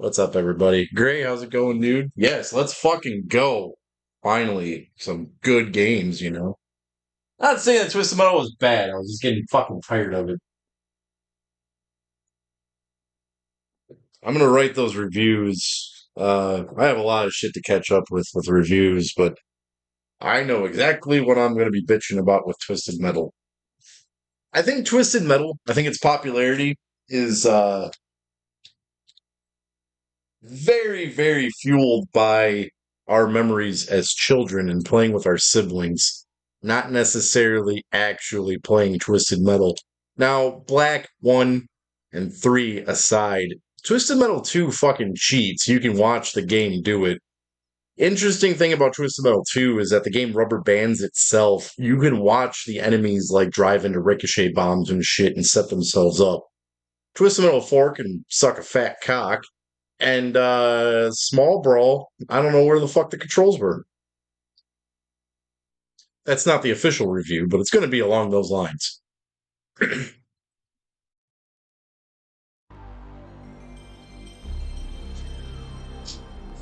What's up, everybody? Gray, how's it going, dude? Yes, let's fucking go. Finally, some good games. Not saying that Twisted Metal was bad. I was just getting fucking tired of it. I'm gonna write those reviews. I have a lot of shit to catch up with reviews, but I know exactly what I'm gonna be bitching about with Twisted Metal. I think Twisted Metal, I think its popularity is very, very fueled by our memories as children and playing with our siblings, not necessarily actually playing Twisted Metal. Now, Black 1 and 3 aside, Twisted Metal 2 fucking cheats. You can watch the game do it. Interesting thing about Twisted Metal 2 is that the game rubber bands itself. You can watch the enemies like drive into ricochet bombs and shit and set themselves up. Twisted Metal 4 can suck a fat cock. And Small Brawl, I don't know where the fuck the controls were. That's not the official review, but it's going to be along those lines.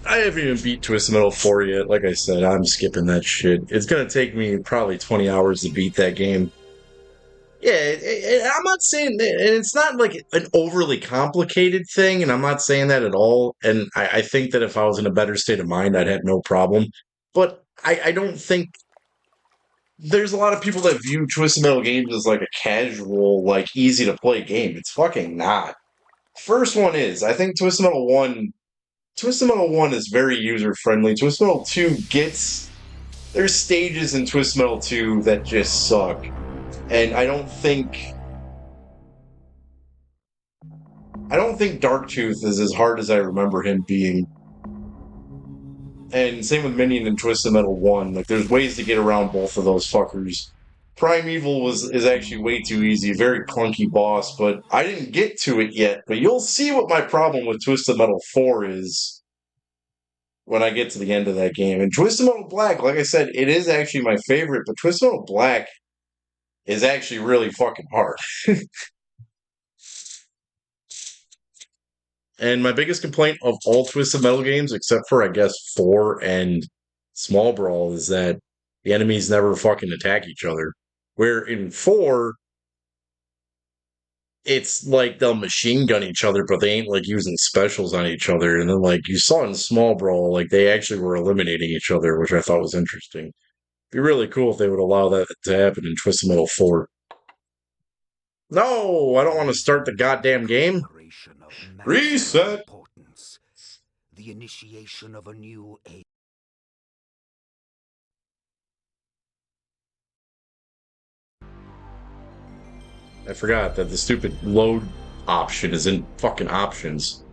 I haven't even beat Twisted Metal 4 yet. Like I said, I'm skipping that shit. It's going to take me probably 20 hours to beat that game. Yeah, I'm not saying that, and it's not like an overly complicated thing, and I'm not saying that at all. And I think that if I was in a better state of mind, I'd have no problem. But I don't think there's a lot of people that view Twisted Metal games as like a casual, like easy to play game. It's fucking not. First one is. I think Twisted Metal 1 is very user friendly. Twisted Metal 2 gets there's stages in Twisted Metal 2 that just suck. And I don't think Darktooth is as hard as I remember him being. And same with Minion and Twisted Metal 1. Like, there's ways to get around both of those fuckers. Primeval is actually way too easy, very clunky boss, but I didn't get to it yet. But you'll see what my problem with Twisted Metal 4 is when I get to the end of that game. And Twisted Metal Black, like I said, it is actually my favorite, but Twisted Metal Black is actually really fucking hard. And my biggest complaint of all Twisted Metal games, except for I guess 4 and Small Brawl, is that the enemies never fucking attack each other. Where in 4, it's like they'll machine gun each other, but they ain't like using specials on each other. And then like you saw in Small Brawl, like they actually were eliminating each other, which I thought was interesting. It'd be really cool if they would allow that to happen in Twisted Metal 4. No, I don't want to start the goddamn game. Reset. The initiation of a new age. I forgot that the stupid load option is in fucking options.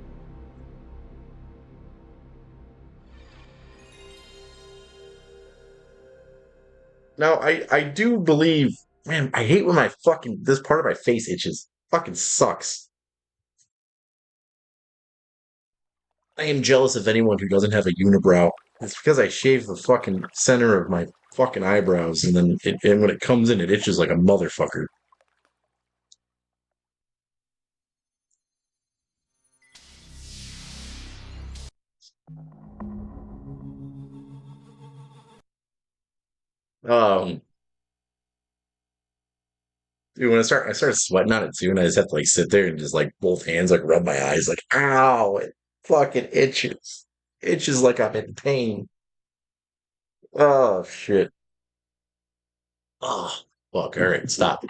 Now, I do believe, man, I hate when this part of my face itches. Fucking sucks. I am jealous of anyone who doesn't have a unibrow. It's because I shave the fucking center of my fucking eyebrows, and then and when it comes in, it itches like a motherfucker. Um, Dude, when I start sweating on it too, and I just have to like sit there and just like both hands like rub my eyes, like ow, it fucking itches like I'm in pain. Oh shit. Oh fuck. All right, stop.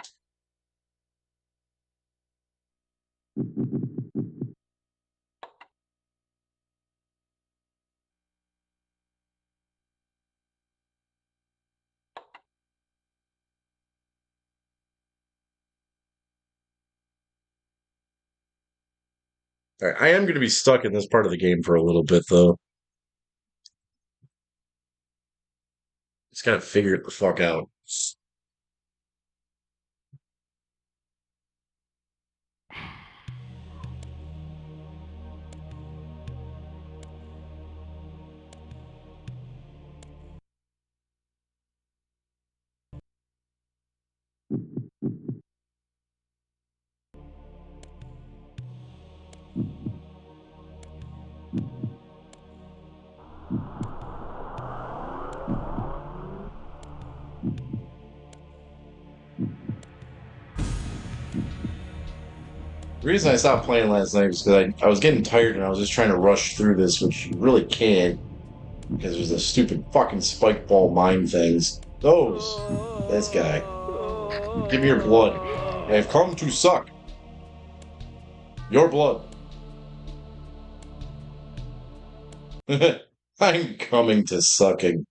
All right, I am going to be stuck in this part of the game for a little bit though. Just gotta figure it the fuck out. The reason I stopped playing last night was because I was getting tired and I was just trying to rush through this, which you really can't because there's the stupid fucking spike ball mine things. Those. This guy. Give me your blood. I have come to suck your blood. I'm coming to sucking.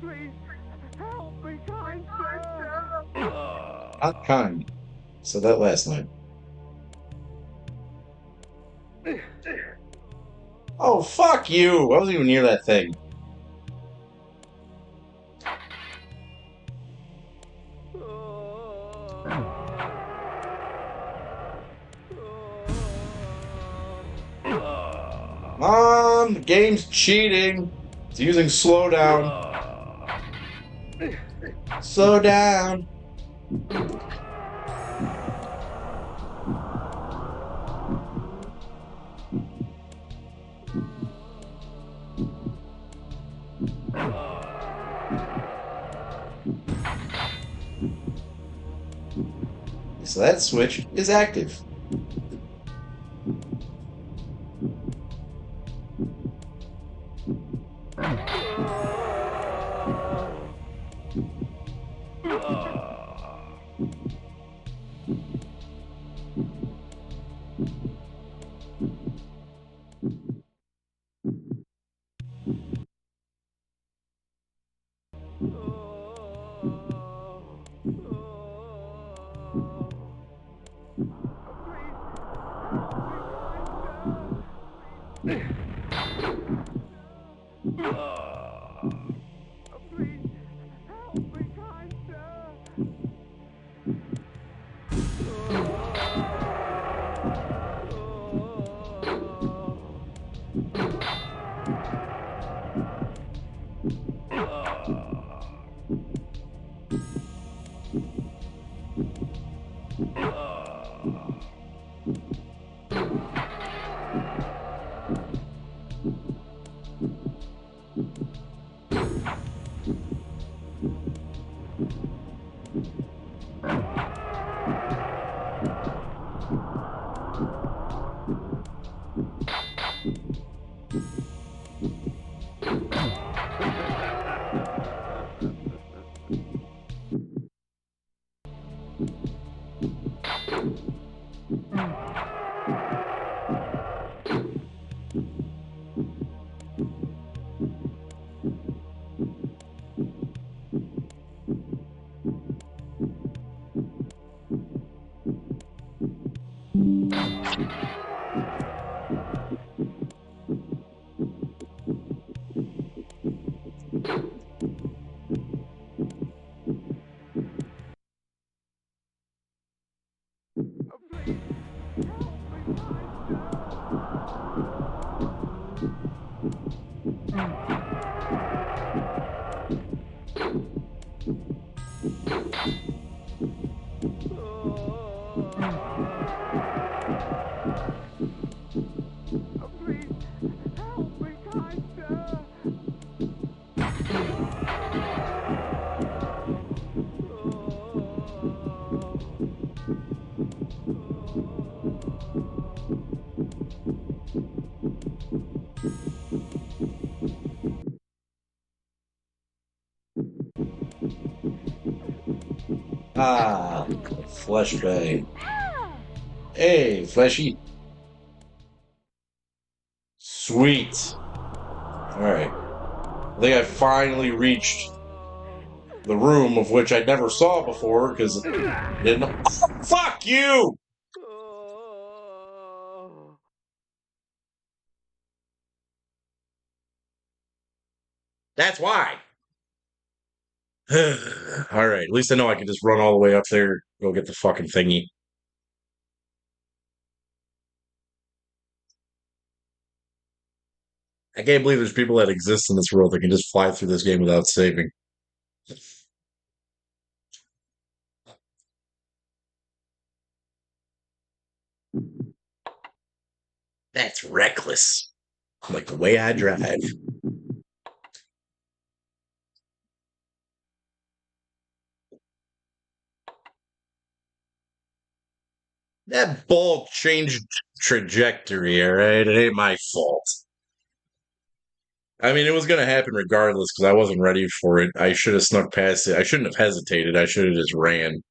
Please help me, kind sir. Not kind. Said that last night. Oh, fuck you! I wasn't even near that thing. The game's cheating. It's using slowdown. Slow down. So that switch is active. Ah, Flesh Bay. Hey, Fleshy. Sweet. Alright. I think I finally reached the room of which I never saw before because I didn't know. Oh, fuck you! That's why. Alright, at least I know I can just run all the way up there, go get the fucking thingy. I can't believe there's people that exist in this world that can just fly through this game without saving. That's reckless. Like the way I drive. That ball changed trajectory, alright? It ain't my fault. I mean, it was going to happen regardless because I wasn't ready for it. I should have snuck past it. I shouldn't have hesitated. I should have just ran.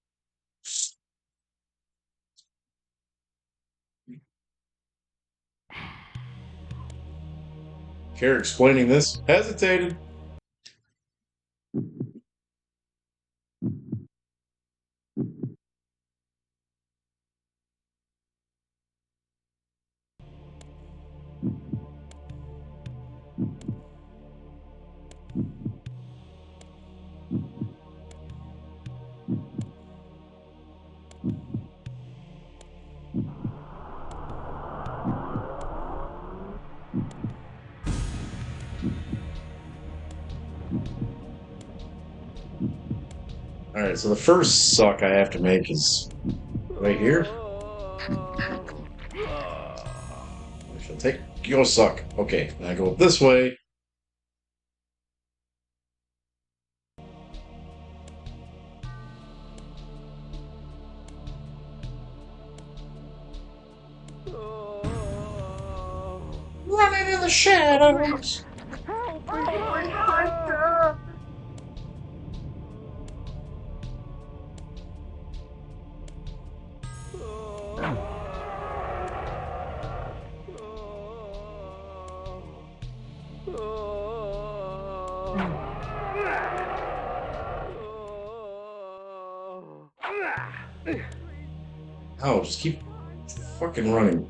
Care explaining this? Hesitated. Alright, so the first suck I have to make is right here. I shall take your suck. Okay, now I go this way. Running in the shadows. Help me, kind sir! Oh, just keep fucking running.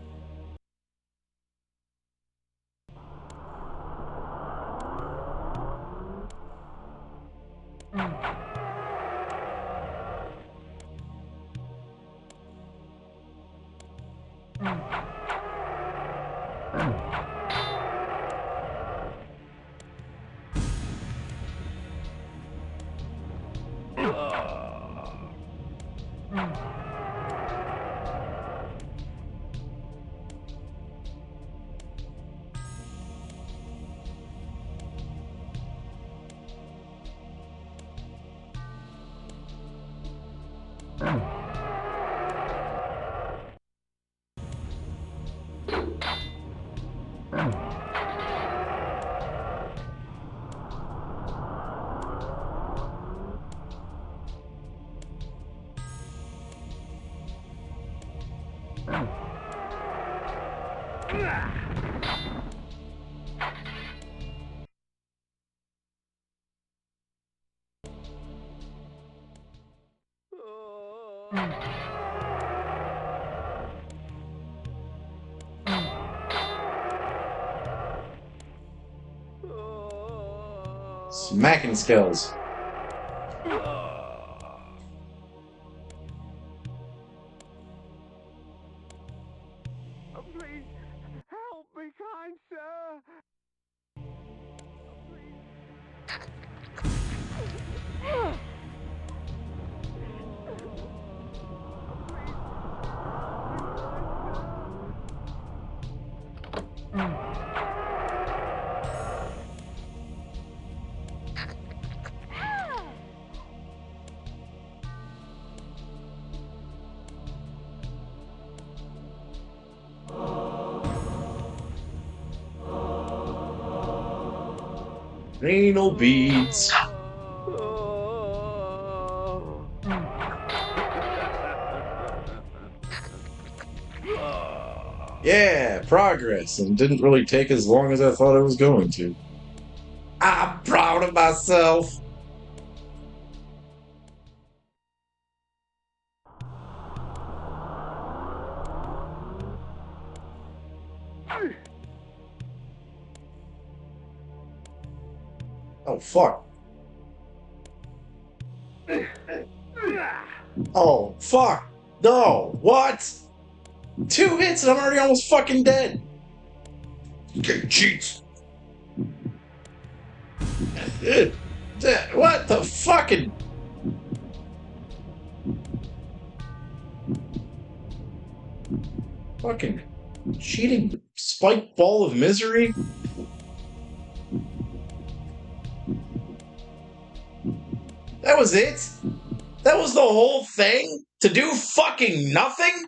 Smacking skills. Please, help me, kind sir! Anal beads. Yeah, progress, and didn't really take as long as I thought it was going to. I'm proud of myself. Oh, fuck. Oh, fuck. No, what? 2 hits and I'm already almost fucking dead. Game cheats. What the fucking... Fucking cheating spike ball of misery? That was it? That was the whole thing? To do fucking nothing?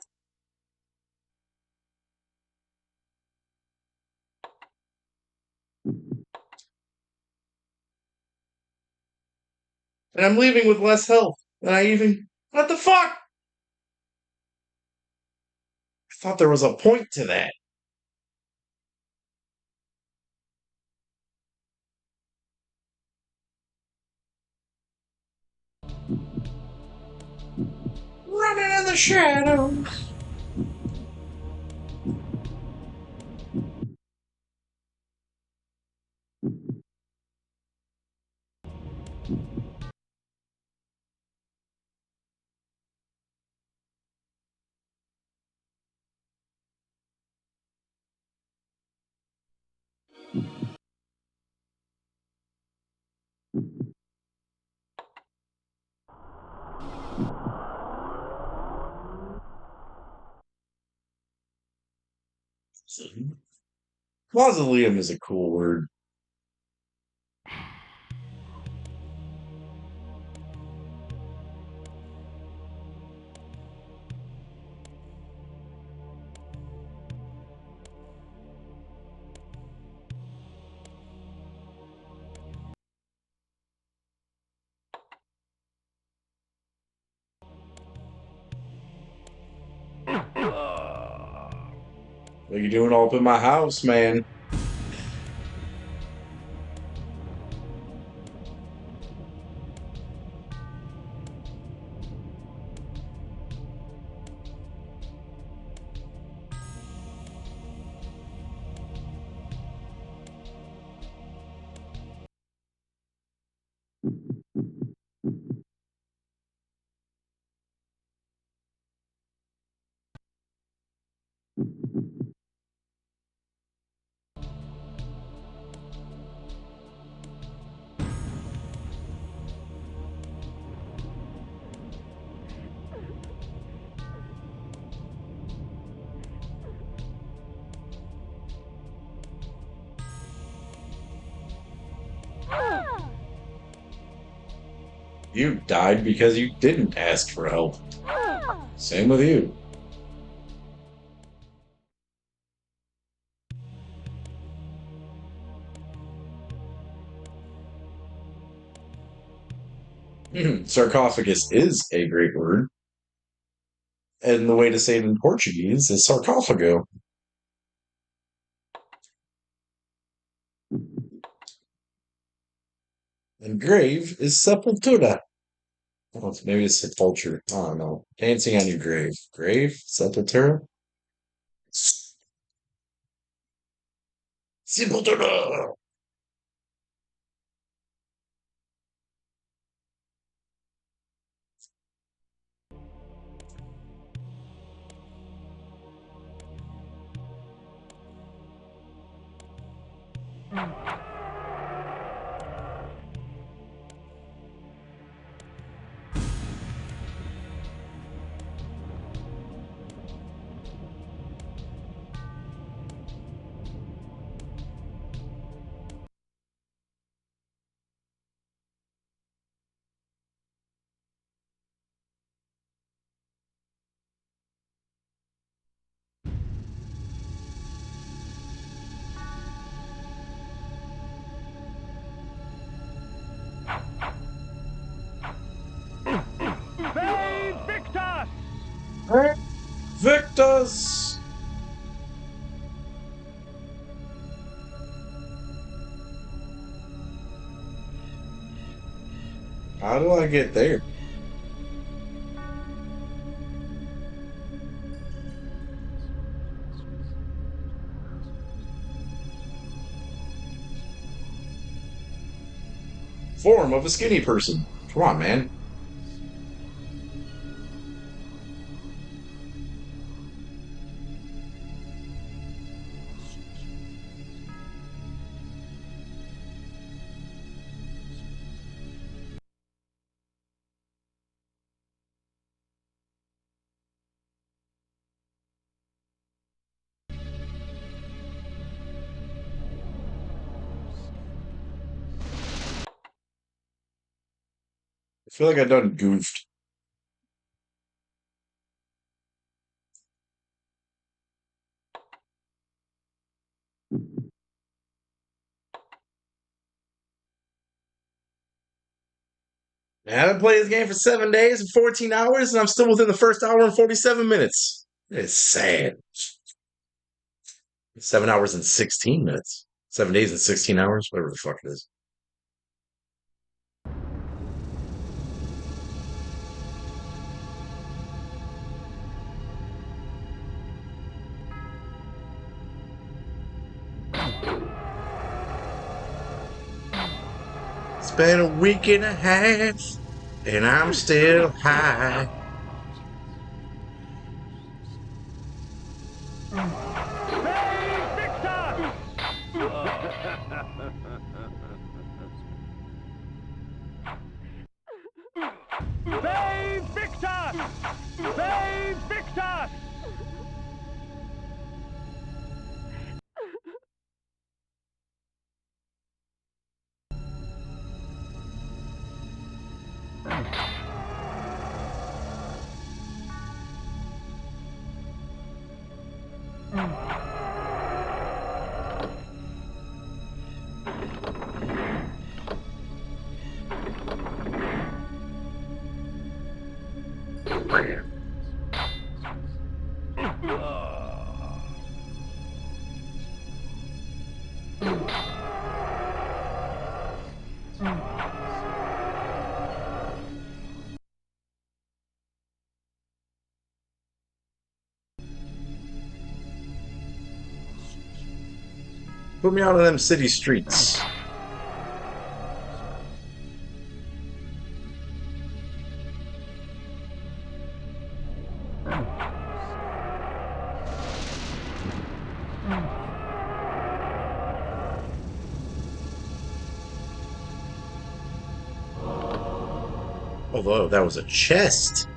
And I'm leaving with less health than I even... What the fuck? I thought there was a point to that. Running in the shadows. Mausoleum is a cool word. What are you doing all up in my house, man? You died because you didn't ask for help. Same with you. Sarcophagus is a great word. And the way to say it in Portuguese is sarcófago. And grave is sepultura. Well, maybe it's sepulture. I don't know. Dancing on your grave. Grave? Sepultura? Sepultura! Victus! How do I get there? Form of a skinny person. Come on, man. I feel like I done goofed. I haven't played this game for 7 days and 14 hours, and I'm still within the first hour and 47 minutes. It's sad. 7 hours and 16 minutes. 7 days and 16 hours, whatever the fuck it is. It's been a week and a half, and I'm still high. Save Victor! Save Victor! Put me out of them city streets. Although that was a chest.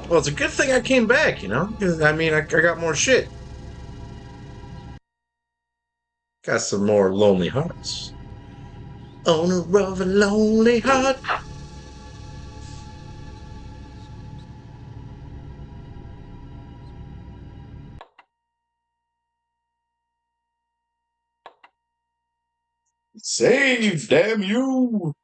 Well, it's a good thing I came back, you know? 'Cause, I mean, I got more shit. Got some more lonely hearts. Owner of a lonely heart. Save, damn you!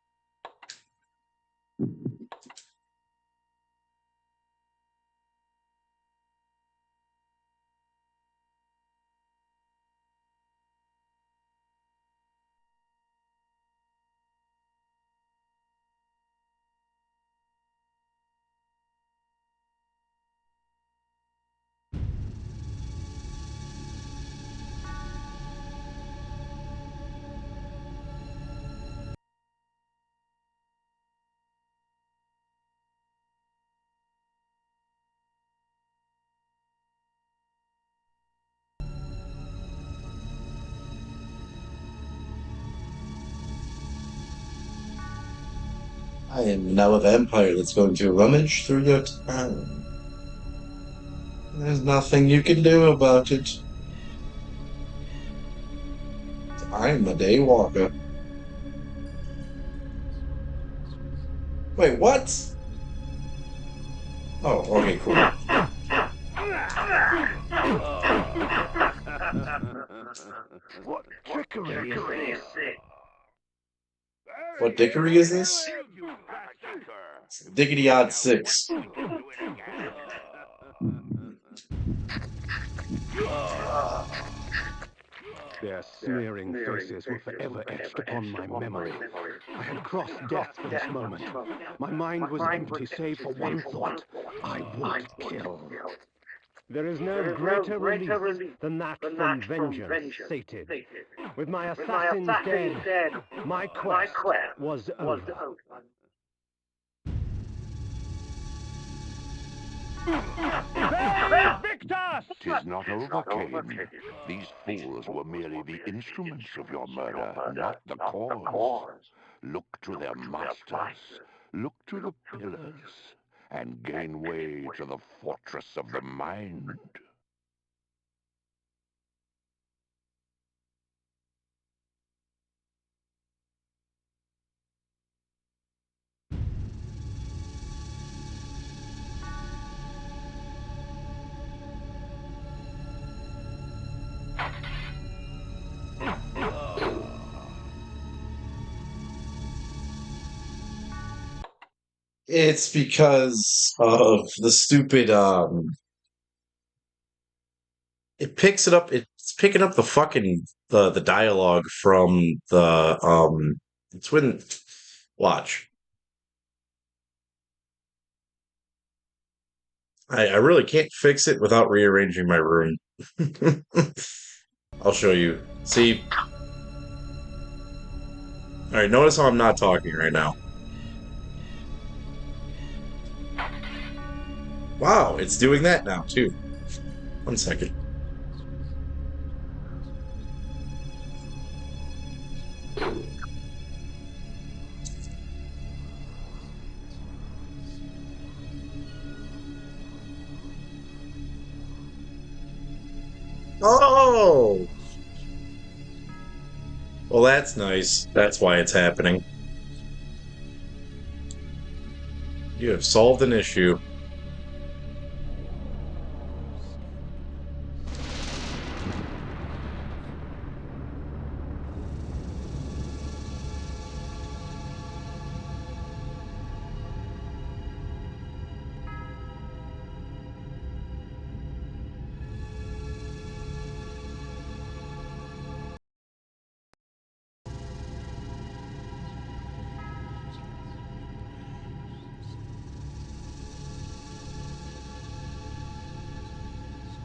I am now a vampire that's going to rummage through your town. There's nothing you can do about it. I'm a day walker. Wait, what? Oh, okay, cool. What trickery is this? What dickery is this? Diggity odd six. Their sneering faces were forever etched upon my memory. I had crossed death for this moment. My mind was empty save for one thought. I would kill. There is no greater relief than that from vengeance sated. With my assassins dead, my quest was over. Save Victor! 'Tis not over, Kain. These fools were merely the instruments of your murder, not the cause. Look to their masters, look to the pillars, and gain way to the fortress of the mind. It's because of the stupid it picks it up it's picking up the fucking the dialogue from the it's when watch. I really can't fix it without rearranging my room. I'll show you. See? Alright, notice how I'm not talking right now. Wow, it's doing that now too. 1 second. Oh! Well, that's nice. That's why it's happening. You have solved an issue.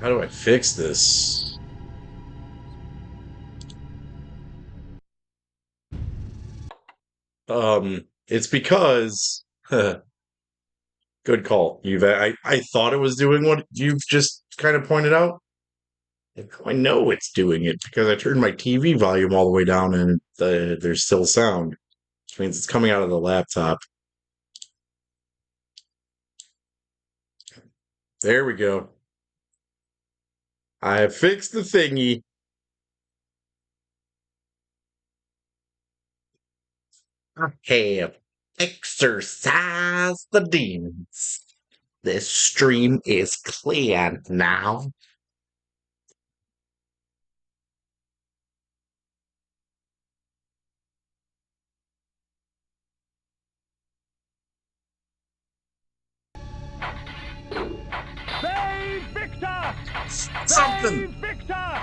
How do I fix this? It's because good call. I thought it was doing what you've just kind of pointed out. I know it's doing it because I turned my TV volume all the way down and there's still sound, which means it's coming out of the laptop. There we go. I have fixed the thingy. I have exorcised the demons. This stream is clear now. Save Victor! Something Save Victor!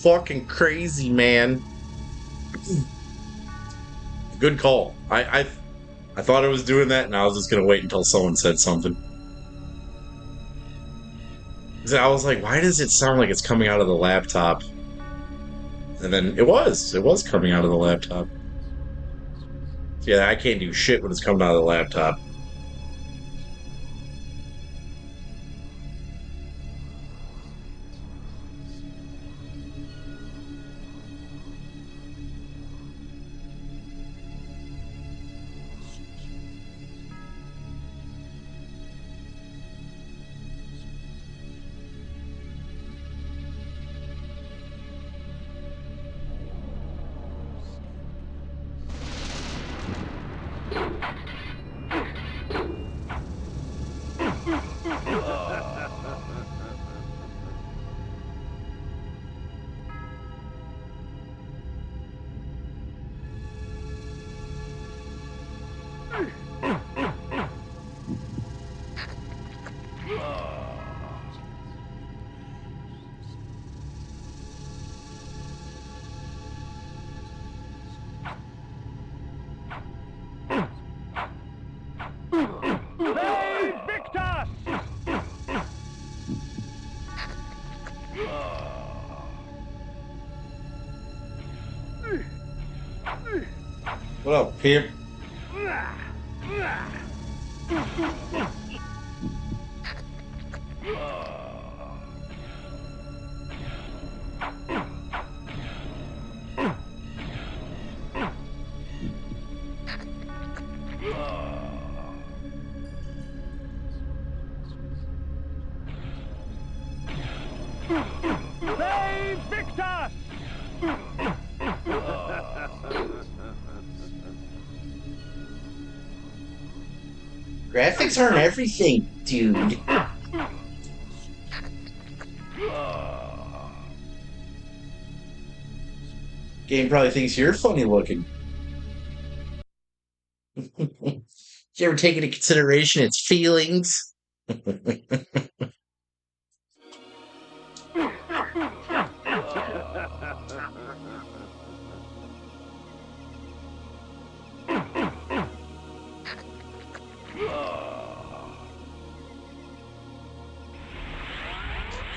fucking crazy, man. Good call. I thought I was doing that, and I was just gonna wait until someone said something. 'Cause I was like, why does it sound like it's coming out of the laptop? And then it was coming out of the laptop. Yeah, I can't do shit when it's coming out of the laptop. Save Victor! What up, pimp? Save Victor! Graphics aren't everything, dude. Game probably thinks you're funny looking. You ever take into consideration its feelings?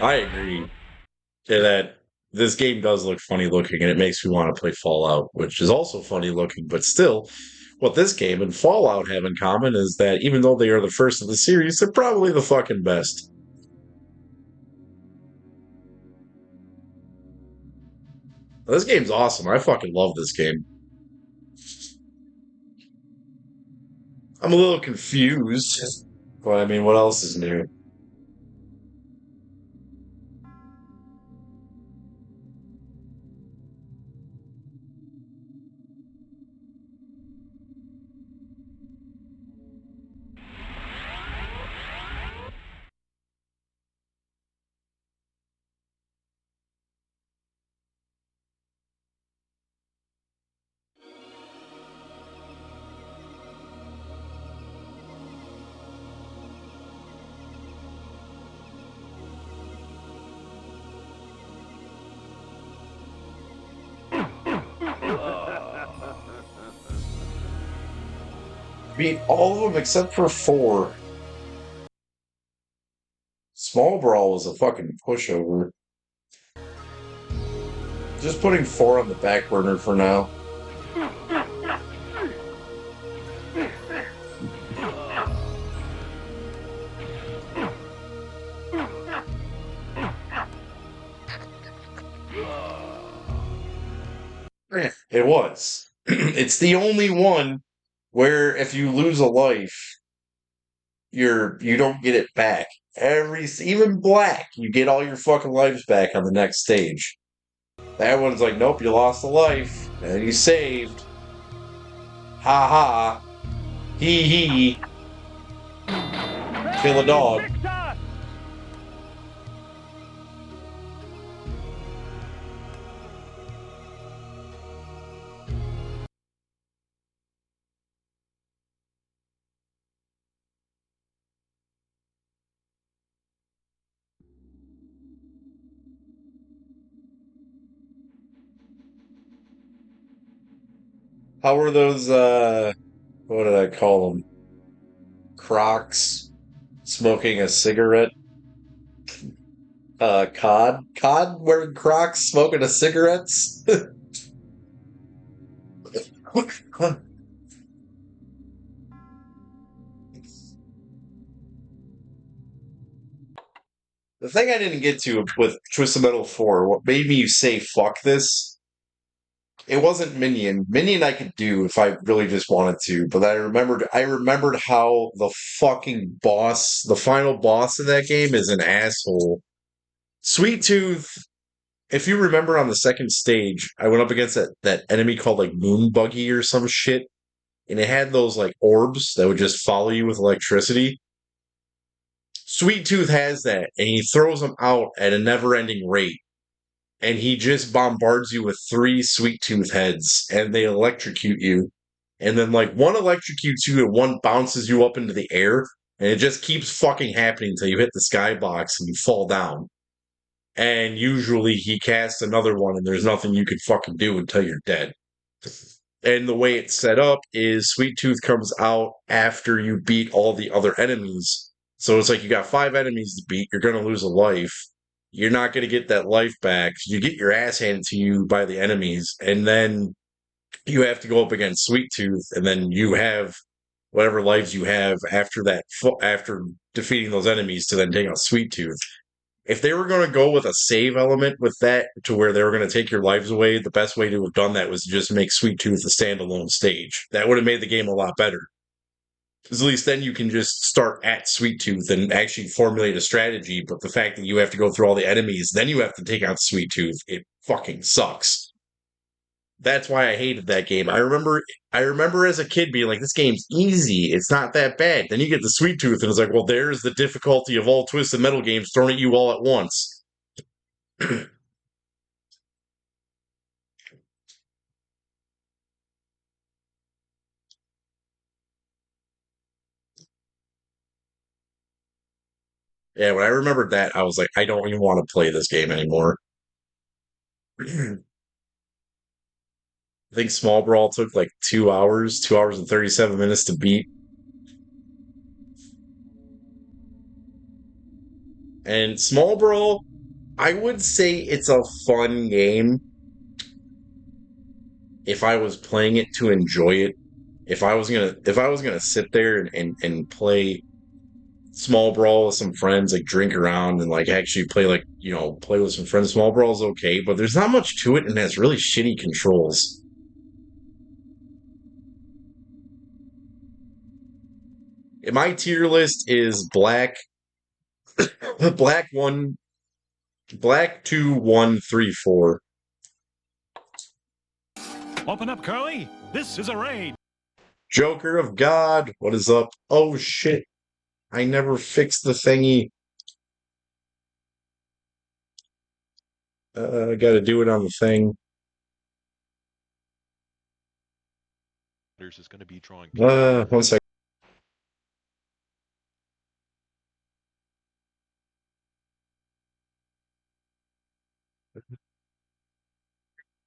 I agree that this game does look funny looking, and it makes me want to play Fallout, which is also funny looking, but still, what this game and Fallout have in common is that even though they are the first of the series, they're probably the fucking best. This game's awesome. I fucking love this game. I'm a little confused, but I mean, what else is new? Beat all of them except for 4. Small Brawl was a fucking pushover. Just putting 4 on the back burner for now. It was. It's the only one where if you lose a life, you don't get it back. Even black, you get all your fucking lives back on the next stage. That one's like, nope, you lost a life, and you saved. Ha ha. Hee hee. Kill a dog. Victor! How were those, what did I call them? Crocs smoking a cigarette? Cod? Cod wearing Crocs smoking a cigarettes? The thing I didn't get to with Twisted Metal 4, what made me say fuck this, it wasn't Minion. Minion I could do if I really just wanted to, but I remembered how the fucking boss, the final boss in that game is an asshole. Sweet Tooth, if you remember on the second stage, I went up against that enemy called like Moon Buggy or some shit, and it had those like orbs that would just follow you with electricity. Sweet Tooth has that, and he throws them out at a never ending rate. And he just bombards you with 3 Sweet Tooth heads, and they electrocute you. And then, like, one electrocutes you, and one bounces you up into the air, and it just keeps fucking happening until you hit the skybox and you fall down. And usually he casts another one, and there's nothing you can fucking do until you're dead. And the way it's set up is Sweet Tooth comes out after you beat all the other enemies. So it's like you got 5 enemies to beat, you're gonna lose a life. You're not gonna get that life back. You get your ass handed to you by the enemies, and then you have to go up against Sweet Tooth, and then you have whatever lives you have after that, after defeating those enemies to then take out Sweet Tooth. If they were going to go with a save element with that to where they were going to take your lives away, the best way to have done that was to just make Sweet Tooth a standalone stage. That would have made the game a lot better. Because at least then you can just start at Sweet Tooth and actually formulate a strategy. But the fact that you have to go through all the enemies, then you have to take out Sweet Tooth, it fucking sucks. That's why I hated that game. I remember as a kid being like, this game's easy. It's not that bad. Then you get the Sweet Tooth, and it's like, well, there's the difficulty of all Twisted Metal games thrown at you all at once. Yeah, when I remembered that, I was like, I don't even want to play this game anymore. I think Small Brawl took like 2 hours and 37 minutes to beat. And Small Brawl, I would say it's a fun game if I was playing it to enjoy it. If I was gonna sit there and play Small Brawl with some friends, like drink around and like actually play like, play with some friends, Small Brawl's okay, but there's not much to it and it has really shitty controls. My tier list is black one, black two, one, three, four. Open up, Curly. This is a raid. Joker of God, what is up? Oh shit, I never fixed the thingy. I gotta do it on the thing. Is going to be drawing. 1 second.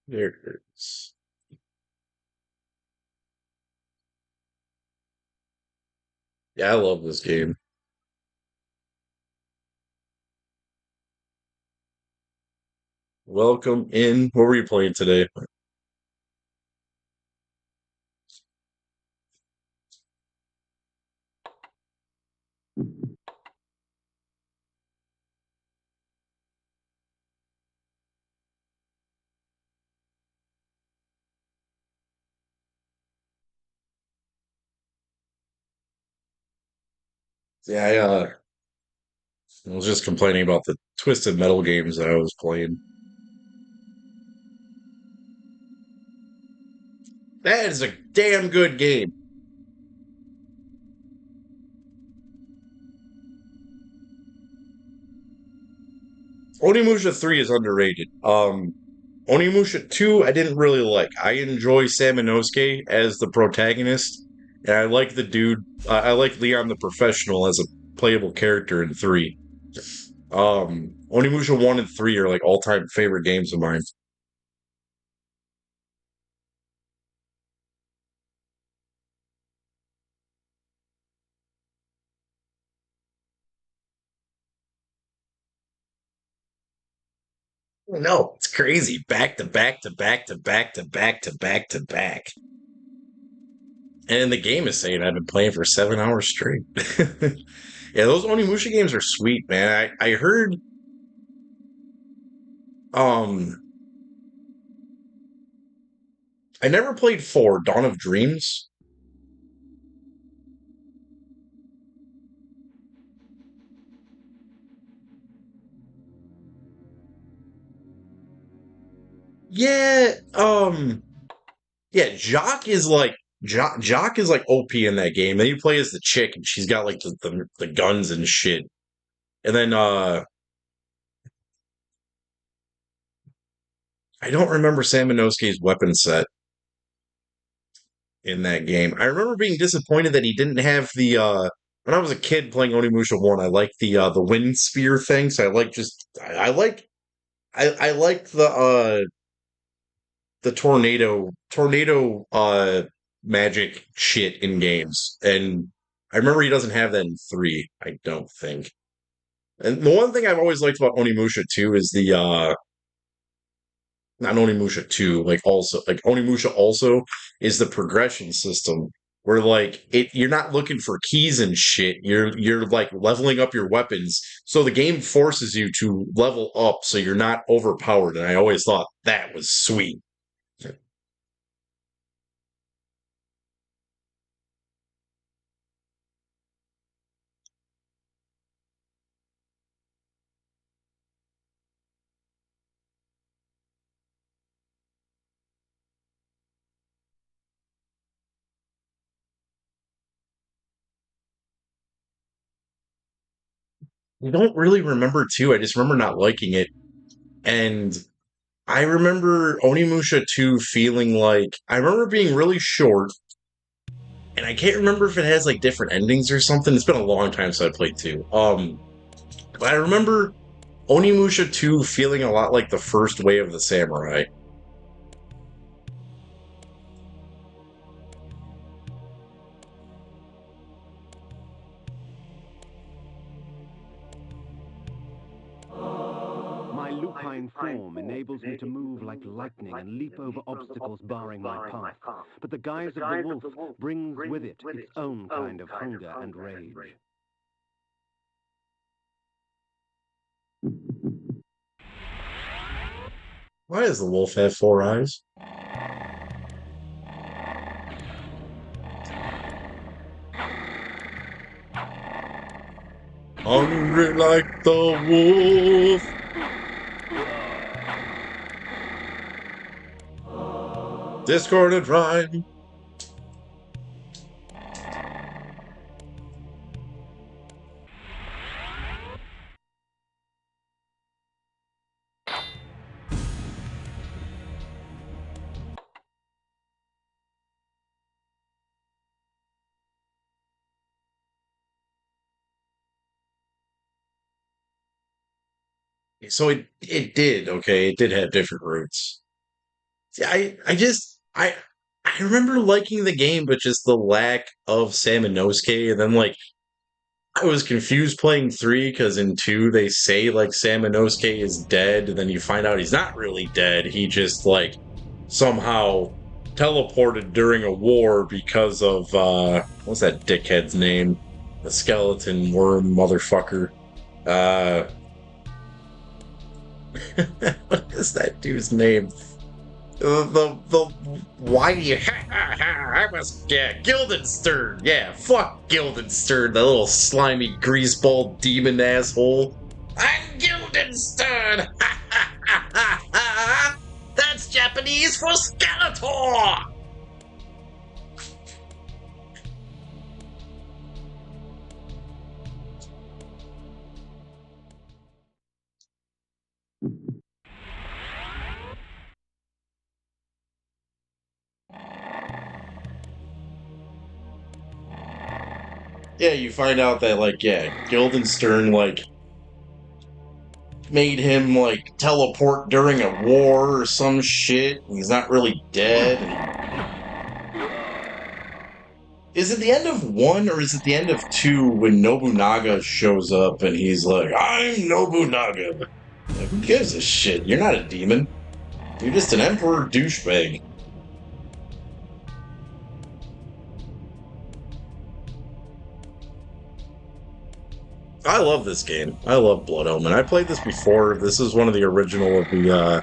There it is. Yeah, I love this game. Welcome in. What were you playing today? Yeah, I was just complaining about the Twisted Metal games that I was playing. That is a damn good game. Onimusha 3 is underrated. Onimusha 2 I didn't really like. I enjoy Saminosuke as the protagonist, and I like the dude. I like Leon the Professional as a playable character in 3. Onimusha 1 and 3 are like all-time favorite games of mine. No, it's crazy. Back to back to back to back to back to back to back. And the game is saying I've been playing for 7 hours straight. Yeah, those Onimusha games are sweet, man. I heard um I never played 4, Dawn of Dreams. Yeah, yeah, Jock is like OP in that game. Then you play as the chick and she's got like the guns and shit. And then I don't remember Saminosuke's weapon set in that game. I remember being disappointed that he didn't have the when I was a kid playing Onimusha 1, I liked the wind spear thing, so I like the tornado magic shit in games. And I remember he doesn't have that in 3, I don't think. And the one thing I've always liked about Onimusha 2 is the not Onimusha 2, like Onimusha also is the progression system where like you're not looking for keys and shit. You're like leveling up your weapons. So the game forces you to level up so you're not overpowered. And I always thought that was sweet. I don't really remember 2. I just remember not liking it. And I remember Onimusha 2 feeling like I remember being really short, and I can't remember if it has like different endings or something. It's been a long time since I played 2. But I remember Onimusha 2 feeling a lot like the first Way of the Samurai. My lupine form enables me to move like lightning and leap over obstacles barring my path. But the guise of the wolf brings with it its own kind of hunger and rage. Why does the wolf have 4 eyes? Hungry like the wolf. Discordant rhyme. So it did, okay, it did have different roots. See, I remember liking the game, but just the lack of Samanosuke, and then like I was confused playing 3 because in 2 they say like Samanosuke is dead, and then you find out he's not really dead. He just like somehow teleported during a war because of what's that dickhead's name? The skeleton worm motherfucker. Uh what is that dude's name? The why do you I was Guildenstern. Yeah, fuck Guildenstern, the little slimy greaseball demon asshole. I'm Guildenstern. That's Japanese for Skeletor. Yeah, you find out that like Guildenstern like made him like teleport during a war or some shit. And he's not really dead. Is it the end of 1 or is it the end of 2 when Nobunaga shows up and he's like, I'm Nobunaga? Like, who gives a shit? You're not a demon. You're just an emperor douchebag. I love this game. I love Blood Omen. I played this before. This is one of the original of the,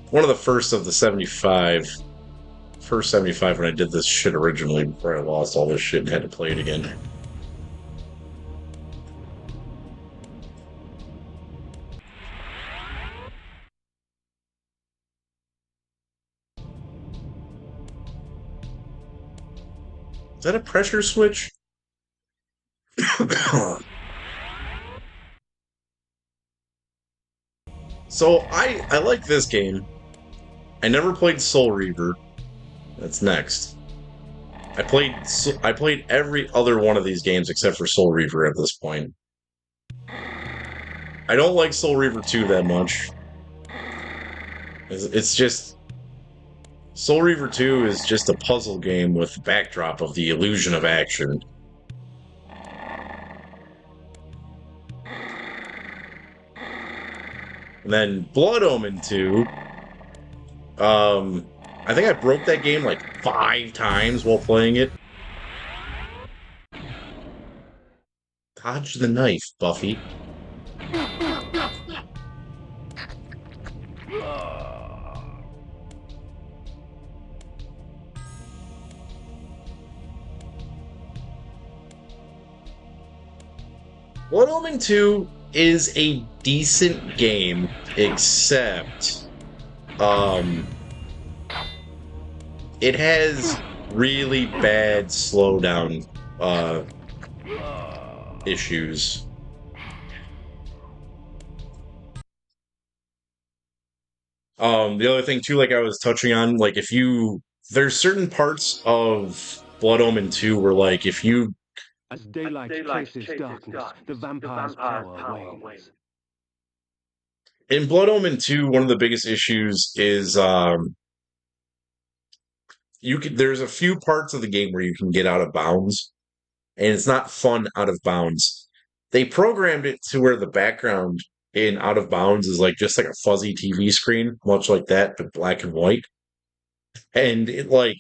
one of the first of the 75. First 75 when I did this shit originally before I lost all this shit and had to play it again. Is that a pressure switch? So I like this game. I never played Soul Reaver. That's next. I played every other one of these games except for Soul Reaver at this point. I don't like Soul Reaver 2 that much. It's just Soul Reaver 2 is just a puzzle game with the backdrop of the illusion of action. And then Blood Omen 2, I think I broke that game like 5 times while playing it. Dodge the knife, Buffy. Blood Omen 2 is a decent game, except it has really bad slowdown issues. The other thing too, like I was touching on, like there's certain parts of Blood Omen 2 where like if you As daylight chases darkness, the vampire's power wanes. In Blood Omen 2, one of the biggest issues is there's a few parts of the game where you can get out of bounds, and it's not fun out of bounds. They programmed it to where the background in Out of Bounds is like just like a fuzzy TV screen, much like that, but black and white. And it like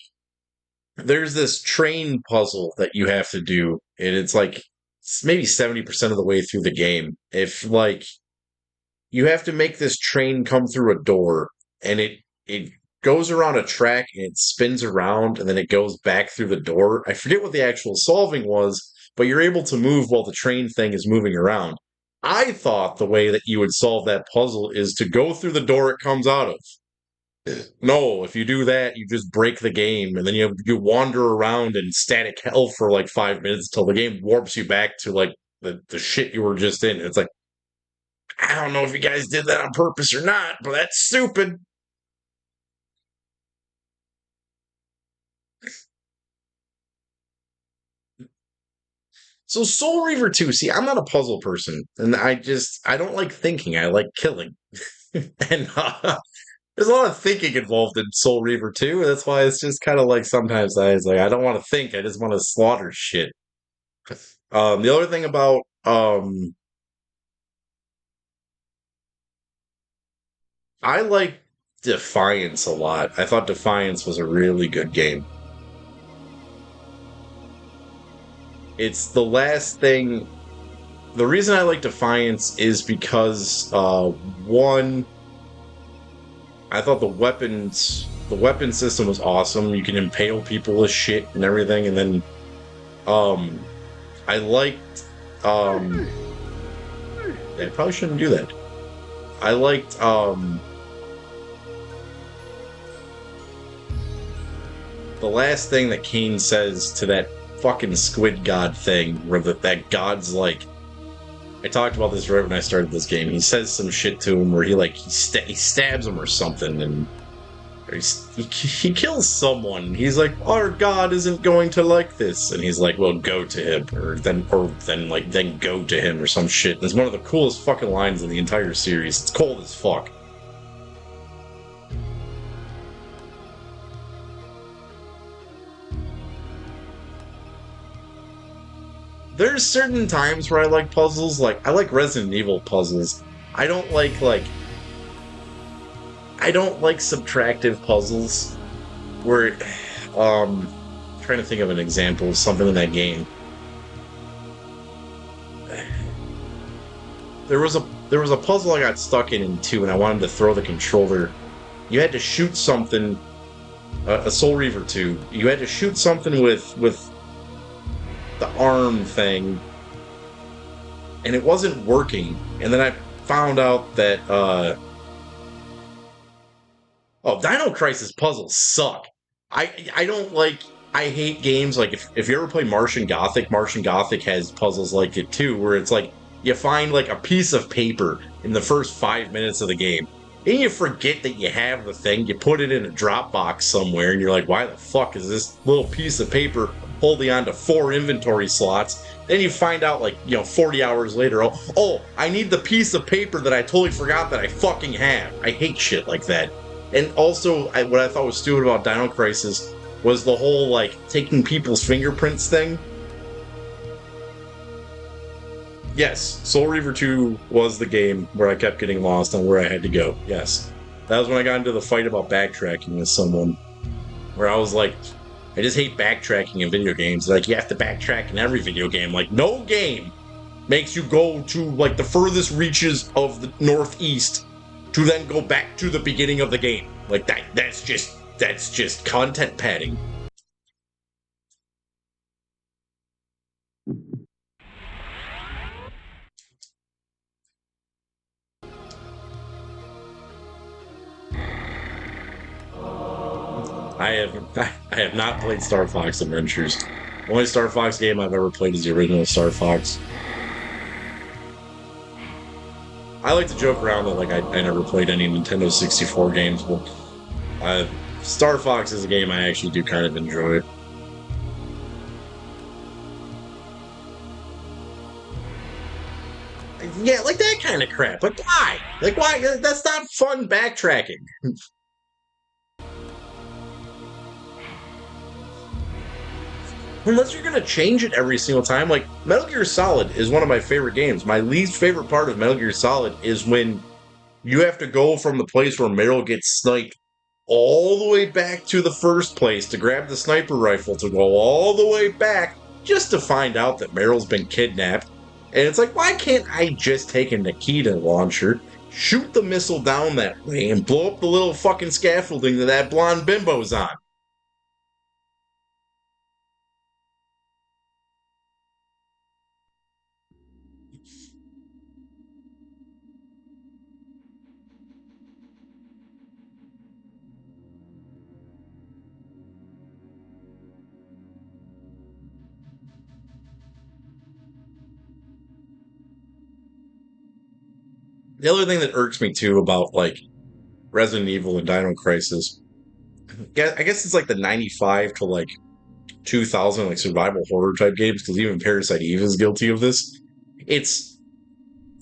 there's this train puzzle that you have to do, and it's like maybe 70% of the way through the game. If like you have to make this train come through a door, and it goes around a track and it spins around and then it goes back through the door. I forget what the actual solving was, but you're able to move while the train thing is moving around. I thought the way that you would solve that puzzle is to go through the door it comes out of. No, if you do that, you just break the game, and then you wander around in static hell for like 5 minutes until the game warps you back to like the shit you were just in. It's like, I don't know if you guys did that on purpose or not, but that's stupid. So Soul Reaver 2, see, I'm not a puzzle person, and I don't like thinking, I like killing. And there's a lot of thinking involved in Soul Reaver 2, that's why it's just kind of like sometimes I don't want to think, I just want to slaughter shit. The other thing about I like Defiance a lot. I thought Defiance was a really good game. It's the last thing. The reason I like Defiance is because one, I thought the weapon system was awesome. You can impale people with shit and everything, and then I liked I probably shouldn't do that. I liked the last thing that Kain says to that fucking squid god thing, where that god's like, I talked about this right when I started this game. He says some shit to him where he stabs him or something, and he kills someone. He's like, our god isn't going to like this, and he's like, well, go to him, or then go to him or some shit. And it's one of the coolest fucking lines in the entire series. It's cold as fuck. There's certain times where I like puzzles, like I like Resident Evil puzzles. I don't like subtractive puzzles where trying to think of an example of something in that game. There was a puzzle I got stuck in 2, and I wanted to throw the controller. You had to shoot something, a Soul Reaver 2. You had to shoot something with the arm thing, and it wasn't working. And then I found out that Dino Crisis puzzles suck. I hate games like if you ever play Martian Gothic has puzzles like it too, where it's like you find like a piece of paper in the first 5 minutes of the game, and you forget that you have the thing, you put it in a Dropbox somewhere, and you're like, why the fuck is this little piece of paper holding on to 4 inventory slots? Then you find out, 40 hours later, oh, I need the piece of paper that I totally forgot that I fucking have. I hate shit like that. And also, what I thought was stupid about Dino Crisis was the whole, taking people's fingerprints thing. Yes, Soul Reaver 2 was the game where I kept getting lost on where I had to go. Yes. That was when I got into the fight about backtracking with someone, where I was like, I just hate backtracking in video games. Like, you have to backtrack in every video game. Like, no game makes you go to, the furthest reaches of the Northeast to then go back to the beginning of the game. Like, that's just content padding. I have not played Star Fox Adventures. The only Star Fox game I've ever played is the original Star Fox. I like to joke around that I never played any Nintendo 64 games, but Star Fox is a game I actually do kind of enjoy. Yeah, like that kind of crap. Like, why? Like, why? That's not fun backtracking. Unless you're going to change it every single time. Like, Metal Gear Solid is one of my favorite games. My least favorite part of Metal Gear Solid is when you have to go from the place where Meryl gets sniped all the way back to the first place to grab the sniper rifle to go all the way back just to find out that Meryl's been kidnapped. And it's like, why can't I just take a Nikita launcher, shoot the missile down that way, and blow up the little fucking scaffolding that blonde bimbo's on? The other thing that irks me too about like Resident Evil and Dino Crisis, I guess it's like the 95 to like 2000 like survival horror type games, because even Parasite Eve is guilty of this. It's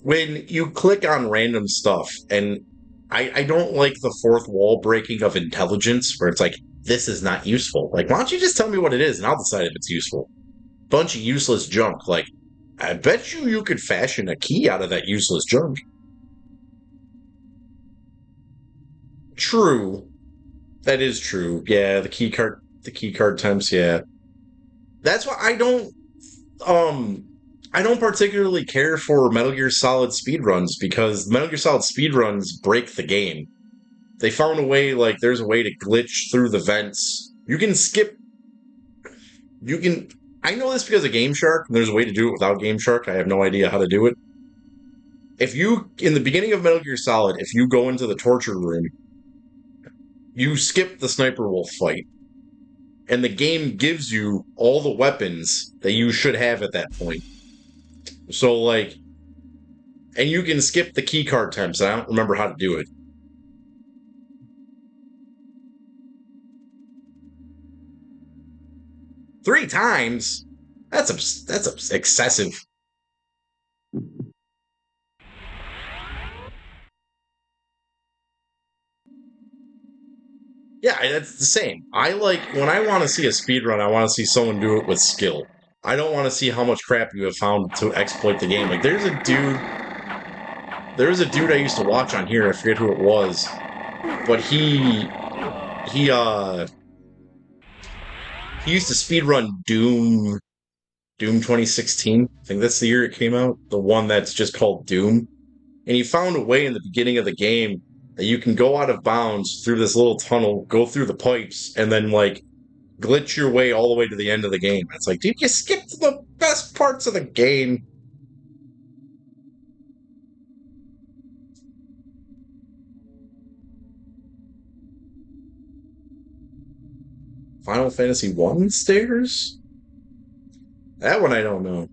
when you click on random stuff, and I don't like the fourth wall breaking of intelligence, where it's like, this is not useful. Like, why don't you just tell me what it is and I'll decide if it's useful? Bunch of useless junk. Like, I bet you could fashion a key out of that useless junk. True. That is true. Yeah, the key card temps, yeah. That's why um I don't particularly care for Metal Gear Solid speedruns, because Metal Gear Solid speedruns break the game. They found a way, like, there's a way to glitch through the vents. You can, I know this because of Game Shark, and there's a way to do it without Game Shark. I have no idea how to do it. In the beginning of Metal Gear Solid, if you go into the torture room, you skip the Sniper Wolf fight, and the game gives you all the weapons that you should have at that point. So, like, and you can skip the keycard temps. I don't remember how to do it. 3 times? That's excessive. Yeah, that's the same. I like, when I want to see a speed run, I want to see someone do it with skill. I don't want to see how much crap you have found to exploit the game. Like, there was a dude I used to watch on here. I forget who it was, but he he used to speed run Doom 2016. I think that's the year it came out. The one that's just called Doom. And he found a way in the beginning of the game that you can go out of bounds through this little tunnel, go through the pipes, and then like glitch your way all the way to the end of the game. It's like, dude, you skipped the best parts of the game. Final Fantasy 1 stairs? That one I don't know.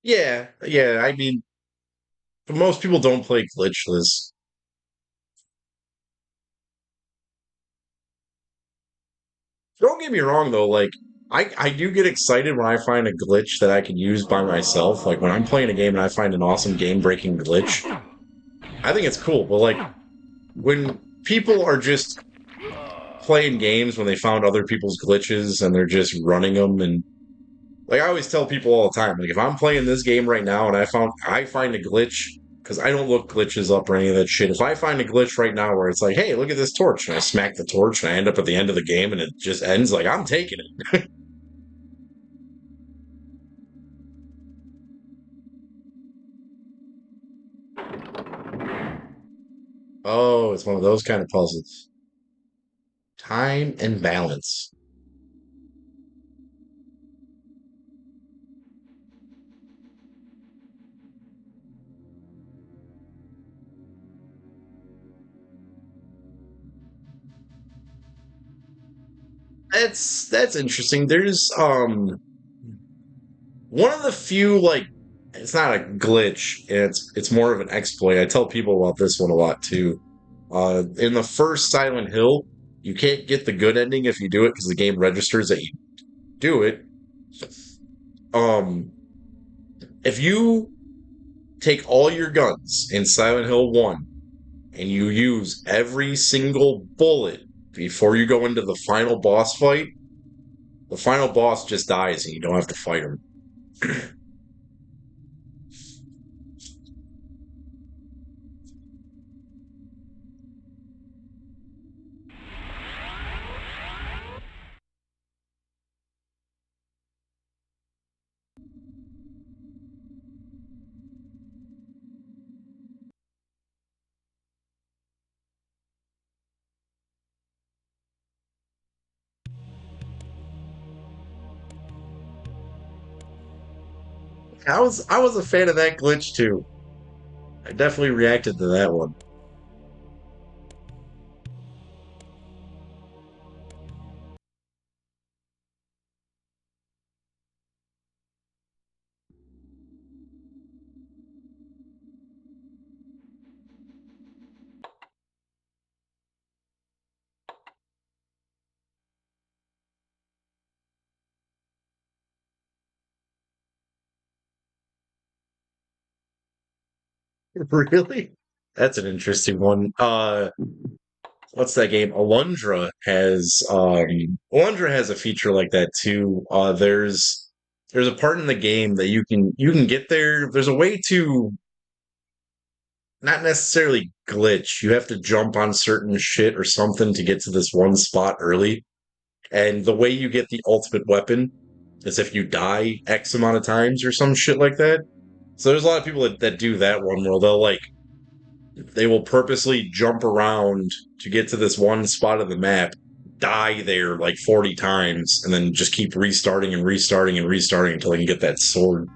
Yeah, yeah, I mean, most people don't play glitchless. Don't get me wrong though, like, I do get excited when I find a glitch that I can use by myself. Like when I'm playing a game and I find an awesome game breaking glitch, I think it's cool. But like when people are just playing games when they found other people's glitches and they're just running them, and like I always tell people all the time, like if I'm playing this game right now and I find a glitch, because I don't look glitches up or any of that shit. If I find a glitch right now where it's like, hey, look at this torch, and I smack the torch and I end up at the end of the game and it just ends, like I'm taking it. Oh, it's one of those kind of puzzles. Time and balance. That's interesting. There's one of the few like it's not a glitch, it's more of an exploit. I tell people about this one a lot too. In the first Silent Hill, you can't get the good ending if you do it because the game registers that you do it. Um, if you take all your guns in Silent Hill 1 and you use every single bullet before you go into the final boss fight, the final boss just dies and you don't have to fight him. I was a fan of that glitch too. I definitely reacted to that one. Really? That's an interesting one. What's that game? Alundra has a feature like that too. There's a part in the game that you can get there. There's a way to not necessarily glitch. You have to jump on certain shit or something to get to this one spot early. And the way you get the ultimate weapon is if you die X amount of times or some shit like that. So there's a lot of people that do that one where they will purposely jump around to get to this one spot of the map, die there like 40 times, and then just keep restarting and restarting and restarting until they can get that sword.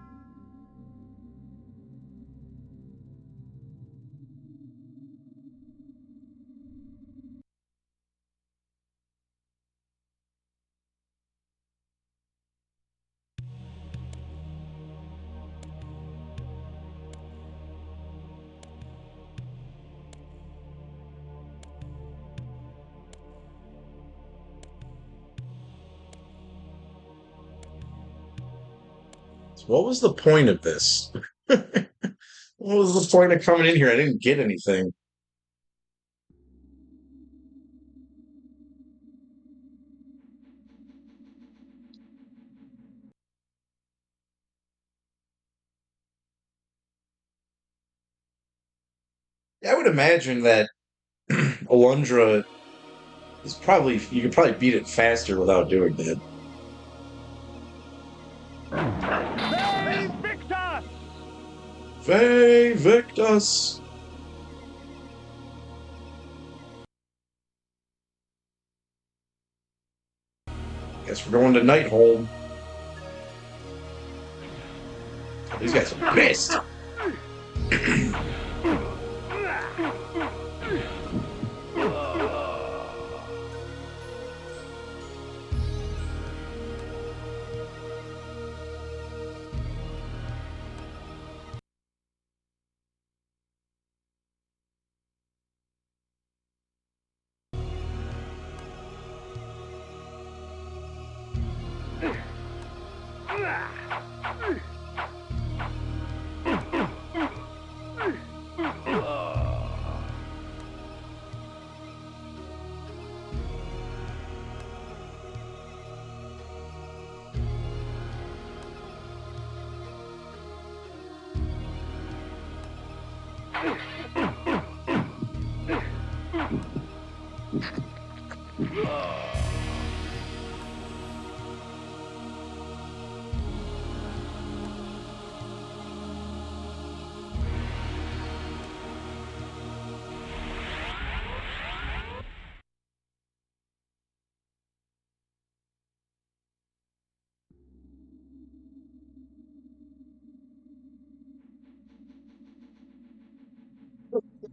So what was the point of this? What was the point of coming in here? I didn't get anything. I would imagine that Alundra is probably you could probably beat it faster without doing that. Victor! Vey Victus! Guess we're going to Nighthold. These guys are pissed.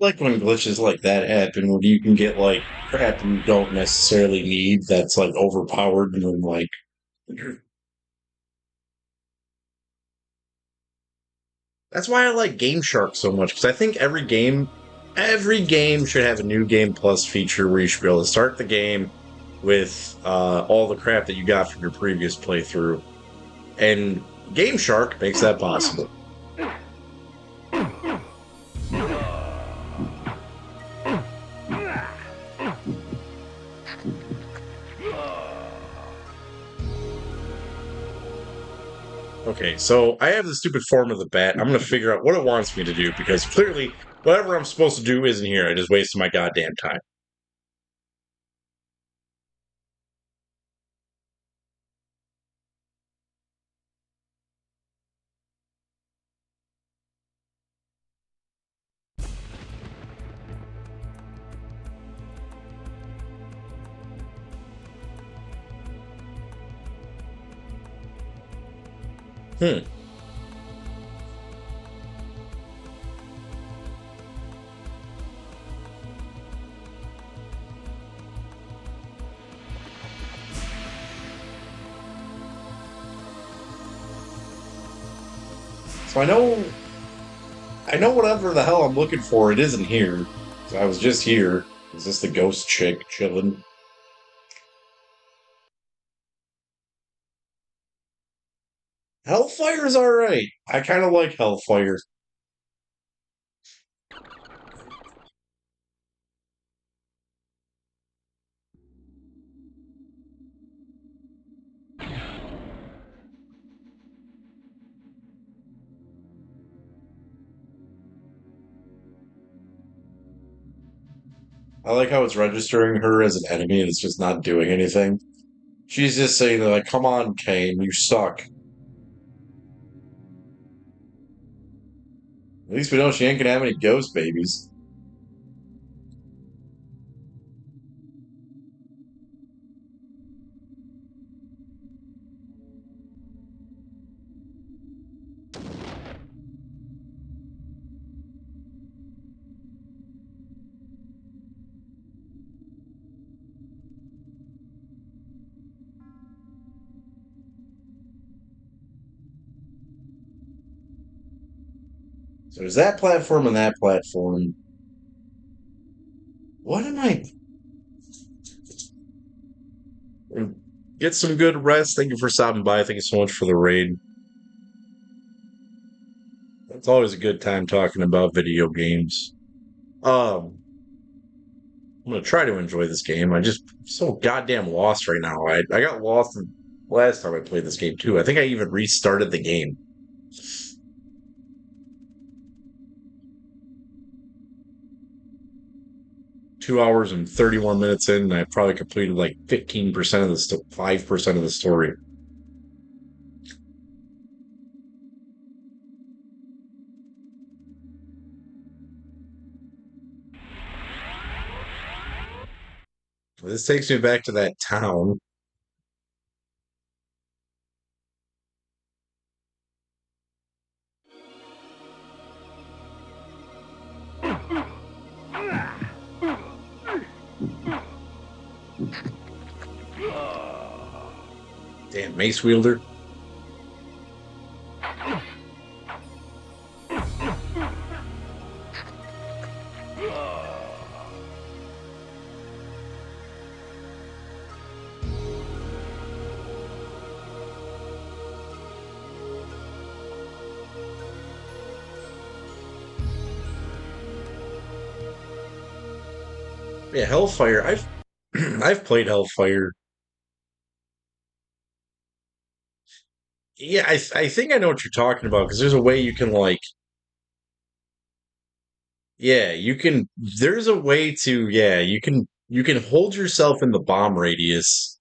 Like when glitches like that happen, where you can get like crap you don't necessarily need that's like overpowered and then like that's why I like Game Shark so much because I think every game should have a new game plus feature where you should be able to start the game with all the crap that you got from your previous playthrough, and Game Shark makes that possible. Okay, so I have the stupid form of the bat. I'm gonna figure out what it wants me to do because clearly whatever I'm supposed to do isn't here. I just wasted my goddamn time. Hmm. So I know whatever the hell I'm looking for, it isn't here. So I was just here. Is this the ghost chick chilling? Hellfire's alright. I kind of like Hellfire. I like how it's registering her as an enemy and it's just not doing anything. She's just saying like, "Come on, Kain, you suck." At least we know she ain't gonna have any ghost babies. So there's that platform and that platform. What am I? Get some good rest. Thank you for stopping by. Thank you so much for the raid. It's always a good time talking about video games. Um, I'm gonna try to enjoy this game. I just so goddamn lost right now. I got lost last time I played this game too. I think I even restarted the game. 2 hours and 31 minutes in, and I probably completed like 15% of the 5% of the story. This takes me back to that town. Damn mace wielder. Yeah, Hellfire. I've I've played Hellfire. Yeah, I think I know what you're talking about because there's a way you can like yeah, you can there's a way to yeah, you can hold yourself in the bomb radius.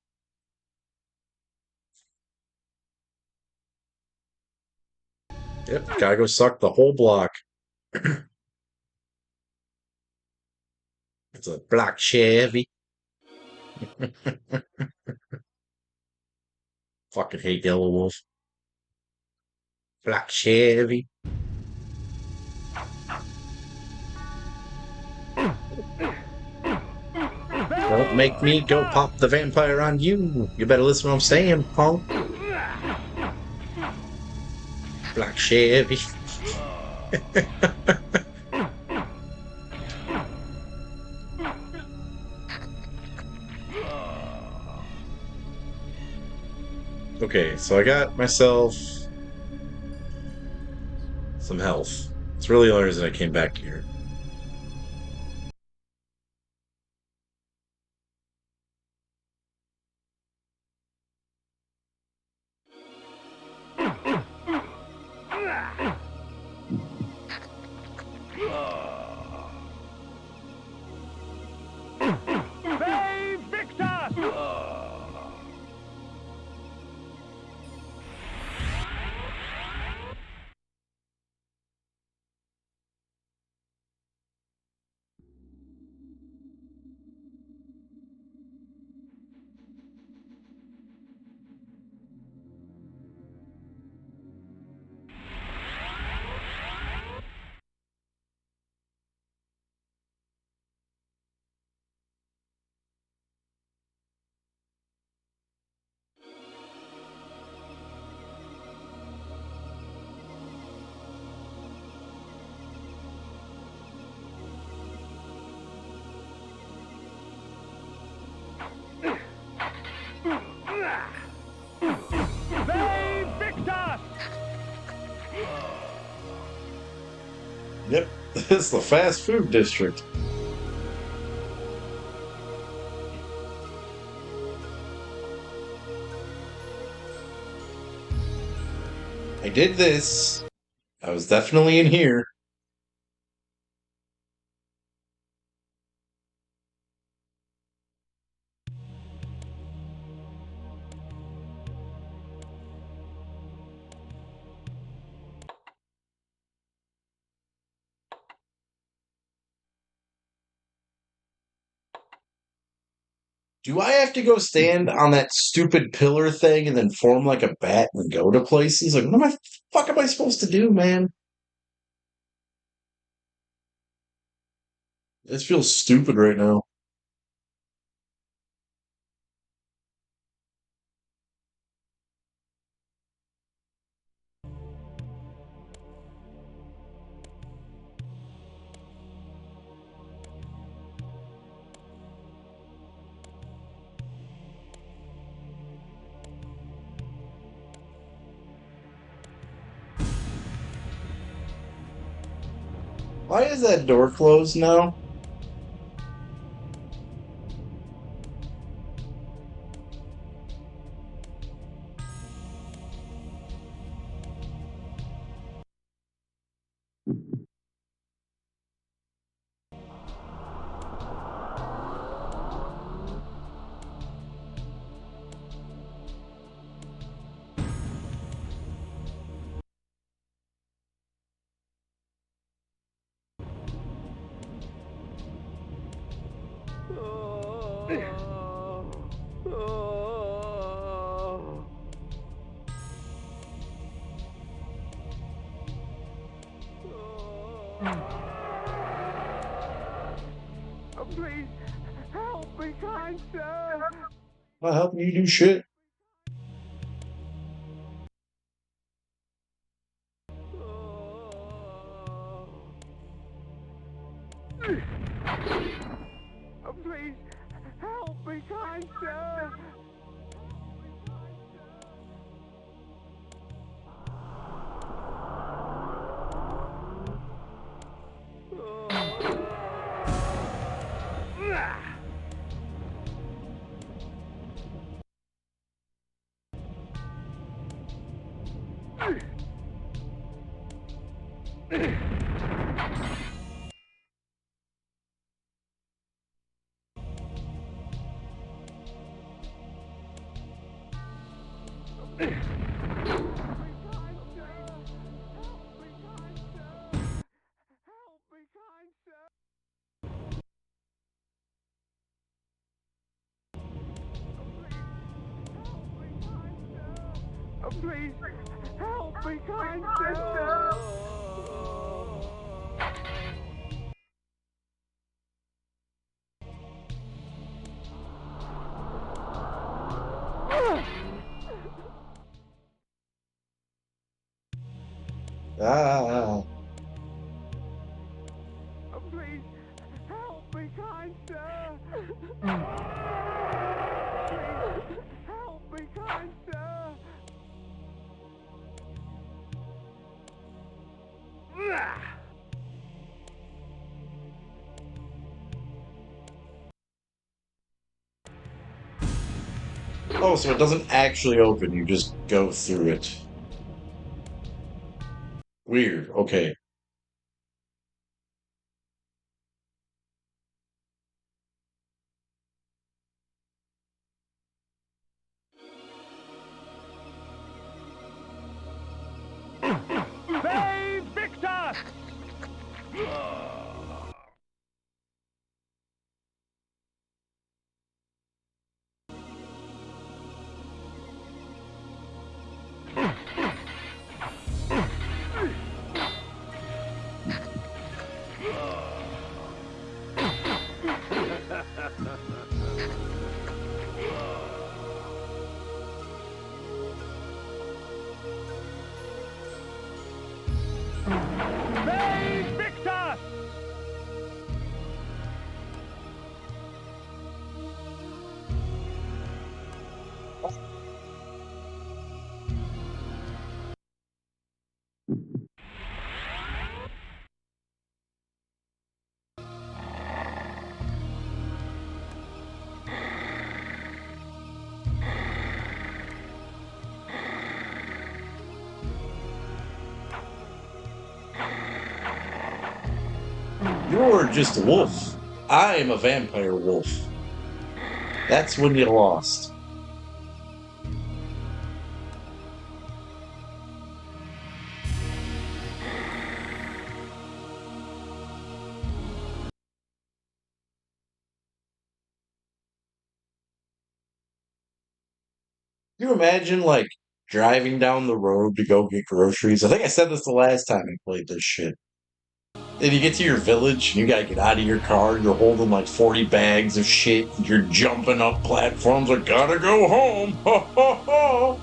Yep, gotta go suck the whole block. It's a black Chevy. Fucking hate Yellow Wolf. Black Chevy. make me go pop the vampire on you. You better listen to what I'm saying, punk. Black Chevy. Okay, so I got myself some health. It's really the only reason I came back here. Save Victor! Save Victor! Yep, it's the fast food district. I did this. I was definitely in here. Do I have to go stand on that stupid pillar thing and then form like a bat and go to places? Like, what am I fuck am I supposed to do, man? This feels stupid right now. Why is that door closed now? Please help me, kind sir. Not helping you do shit. Please help me, kind sir. Please help me, kind sir. Ah. Please help me, kind sir. Please help me, kind sir. Oh, so it doesn't actually open, you just go through it. Weird, okay. Save Victor! Save Victor! You're just a wolf. I am a vampire wolf. That's when you lost. Can you imagine, like, driving down the road to go get groceries? I think I said this the last time I played this shit. Then you get to your village and you gotta get out of your car. You're holding like 40 bags of shit. You're jumping up platforms. I gotta go home. Ha ha ha.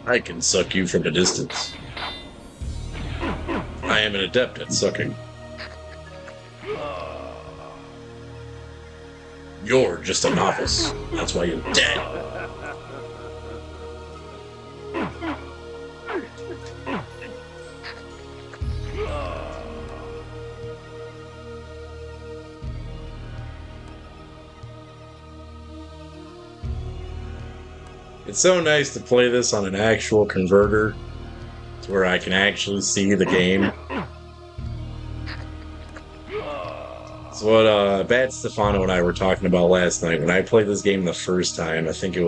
I can suck you from a distance. I am an adept at sucking. You're just a novice. That's why you're dead. It's so nice to play this on an actual converter to where I can actually see the game. It's what Bad Stefano and I were talking about last night. When I played this game the first time, I think I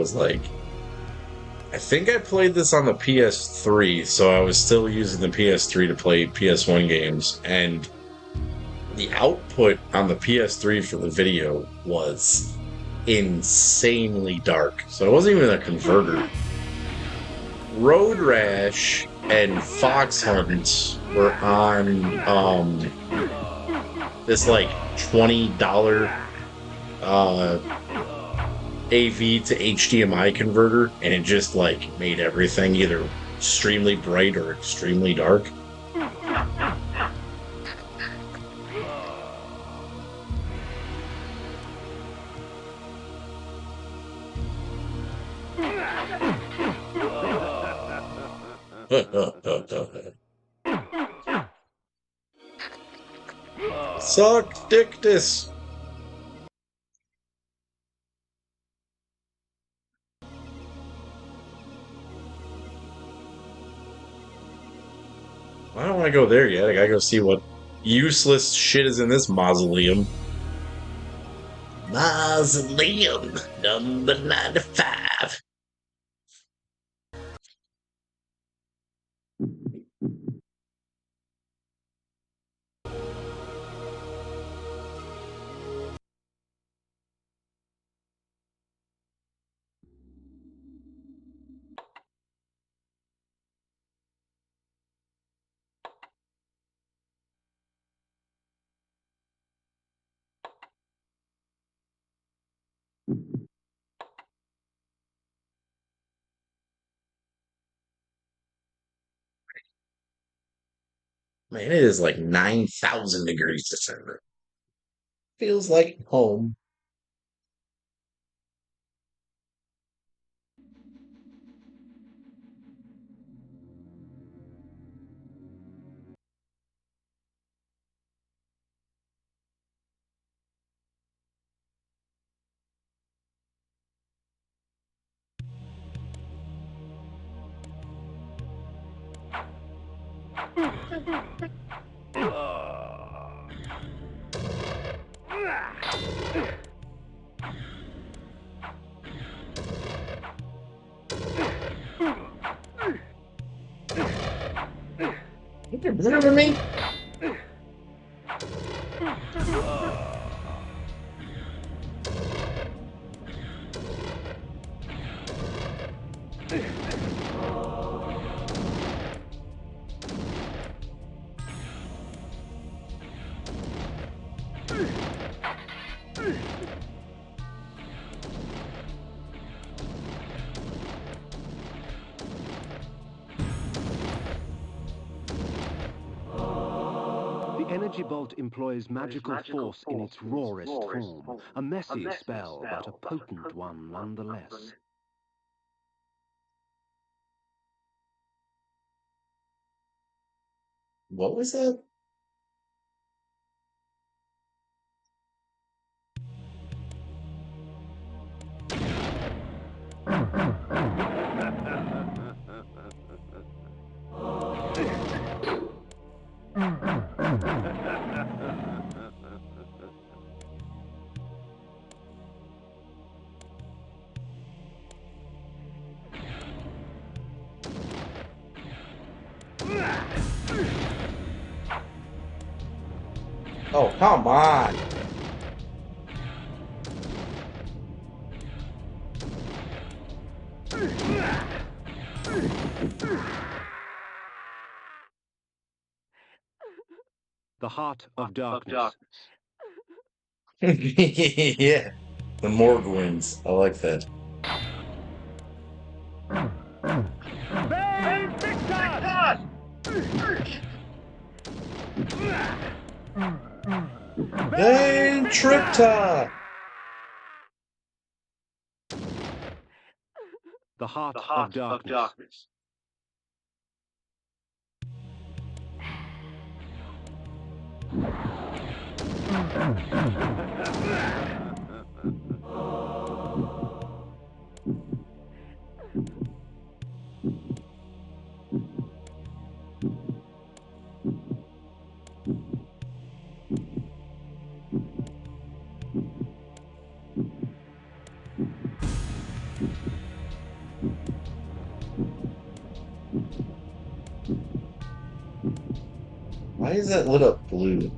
played this on the PS3, so I was still using the PS3 to play PS1 games, and the output on the PS3 for the video was insanely dark. So it wasn't even a converter. Road Rash and Fox Hunt were on this like $20 AV to HDMI converter, and it just like made everything either extremely bright or extremely dark. Suck dictus. I don't want to go there yet. I gotta go see what useless shit is in this mausoleum. Mausoleum number 95. Man, it is like 9,000 degrees December. Feels like home. You can remember me? The energy bolt employs magical force in its rawest form. A messy spell, but a potent one nonetheless. What was that? Oh, come on. The Heart of Darkness. Yeah, the Morgwins. I like that. Kain Tripta! The Heart of Darkness. Why is that lit up blue?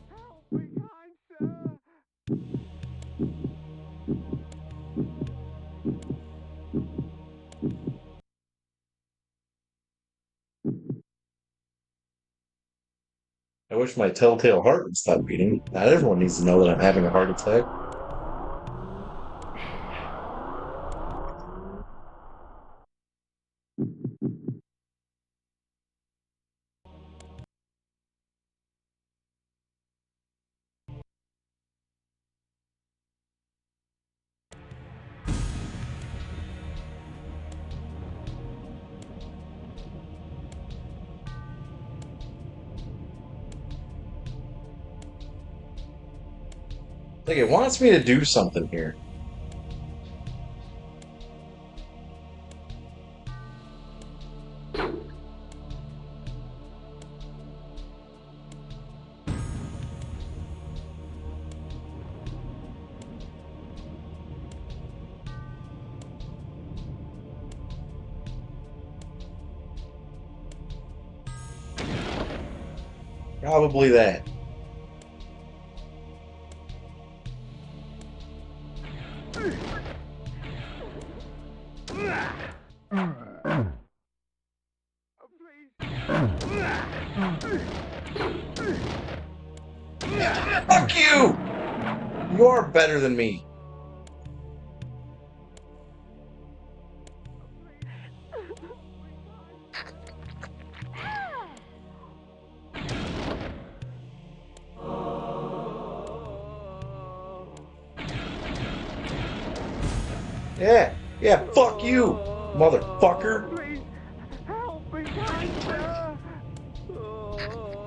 Help me, kind sir! I wish my telltale heart would stop beating. Not everyone needs to know that I'm having a heart attack. Like, it wants me to do something here. Probably that. Fuck you! You're better than me. Yeah, yeah, fuck you, motherfucker. Please help me, kind sir.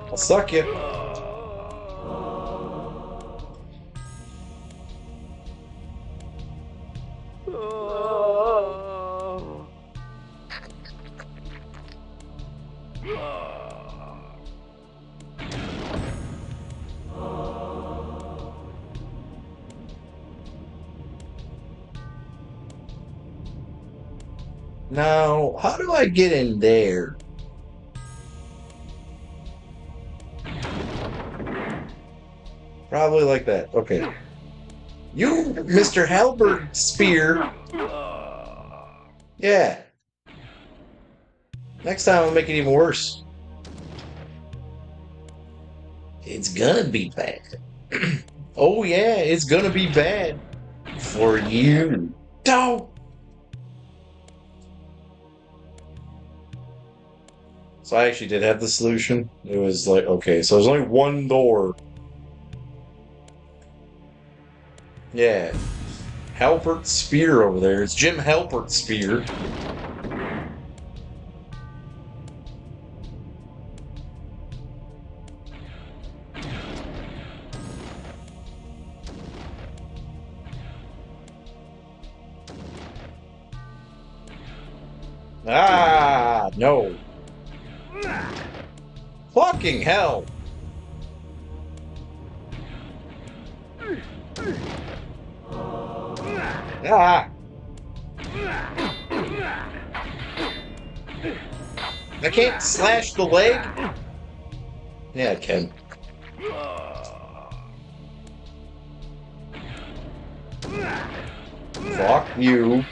I'll suck you. Now, how do I get in there? Probably like that. Okay. You, Mr. Halberd Spear. Yeah. Next time I'll make it even worse. It's gonna be bad. Oh yeah, it's gonna be bad. For you. Don't. So I actually did have the solution. It was like, okay, so there's only one door. Yeah. Halpert Spear over there. It's Jim Halpert Spear. Ah, no. Fucking hell. Ah. I can't slash the leg? Yeah, I can. Fuck you.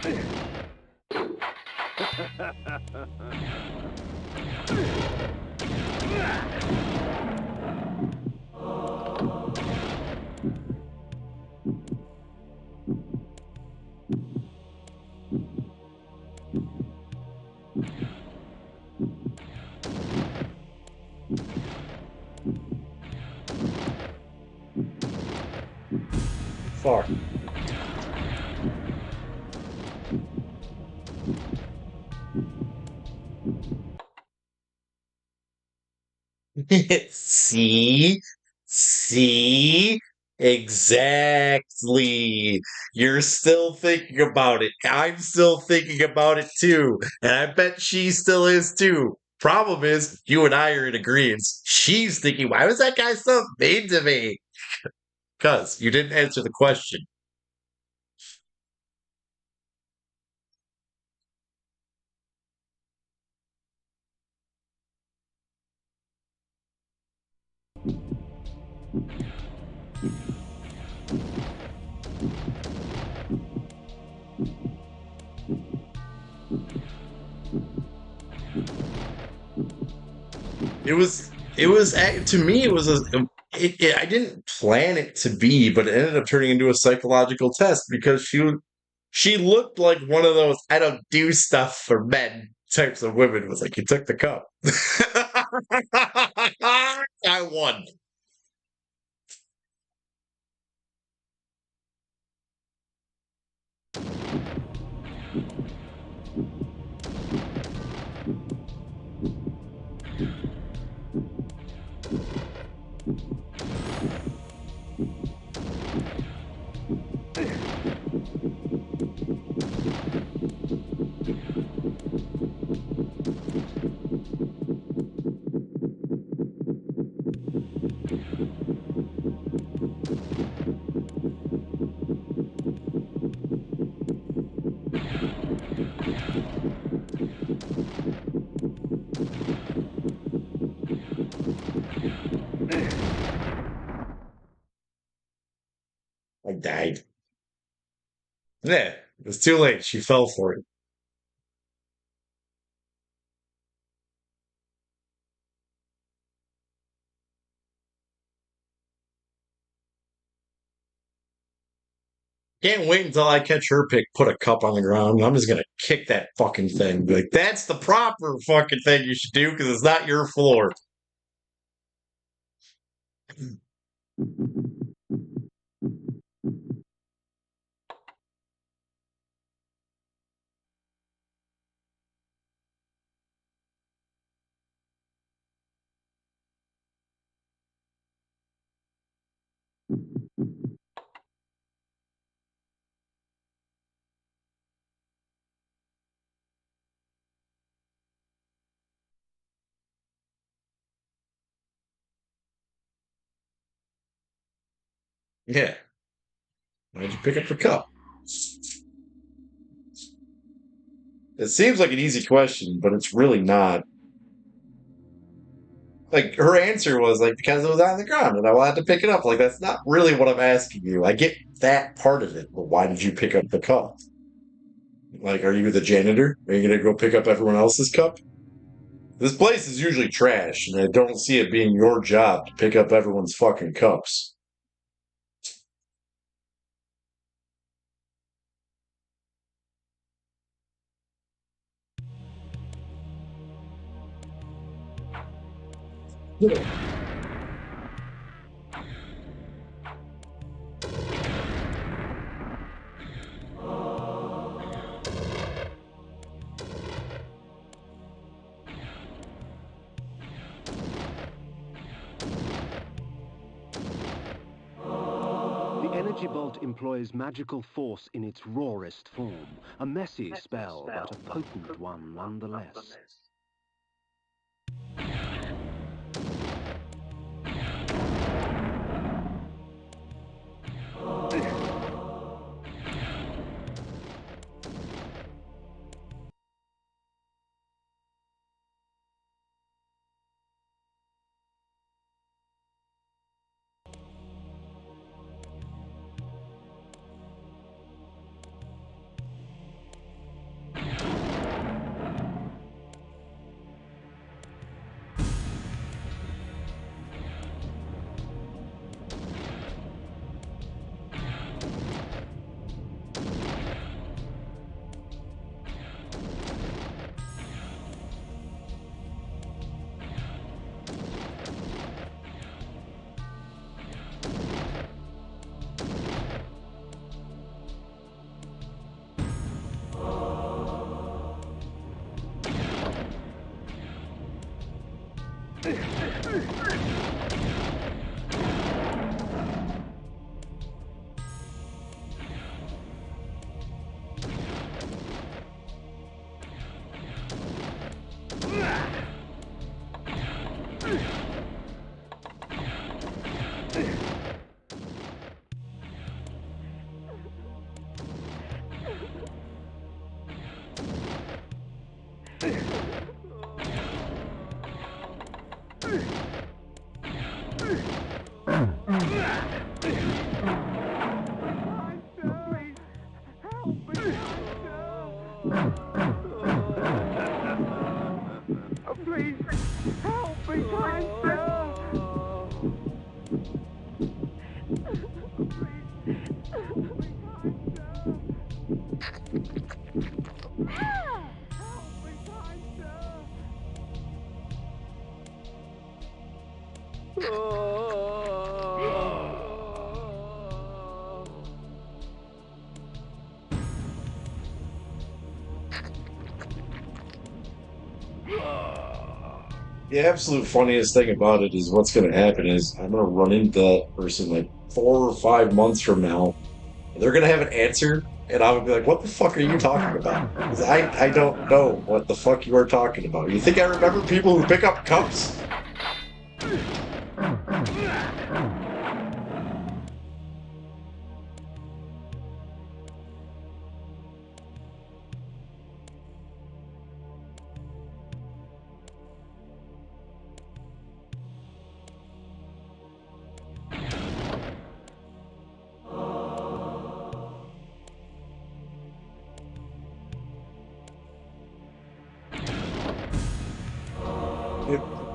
Fuck. See? See? Exactly. You're still thinking about it. I'm still thinking about it too. And I bet she still is too. Problem is, you and I are in agreement. She's thinking, why was that guy so mean to me? Because you didn't answer the question. To me, it was I didn't plan it to be, but it ended up turning into a psychological test because she looked like one of those I don't do stuff for men types of women. It was like, you took the cup. I won. died. Yeah, it's too late. She fell for it. Can't wait until I catch her pick, put a cup on the ground. I'm just gonna kick that fucking thing. Be like, that's the proper fucking thing you should do because it's not your floor. Yeah. Why'd you pick up the cup? It seems like an easy question, but it's really not. Like her answer was like because it was on the ground and I wanted to pick it up. Like that's not really what I'm asking you. I get that part of it, but why did you pick up the cup? Like, are you the janitor? Are you gonna go pick up everyone else's cup? This place is usually trash, and I don't see it being your job to pick up everyone's fucking cups. The energy bolt employs magical force in its rawest form. A messy spell, but a potent one nonetheless. Please, help me, kind sir. The absolute funniest thing about it is what's going to happen is I'm going to run into that person like 4 or 5 months from now. And they're going to have an answer, and I would be like, "What the fuck are you talking about?" Because I don't know what the fuck you are talking about. You think I remember people who pick up cups?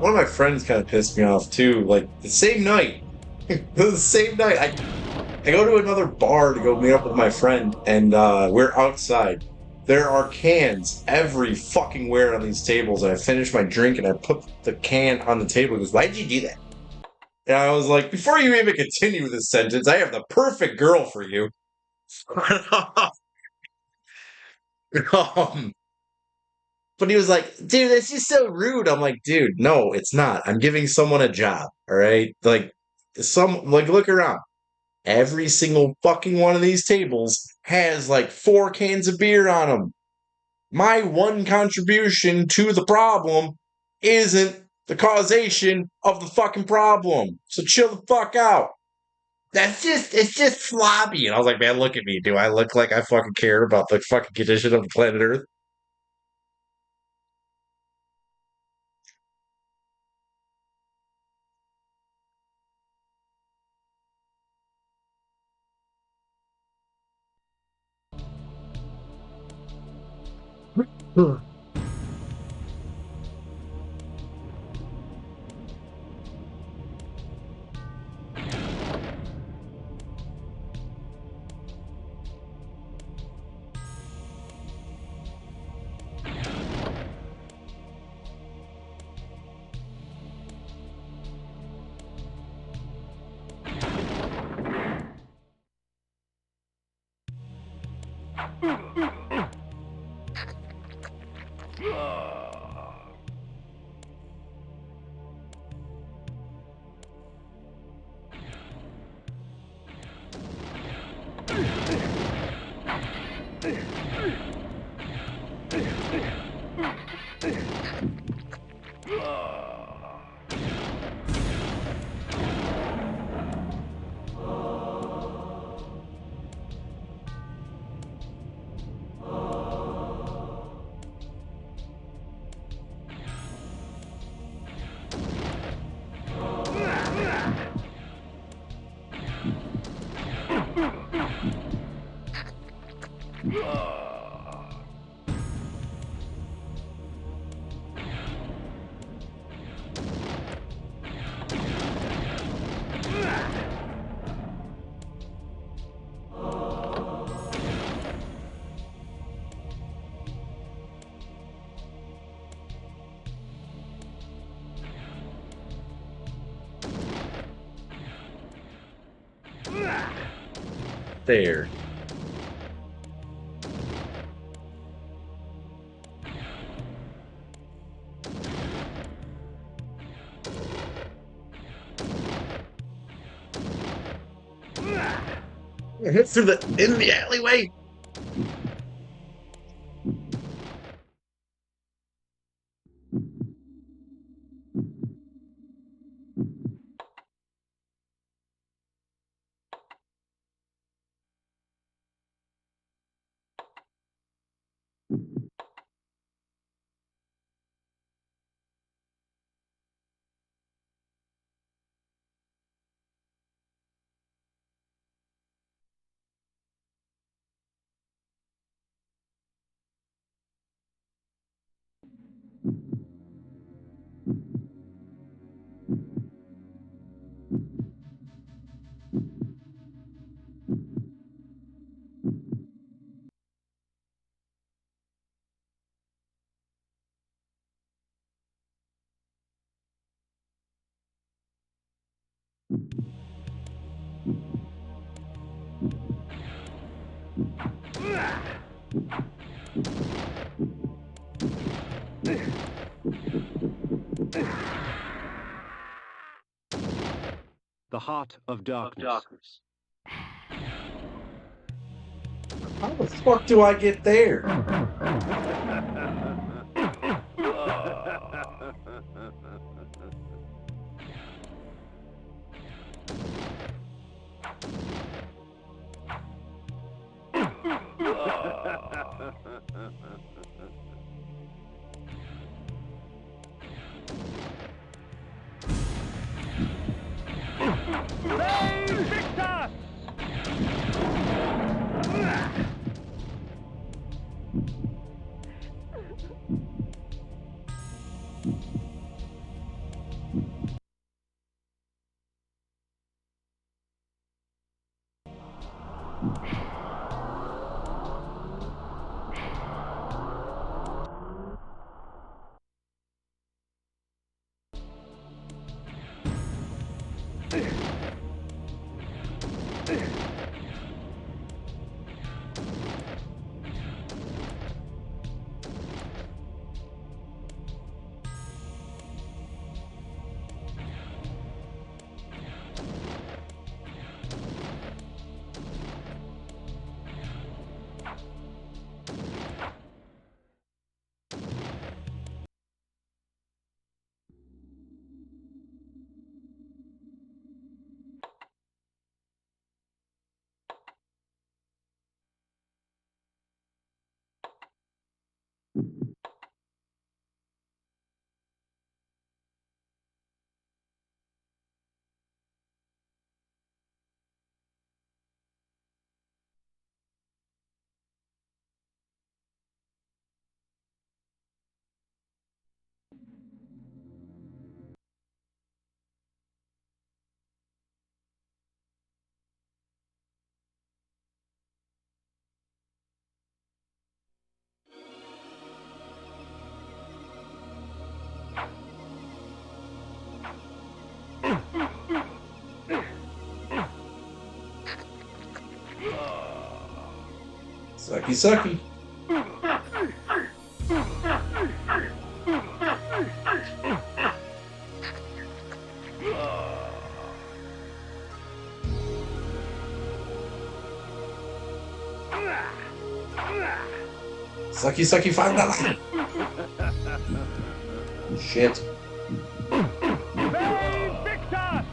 one of my friends kind of pissed me off too. Like the same night, the same night, I go to another bar to go meet up with my friend, and we're outside. There are cans every fucking where on these tables, and I finish my drink and I put the can on the table. He goes, "Why'd you do that?" And I was like, "Before you even continue this sentence, I have the perfect girl for you." um, but he was like, "Dude, that's just so rude." I'm like, "Dude, no, it's not. I'm giving someone a job. All right, like look around. Every single fucking one of these tables has like 4 cans of beer on them. My one contribution to the problem isn't the causation of the fucking problem. So chill the fuck out." It's just sloppy. And I was like, man, look at me. Do I look like I fucking care about the fucking condition of the planet Earth? There. Through in the alleyway. The Heart of Darkness. How the fuck do I get there? Sucky, sucky. Sucky, sucky, $5. Shit. Victor!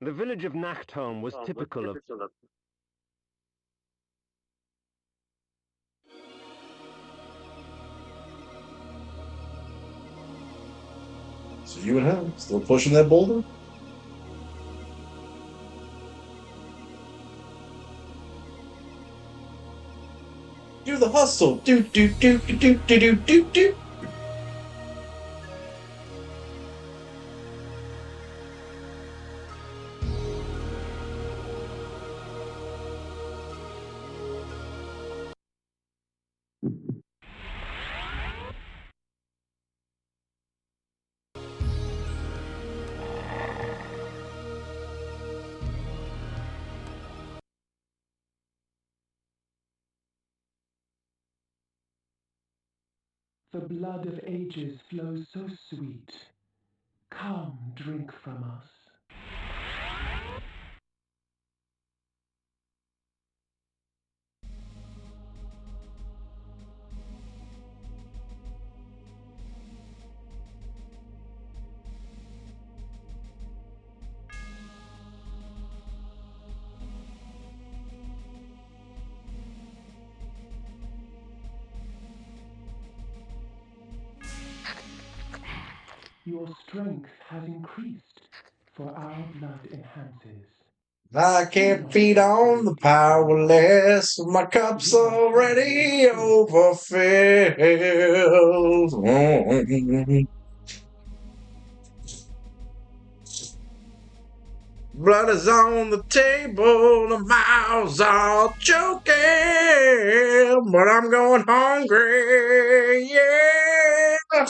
The village of Nachtholm was typical of... So you and him still pushing that boulder? Do the hustle. Do, do, do, do, do, do, do, do, do. The blood of ages flows so sweet. Come, drink from us. Your strength has increased, for our blood enhances. I can't feed on the powerless. My cup's already overfilled. Blood is on the table, the mouths are choking, but I'm going hungry, yeah.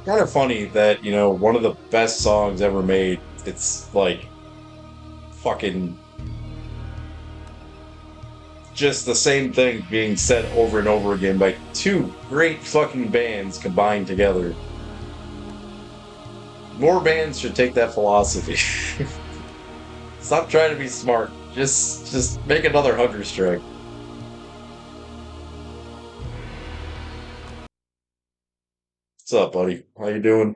Kind of funny that, one of the best songs ever made, it's like fucking just the same thing being said over and over again by two great fucking bands combined together. More bands should take that philosophy. Stop trying to be smart. Just make another Hunger Strike. What's up, buddy? How you doing?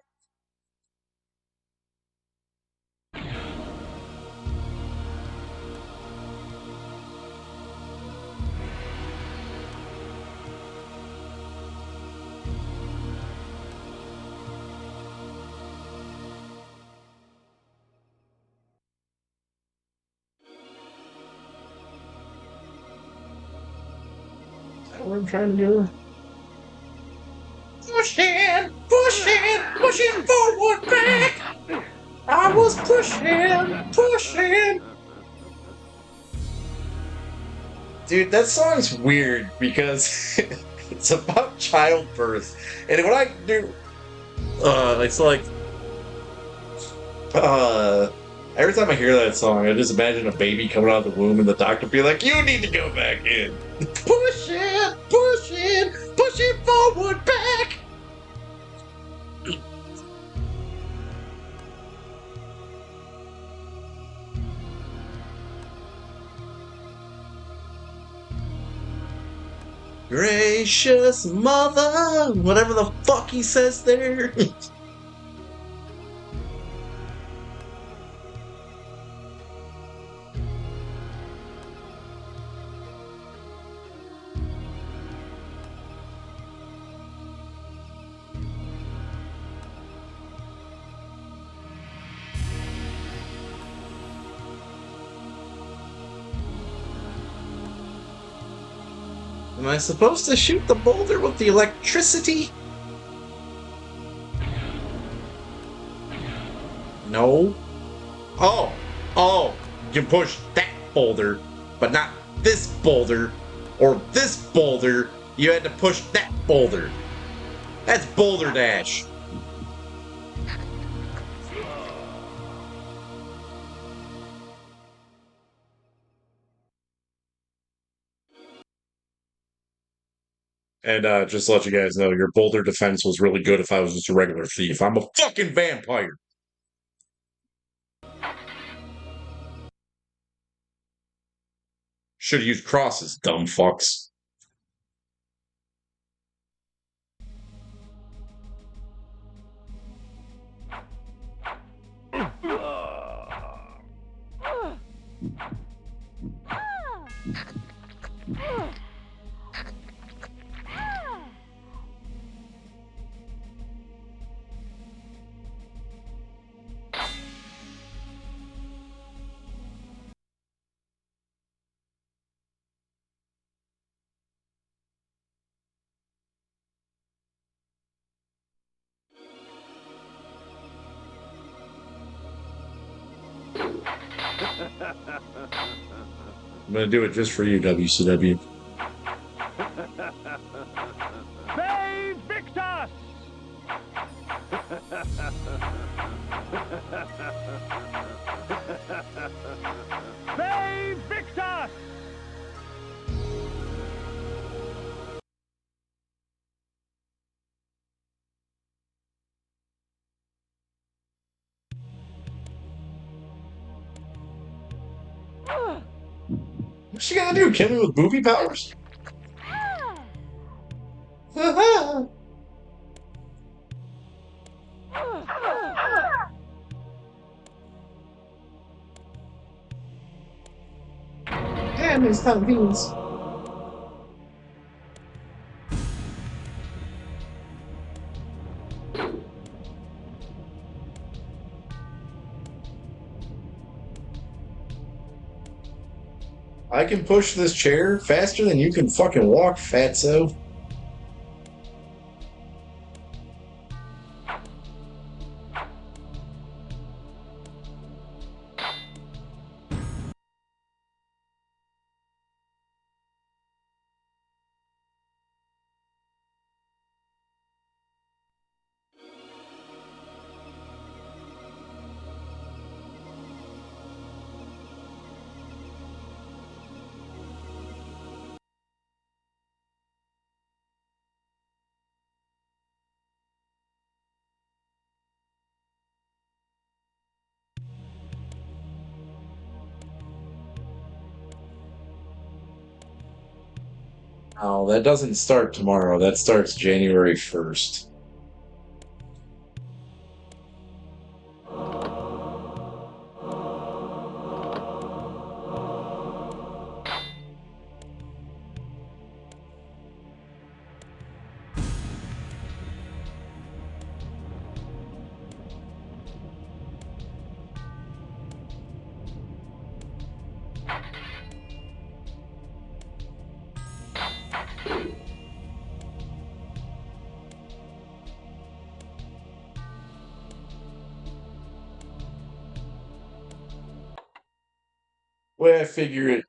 Is that what I'm trying to do? Pushing forward back. I was pushing. Dude, that song's weird because it's about childbirth. And when I do, it's like, every time I hear that song, I just imagine a baby coming out of the womb and the doctor be like, "You need to go back in." Pushing forward back. Gracious mother, whatever the fuck he says there. Am I supposed to shoot the boulder with the electricity? No. Oh, you can push that boulder, but not this boulder, or this boulder. You had to push that boulder. That's Boulder Dash. And just to let you guys know, your boulder defense was really good if I was just a regular thief. I'm a fucking vampire. Should have used crosses, dumb fucks. I'm gonna do it just for you, WCW. Save Victus! Save Victus! What's she gonna do? Kill me with booby powers? Damn, it's kind of beans. I can push this chair faster than you can fucking walk, fatso. Oh, that doesn't start tomorrow. That starts January 1st. Way I figure it.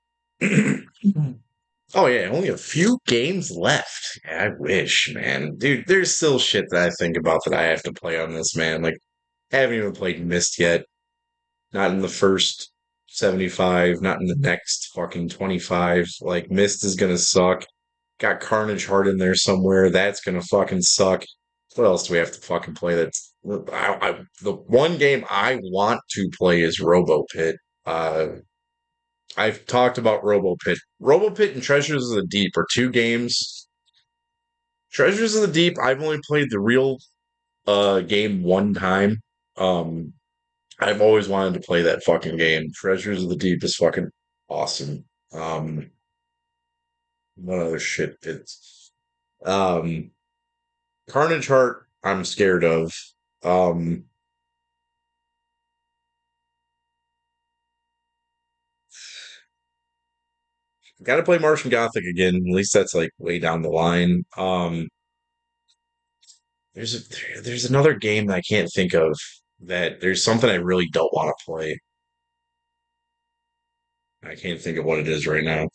Oh yeah, only a few games left. Yeah, I wish, man. Dude, there's still shit that I think about that I have to play on this, man. Like, I haven't even played Mist yet. Not in the first 75, not in the next fucking 25. Like, Mist is gonna suck. Got Carnage Heart in there somewhere. That's gonna fucking suck. What else do we have to fucking play? The one game I want to play is Robo Pit. I've talked about Robo Pit. Robo Pit and Treasures of the Deep are two games. Treasures of the Deep, I've only played the real game one time. Um, I've always wanted to play that fucking game. Treasures of the Deep is fucking awesome. Um, what other shit? It's um, Carnage Heart. I'm scared of. Um, Got to play Martian Gothic again. At least that's like way down the line. There's another game that I can't think of that there's something I really don't want to play. I can't think of what it is right now.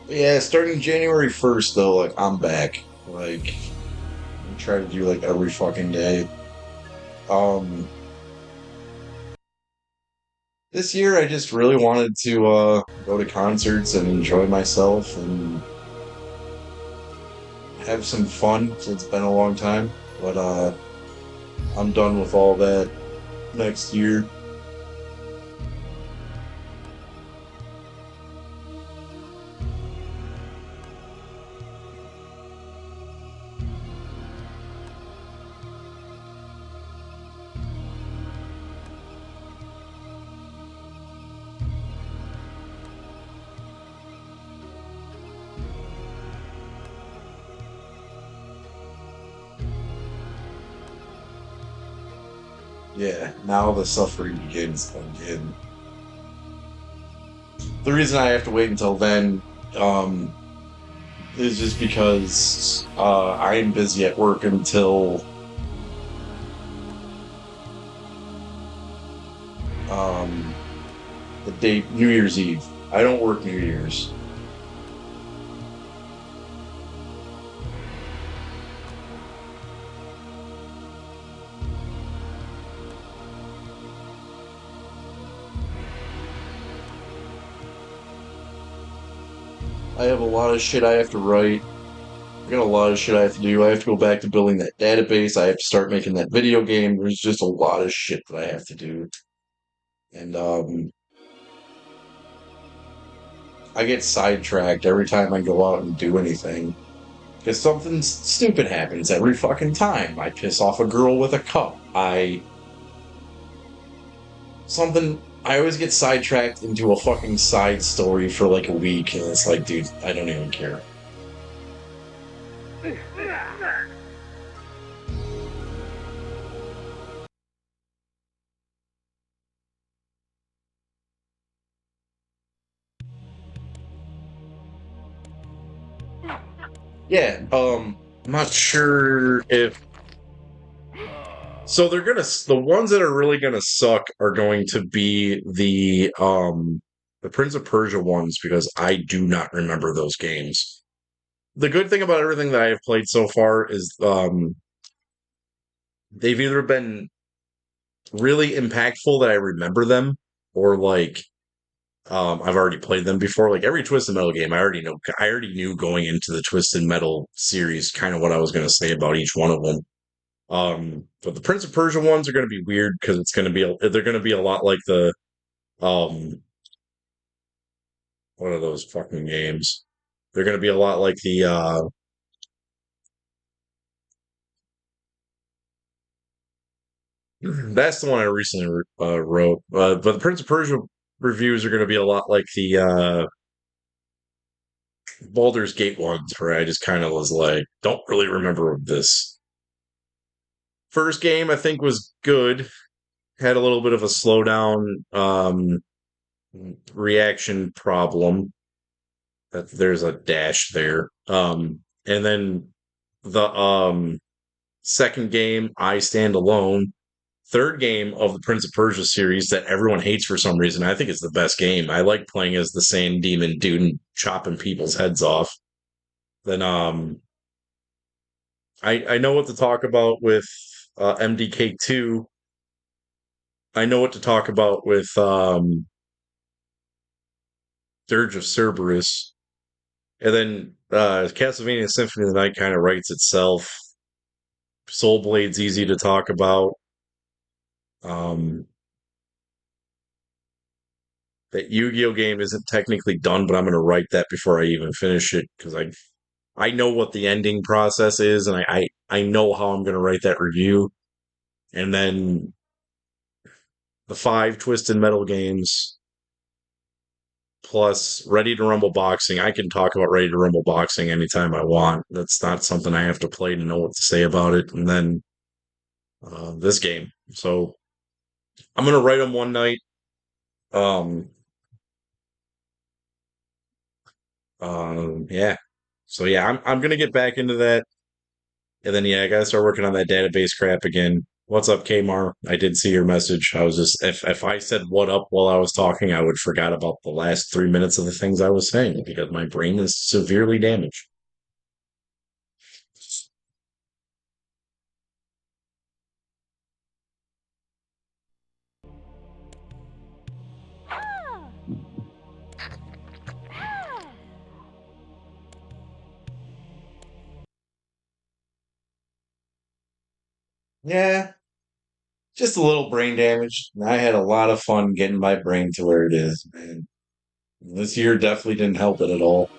Yeah, starting January 1st though, like I'm back. Like I try to do like every fucking day. Um this year I just really wanted to go to concerts and enjoy myself and have some fun. It's been a long time, but I'm done with all that next year. Yeah, now the suffering begins again. The reason I have to wait until then, is just because I'm busy at work until um the date New Year's Eve. I don't work New Year's. I have a lot of shit I have to write. I got a lot of shit I have to do. I have to go back to building that database. I have to start making that video game. There's just a lot of shit that I have to do. And I get sidetracked every time I go out and do anything. Because something stupid happens every fucking time. I piss off a girl with a cup. I always get sidetracked into a fucking side story for like a week, and it's like, dude, I don't even care. Yeah, I'm not sure if so the ones that are really gonna suck are going to be the Prince of Persia ones because I do not remember those games. The good thing about everything that I have played so far is they've either been really impactful that I remember them, or like I've already played them before. Like every Twisted Metal game, I already knew going into the Twisted Metal series kind of what I was going to say about each one of them. But the Prince of Persia ones are going to be weird because they're going to be a lot like the um, what are those fucking games? They're going to be a lot like the that's the one I recently wrote. But the Prince of Persia reviews are going to be a lot like the Baldur's Gate ones, where I just kind of was like, don't really remember this. First game I think was good. Had a little bit of a slowdown reaction problem. That there's a dash there. And then the second game, I Stand Alone. Third game of the Prince of Persia series that everyone hates for some reason. I think it's the best game. I like playing as the sand demon dude and chopping people's heads off. Then I know what to talk about with MDK2. I know what to talk about with Dirge of Cerberus. And then Castlevania Symphony of the Night kind of writes itself. Soul Blade's easy to talk about. Um, that Yu-Gi-Oh game isn't technically done, but I'm going to write that before I even finish it because I know what the ending process is, and I know how I'm going to write that review. And then the 5 Twisted Metal games plus Ready to Rumble Boxing. I can talk about Ready to Rumble Boxing anytime I want. That's not something I have to play to know what to say about it. And then this game. So I'm going to write them one night. Um, yeah. So yeah, I'm gonna get back into that, and then yeah, I gotta start working on that database crap again. What's up, Kmar? I did see your message. I was just if I said what up while I was talking, I would forgot about the last 3 minutes of the things I was saying because my brain is severely damaged. Yeah, just a little brain damage. I had a lot of fun getting my brain to where it is, man. This year definitely didn't help it at all.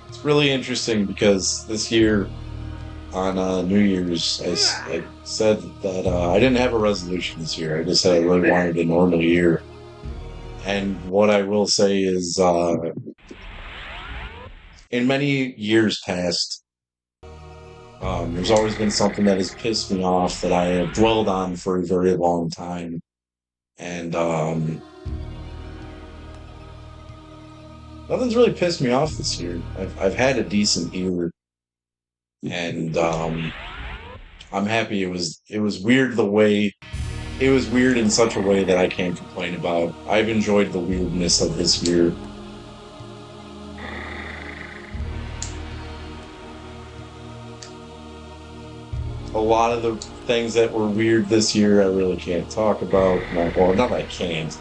It's really interesting because this year on New Year's, I said that I didn't have a resolution this year. I just said I really wanted a normal year. And what I will say is, in many years past, there's always been something that has pissed me off that I have dwelled on for a very long time. And nothing's really pissed me off this year. I've had a decent year, and I'm happy. It was weird the way it was weird in such a way that I can't complain about. I've enjoyed the weirdness of this year. A lot of the things that were weird this year, I really can't talk about. Not that I can't.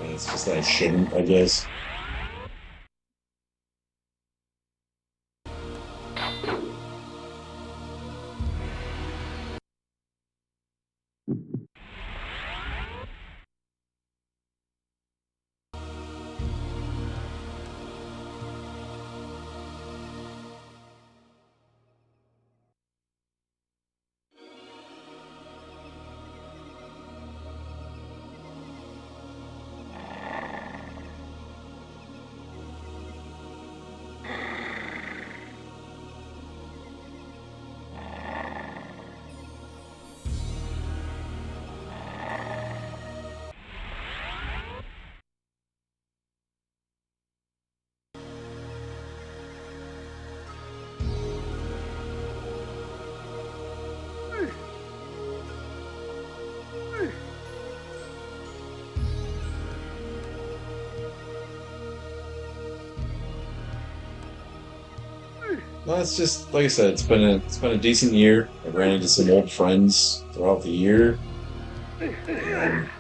It's just that I shouldn't, I guess. Well, it's just like I said. It's been a decent year. I ran into some old friends throughout the year, and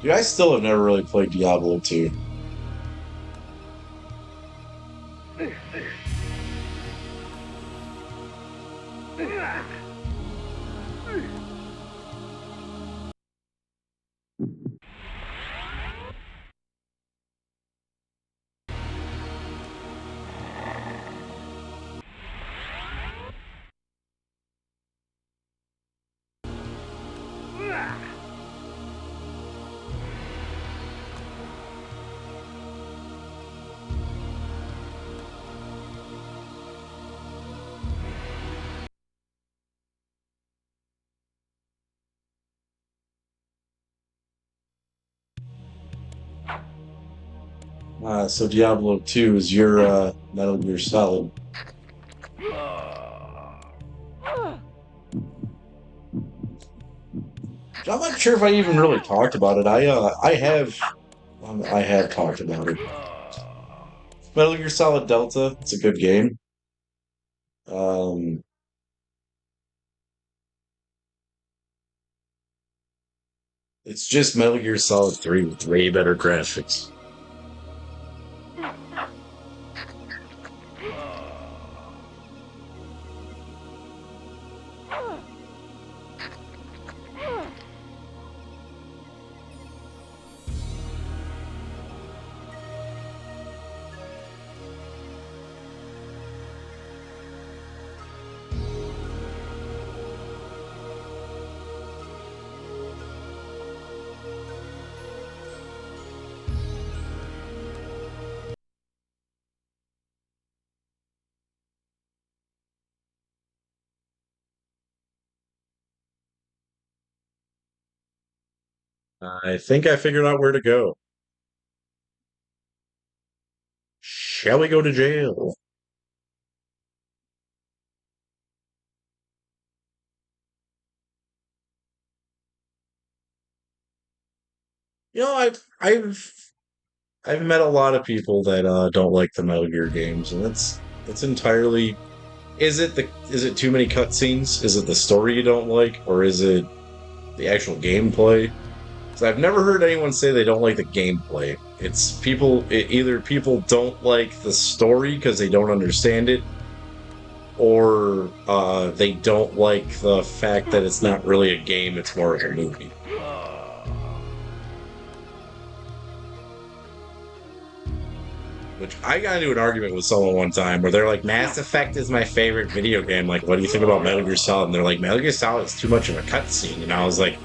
dude, I still have never really played Diablo 2. So Diablo 2 is your Metal Gear Solid. I'm not sure if I even really talked about it. I have talked about it. Metal Gear Solid Delta. It's a good game. Um, it's just Metal Gear Solid 3 with way better graphics. I think I figured out where to go. Shall we go to jail? I've met a lot of people that don't like the Metal Gear games, and that's entirely. Is it too many cutscenes? Is it the story you don't like, or is it the actual gameplay? So I've never heard anyone say they don't like the gameplay. It's either people don't like the story because they don't understand it, or they don't like the fact that it's not really a game, it's more of a movie. Which I got into an argument with someone one time where they're like, Mass Effect is my favorite video game. Like, what do you think about Metal Gear Solid? And they're like, Metal Gear Solid is too much of a cutscene. And I was like,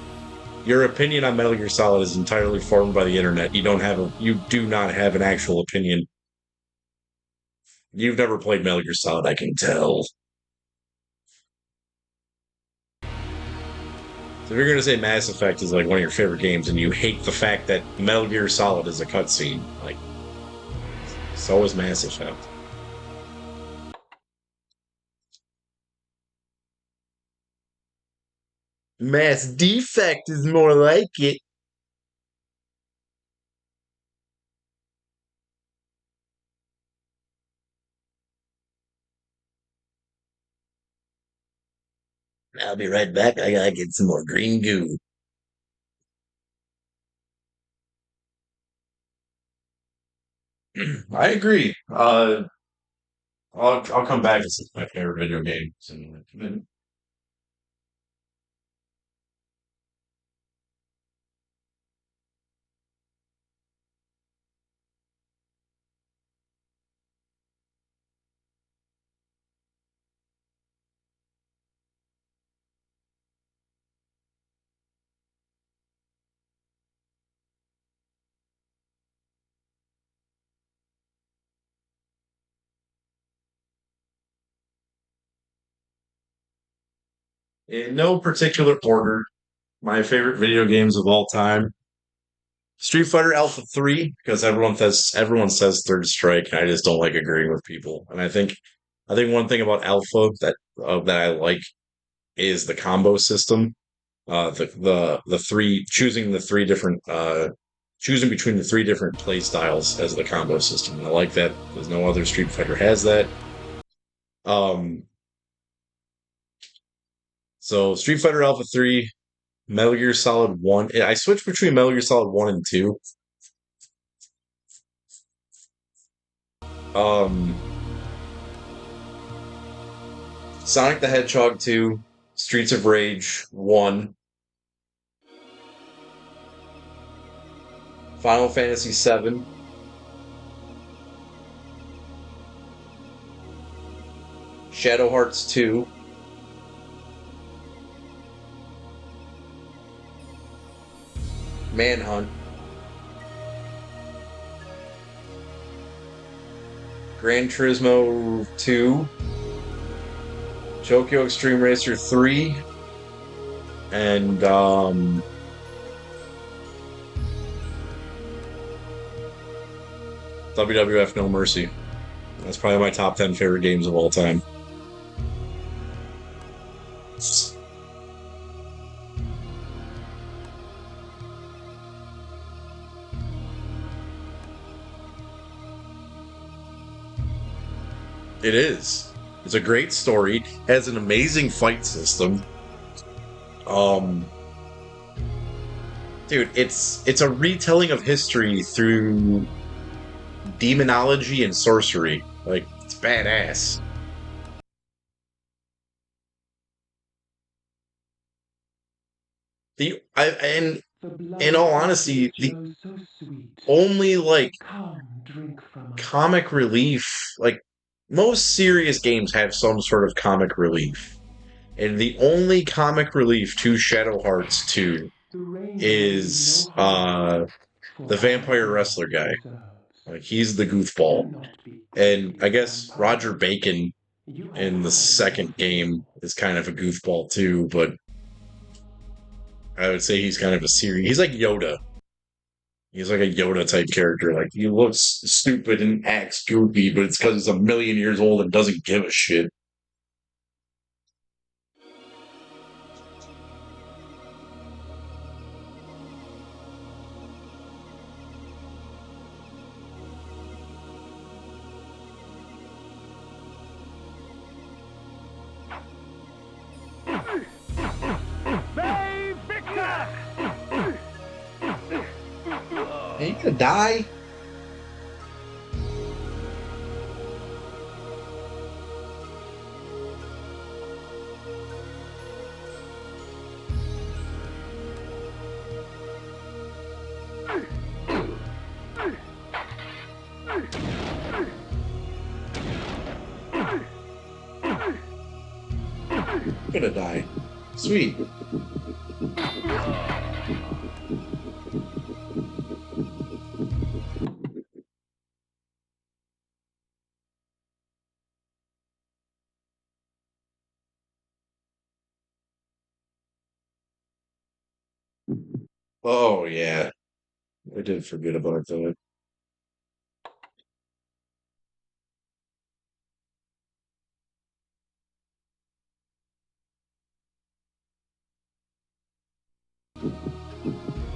your opinion on Metal Gear Solid is entirely formed by the internet. You do not have an actual opinion. You've never played Metal Gear Solid, I can tell. So if you're gonna say Mass Effect is like one of your favorite games and you hate the fact that Metal Gear Solid is a cutscene, like, so is Mass Effect. Mass Defect is more like it. I'll be right back. I gotta get some more green goo. I agree. I'll come back to some of my favorite video games in a minute. In no particular order, my favorite video games of all time: Street Fighter Alpha 3, because everyone says Third Strike, and I just don't like agreeing with people. And I think one thing about Alpha that I like is the combo system. The three choosing the three different choosing between the three different play styles as the combo system. And I like that because no other Street Fighter has that. Um, so Street Fighter Alpha 3, Metal Gear Solid 1. I switched between Metal Gear Solid 1 and 2. Um, Sonic the Hedgehog 2, Streets of Rage 1, Final Fantasy 7, Shadow Hearts 2, Manhunt, Gran Turismo 2, Tokyo Extreme Racer 3, and WWF No Mercy. That's probably my top 10 favorite games of all time. It is. It's a great story. Has an amazing fight system. Um, Dude, it's a retelling of history through demonology and sorcery. Like, it's badass. The I and The blood In of all ages honesty, the flows so sweet. only like Come, drink from us. comic relief, like most serious games have some sort of comic relief. And the only comic relief to Shadow Hearts 2 The rain will do is no harm, the for our vampire blood wrestler guy. preserves. Like, he's the Do goofball. not be And angry, I guess Roger vampire. Bacon You have in the had enough second today. game is kind of a goofball too, but I would say he's kind of a serious. He's like Yoda. He's like a Yoda type character. Like, he looks stupid and acts goofy, but it's because he's a million years old and doesn't give a shit. Are you gonna die? You're gonna die. Sweet. Oh yeah. I did forget about that.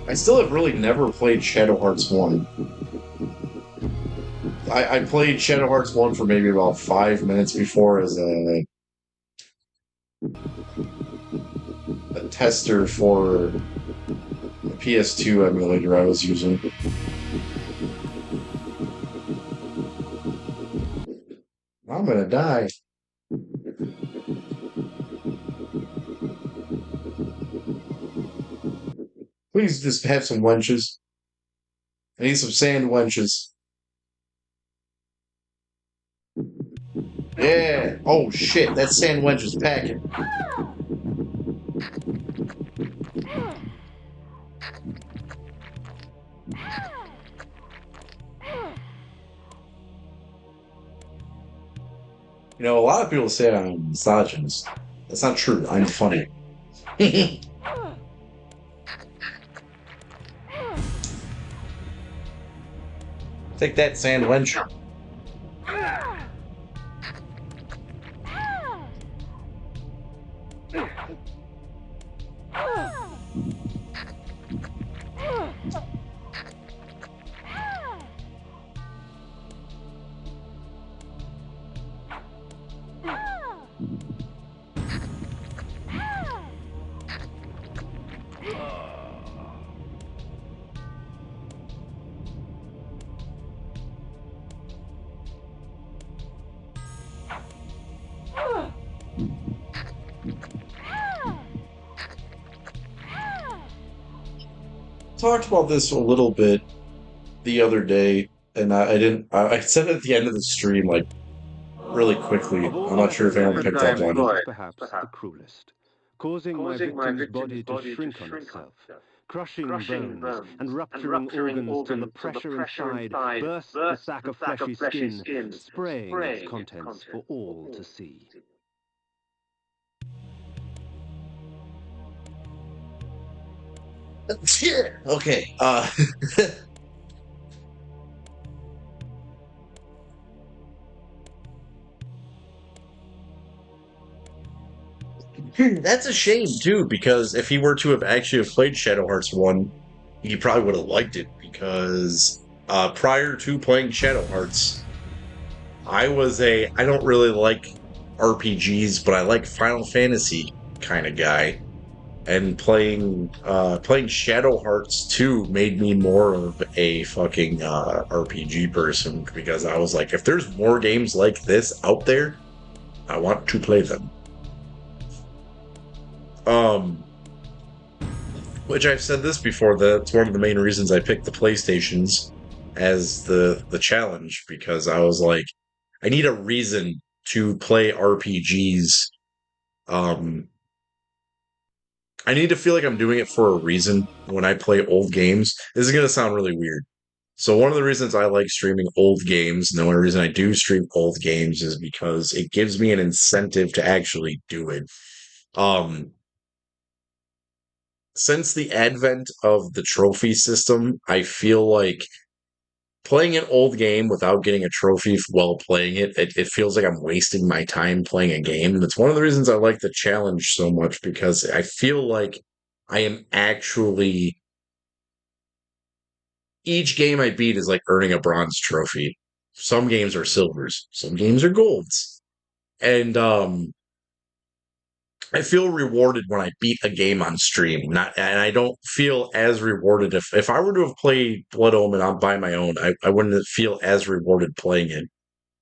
I still have really never played Shadow Hearts 1. I played Shadow Hearts 1 for maybe about 5 minutes before as a tester for the PS2 emulator I was using. I'm gonna die. Please just have some wenches. I need some sand wenches. Yeah. Oh shit, that sand wench is packing. You know, a lot of people say I'm a misogynist. That's not true. I'm funny. Take that, sand wench. Talked about this a little bit the other day, and I didn't. I said it at the end of the stream, like really quickly. I'm not sure if anyone picked up on it. Perhaps the cruelest, causing my victim's body to shrink on itself, crushing bones and rupturing organs till the pressure inside bursts the sack of fleshy skin, spraying its contents for all to see. Okay. That's a shame too, because if he were to have actually have played Shadow Hearts 1, he probably would have liked it, because prior to playing Shadow Hearts, I don't really like RPGs, but I like Final Fantasy kind of guy. And playing Shadow Hearts 2 made me more of a fucking RPG person, because I was like, if there's more games like this out there, I want to play them. Um, which I've said this before, that's one of the main reasons I picked the PlayStations as the challenge, because I was like, I need a reason to play RPGs. Um, I need to feel like I'm doing it for a reason when I play old games. This is gonna sound really weird. So one of the reasons I like streaming old games, and the only reason I do stream old games, is because it gives me an incentive to actually do it. Um, since the advent of the trophy system, I feel like playing an old game without getting a trophy while playing it feels like I'm wasting my time playing a game. And it's one of the reasons I like the challenge so much, because I feel like I am actually, each game I beat is like earning a bronze trophy. Some games are silvers, some games are golds. And I feel rewarded when I beat a game on stream. And I don't feel as rewarded if I were to have played Blood Omen on by my own. I wouldn't feel as rewarded playing it.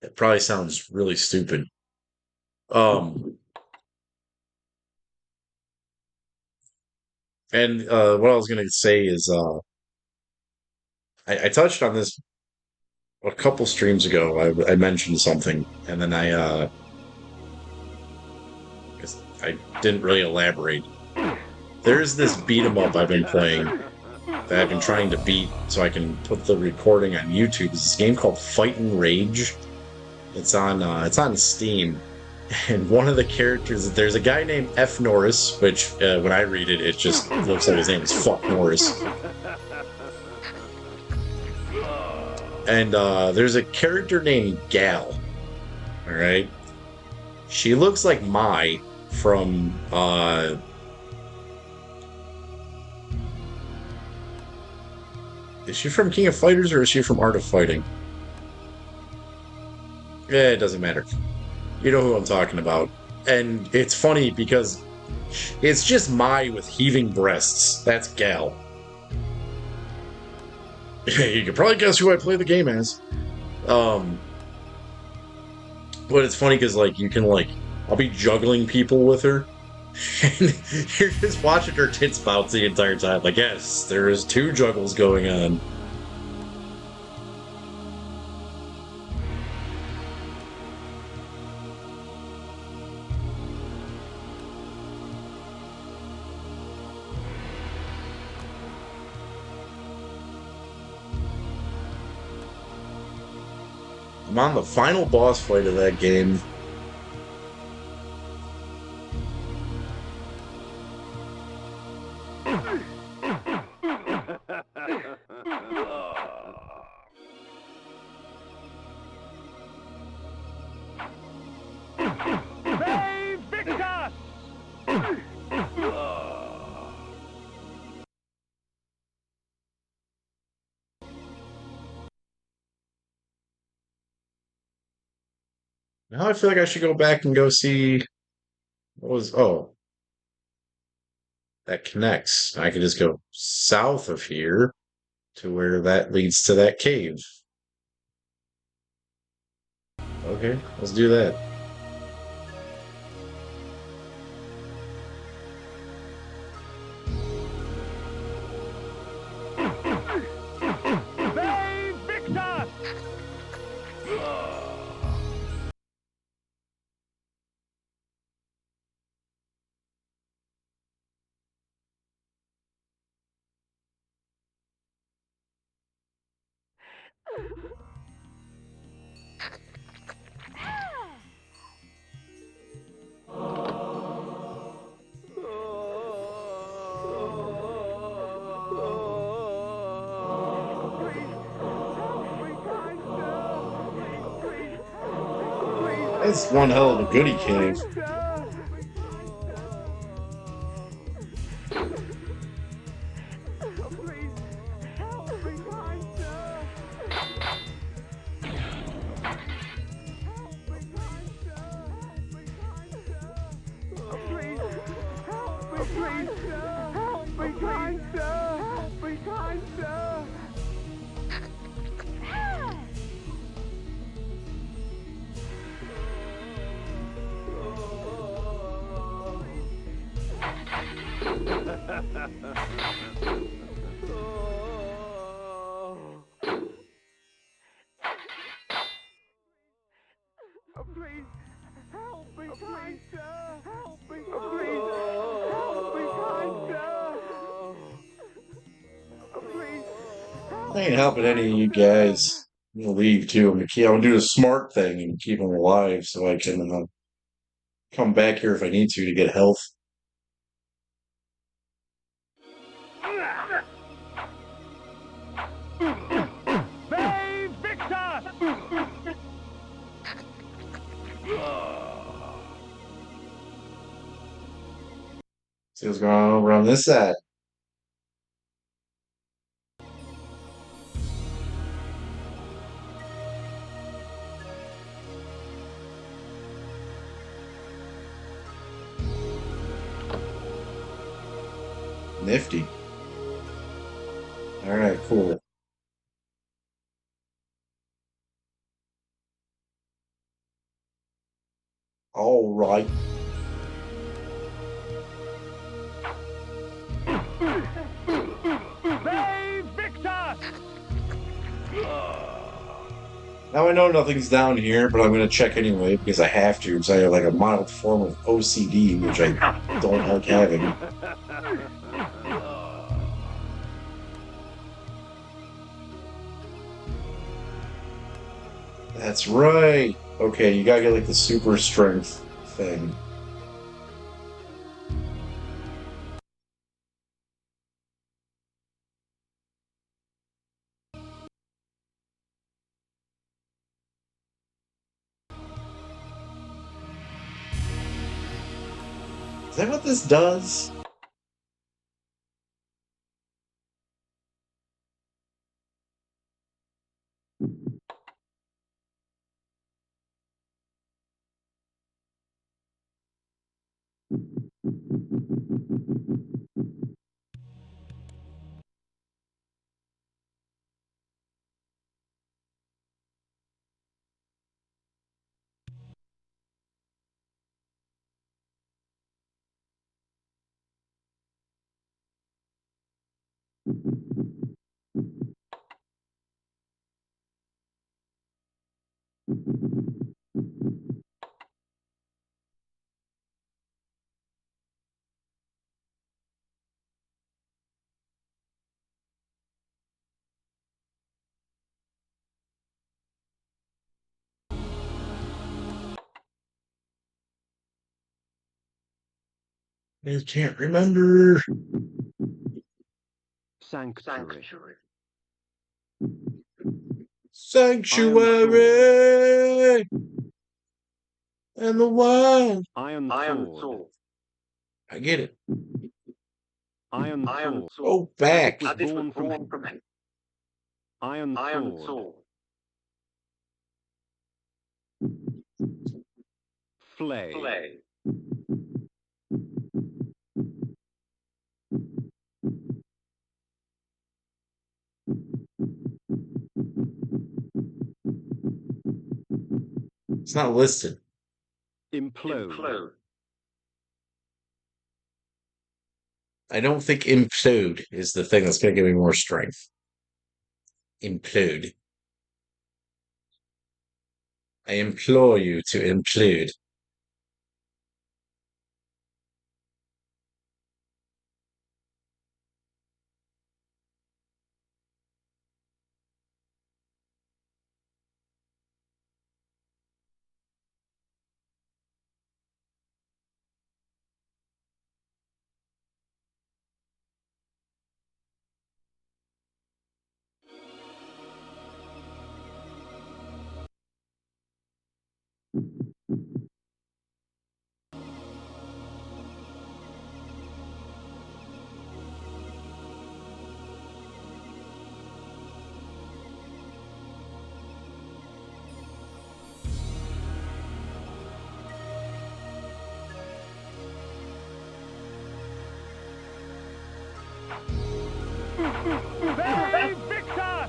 It probably sounds really stupid. And what I was gonna say is I touched on this a couple streams ago. I mentioned something, and then guess I didn't really elaborate. There's this beat 'em up I've been playing that I've been trying to beat so I can put the recording on YouTube. It's this game called Fight and Rage. It's on Steam, and one of the characters, there's a guy named F Norris, which when I read it, it just looks like his name is Fuck Norris. And there's a character named Gal. All right, she looks like Mai from is she from King of Fighters or is she from Art of Fighting? Yeah, it doesn't matter. You know who I'm talking about. And it's funny because it's just Mai with heaving breasts. That's Gal. You can probably guess who I play the game as. But it's funny because like you can like I'll be juggling people with her, and you're just watching her tits bounce the entire time. Like, yes, there is two juggles going on. I'm on the final boss fight of that game. Now I feel like I should go back and go see what was. Oh, that connects. I can just go south of here to where that leads to that cave. Okay, let's do that. That's one hell of a goodie cave. I ain't helping any of you guys. I'm gonna leave too. I'm gonna do the smart thing and keep them alive so I can come back here if I need to get health. See what's going on over on this side. Nifty. All right, cool. All right. They Victor! Now I know nothing's down here, but I'm going to check anyway because I have to, because I have like a mild form of OCD, which I don't like having. That's right. Okay, you gotta get like the super strength thing. Is that what this does? I can't remember. Sanctuary. Sanctuary and the wild. Iron sword. I get it. Iron sword. Oh, back. As it was born from Iron sword. Flay. It's not listed. Implode. I don't think implode is the thing that's going to give me more strength. Implode. I implore you to implode. They Victor!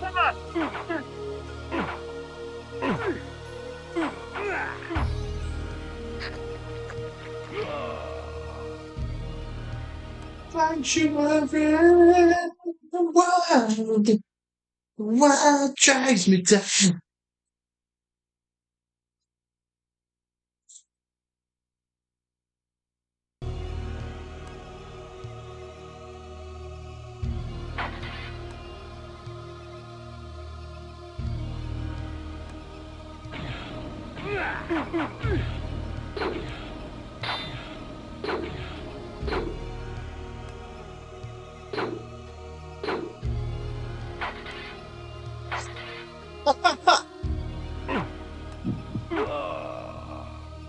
Sanctuary, the wild drags me down.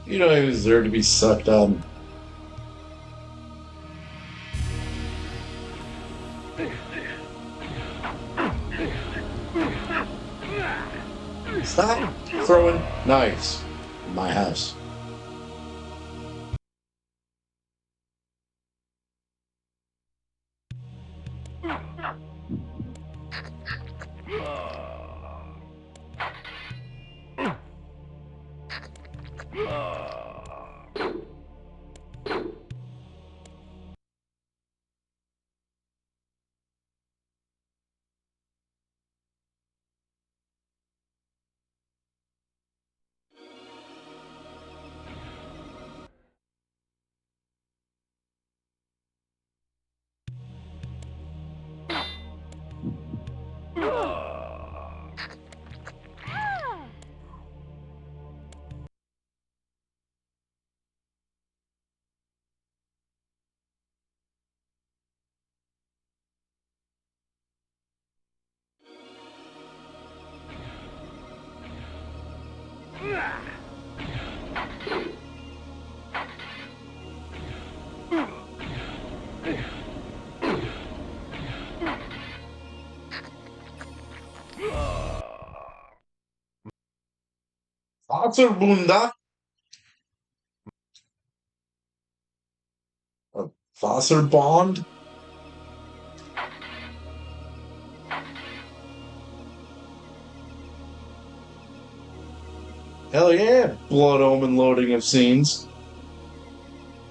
You don't even deserve to be sucked on. Stop throwing knives in my house. Wasserbunda? A Wasserbond? Hell yeah, blood omen loading of scenes.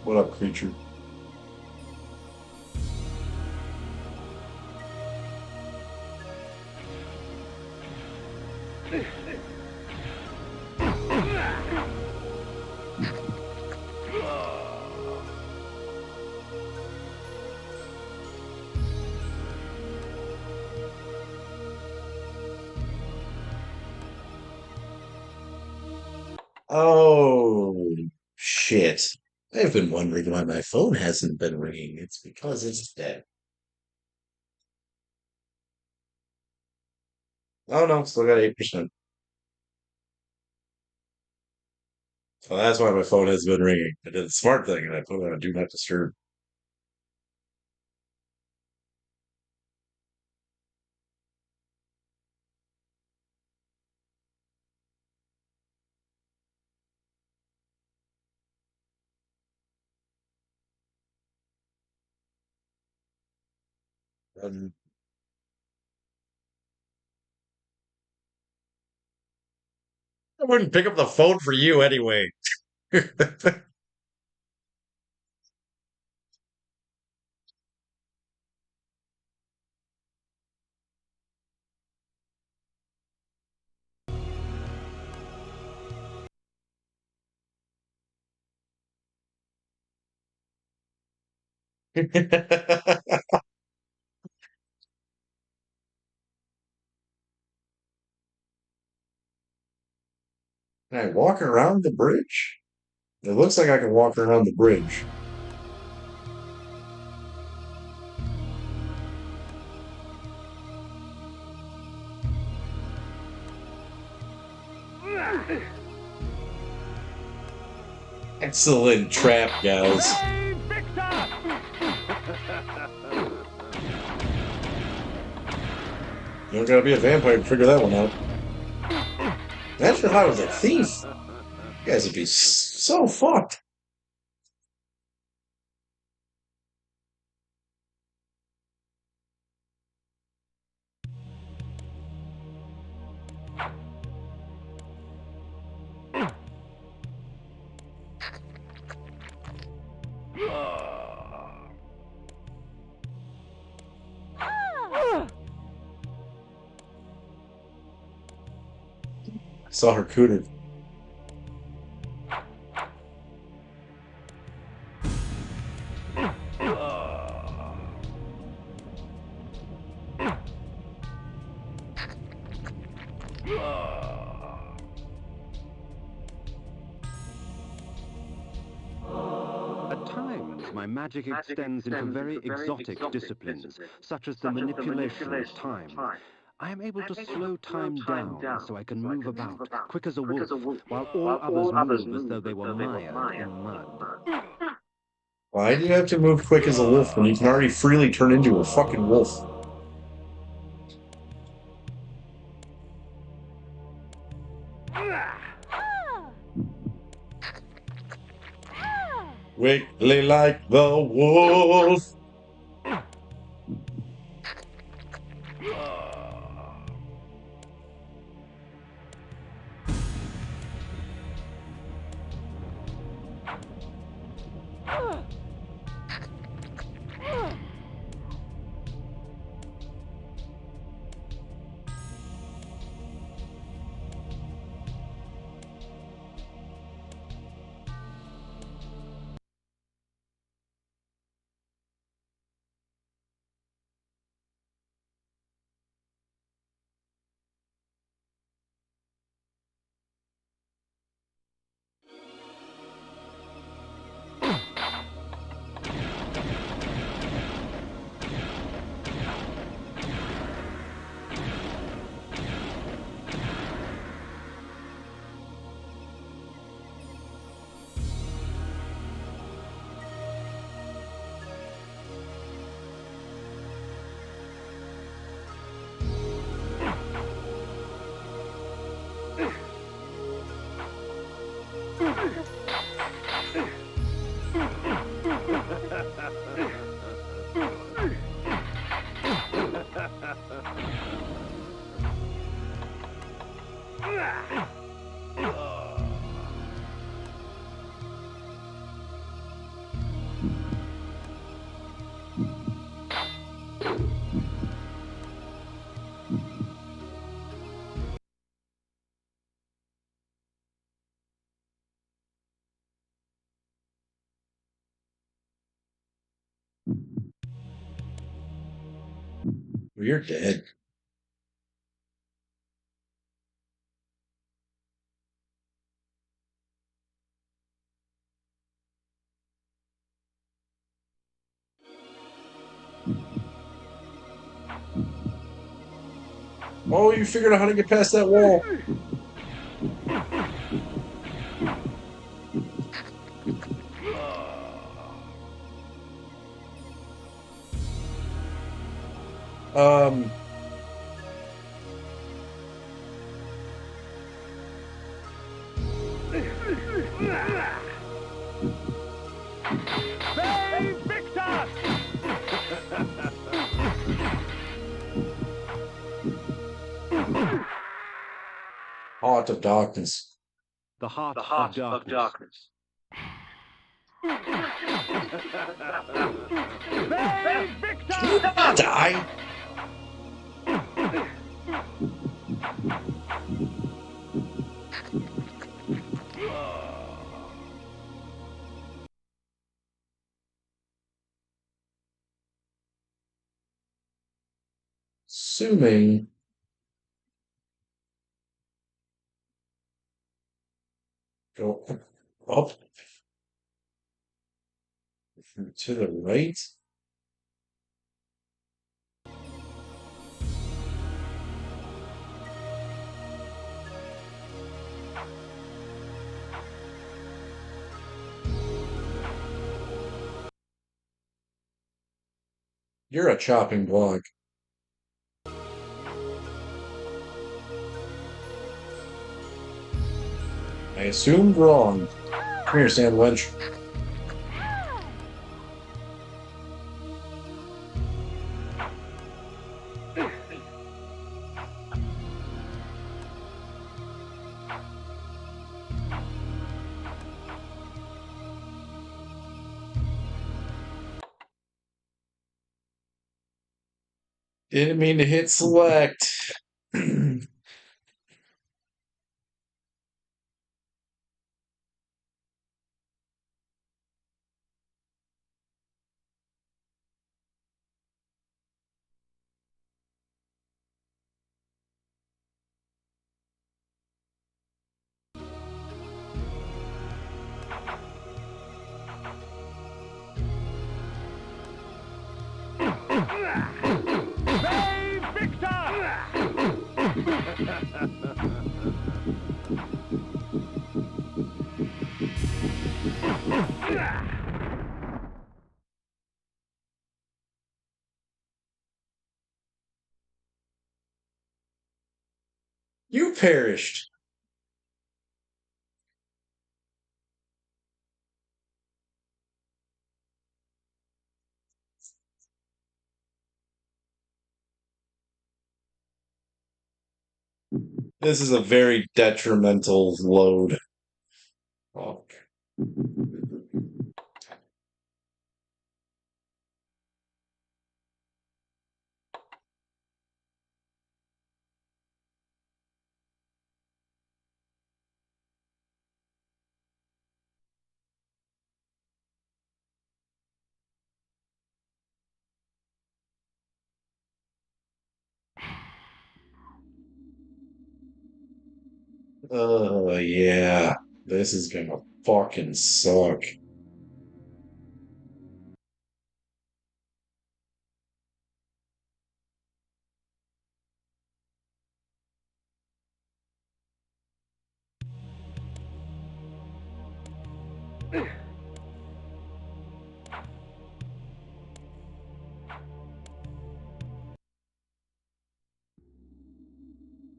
What up, creature? Oh, shit. I've been wondering why my phone hasn't been ringing. It's because it's dead. Oh no, still got 8%. So that's why my phone has been ringing. I did the smart thing and I put it on Do Not Disturb. Um, I wouldn't pick up the phone for you anyway. Can I walk around the bridge? It looks like I can walk around the bridge. Excellent trap, guys. You don't gotta be a vampire to figure that one out. Imagine if I was a thief. You guys would be so fucked. I saw her cooter. At times, my magic extends into very exotic disciplines, such as the manipulation of time. I am able to slow time down so I can move about, quick as a wolf, while all others move as though they were mired in mud. Why do you have to move quick as a wolf when you can already freely turn into a fucking wolf? Wiggly like the wolf. You're dead. Oh, you figured out how to get past that wall. Um, Save Victor! Heart of Darkness. The heart of darkness. Save Victor! Die. Assuming go up to the right. You're a chopping block. I assumed wrong. Come here, sandwich. Didn't mean to hit select. Save Victor! You perished. This is a very detrimental load. Oh. Oh, yeah. This is gonna fucking suck.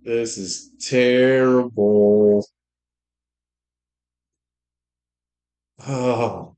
This is terrible. Oh.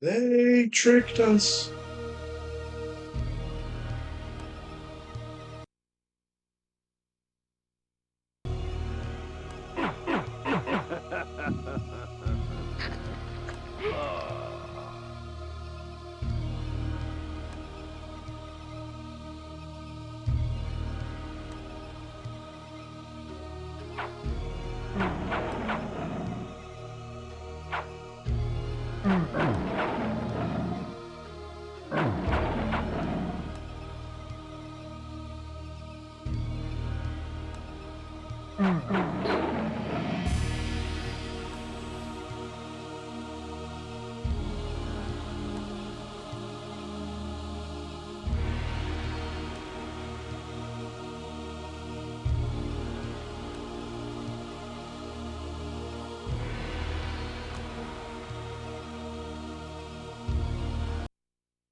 They tricked us.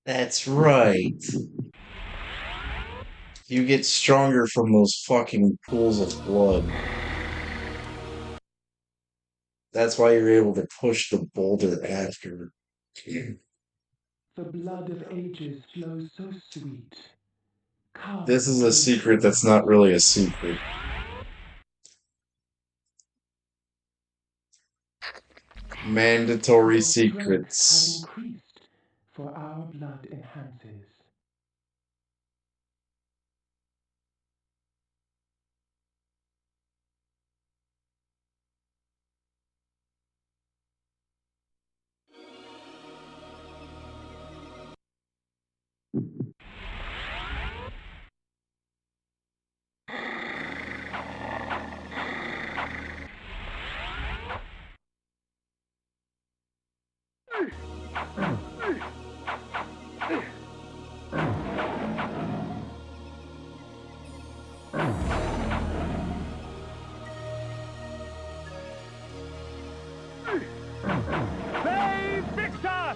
That's right. You get stronger from those fucking pools of blood. That's why you're able to push the boulder after. The blood of ages flows so sweet. Come This is a taste secret the that's not wonder. really a secret. Mandatory Your strength has secrets. increased, for our blood enhances. Play Victor!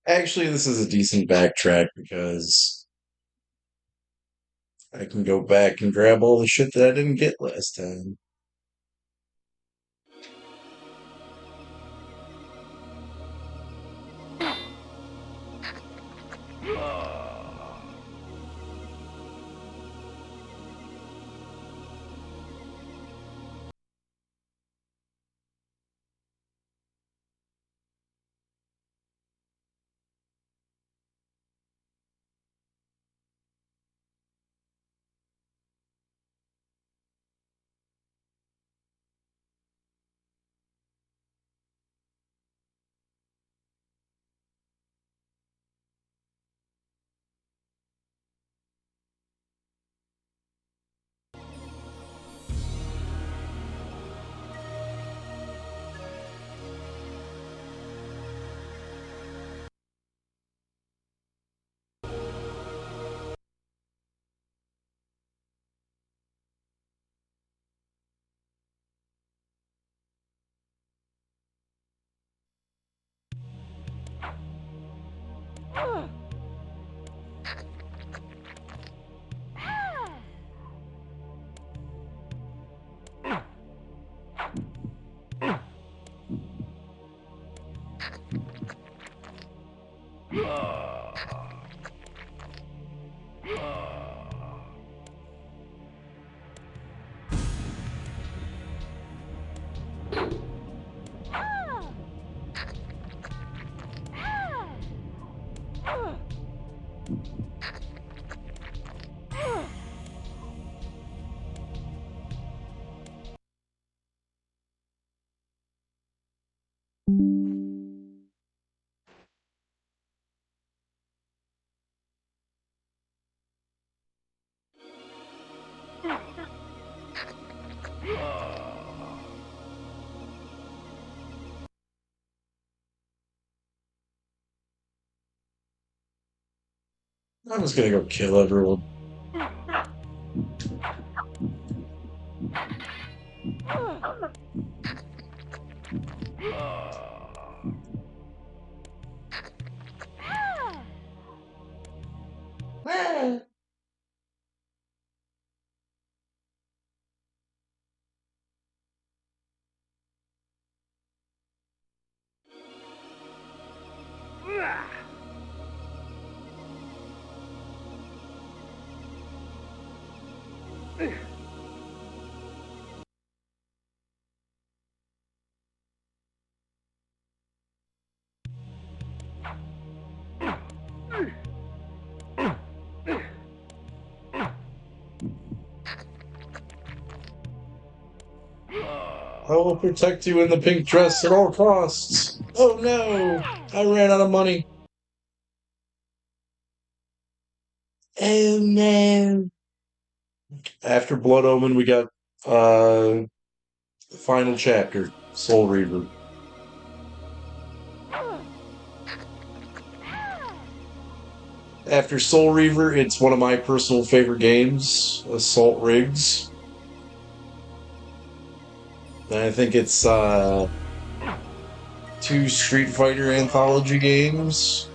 Actually, this is a decent backtrack because I can go back and grab all the shit that I didn't get last time. I'm just gonna go kill everyone. I will protect you in the pink dress at all costs. Oh no, I ran out of money. Oh no. After Blood Omen, we got the final chapter, Soul Reaver. After Soul Reaver, it's one of my personal favorite games, Assault Rigs. And I think it's 2 Street Fighter anthology games.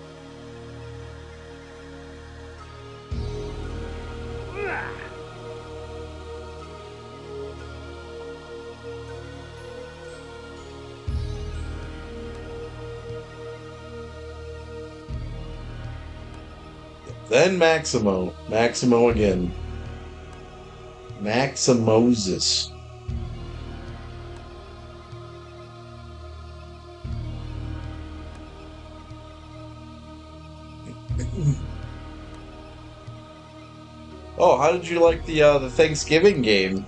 Then Maximo. Maximo again. Maximosis. Oh, how did you like the Thanksgiving game?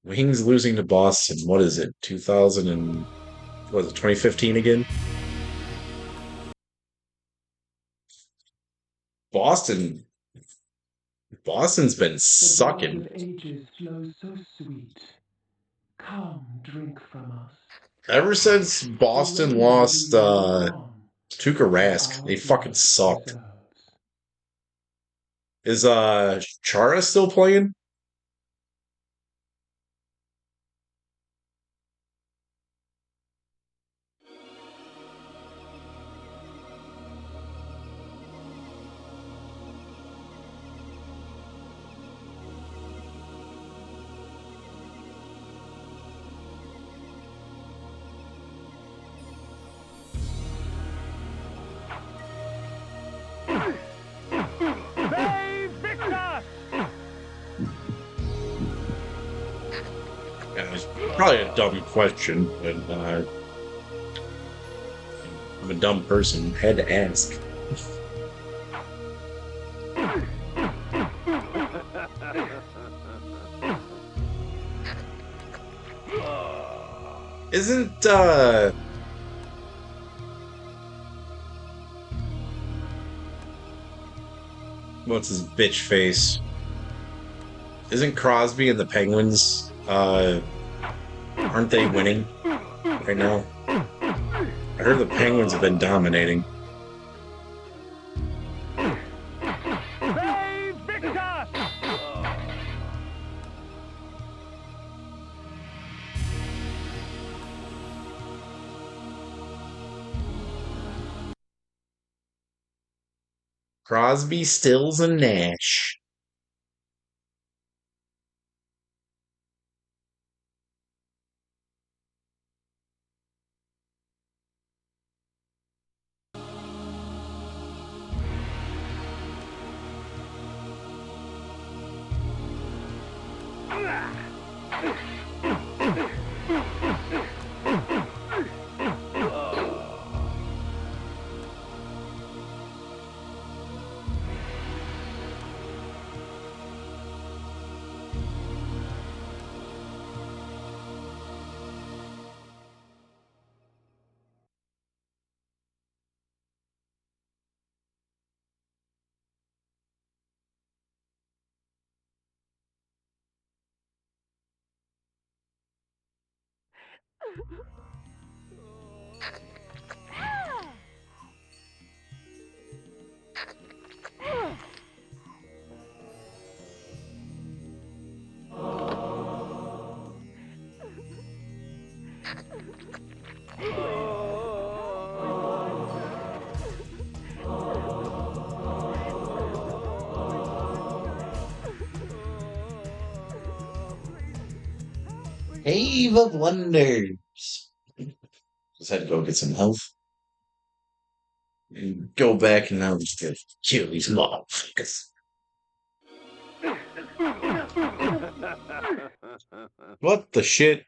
Wings losing to Boston. What is it? 2000 and what is it? 2015 again? Boston. Boston's been The sucking. blood of ages flows so sweet. Come, drink from us. Ever since Boston The rain lost will do you no wrong, Tuukka for Rask, our they fucking blood sucked. preserves. Is Chara still playing? They victor! Yeah, it's probably a dumb question, but I'm a dumb person. Had to ask. Isn't what's his bitch face? Isn't Crosby and the Penguins aren't they winning right now? I heard the Penguins have been dominating. Crosby, Stills, and Nash. Cave of Wonders. Just had to go get some health. And go back and now we can kill these motherfuckers. What the shit?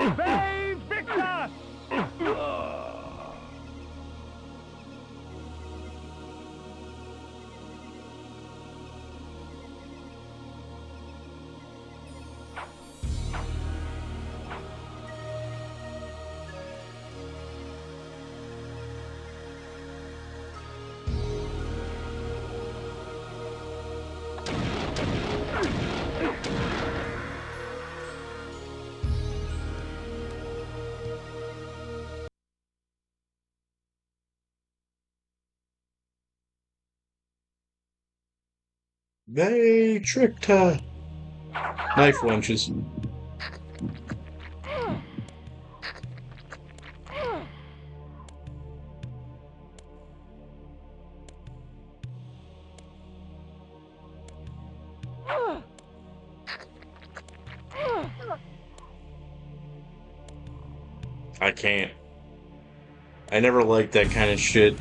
Bay Victor! They tricked her. Knife lunches. I can't. I never liked that kind of shit.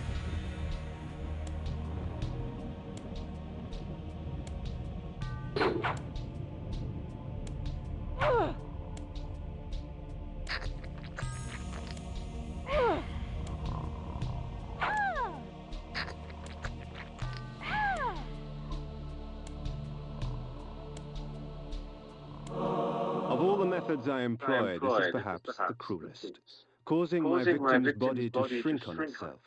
Of all the methods I employ, this is perhaps the cruelest. Causing my victim's body to shrink on itself,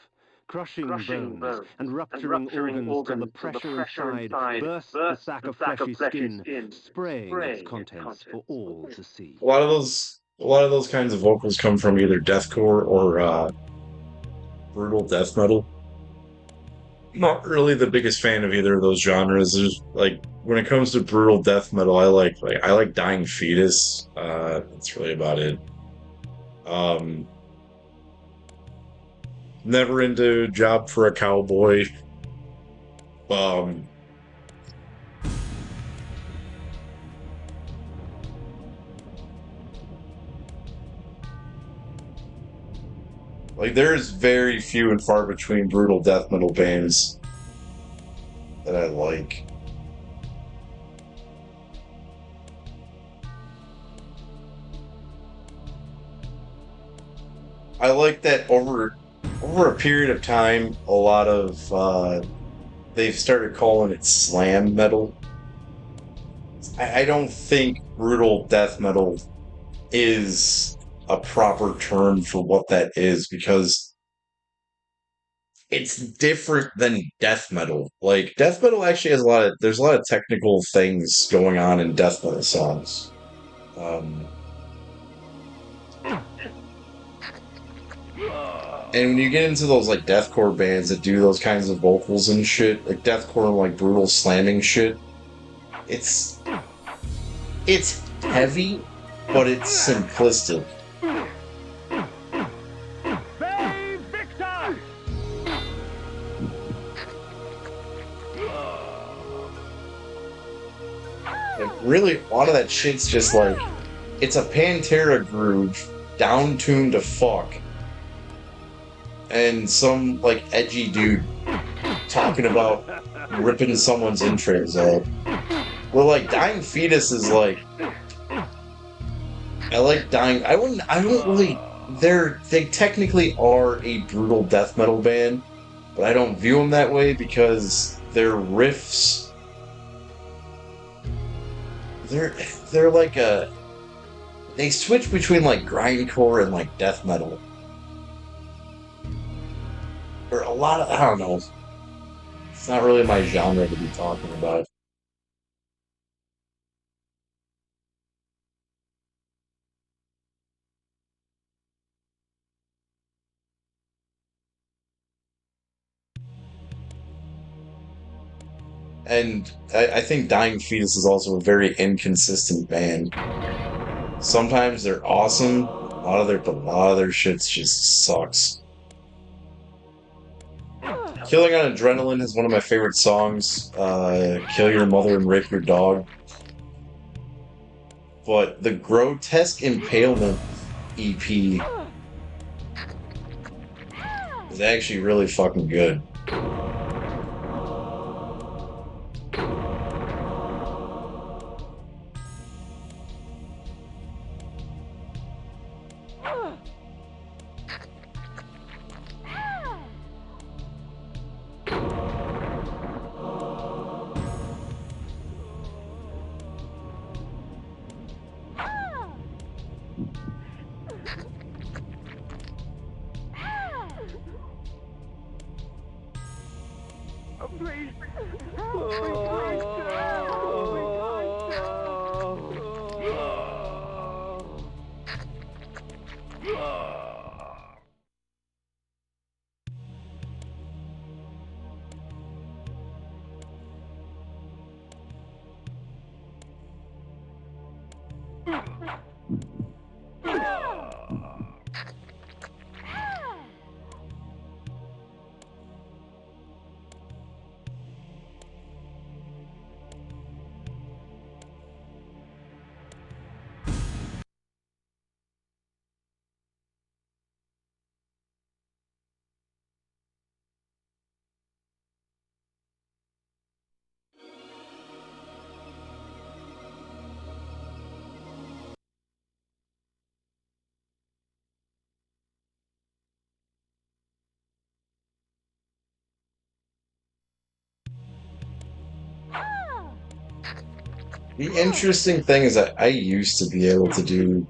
crushing bones and rupturing organs till the pressure inside bursts the sack of fleshy skin, spraying its contents for all to see. A lot of those kinds of vocals come from either deathcore or brutal death metal. Not really the biggest fan of either of those genres. There's like when it comes to brutal death metal, I like Dying Fetus. That's really about it. Um, Never into Job for a Cowboy. Um, like there's very few and far between brutal death metal bands that I like. I like that over a period of time, a lot of they've started calling it slam metal. I don't think brutal death metal is a proper term for what that is because it's different than death metal. Like death metal actually has there's a lot of technical things going on in death metal songs. Um, And when you get into those like deathcore bands that do those kinds of vocals and shit, like deathcore and like brutal slamming shit, it's it's heavy, but it's simplistic. Save Victor! Like really, a lot of that shit's just like it's a Pantera groove, down tuned to fuck, and some like edgy dude talking about ripping someone's entrails out. Well, like Dying Fetus is like I like Dying. I don't really. They technically are a brutal death metal band, but I don't view them that way because their riffs. They're they're like a. They switch between like grindcore and like death metal. Or a lot of I don't know. It's not really my genre to be talking about. And I think Dying Fetus is also a very inconsistent band. Sometimes they're awesome. But a lot of their shit just sucks. Killing on Adrenaline is one of my favorite songs. Kill Your Mother and Rape Your Dog. But the Grotesque Impalement EP is actually really fucking good. Please, help me, kind sir! Help me, The interesting thing is that I used to be able to do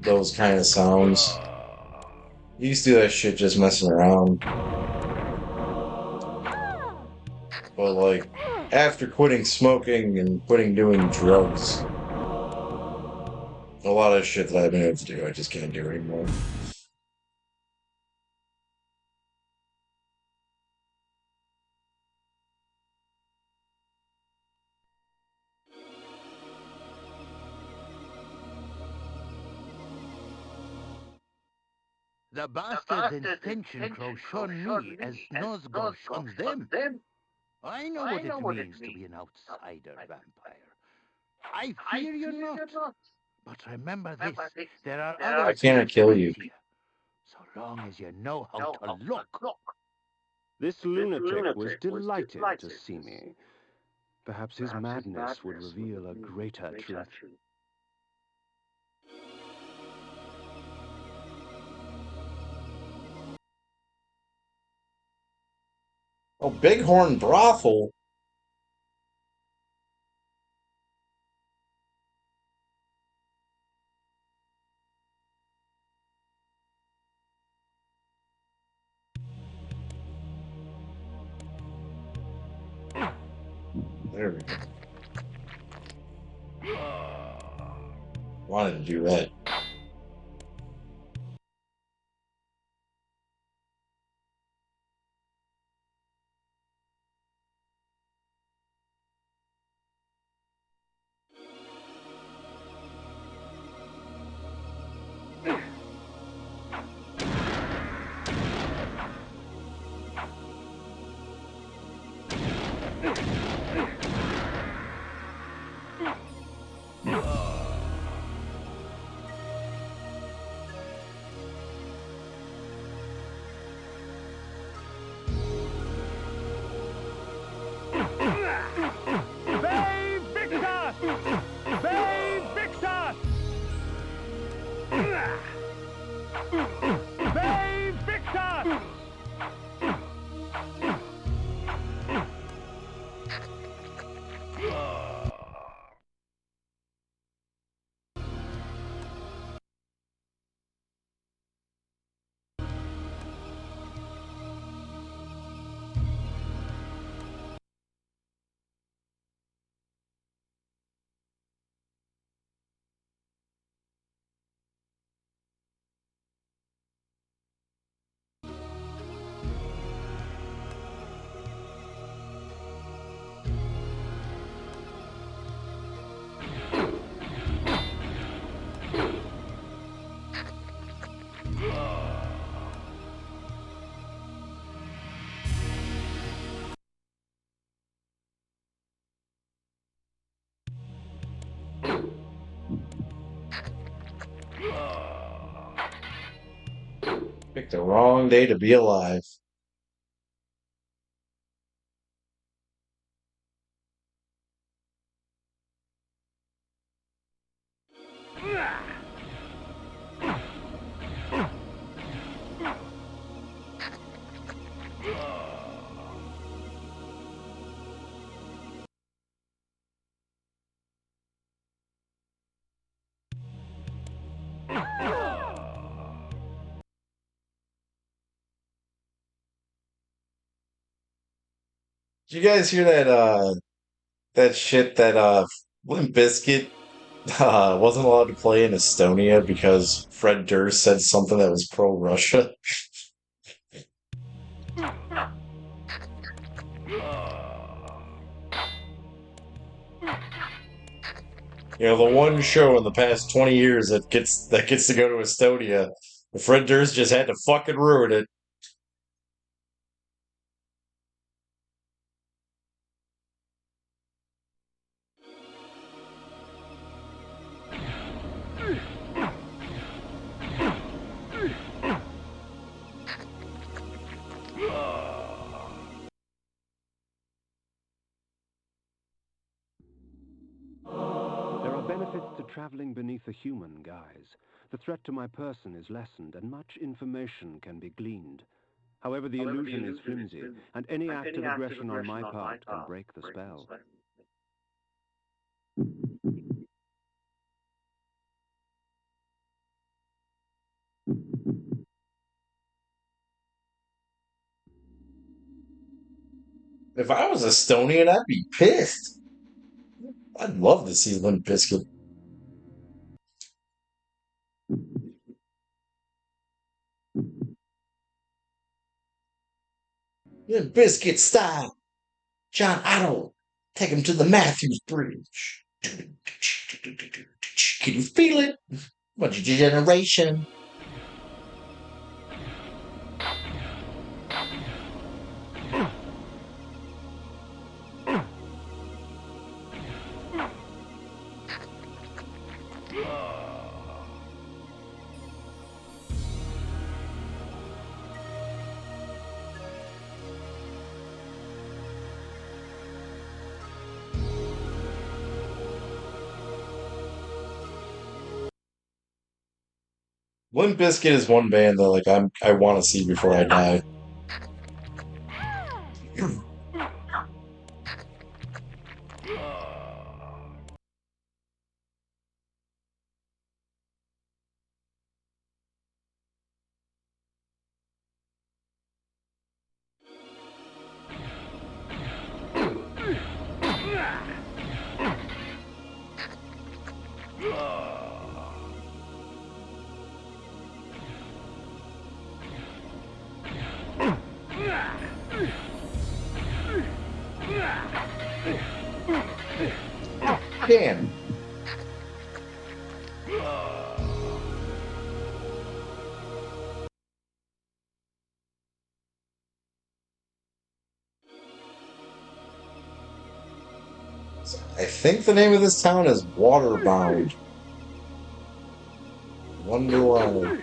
those kind of sounds. I used to do that shit just messing around. But like, after quitting smoking and quitting doing drugs, a lot of shit that I've been able to do, I just can't do anymore. The bastards in Finchencrow shun me as Nosgoth shuns them. I know what it means to be an outsider vampire. I fear you not. But remember this, there are Why others can't I kill who you? fear, so long as you know how to look. This lunatic was delighted to see me. Perhaps his madness would reveal a greater truth. Oh, Bighorn Brothel? There we go. Wanted to do that. They Victor! They Victor! They Victor! Picked the wrong day to be alive. Did you guys hear that shit that Limp Bizkit wasn't allowed to play in Estonia because Fred Durst said something that was pro-Russia? You know, the one show in the past 20 years that gets to go to Estonia, Fred Durst just had to fucking ruin it. There are benefits to traveling beneath a human guise. The threat to my person is lessened, and much information can be gleaned. However, the illusion is flimsy, and any act of aggression on my part can break the spell. If I was Estonian, I'd be pissed. I'd love to see Limp Bizkit. Limp Bizkit style. John Otto, take him to the Matthews Bridge. Can you feel it? What a generation. Limp Bizkit is one band that I want to see before I die. Damn. I think the name of this town is Waterbound. Wonder why.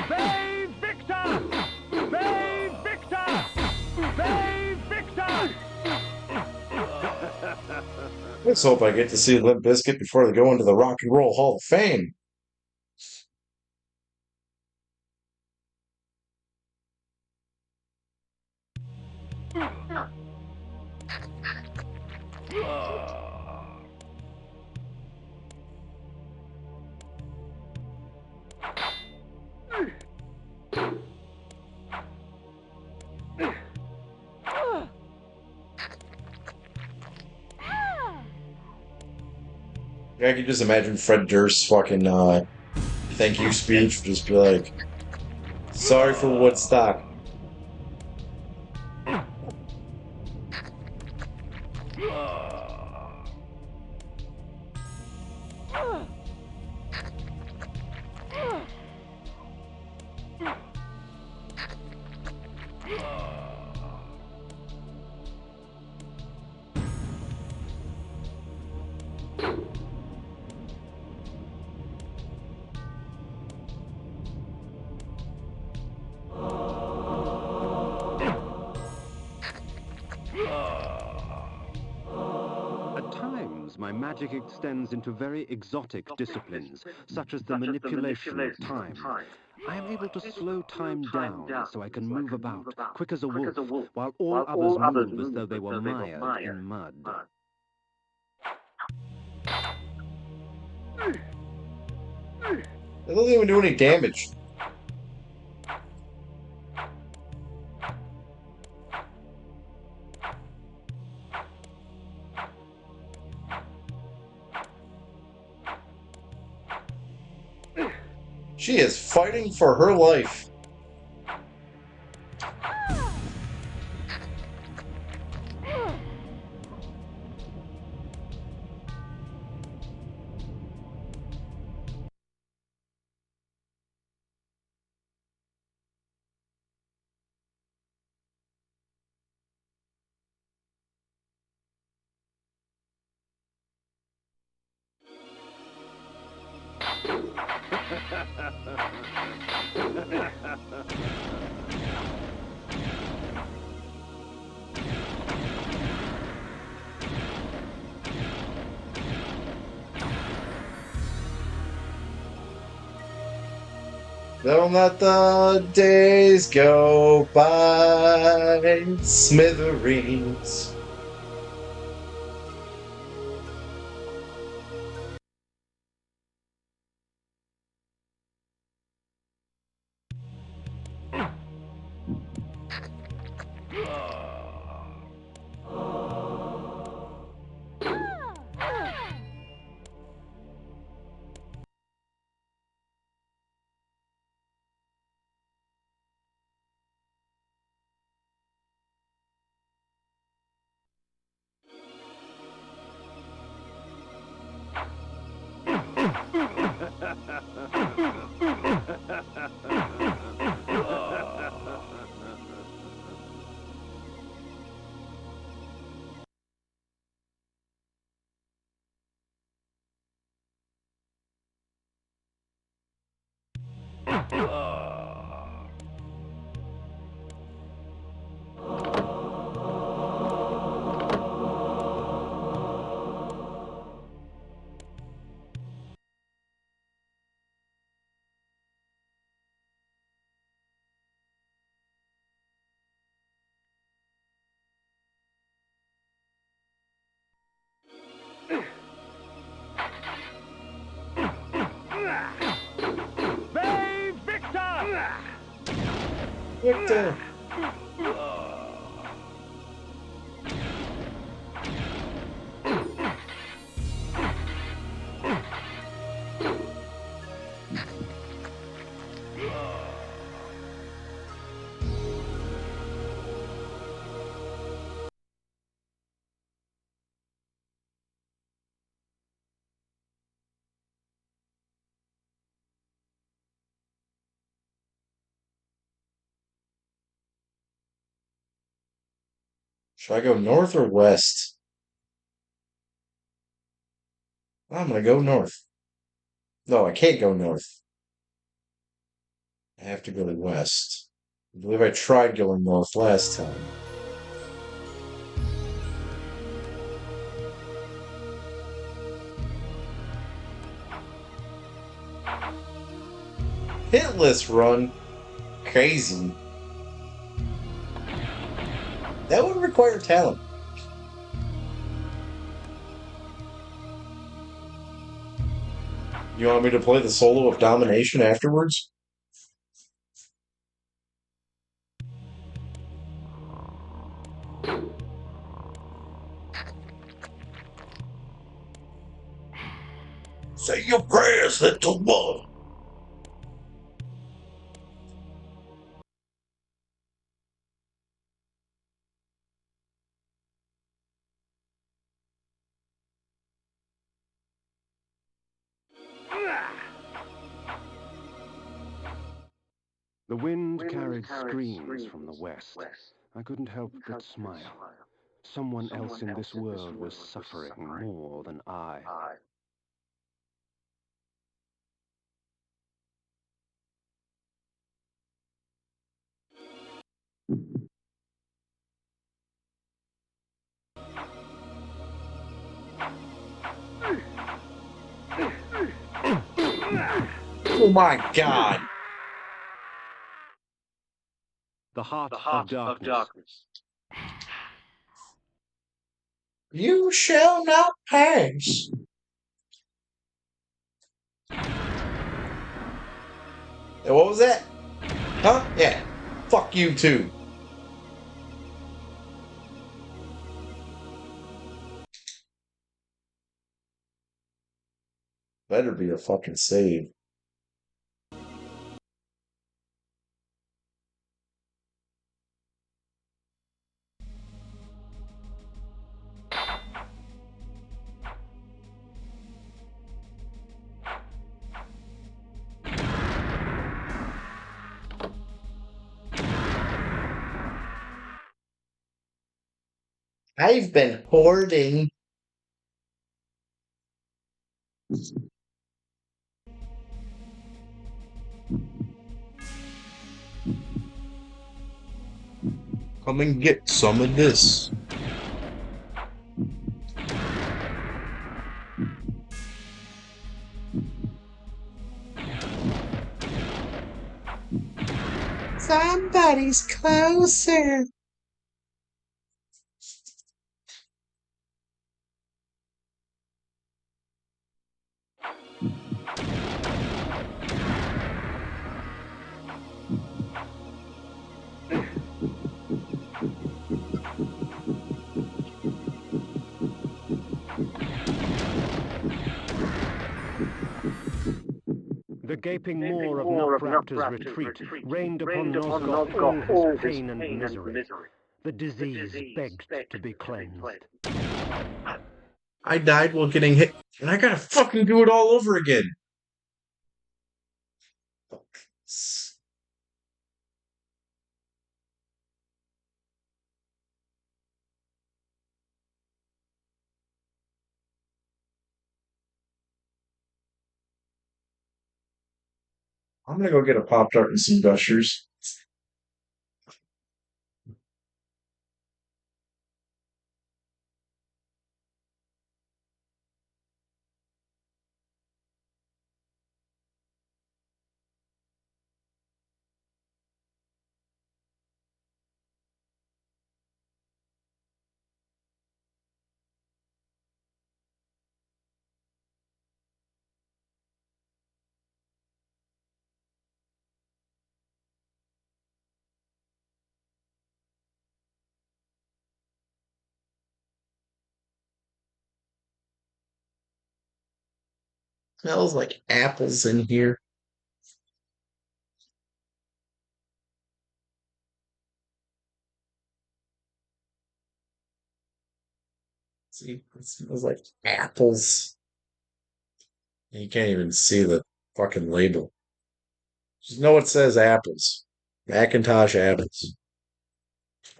Save Victor! Save Victor! Save Victor! Let's hope I get to see Limp Bizkit before they go into the Rock and Roll Hall of Fame. I can just imagine Fred Durst's fucking thank you speech just be like, sorry for Woodstock. At times, my magic extends into very exotic disciplines, such as the manipulation of time. I am able to slow time down so I can move about, quick as a wolf, while all others move as though they were mired in mud. It doesn't even do any damage. She is fighting for her life. Don't let the days go by, smithereens. Save Victor! Victor. Should I go north or west? I'm gonna go north. No, I can't go north. I have to go west. I believe I tried going north last time. Hitless run. Crazy. That would require talent. You want me to play the solo of domination afterwards? Say your prayers, little one. The wind carried screams from the west. I couldn't help but smile. Someone else in this world was suffering more than I. Oh my god. The heart of darkness. You shall not pass. Hey, what was that? Huh? Yeah. Fuck you too. Better be a fucking save. I've been hoarding. Come and get some of this. Somebody's closer. The gaping maw of Nupraptor's retreat rained upon Nosgoth all his pain and misery. The disease begged to be cleansed. I died while getting hit, and I gotta fucking do it all over again. I'm gonna go get a Pop Tart and some Gushers. Smells like apples in here. See, it smells like apples. You can't even see the fucking label. Just know it says apples. Macintosh apples.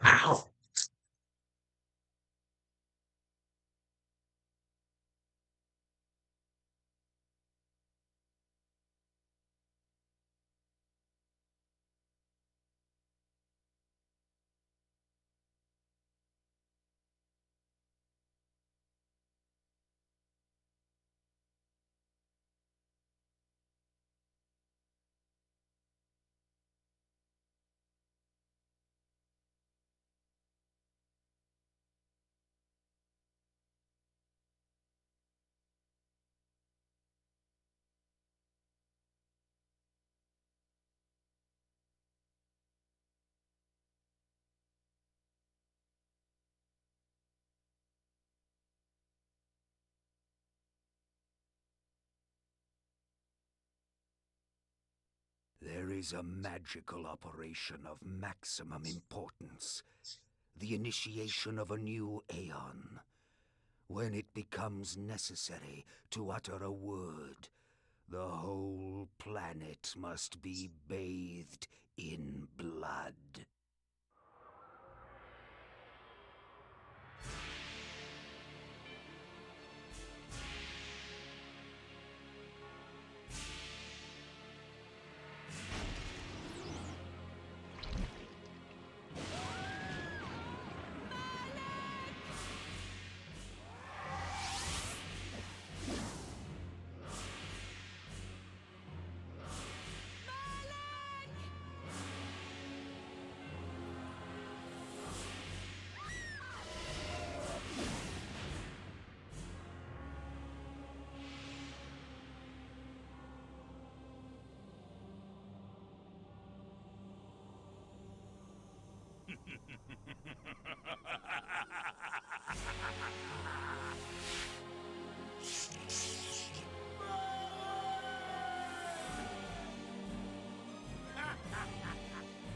Ow. There is a magical operation of maximum importance. The initiation of a new aeon. When it becomes necessary to utter a word, the whole planet must be bathed in blood.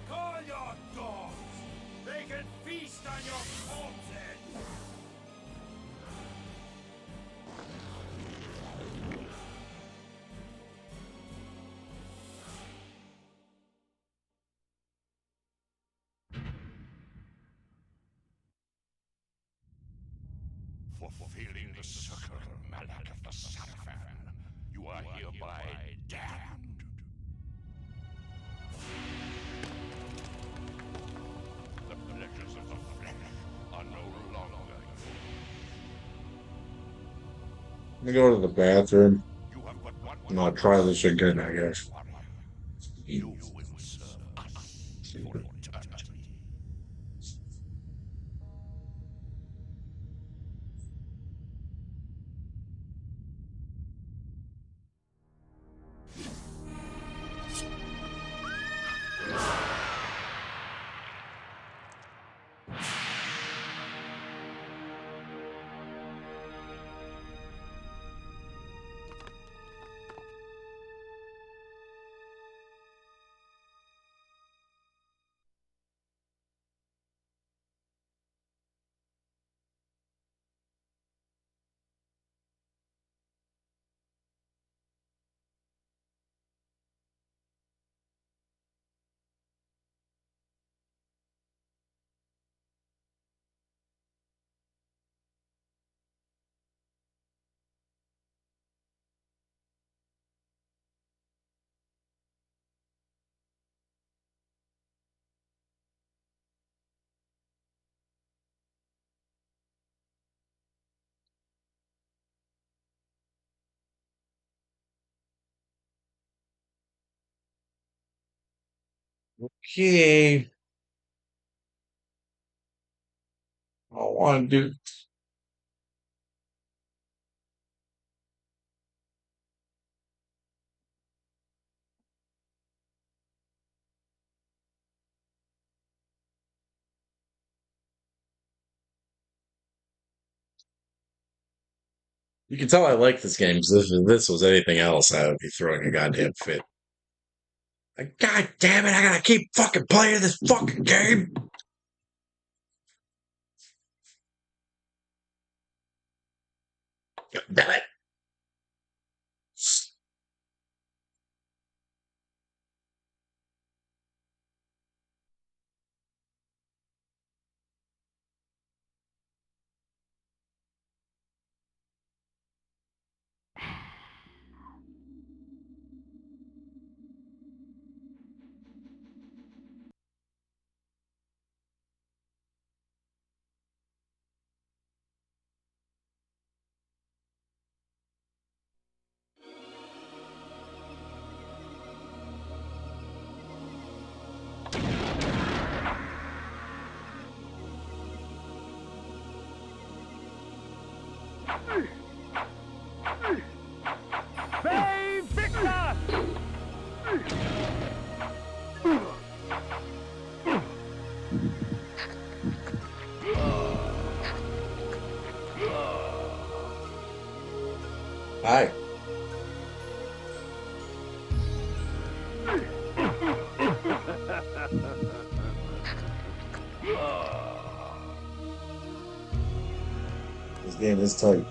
Call your dogs! They can feast on your corpses! Fulfilling the circle, Malak of the Sarafan, you are hereby damned. The pleasures of the flesh are no longer Let me go to the bathroom. yours. You have but one And I'll try this again, I guess. warrior. You will serve us for eternity. Okay. I want to do. You can tell I like this game because if this was anything else, I would be throwing a goddamn fit. Like, God damn it, I gotta keep fucking playing this fucking game. God damn it. Save Victor! Hi. This game is tight.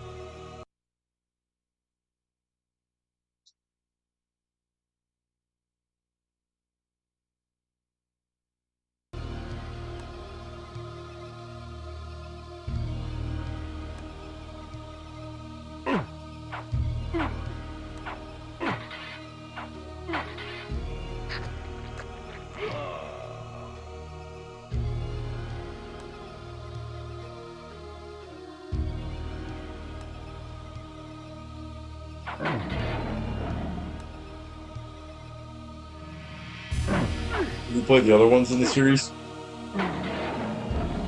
You played the other ones in the series?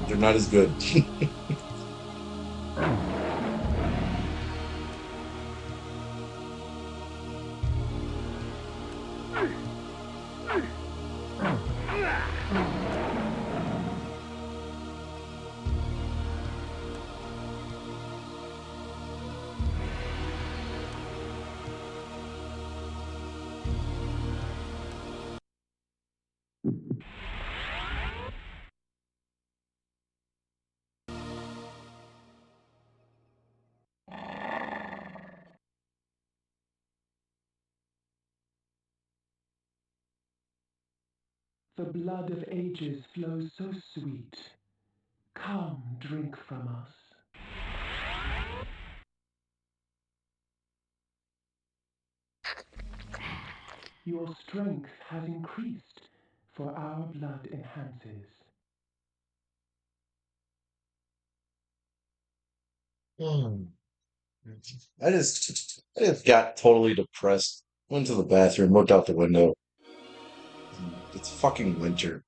They're not as good. The blood of ages flows so sweet. Come, drink from us. Your strength has increased, for our blood enhances. Hmm. I just got totally depressed. Went to the bathroom, looked out the window. It's fucking winter.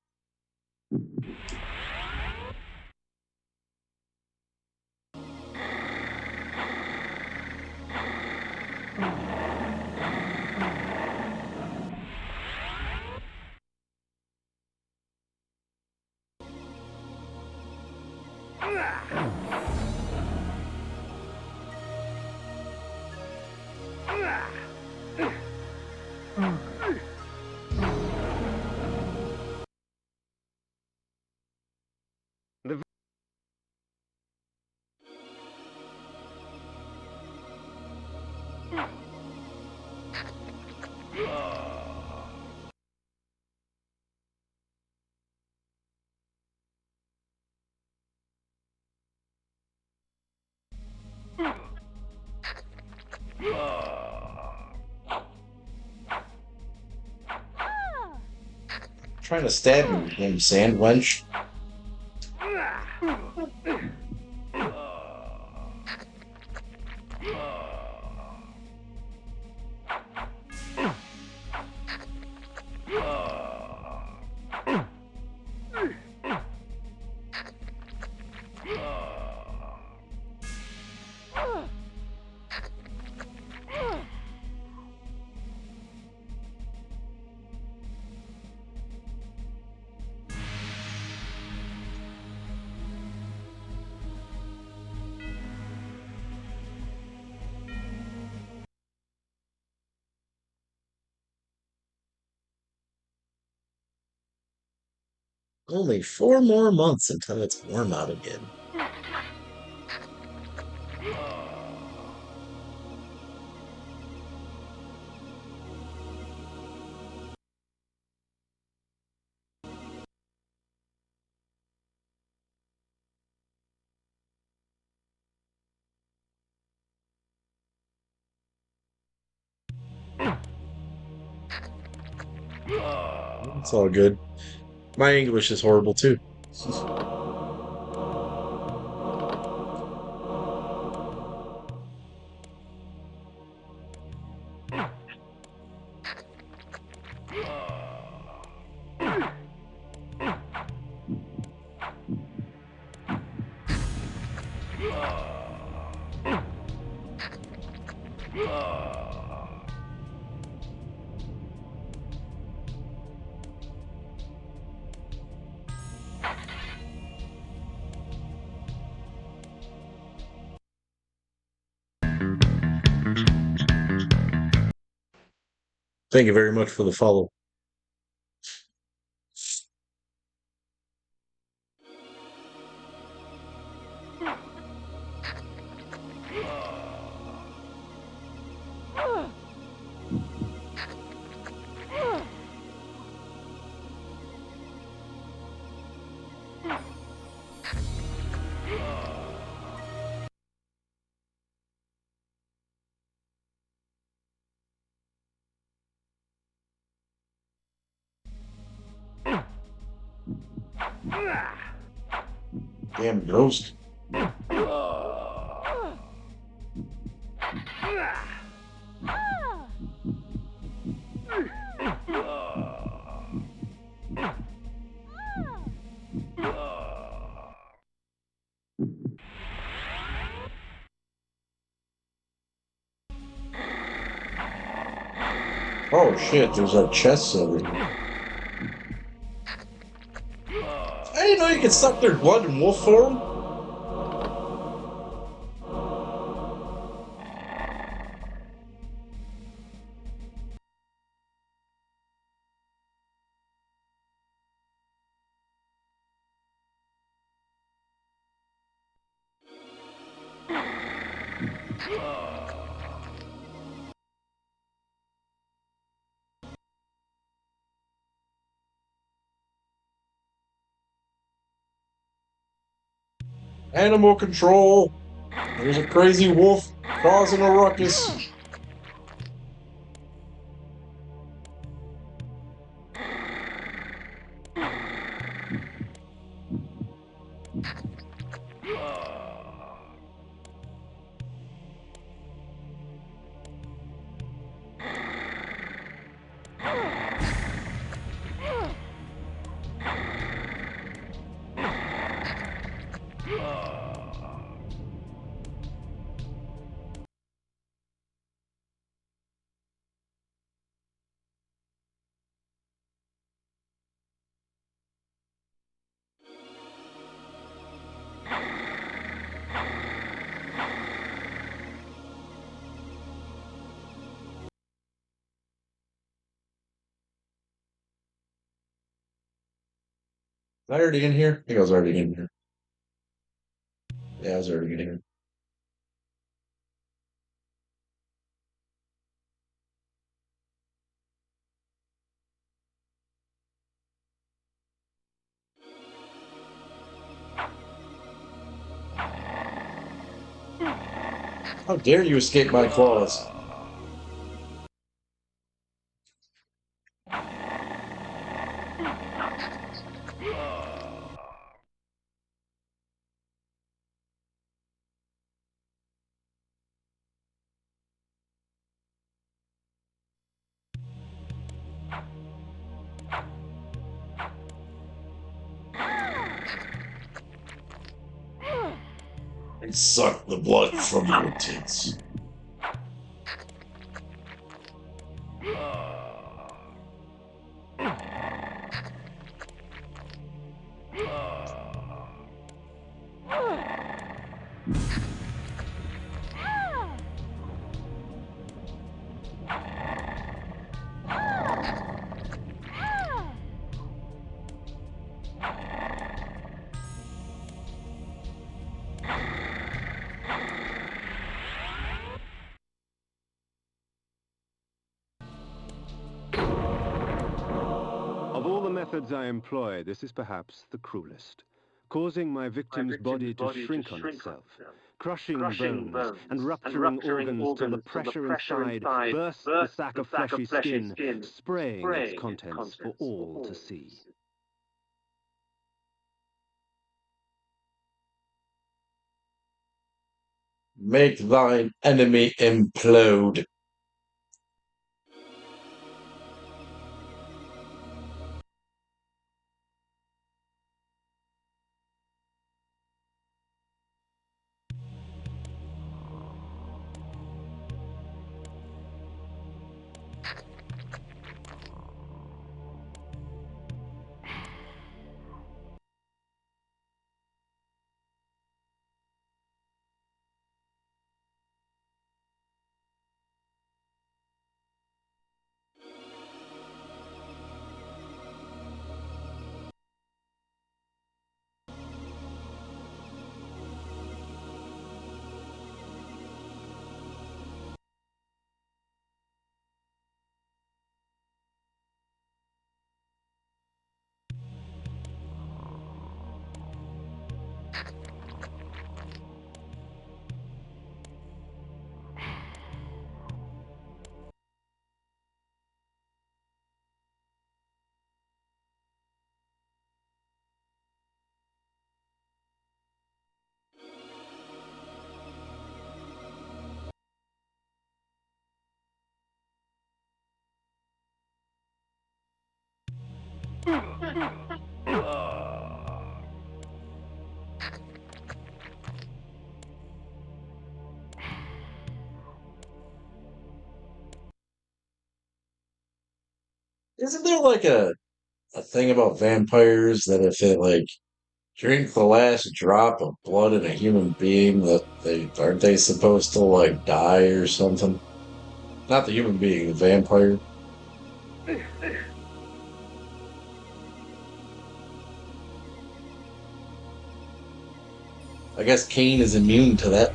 Trying to stab me, you damn sand wench. Only 4 more months until it's warm out again. It's all good. My English is horrible too. Thank you very much for the follow. Damn ghost. Oh shit, there's a chest over here. I didn't know you could suck their blood in wolf form. Animal control. There's a crazy wolf causing a ruckus. Is I already in here? I think I was already in here. Yeah, I was already in here. How dare you escape my claws? And suck the blood from your tits. Of all the methods I employ, this is perhaps the cruelest, causing my victim's body to shrink on itself, crushing bones and rupturing organs till the pressure inside bursts the sack of fleshy skin, spraying its contents for all to see. Make thine enemy implode. Isn't there like a thing about vampires that if they like drink the last drop of blood in a human being that they aren't they supposed to like die or something? Not the human being, the vampire. I guess Kain is immune to that.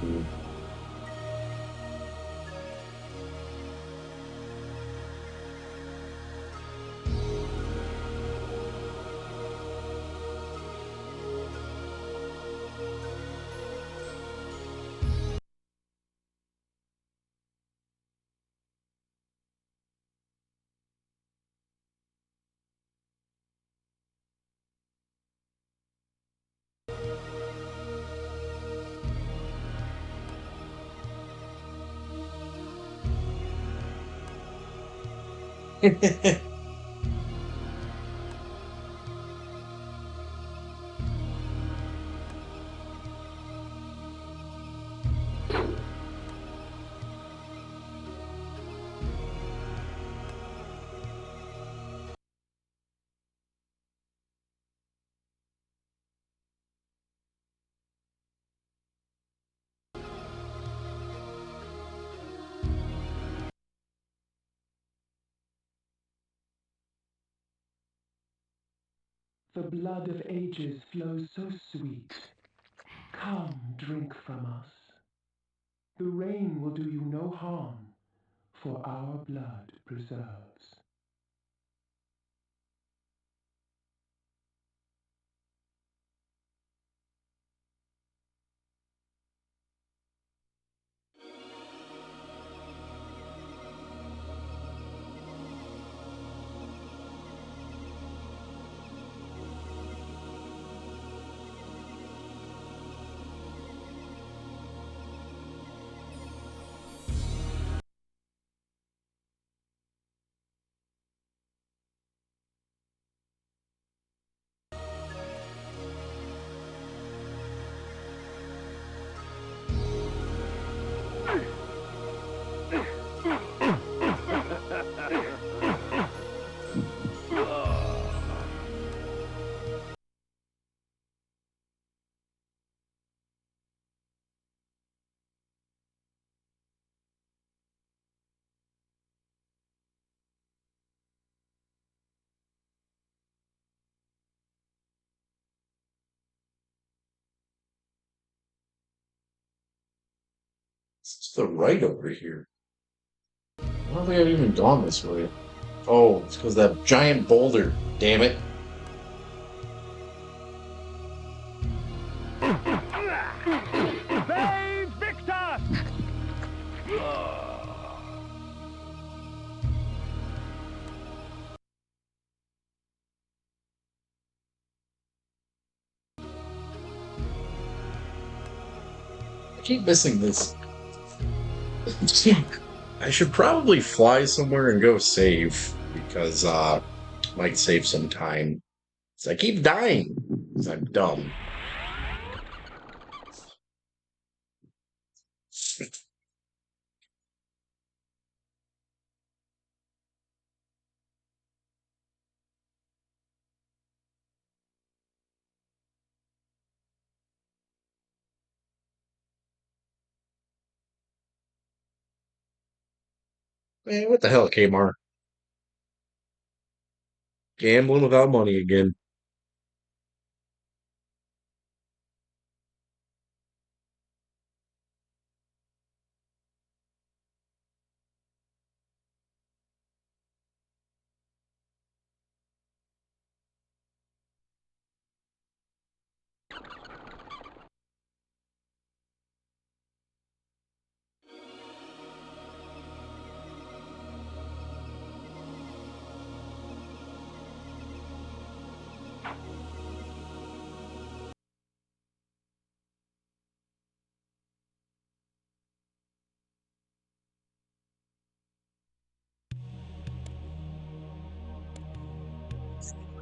The blood of ages flows so sweet. Come, drink from us. The rain will do you no harm, for our blood preserves. It's to the right over here. I don't think I've even gone this way. Oh, it's because that giant boulder. Damn it. Save Victor! I keep missing this. I should probably fly somewhere and go save because might save some time. So I keep dying because I'm dumb. Man, what the hell, Kmart? Gambling without money again.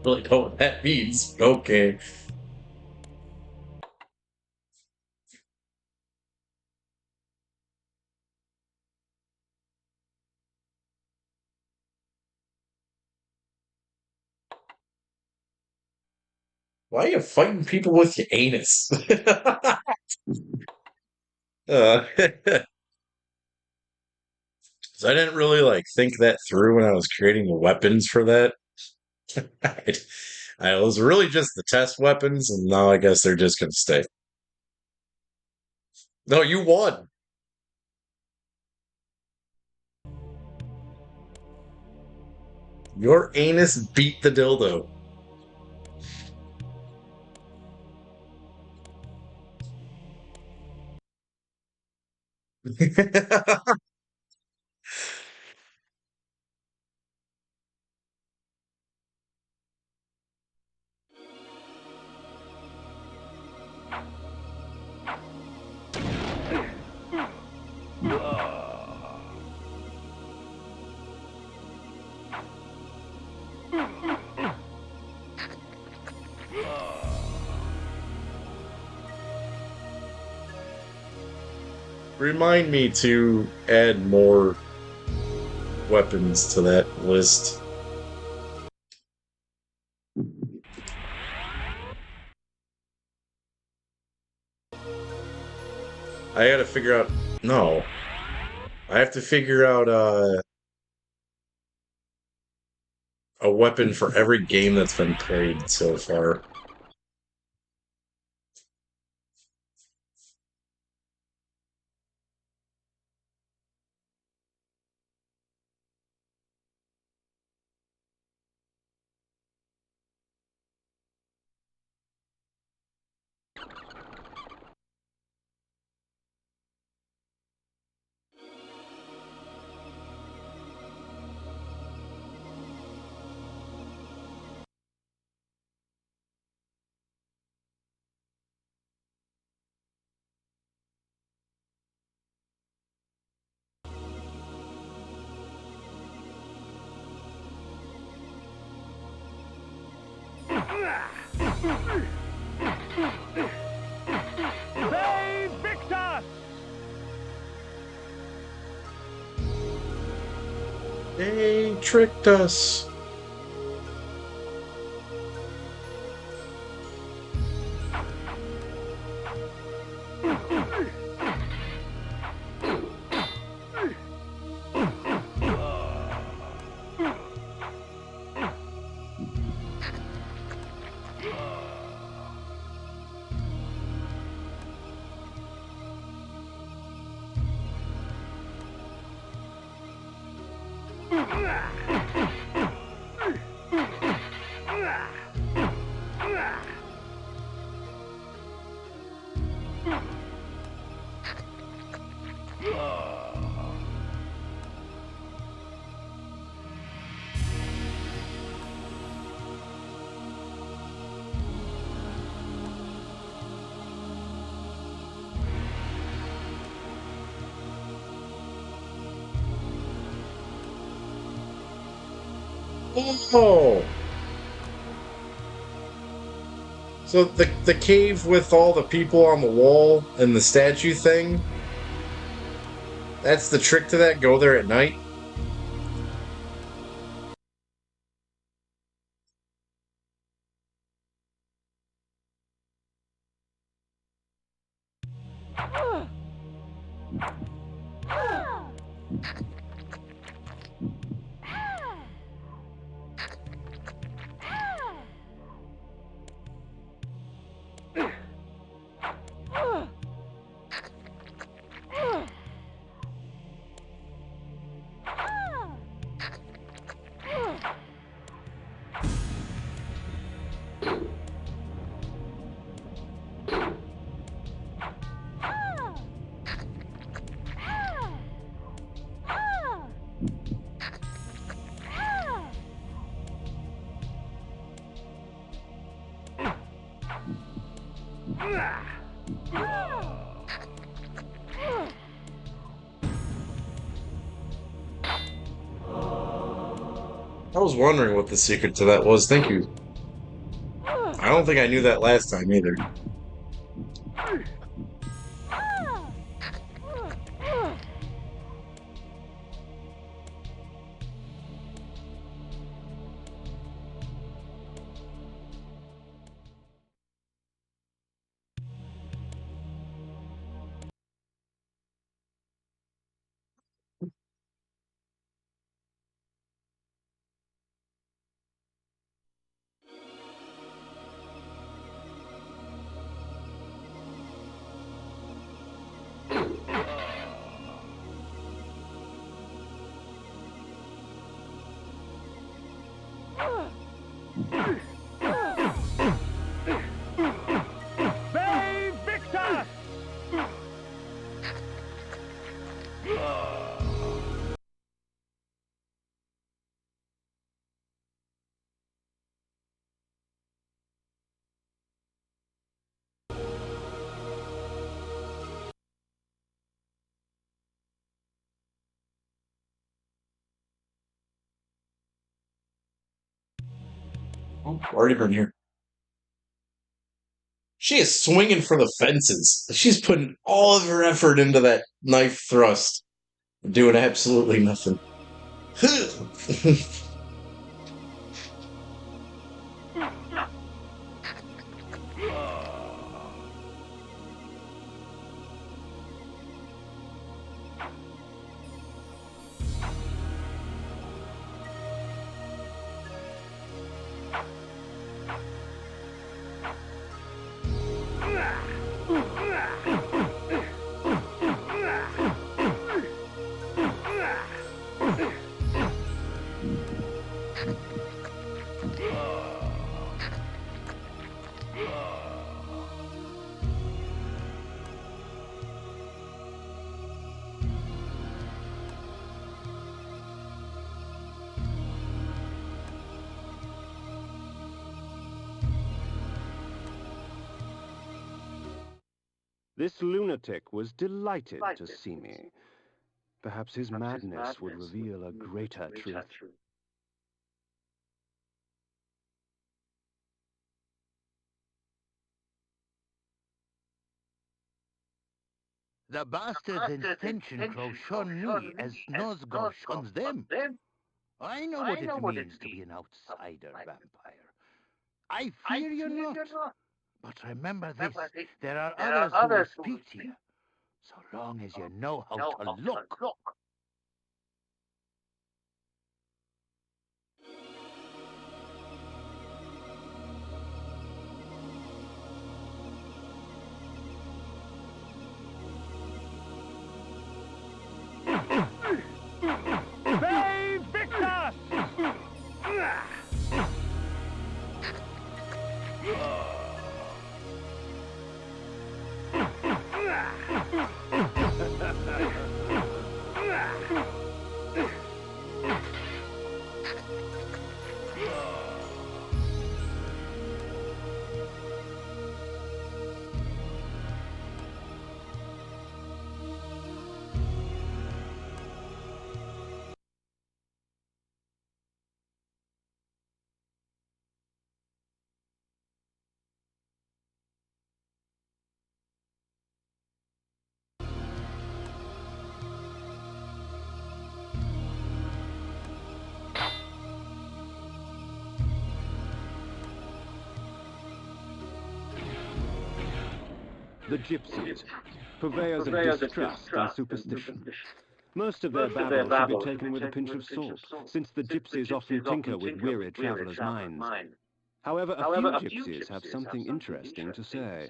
Really know what that means. Okay. Why are you fighting people with your anus? So I didn't really like think that through when I was creating the weapons for that. I was really just the test weapons, and now I guess they're just gonna stay. No, you won. Your anus beat the dildo. Remind me to add more weapons to that list. I gotta figure out. No. I have to figure out a weapon for every game that's been played so far. They Victor! They tricked us. Oh, so the cave with all the people on the wall and the statue thing. That's the trick to that. Go there at night. I was wondering what the secret to that was. Thank you. I don't think I knew that last time either. Oh, already been here. She is swinging for the fences. She's putting all of her effort into that knife thrust, doing absolutely nothing. This lunatic was delighted to see me. Perhaps his madness would reveal a greater truth. The bastards in Finchen Crow shun me as Nosgoth shuns them. I know what it means to be an outsider vampire. I fear you not. But remember this, there are others who will speak to you, so long as you know how to look. Save Victus! The gypsies, purveyors of distrust and superstition. Most of their babble should be taken with a pinch of salt, since the gypsies often tinker with weary travelers' minds. However, a few gypsies have something interesting to say.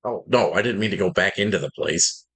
Oh, no, I didn't mean to go back into the place.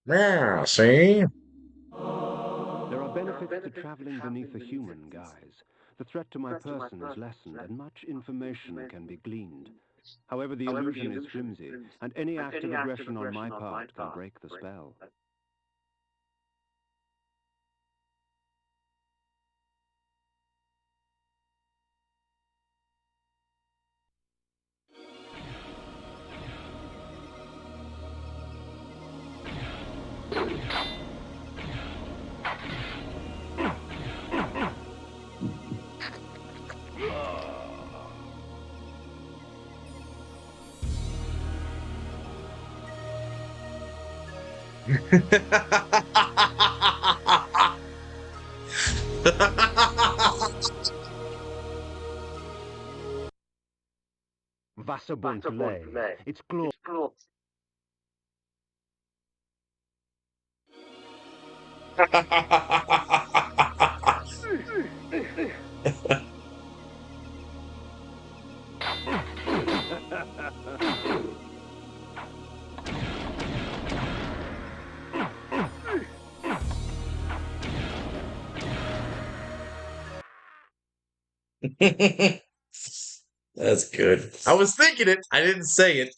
Yeah, see? There are benefits to traveling beneath a human guise. The threat to my person is lessened, and much information can be gleaned. However, the illusion is flimsy, and any act of aggression on my part can break the spell. Wasserbunt lay. It's glorious. That's good. I was thinking it. I didn't say it.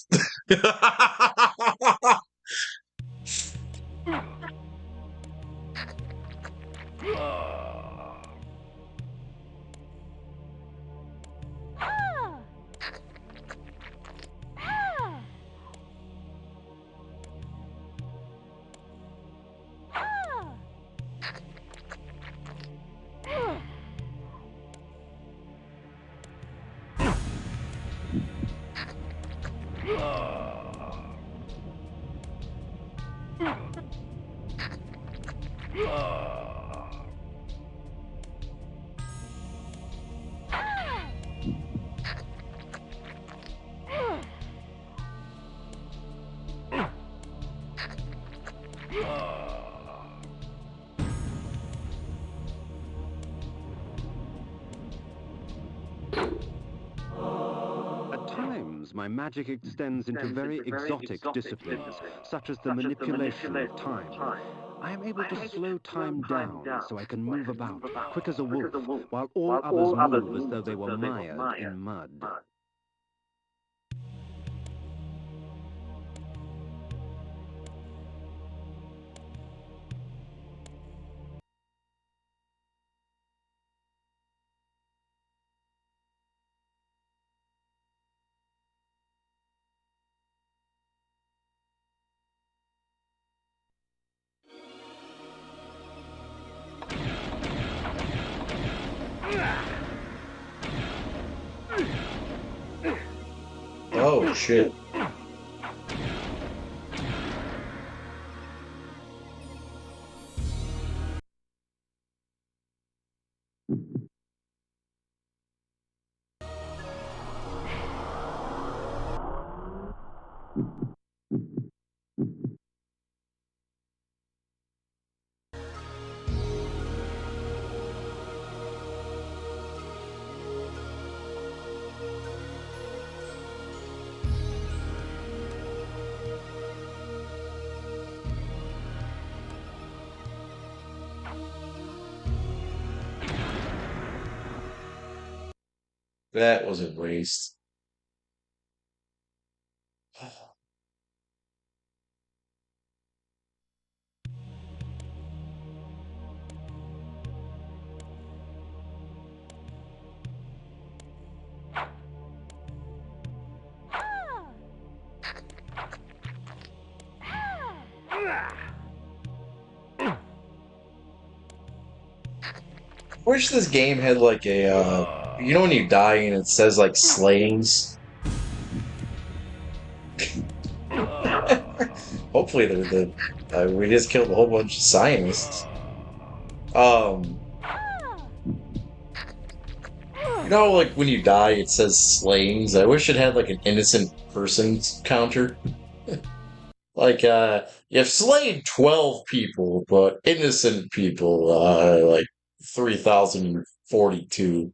At times, my magic extends into very exotic disciplines, such as the manipulation of time. I am able to slow time down so I can move about, quick as a wolf, while all others move as though they were mired in mud. Oh, shit. That was a waste. Wish this game had like a you know when you die and it says like slayings. Hopefully we just killed a whole bunch of scientists. Um, you know, like when you die, it says slayings. I wish it had like an innocent persons counter. Like, you've slain 12 people, but innocent people, like 3,042.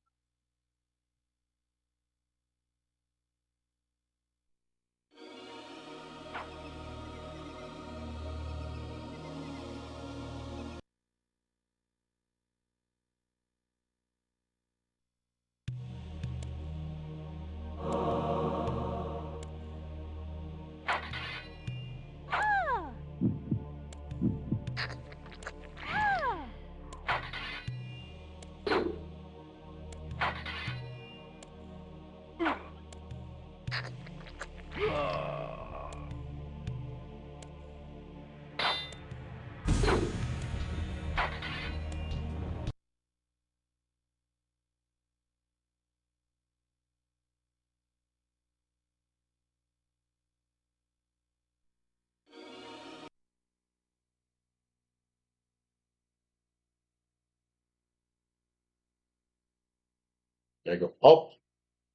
I go up,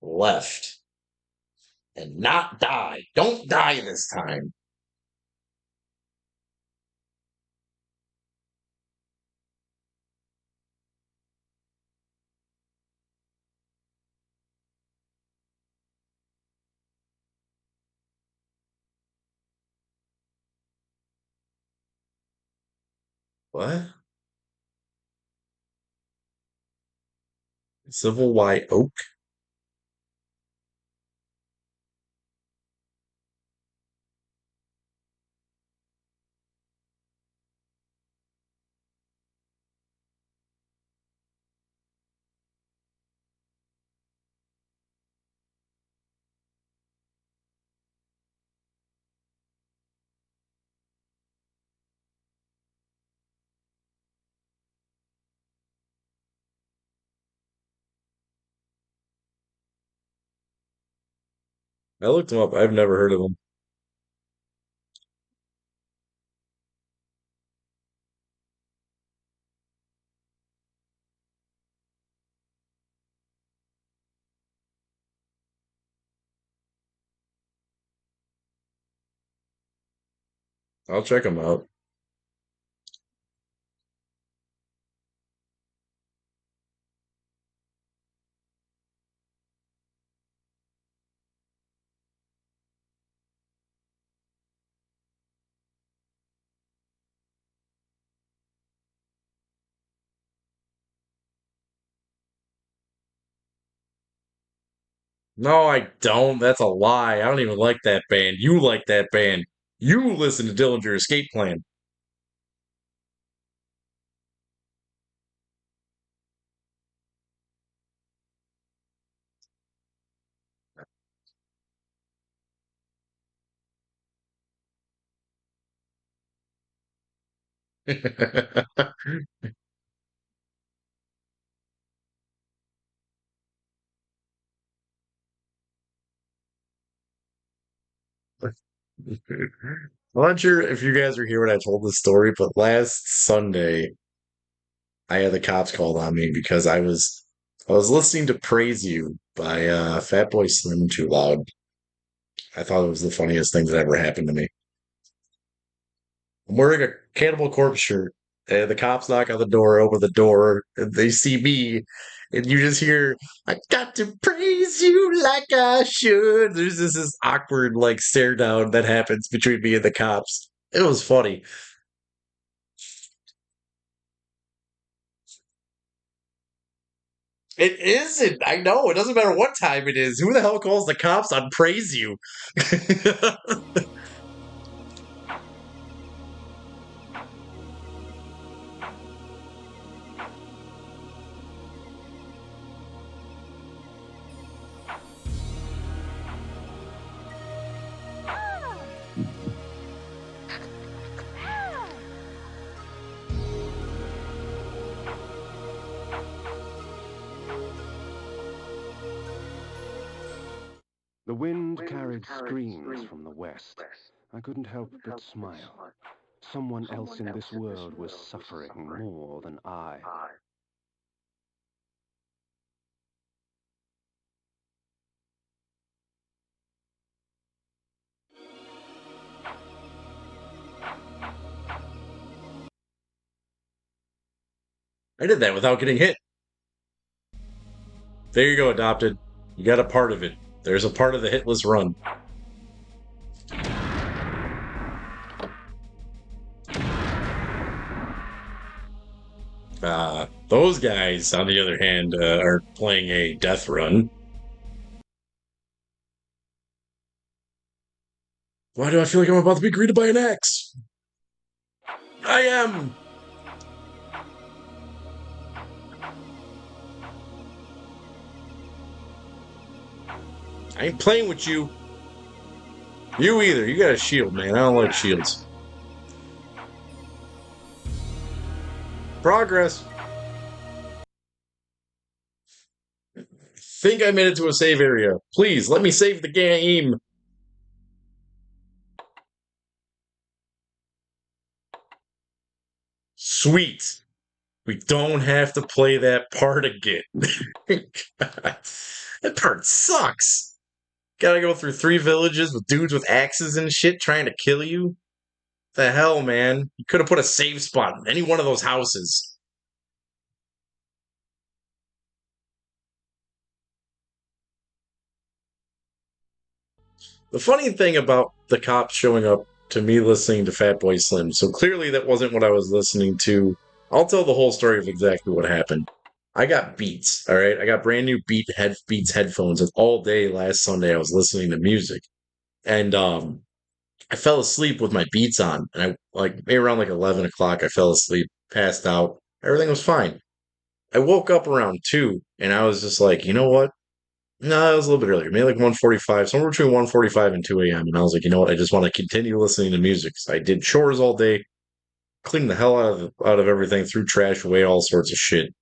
left, and not die. Don't die this time. What? Civil Y Oak? I looked them up. I've never heard of them. I'll check them out. No, I don't. That's a lie. I don't even like that band. You like that band. You listen to Dillinger Escape Plan. I'm not sure if you guys were here when I told this story, but last Sunday I had the cops called on me because I was listening to Praise You by Fatboy Slim too loud. I thought it was the funniest thing that ever happened to me. I'm wearing a Cannibal Corpse shirt, and the cops knock on the door, open the door, and they see me, and you just hear, "I got to praise you like I should." There's this awkward like stare down that happens between me and the cops. It was funny. It isn't. I know. It doesn't matter what time it is. Who the hell calls the cops on praise you? The wind carried screams from the west. I couldn't help but smile. Someone else in this world was suffering more than I. I did that without getting hit. There you go, Adopted. You got a part of it. There's a part of the hitless run. Those guys, on the other hand, are playing a death run. Why do I feel like I'm about to be greeted by an axe? I am! I ain't playing with you. You either. You got a shield, man. I don't like shields. Progress. Think I made it to a save area. Please, let me save the game. Sweet. We don't have to play that part again. That part sucks. Gotta go through 3 villages with dudes with axes and shit trying to kill you. The hell, man? You could have put a save spot in any one of those houses. The funny thing about the cops showing up to me listening to Fatboy Slim, so clearly that wasn't what I was listening to. I'll tell the whole story of exactly what happened. I got Beats, all right? I got brand new Beats headphones, and all day last Sunday I was listening to music. And I fell asleep with my Beats on, and I maybe around 11 o'clock I fell asleep, passed out. Everything was fine. I woke up around 2, and I was just like, you know what? No, it was a little bit earlier, maybe 1:45, somewhere between 1:45 and 2 a.m. And I was like, you know what? I just want to continue listening to music. So I did chores all day, cleaned the hell out of everything, threw trash away, all sorts of shit.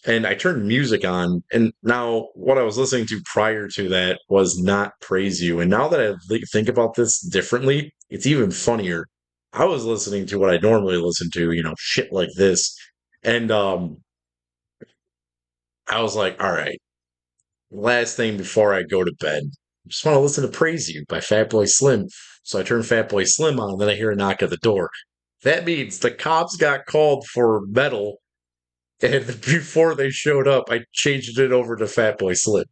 And I turned music on, and now what I was listening to prior to that was not Praise You. And now that I think about this differently, it's even funnier. I was listening to what I normally listen to, shit like this. And I was like, all right, last thing before I go to bed, I just want to listen to Praise You by Fatboy Slim. So I turn Fatboy Slim on, and then I hear a knock at the door. That means the cops got called for metal, and before they showed up, I changed it over to Fatboy Slim.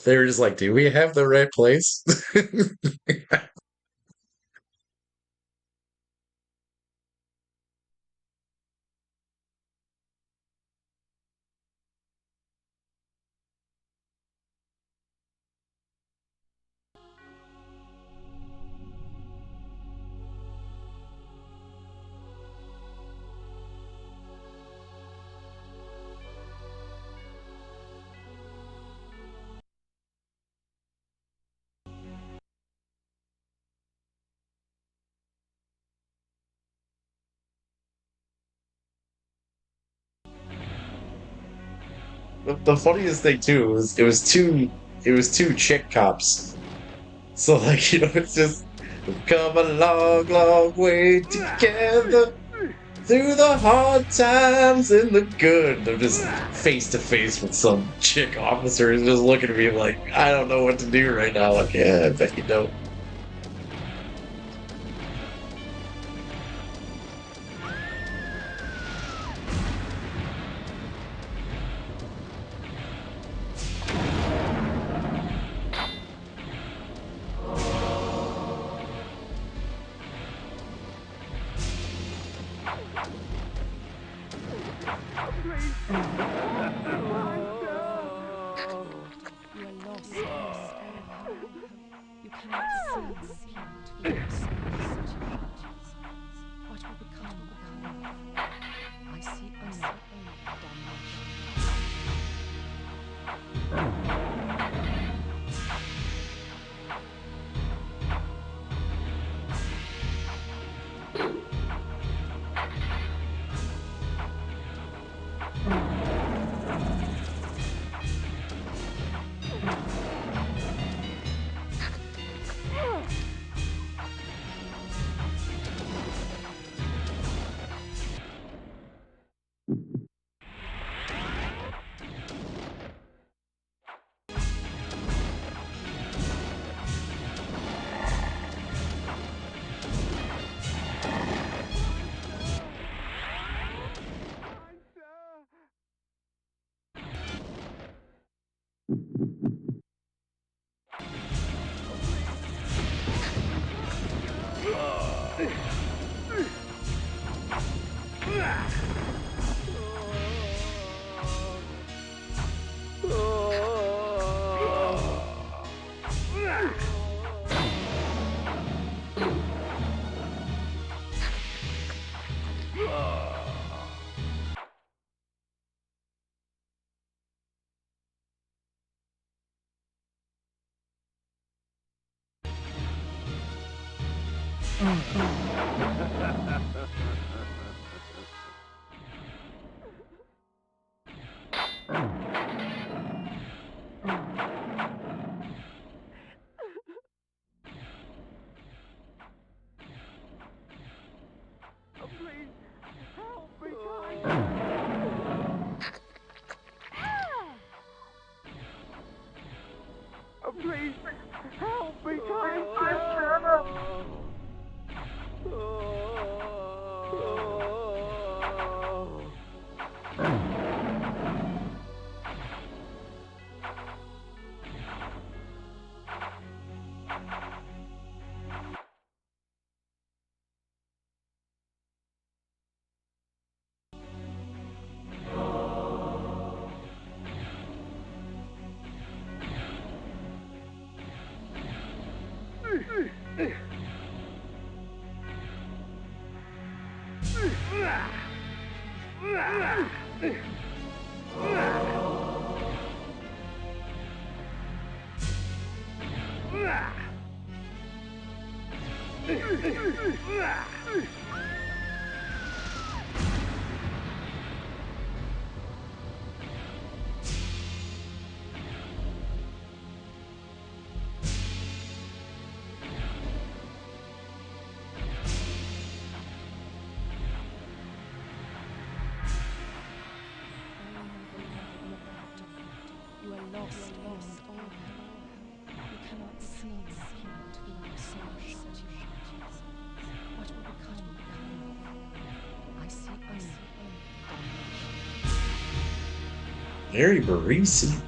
They were just like, do we have the right place? The funniest thing too was it was two chick cops. So it's just we've come a long, long way together through the hard times and the good. They're just face to face with some chick officer who's just looking at me like, I don't know what to do right now. Like, yeah, I bet you don't. Please, Please, help me, kind please, help me, kind You are lost beyond all help. You cannot see the heat in your soul shut you. What will become of Kain? I see only damnation. Larry Barisi.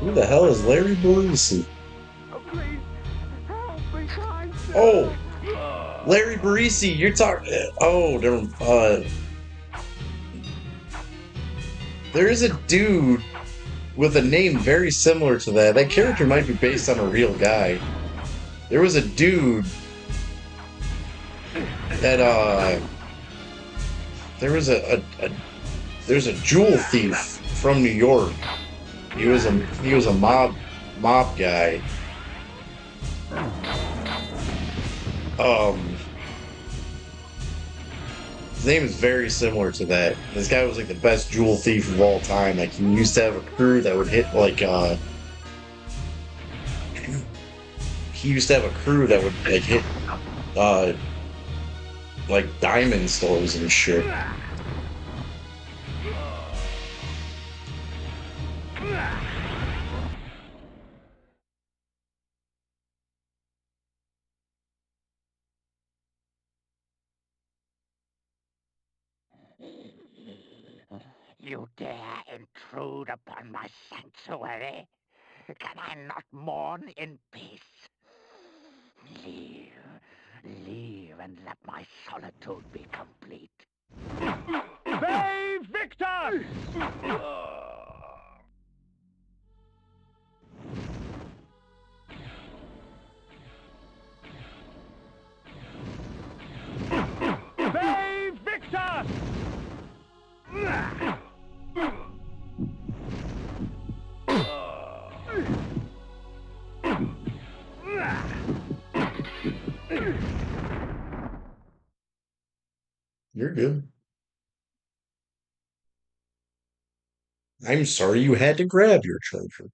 Who the hell is Larry Barisi? please, help me, kind Oh, Larry Barisi. You're talking. Oh, there is a dude with a name very similar to that. That character might be based on a real guy. There was a dude that there's a jewel thief from New York. He was a mob guy. His name is very similar to that. This guy was like the best jewel thief of all time. Like he used to have a crew that would hit he used to have a crew that would like hit like diamond stores and shit. You dare intrude upon my sanctuary? Can I not mourn in peace? Leave. Leave and let my solitude be complete. Bay Victor! Bay Victor! You're good. I'm sorry you had to grab your charger.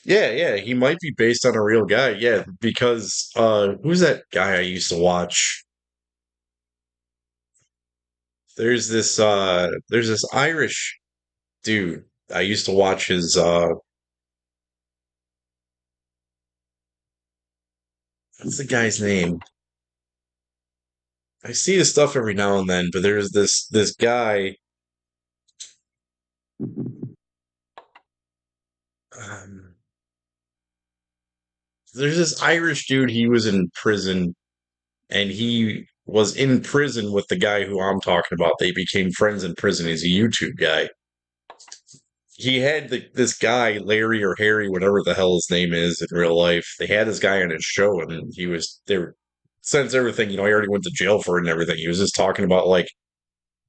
Yeah, he might be based on a real guy. Yeah, because who's that guy I used to watch? There's this Irish dude. I used to watch his what's the guy's name? I see his stuff every now and then, but there's this guy. Um, there's this Irish dude, he was in prison, and he was in prison with the guy who I'm talking about. They became friends in prison. He's a YouTube guy. He had this guy, Larry or Harry, whatever the hell his name is in real life. They had this guy on his show, and they were, since everything, he already went to jail for it and everything. He was just talking about like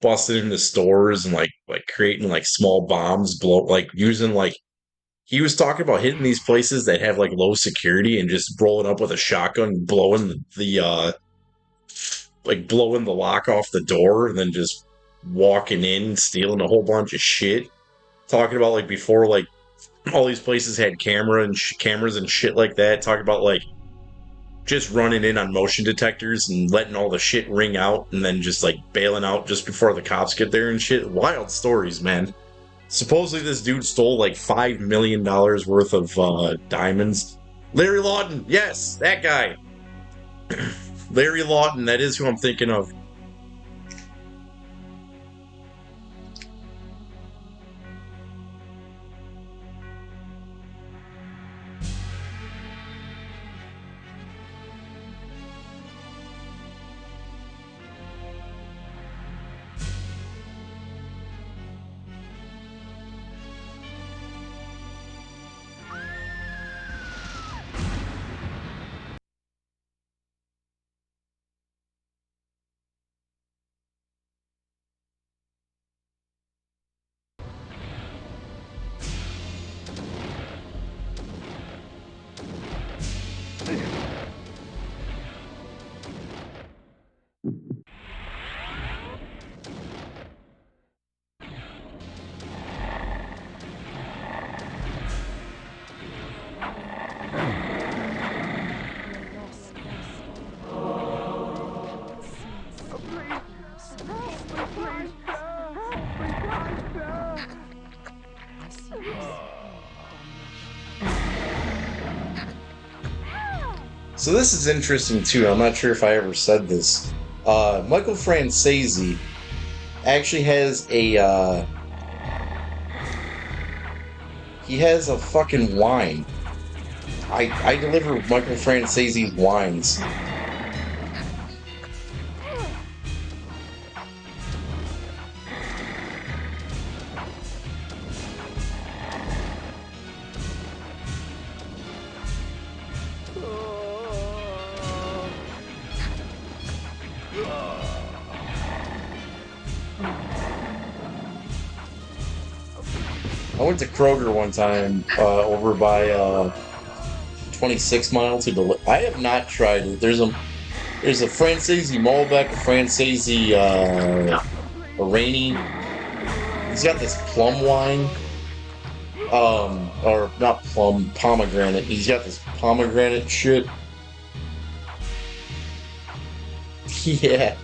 busting into stores and like creating like small bombs, like using like he was talking about hitting these places that have like low security and just rolling up with a shotgun, blowing like blowing the lock off the door, and then just walking in, stealing a whole bunch of shit. Talking about like before, like all these places had cameras and shit like that. Talking about like just running in on motion detectors and letting all the shit ring out, and then just like bailing out just before the cops get there and shit. Wild stories, man. Supposedly this dude stole like $5 million worth of diamonds. Larry Lawton, yes, that guy. Larry Lawton, that is who I'm thinking of. So this is interesting too. I'm not sure if I ever said this. Michael Francese actually has a he has a fucking wine. I deliver Michael Francese's wines. I went to Kroger one time over by 26 Mile to deliver. I have not tried it. There's a Francese Malbec, a Francese Irani. He's got this plum wine, or not plum, pomegranate. He's got this pomegranate shit. Yeah.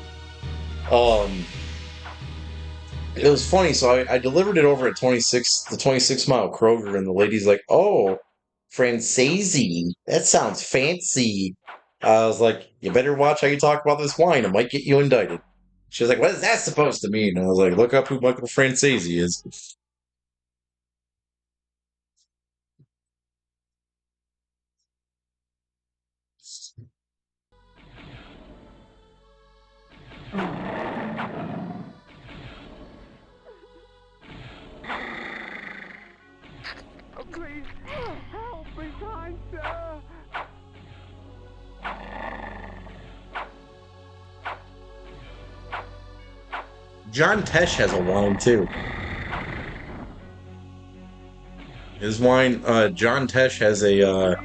It was funny. So I delivered it over at the 26 Mile Kroger, and the lady's like, "Oh, Francese, that sounds fancy." I was like, "You better watch how you talk about this wine. It might get you indicted." She was like, "What is that supposed to mean?" And I was like, "Look up who Michael Francese is." Please, help me, kind sir. John Tesh has a wine too. His wine, John Tesh has a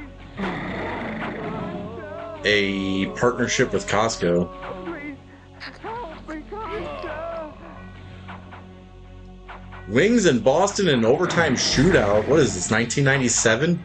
partnership with Costco. Please, help me, kind sir. Wings in Boston in an overtime shootout. What is this, 1997?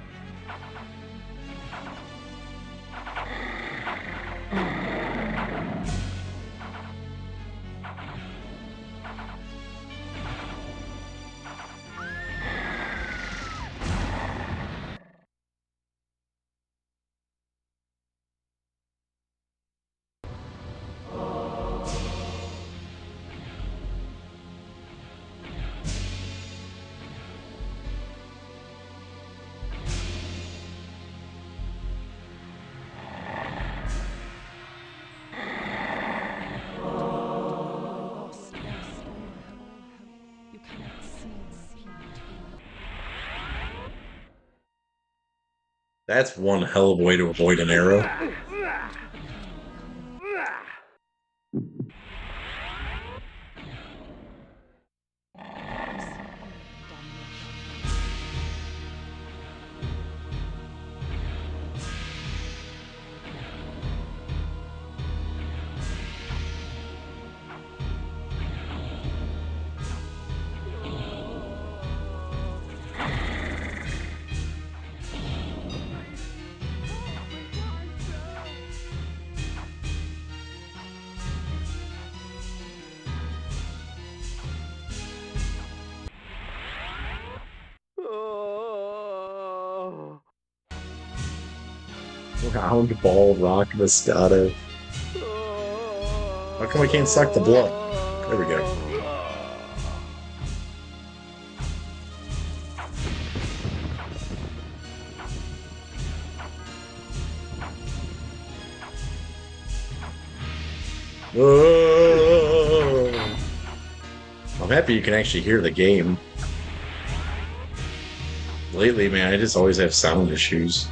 That's one hell of a way to avoid an arrow. Round ball rock Moscato. How come I can't suck the blood? There we go. Whoa. I'm happy you can actually hear the game. Lately, man, I just always have sound issues.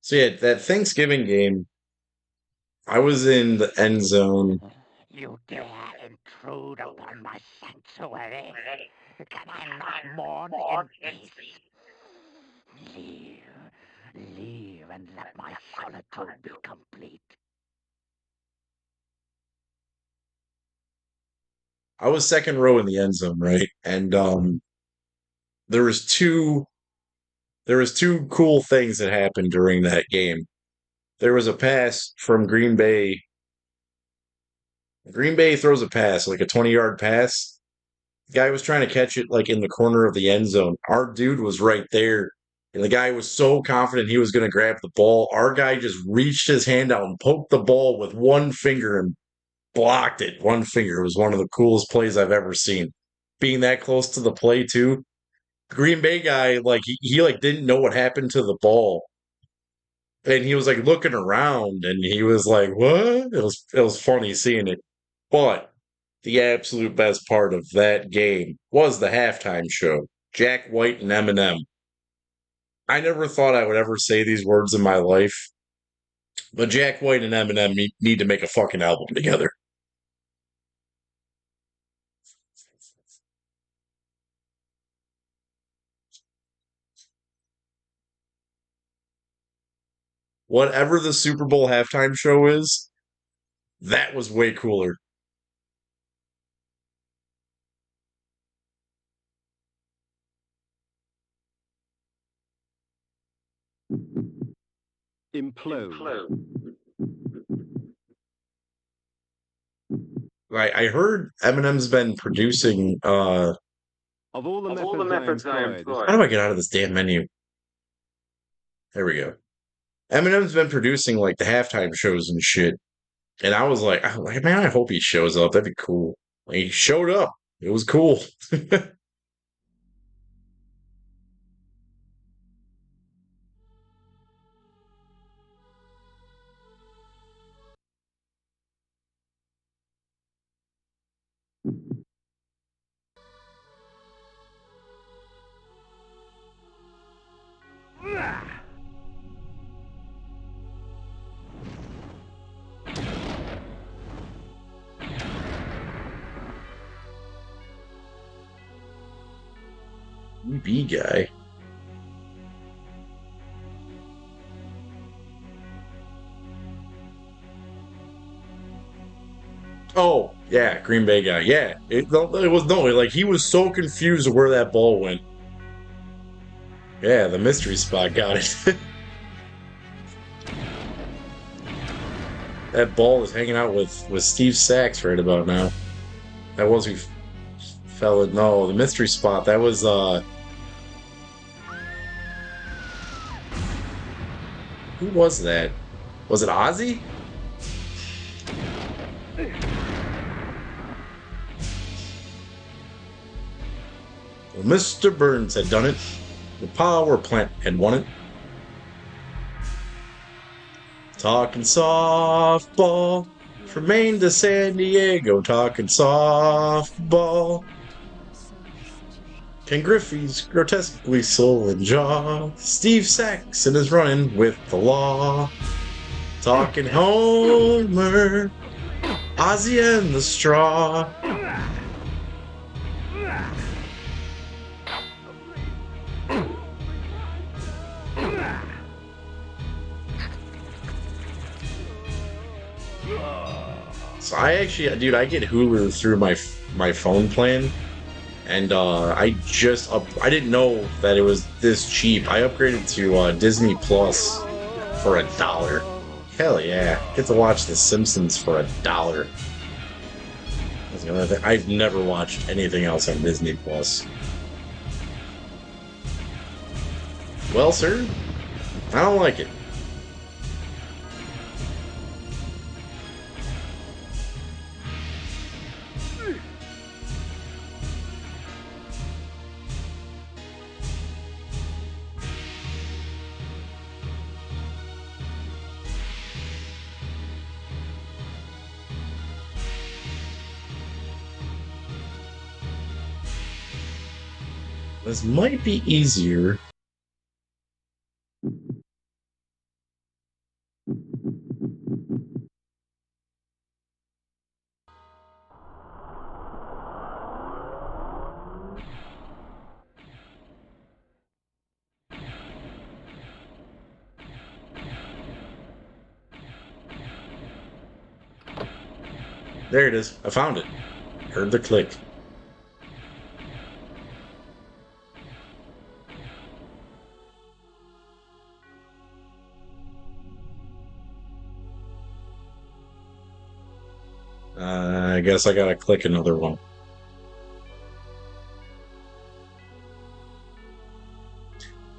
So yeah, that Thanksgiving game, I was in the end zone. You dare intrude upon my sanctuary? Can I not mourn in peace? Leave and let my solitude be complete. I was second row in the end zone, right? And there was two cool things that happened during that game. There was a pass from Green Bay. Green Bay throws a pass, like a 20-yard pass. The guy was trying to catch it like in the corner of the end zone. Our dude was right there. And the guy was so confident he was going to grab the ball. Our guy just reached his hand out and poked the ball with one finger and blocked it. One finger. It was one of the coolest plays I've ever seen. Being that close to the play, too. Green Bay guy, like, he like didn't know what happened to the ball. And he was like looking around and he was like, what? It was funny seeing it. But the absolute best part of that game was the halftime show. Jack White and Eminem. I never thought I would ever say these words in my life, but Jack White and Eminem need to make a fucking album together. Whatever the Super Bowl halftime show is, that was way cooler. Implode. I heard Eminem's been producing. Of all the methods I employ, How do I get out of this damn menu? There we go. Eminem's been producing like the halftime shows and shit, and I was like, man, I hope he shows up. That'd be cool. Like, he showed up. It was cool. B guy. Oh, yeah, Green Bay guy. Yeah. It was no, like he was so confused where that ball went. Yeah, the mystery spot got it. That ball is hanging out with Steve Sachs right about now. That was who fell in. No, the mystery spot. That was who was that? Was it Ozzy? Well, Mr. Burns had done it. The power plant had won it. Talking softball. From Maine to San Diego, talking softball. Ken Griffey's grotesquely sullen jaw. Steve Saxon is running with the law. Talking Homer. Ozzy and the straw. So I actually, dude, I get Hulu through my phone plan, and I didn't know that it was this cheap. I upgraded to Disney Plus for $1. Hell yeah, get to watch The Simpsons for $1. That's the only thing. I've never watched anything else on Disney Plus. Well, sir, I don't like it. This might be easier. There it is. I found it. Heard the click. I guess I gotta click another one.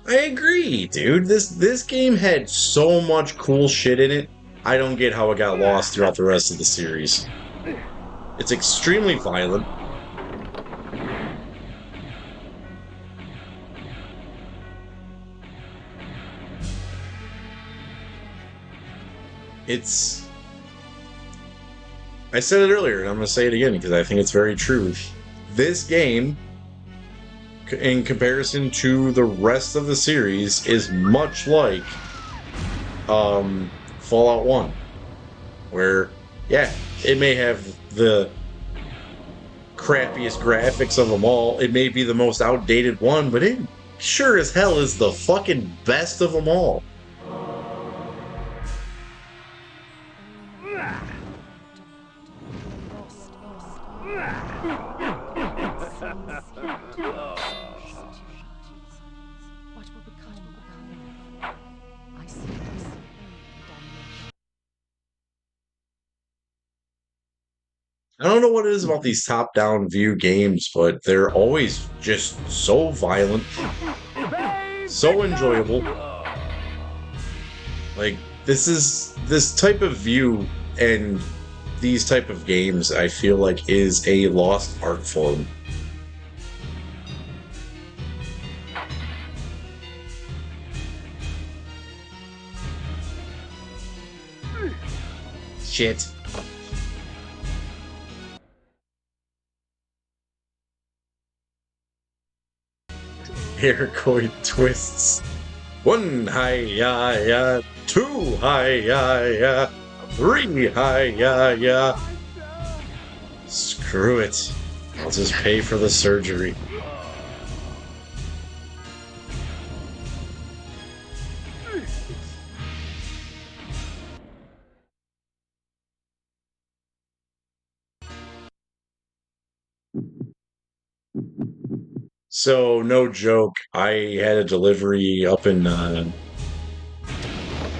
I agree, dude. This game had so much cool shit in it. I don't get how it got lost throughout the rest of the series. It's extremely violent. I said it earlier, and I'm going to say it again because I think it's very true. This game, in comparison to the rest of the series, is much like Fallout 1. Where, yeah, it may have the crappiest graphics of them all. It may be the most outdated one, but it sure as hell is the fucking best of them all. I don't know what it is about these top-down view games, but they're always just so violent, so enjoyable. Like, this type of view and these type of games, I feel like, is a lost art form. Shit. Aircoid twists. 1 hi-ya-ya, 2 hi-ya-ya, 3 hi-ya-ya. Screw it. I'll just pay for the surgery. So, no joke, I had a delivery up in, I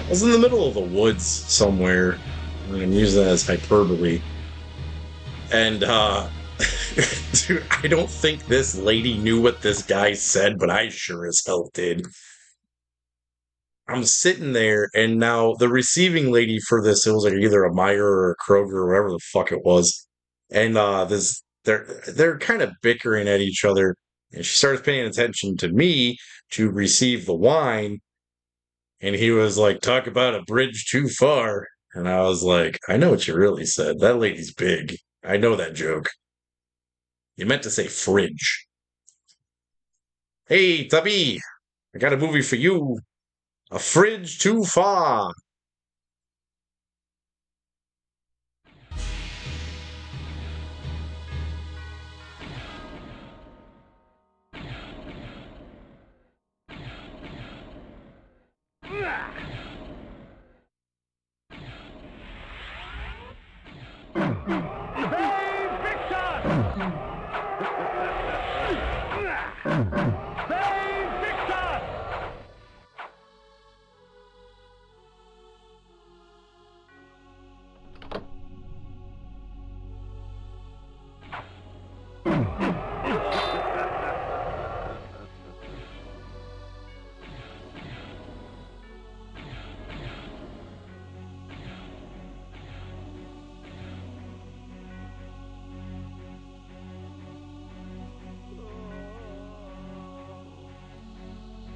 was in the middle of the woods somewhere. I'm using that as hyperbole. And, dude, I don't think this lady knew what this guy said, but I sure as hell did. I'm sitting there, and now the receiving lady for this, it was like either a Meyer or a Kroger or whatever the fuck it was. And they're kind of bickering at each other, and she starts paying attention to me to receive the wine, and he was like, "Talk about a bridge too far." And I was like, "I know what you really said. That lady's big. I know that joke. You meant to say fridge." Hey, Tubby, I got a movie for you. A fridge too far.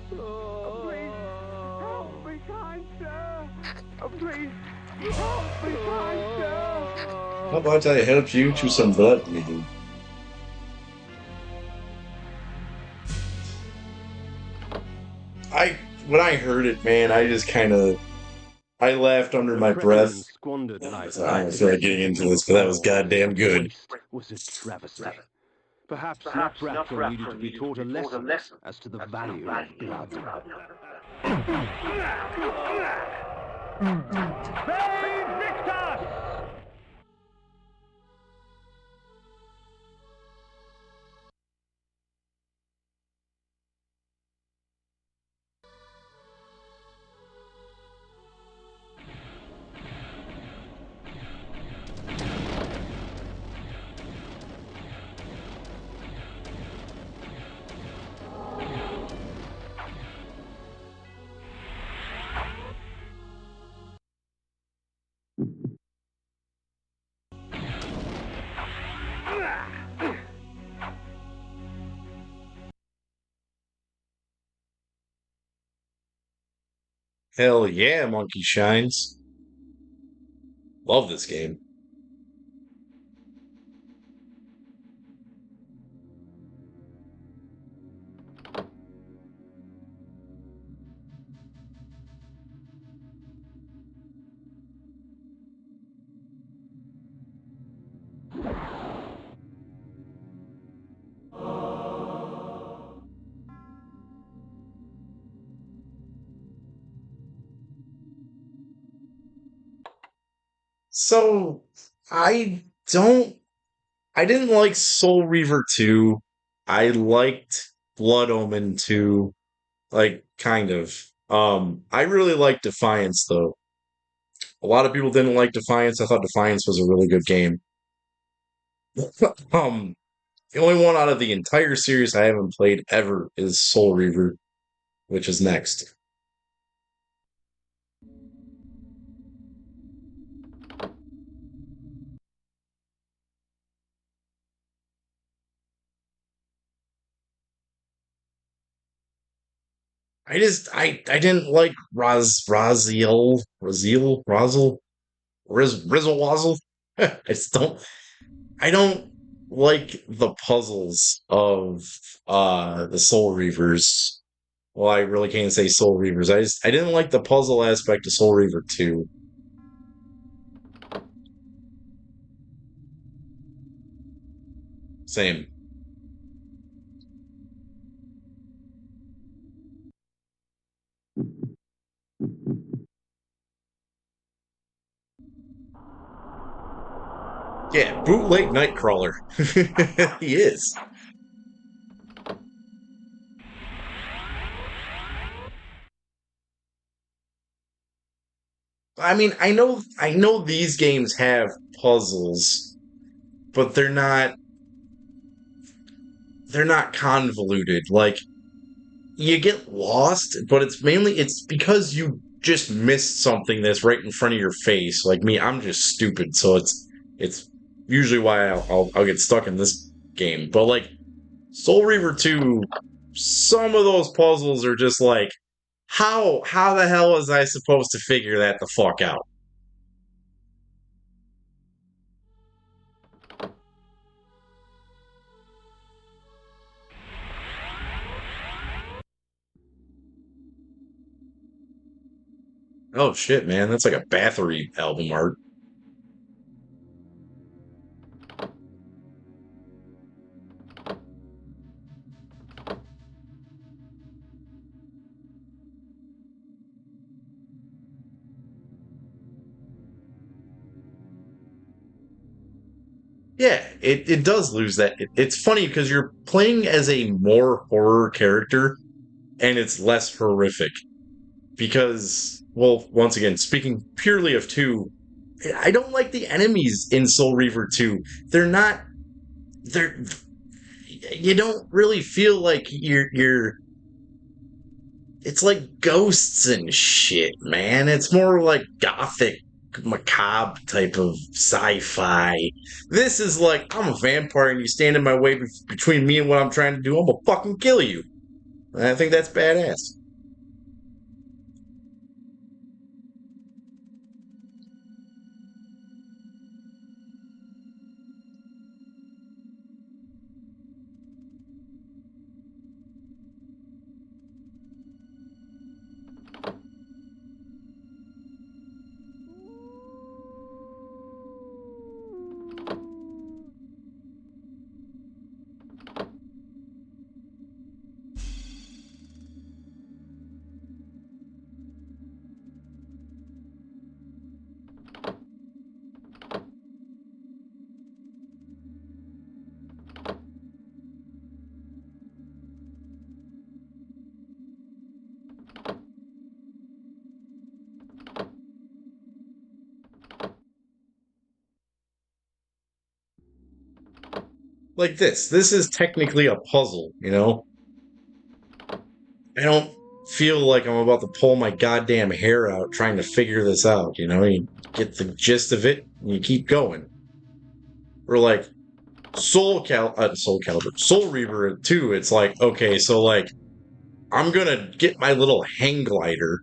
Please, help me, kind sir. Please, help me, kind sir. How about I help you to some blood bleeding? I when I heard it, man, I just kind of I laughed under my breath. Squandered life. I don't feel like getting into this, but that was goddamn good. Was a travesty. Perhaps enough Rapture needed to be taught a lesson as to the value of blood. Save Victus! Hell yeah, Monkey Shines. Love this game. So I don't I didn't like Soul Reaver 2. I liked Blood Omen 2, like kind of. I really liked Defiance though. A lot of people didn't like Defiance. I thought Defiance was a really good game. um the only one out of the entire series I haven't played ever is Soul Reaver, which is next. I didn't like Rizzle Wazzle. I don't like the puzzles of the Soul Reavers. Well, I really can't say Soul Reavers. I didn't like the puzzle aspect of Soul Reaver 2. Same. Yeah, bootleg Nightcrawler. He is. I mean, I know these games have puzzles, but they're not convoluted. Like you get lost, but it's because you just missed something that's right in front of your face. Like me, I'm just stupid, so it's usually why I'll get stuck in this game. But like Soul Reaver 2, some of those puzzles are just like, how the hell was I supposed to figure that the fuck out? Oh shit, man, that's like a Bathory album art. Yeah, it does lose that. It's funny because you're playing as a more horror character and it's less horrific. Because, well, once again, speaking purely of 2, I don't like the enemies in Soul Reaver 2. They're not, they're, you don't really feel like it's like ghosts and shit, man. It's more like gothic, macabre type of sci-fi. This is like, I'm a vampire and you stand in my way between me and what I'm trying to do. I'm gonna fucking kill you. And I think that's badass. Like this. This is technically a puzzle, you know? I don't feel like I'm about to pull my goddamn hair out trying to figure this out, you know? You get the gist of it and you keep going. Or like Soul Calibur, Soul Reaver 2, it's like, okay, so like I'm gonna get my little hang glider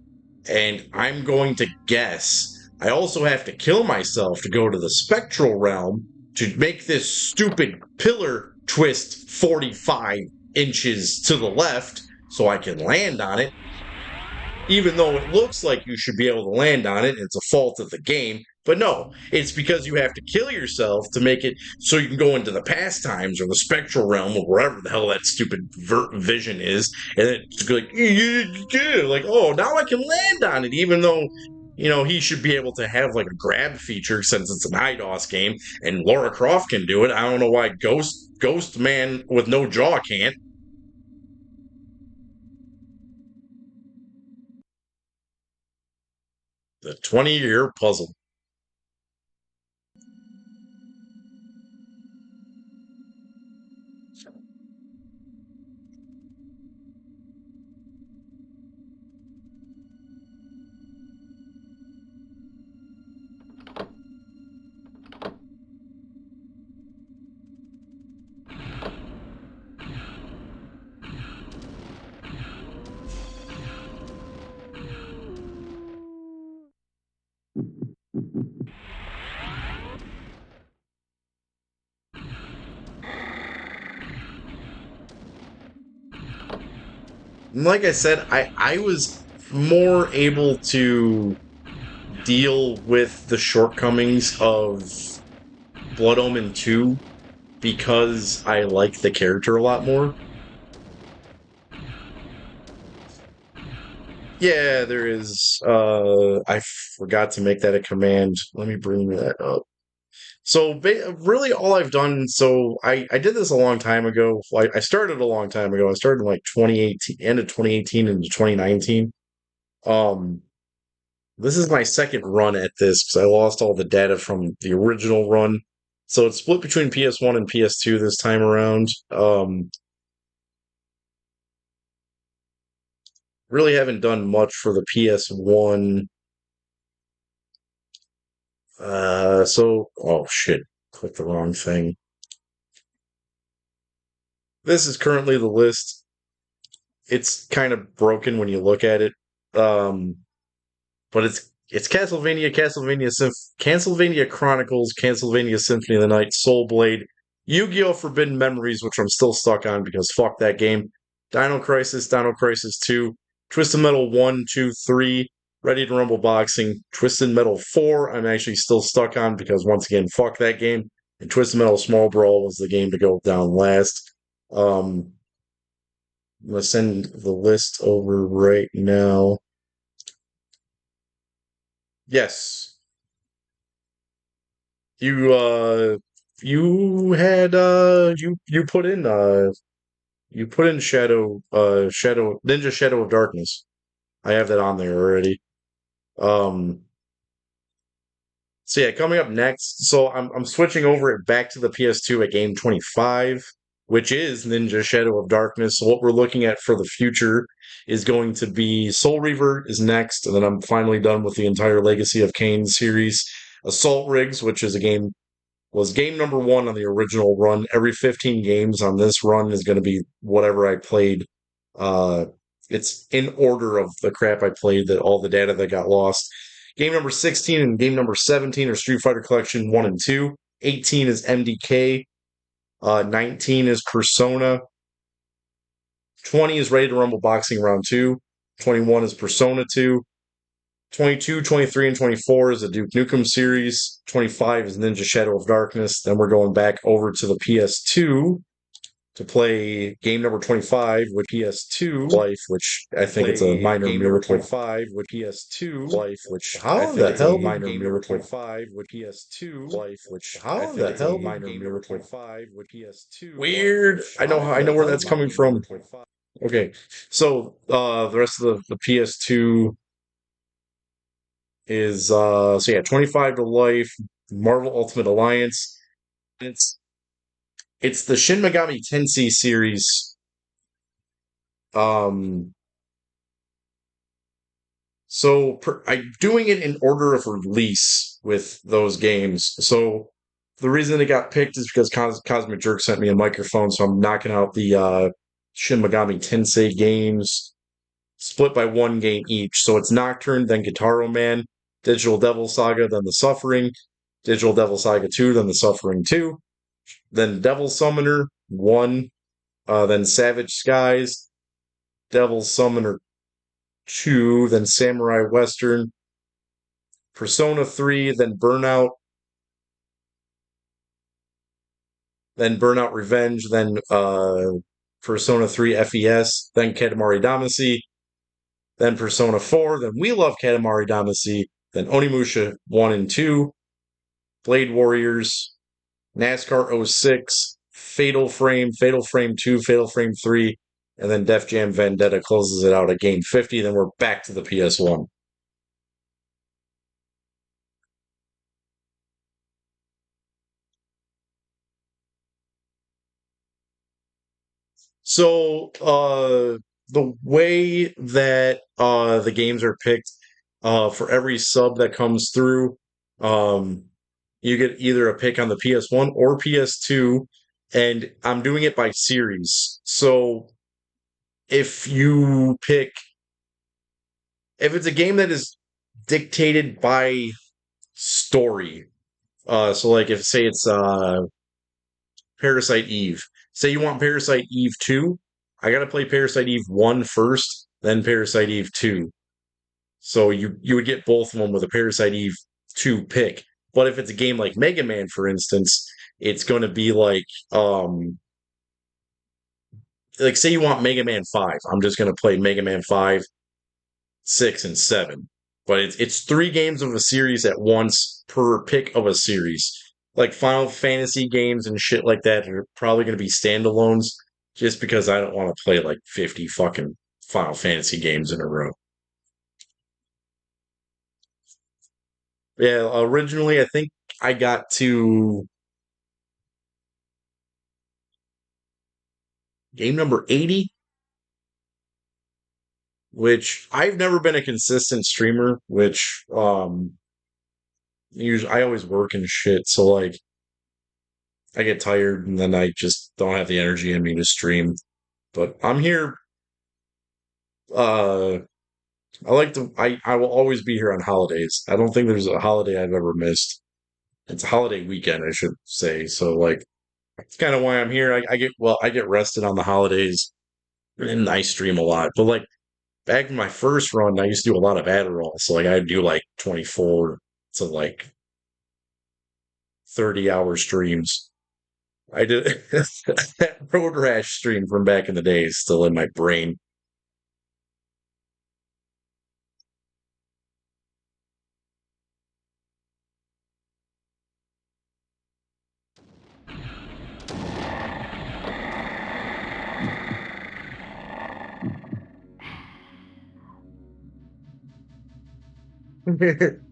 and I'm going to guess. I also have to kill myself to go to the spectral realm to make this stupid pillar twist 45 inches to the left so I can land on it. Even though it looks like you should be able to land on it, it's a fault of the game. But no, it's because you have to kill yourself to make it so you can go into the pastimes or the spectral realm or wherever the hell that stupid vision is, and it's like, yeah, like, oh, now I can land on it, even though he should be able to have like a grab feature since it's an IDOS game, and Laura Croft can do it. I don't know why Ghost Man with no jaw can't. The 20-year puzzle. Like I said, I was more able to deal with the shortcomings of Blood Omen 2 because I like the character a lot more. Yeah, there is. I forgot to make that a command. Let me bring that up. So really, all I've done. So I did this a long time ago. I started a long time ago. I started in like 2018, end of 2018 into 2019. Um, This is my second run at this because I lost all the data from the original run. So it's split between PS1 and PS2 this time around. really haven't done much for the PS1. Oh shit, clicked the wrong thing. This is currently the list. It's kind of broken when you look at it. Um, but it's Castlevania Chronicles, Castlevania Symphony of the Night, Soul Blade, Yu-Gi-Oh! Forbidden Memories, which I'm still stuck on because fuck that game. Dino Crisis 2, Twisted Metal 1, 2, 3, Ready to Rumble Boxing, Twisted Metal 4, I'm actually still stuck on because once again, fuck that game. And Twisted Metal Small Brawl was the game to go down last. Um, I'm gonna send the list over right now. Yes, you you had you put in Shadow Ninja Shadow of Darkness. I have that on there already. Um so yeah, coming up next, so I'm switching over it back to the PS2 at game 25, which is Ninja Shadow of Darkness. So what we're looking at for the future is going to be Soul Reaver is next, and then I'm finally done with the entire Legacy of Kain series. Assault Rigs, which is a game was game number one on the original run. Every 15 games on this run is going to be whatever I played. Uh, it's in order of the crap I played, that all the data that got lost. Game number 16 and game number 17 are Street Fighter Collection 1 and 2. 18 is MDK. 19 is Persona. 20 is Ready to Rumble Boxing Round 2. 21 is Persona 2. 22, 23, and 24 is the Duke Nukem series. 25 is Ninja Shadow of Darkness. Then we're going back over to the PS2 to play game number 25 with PS2 Life, which I think it's a minor miracle. 5 with PS2 Life, which how the hell minor miracle. 5 with PS2 Life, which how the hell minor miracle. 5 with PS2 weird. I know where that's coming from. Okay, so the rest of the PS2 is so yeah, 25 to Life, Marvel Ultimate Alliance. It's the Shin Megami Tensei series. Um I'm doing it in order of release with those games. So the reason it got picked is because Cosmic Jerk sent me a microphone, so I'm knocking out the Shin Megami Tensei games split by one game each. So it's Nocturne, then Guitar Man, Digital Devil Saga, then The Suffering, Digital Devil Saga 2, then The Suffering 2, then Devil Summoner 1, then Savage Skies, Devil Summoner 2, then Samurai Western, Persona 3, then Burnout Revenge, then Persona 3 FES, then Katamari Damacy, then Persona 4, then We Love Katamari Damacy, then Onimusha 1 and 2, Blade Warriors, NASCAR '06, Fatal Frame 2, Fatal Frame 3, and then Def Jam Vendetta closes it out at game 50. Then we're back to the PS1. So, the way that the games are picked, for every sub that comes through, um, you get either a pick on the PS1 or PS2, and I'm doing it by series. So, if you pick, if it's a game that is dictated by story, so like if say it's Parasite Eve. Say you want Parasite Eve 2, I gotta play Parasite Eve 1 first, then Parasite Eve 2. So you would get both of them with a Parasite Eve 2 pick. But if it's a game like Mega Man, for instance, it's gonna be like say you want Mega Man 5. I'm just gonna play Mega Man 5, 6, and 7. But it's three games of a series at once per pick of a series. Like Final Fantasy games and shit like that are probably going to be standalones just because I don't want to play like 50 fucking Final Fantasy games in a row. Yeah, originally I think I got to game number 80. which I've never been a consistent streamer, which usually I always work and shit, so like I get tired and then I just don't have the energy in me to stream. But I'm here. Uh, I will always be here on holidays. I don't think there's a holiday I've ever missed. It's a holiday weekend, I should say. So like, it's kind of why I'm here. I get rested on the holidays and I stream a lot. But like back in my first run, I used to do a lot of Adderall. So like I'd do like 24 to like 30-hour streams. I did that Road Rash stream from back in the day is still in my brain.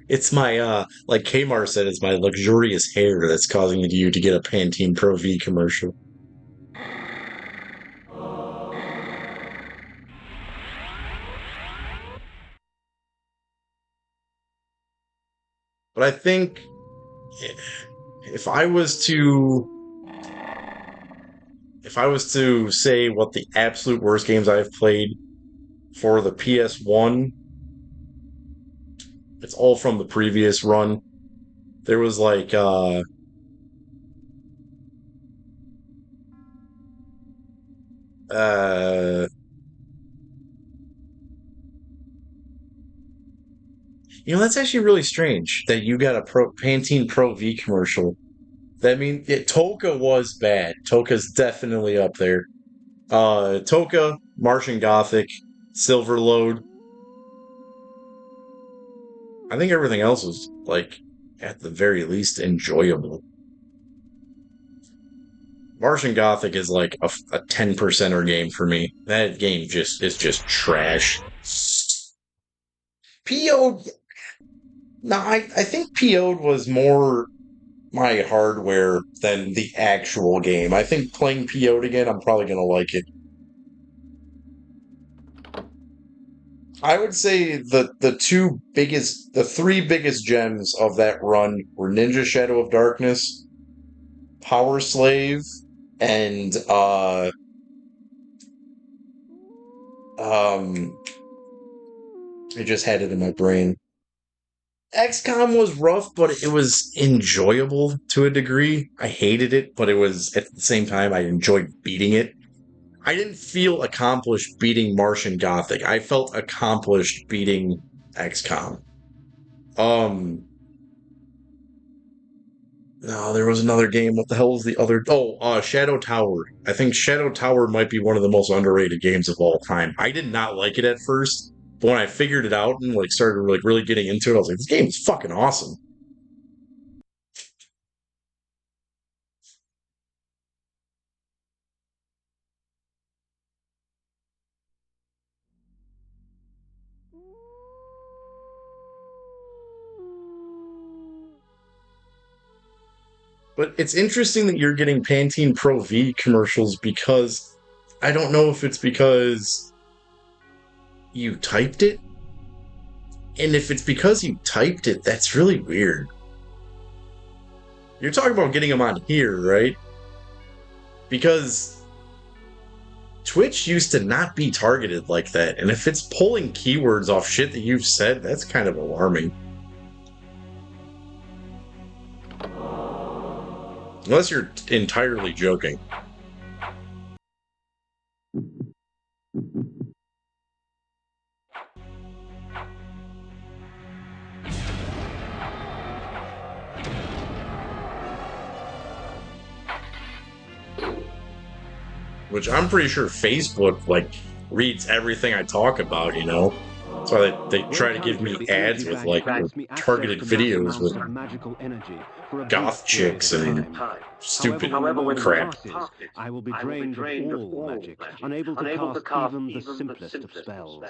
It's my like Kmart said, it's my luxurious hair that's causing you to get a Pantene Pro V commercial. But I think if I was to say what the absolute worst games I've played for the PS1, it's all from the previous run. There was like uh that's actually really strange that you got a Pantene Pro V commercial. That means Toka was bad. Toka's definitely up there. Toka, Martian Gothic, Silverload. I think everything else was like at the very least enjoyable. Martian Gothic is like a 10%er game for me. That game is just trash. PO'd. No, I think PO'd was more my hardware than the actual game. I think playing PO'd again, I'm probably gonna like it. I would say the three biggest gems of that run were Ninja Shadow of Darkness, Power Slave, and um I just had it in my brain. XCOM was rough, but it was enjoyable to a degree. I hated it, but it was at the same time I enjoyed beating it. I didn't feel accomplished beating Martian Gothic. I felt accomplished beating XCOM. Um No, there was another game. What the hell was the other? Oh, Shadow Tower. I think Shadow Tower might be one of the most underrated games of all time. I did not like it at first, but when I figured it out and like started like really getting into it, I was like, this game is fucking awesome. But it's interesting that you're getting Pantene Pro V commercials because I don't know if it's because you typed it. And if it's because you typed it, that's really weird. You're talking about getting them on here, right? Because Twitch used to not be targeted like that, and if it's pulling keywords off shit that you've said, that's kind of alarming. Unless you're entirely joking. Which I'm pretty sure Facebook, like, reads everything I talk about, you know? That's why they try to give me ads with, like, targeted videos with goth chicks and stupid crap. I will be drained of all magic, unable to cast even the simplest of spells.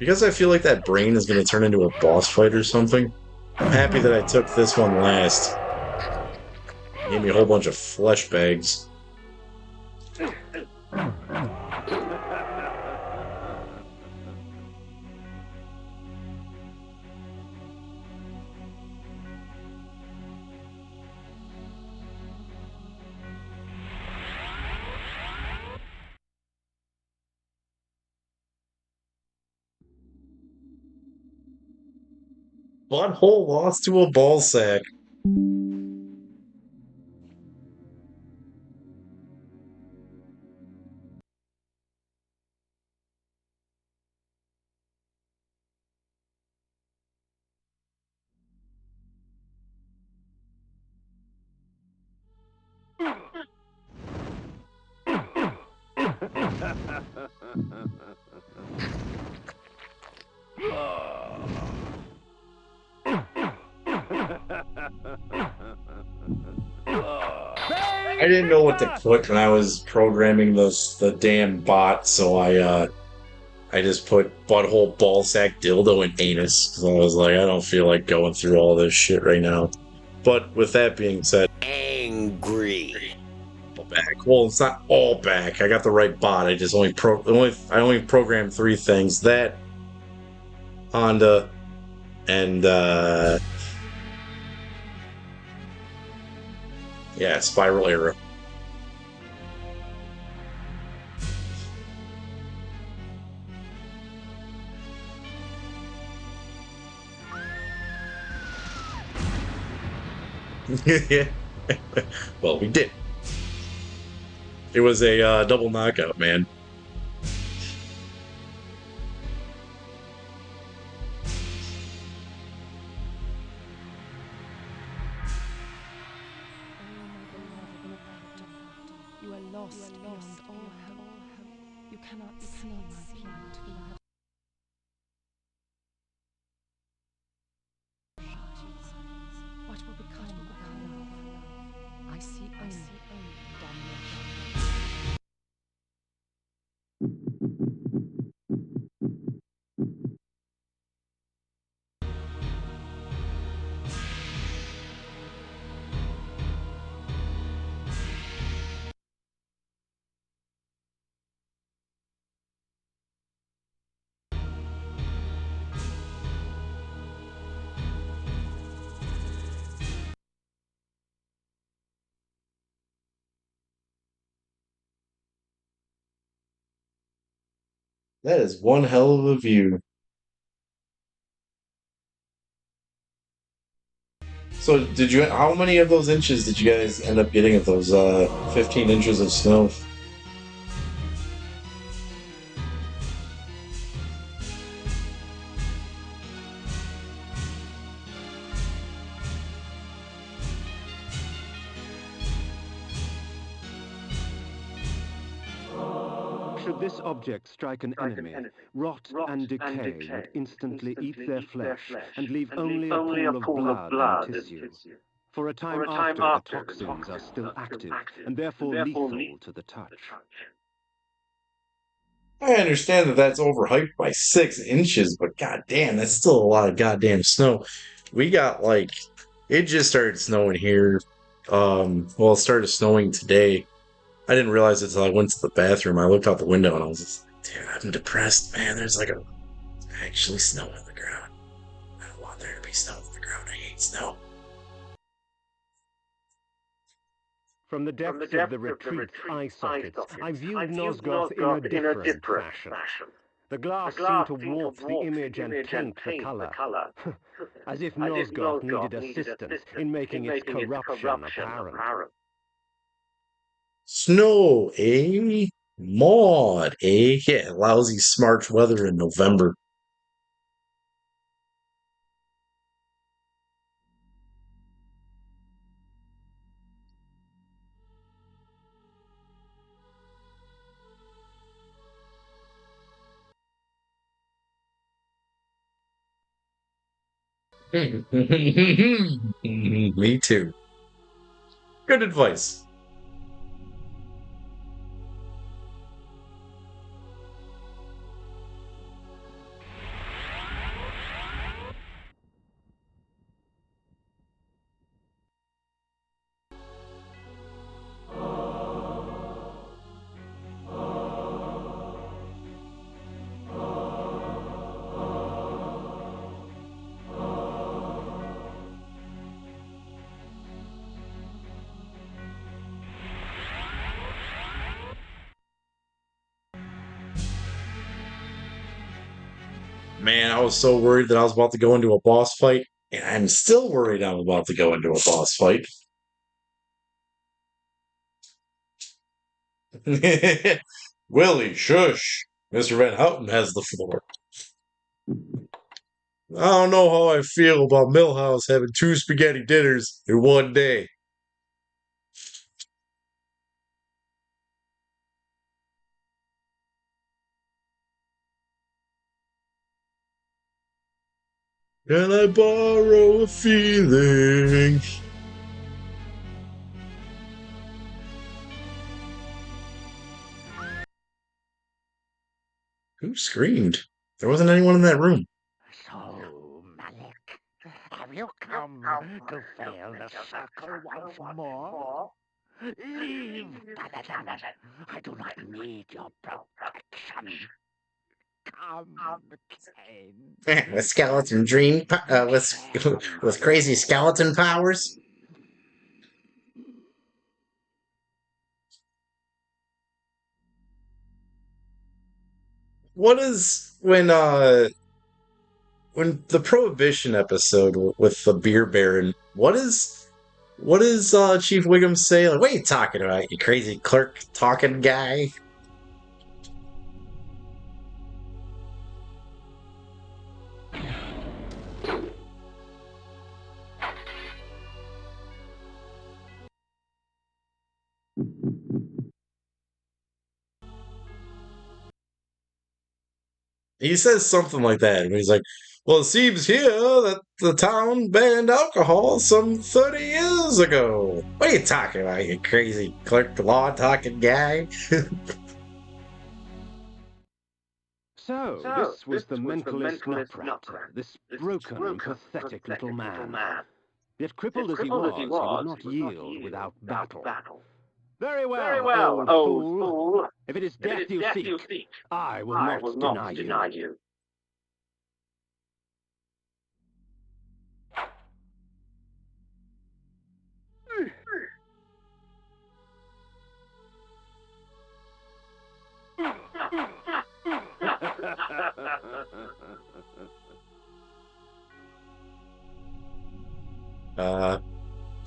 because I feel like that brain is going to turn into a boss fight or something, I'm happy that I took this one last. Gave me a whole bunch of flesh bags. Butthole lost to a ball sack. I didn't know what to put when I was programming the damn bot, so I just put butthole ballsack dildo and anus because I was like, I don't feel like going through all this shit right now. But with that being said, Angry. back. Well, it's not all back. I got the right bot. I just I only programmed three things: that Honda and yeah, Spiral Arrow. Yeah. Well, we did. It was a double knockout, man. You are lost beyond all hope. You cannot see my plight without. What will become of our love? I see only damnation. That is one hell of a view. So, did you? How many of those inches did you guys end up getting of those 15 inches of snow? Should this object strike an enemy, rot and decay would instantly eat their flesh and leave only a pool of blood and tissue. For a time after, the toxins are still active and therefore lethal to the touch. I understand that that's overhyped by 6 inches, but goddamn, that's still a lot of goddamn snow. We got like it just started snowing here. Well, it started snowing today. I didn't realize it until I went to the bathroom. I looked out the window and I was just like, dude, I'm depressed, man. There's like actually snow on the ground. I don't want there to be snow on the ground. I hate snow. From the depths of the retreat's eye sockets, I viewed Nosgoth in a different fashion. The glass seemed to warp the image and taint the color, as if Nosgoth needed assistance in making its corruption apparent. Snow, eh? Maud, eh? Yeah, lousy smart weather in November. Me too. Good advice. Man, I was so worried that I was about to go into a boss fight, and I'm still worried I'm about to go into a boss fight. Willie, shush. Mr. Van Houten has the floor. I don't know how I feel about Millhouse having 2 spaghetti dinners in one day. Can I borrow a feeling? Who screamed? There wasn't anyone in that room. So, Malik, have you come to fail the circle once more? Leave, Paladin. I do not need your protection. Come, Kain. With skeleton dream, with crazy skeleton powers. What is when the Prohibition episode with the beer baron? What is Chief Wiggum say? Like, what are you talking about, you crazy clerk talking guy? He says something like that, and he's like, "Well, it seems here that the town banned alcohol some 30 years ago. What are you talking about, you crazy clerk law talking guy?" So, this was the mentalist nutrat, this broken and pathetic little man. Yet crippled as he would not yield without battle. Very well, old fool. If it is death you seek, I will not deny you.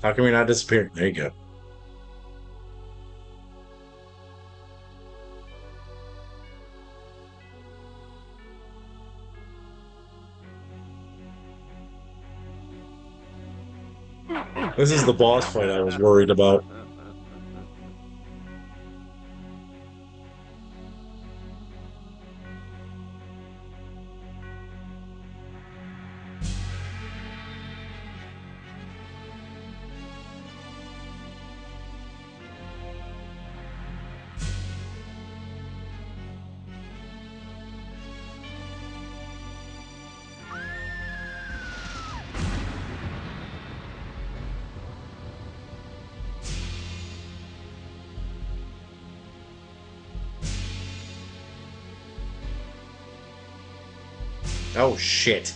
How can we not disappear? There you go. This is the boss fight I was worried about. Oh shit.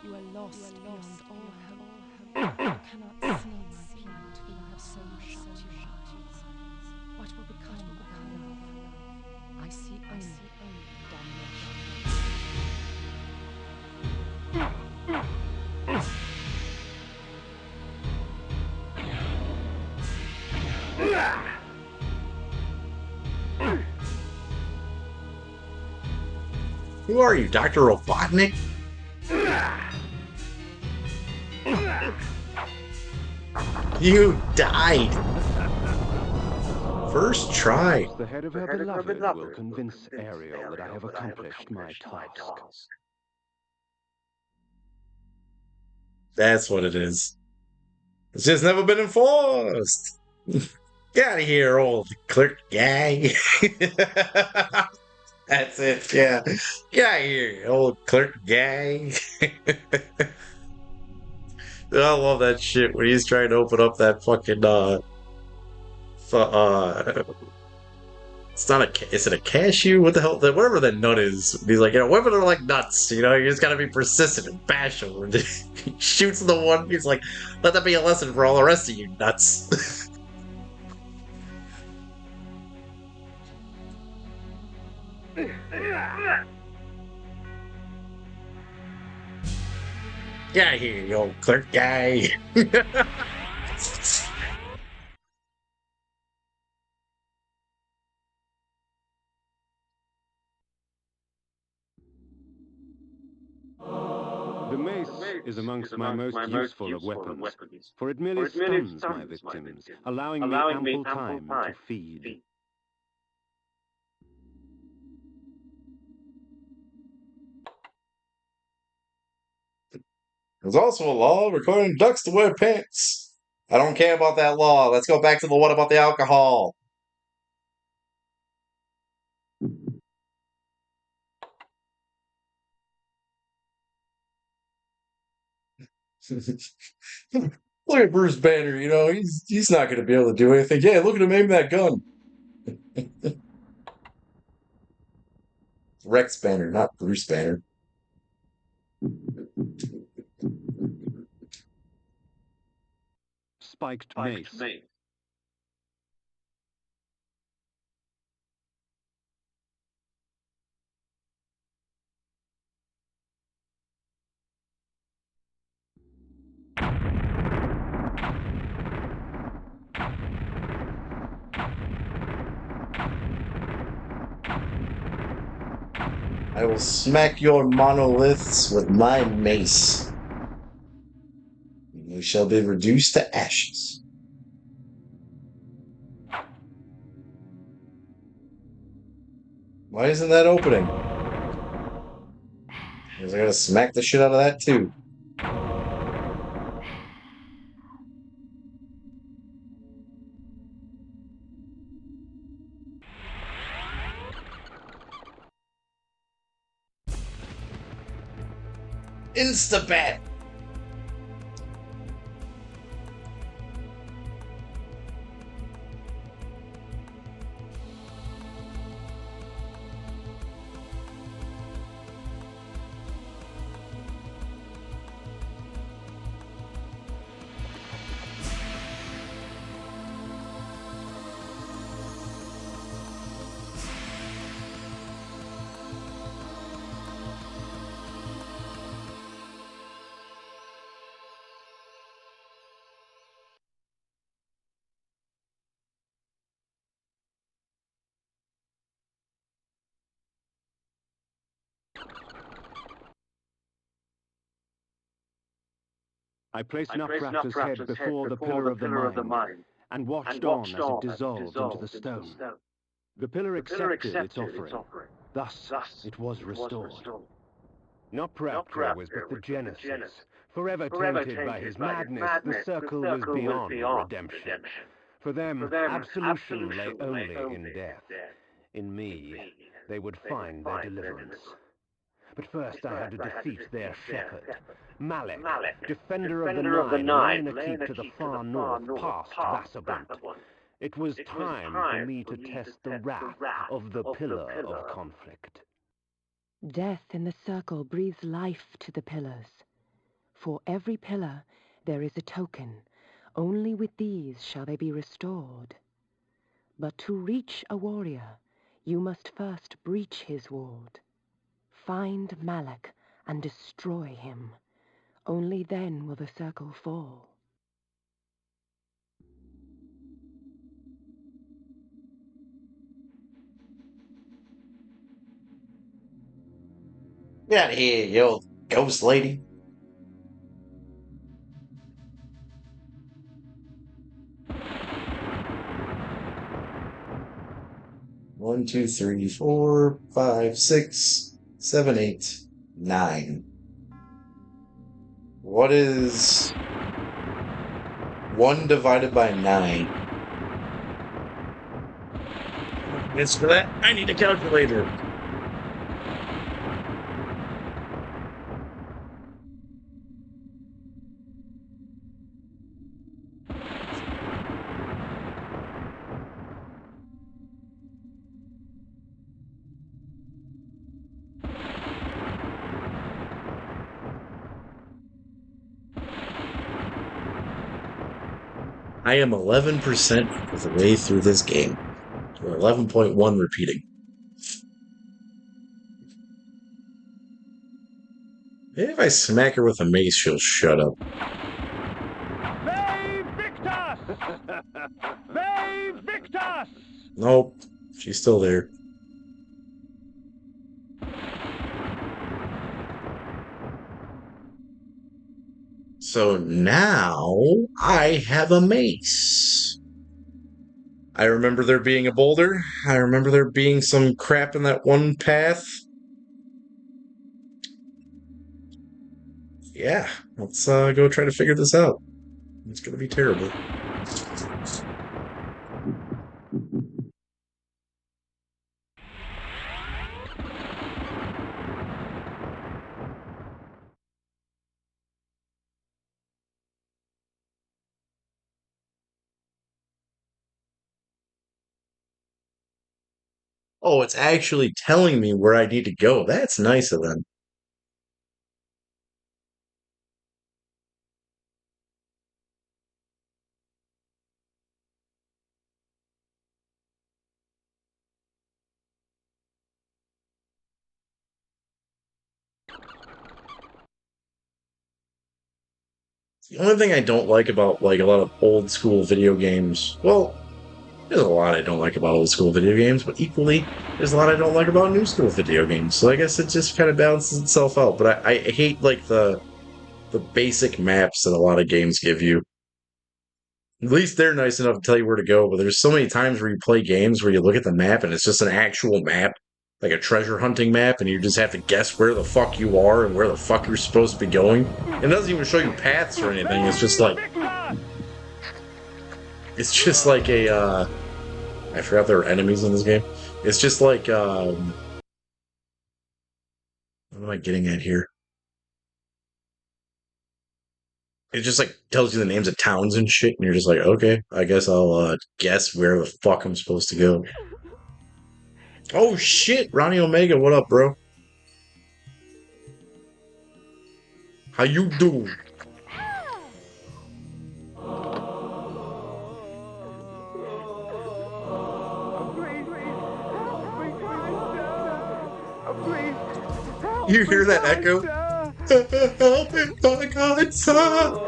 You are lost beyond all hope. You cannot see my plight, for you have so shut your eyes. What will become of love? I see only damnation. Who are you, Dr. Robotnik? You died. First try. The head of her beloved will convince Ariel that I have accomplished my task. That's what it is. It's just never been enforced. Get out of here, old clerk guy. That's it, yeah. Get out of here, old clerk guy. I love that shit when he's trying to open up that fucking it's not is it a cashew? What the hell? Whatever that nut is. He's like, women are like nuts. You just gotta be persistent and bash them. And he shoots the one. He's like, let that be a lesson for all the rest of you nuts. Get out of here, you old clerk guy. The mace is amongst my most useful of weapons, for it merely stuns my victims, allowing me ample time to feed. There's also a law requiring ducks to wear pants. I don't care about that law. Let's go back to the what about the alcohol? Look at Bruce Banner, you know, he's not going to be able to do anything. Yeah, look at him aim that gun. Rex Banner, not Bruce Banner. Spiked mace. I will smack your monoliths with my mace. You shall be reduced to ashes. Why isn't that opening? Because I gotta smack the shit out of that too. Instabat! I placed Nutraptor's head before the pillar of the mind, and watched on as it dissolved into the stone. The pillar accepted its offering. Thus, it was restored. Nutraptor was but the genesis. Forever tainted by his madness, the circle was beyond redemption. For them, absolution lay only in death. In me, they would find their deliverance. But first I had to defeat their shepherd, Malek, defender of the Nine, laying a keep to the far north, past Vassablunt. It was time for me to test the wrath of the Pillar of Conflict. Death in the circle breathes life to the pillars. For every pillar there is a token. Only with these shall they be restored. But to reach a warrior, you must first breach his ward. Find Malek and destroy him. Only then will the circle fall. Get out of here, you old ghost lady. One, two, three, 4, 5, 6, 7, 8, 9. What is 1 divided by 9? It's for that. I need a calculator. I am 11% of the way through this game. Or 11.1 repeating. Maybe if I smack her with a mace, she'll shut up. Victus! Nope, she's still there. So now I have a mace. I remember there being a boulder. I remember there being some crap in that one path. Yeah, let's go try to figure this out. It's gonna be terrible. Oh, it's actually telling me where I need to go. That's nice of them. The only thing I don't like about like a lot of old school video games, well, there's a lot I don't like about old school video games, but equally, there's a lot I don't like about new school video games. So I guess it just kind of balances itself out. But I hate like the basic maps that a lot of games give you. At least they're nice enough to tell you where to go, but there's so many times where you play games where you look at the map and it's just an actual map, like a treasure hunting map, and you just have to guess where the fuck you are and where the fuck you're supposed to be going. It doesn't even show you paths or anything. It's just like a I forgot there were enemies in this game. It's just like what am I getting at here? It just like tells you the names of towns and shit, and you're just like, okay, I guess I'll guess where the fuck I'm supposed to go. Oh shit, Ronnie Omega, what up, bro? How you doing? You hear that echo? Help me, my God, son!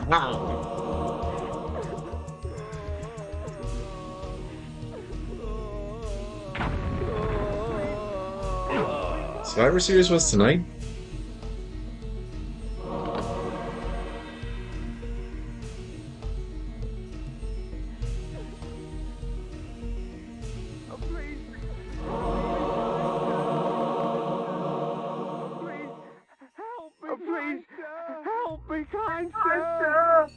Wow. Survivor Series was tonight? Help me, kind sir!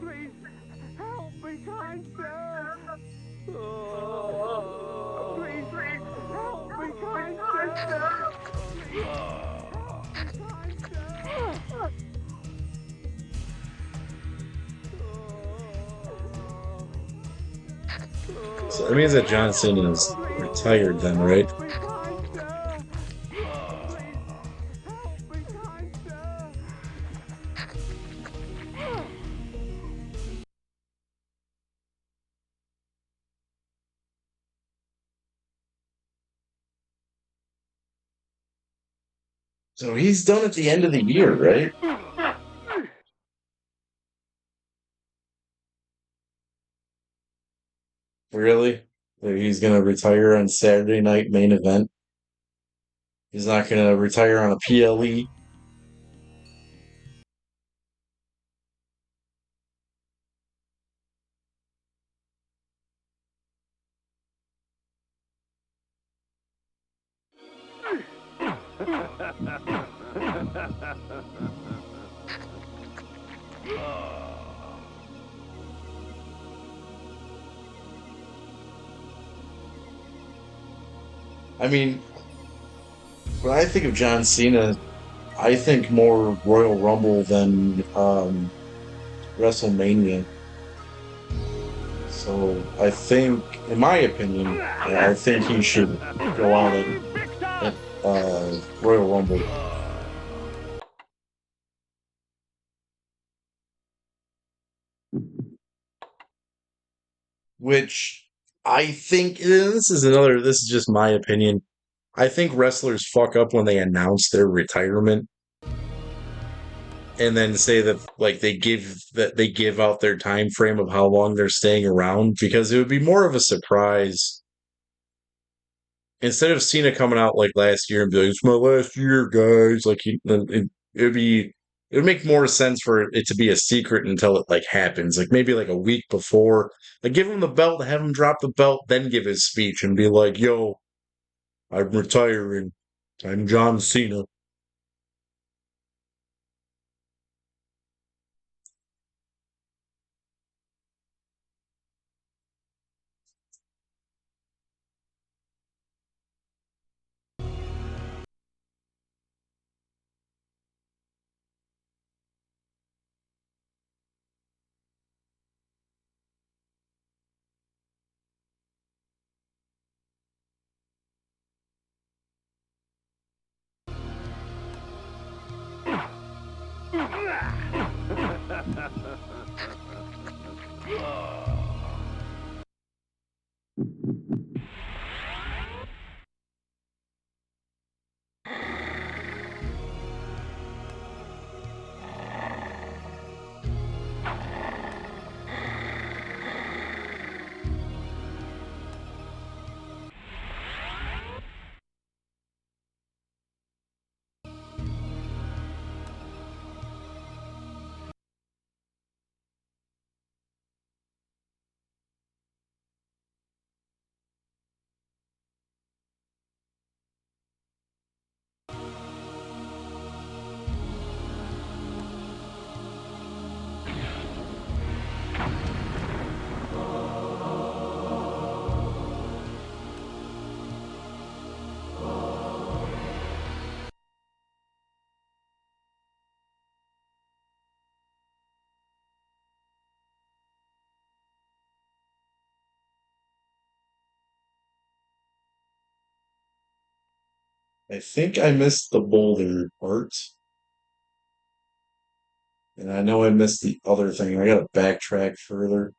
Please, help me, kind sir! Please, help me, kind sir! So that means that John Cena is retired then, right? So he's done at the end of the year, right? Really? Like, he's gonna retire on Saturday night main event? He's not gonna retire on a PLE? I mean, when I think of John Cena, I think more Royal Rumble than WrestleMania. So I think, in my opinion, I think he should go out and at Royal Rumble. Which I think this is just my opinion. I think wrestlers fuck up when they announce their retirement and then say that like they give out their time frame of how long they're staying around because it would be more of a surprise instead of Cena coming out like last year and be like, "It's my last year, guys." Like it would make more sense for it to be a secret until it like happens, like maybe like a week before. Like give him the belt, have him drop the belt, then give his speech and be like, "Yo, I'm retiring. I'm John Cena." I think I missed the boulder part, and I know I missed the other thing. I gotta backtrack further.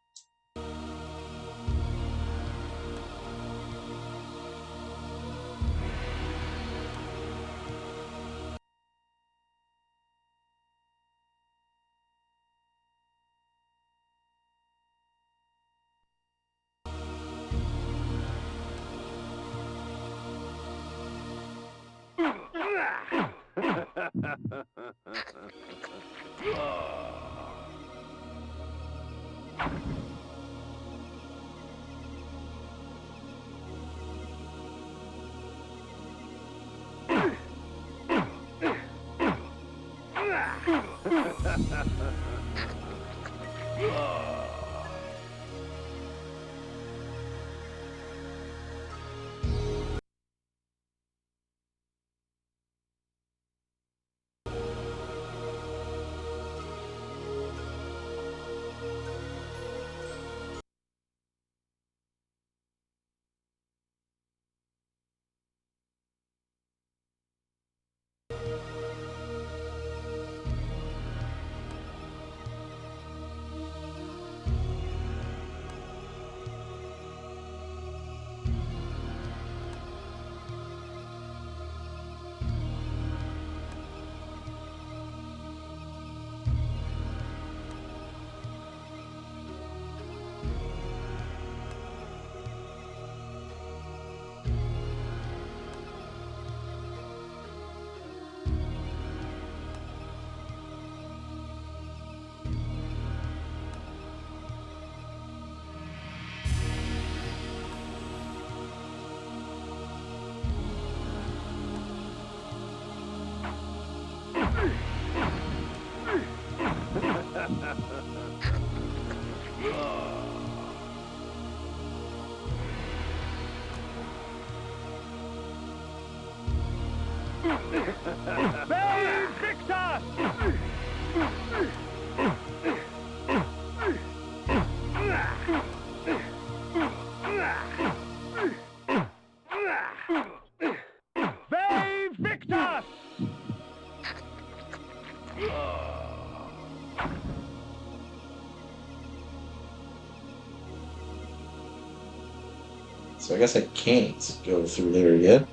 So I guess I can't go through there yet.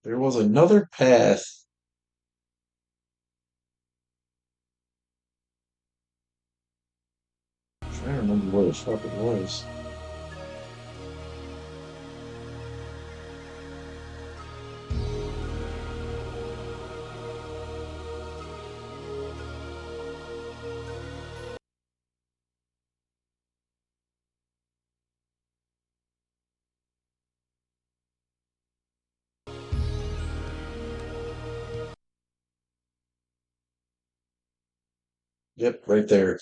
There was another path. I'm trying to remember where the fuck it was. Yep, right there.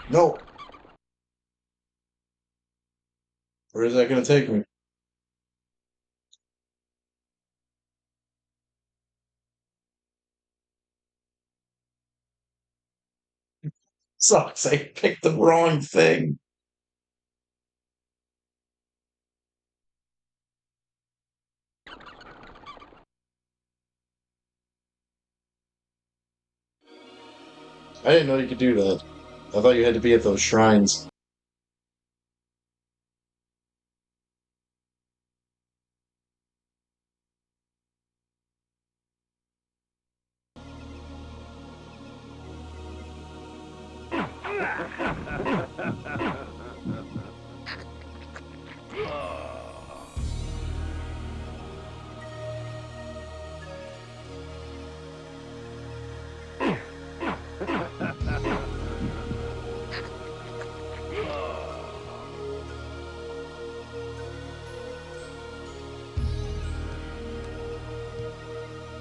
No. Where is that going to take me? Sucks. I picked the wrong thing. I didn't know you could do that. I thought you had to be at those shrines.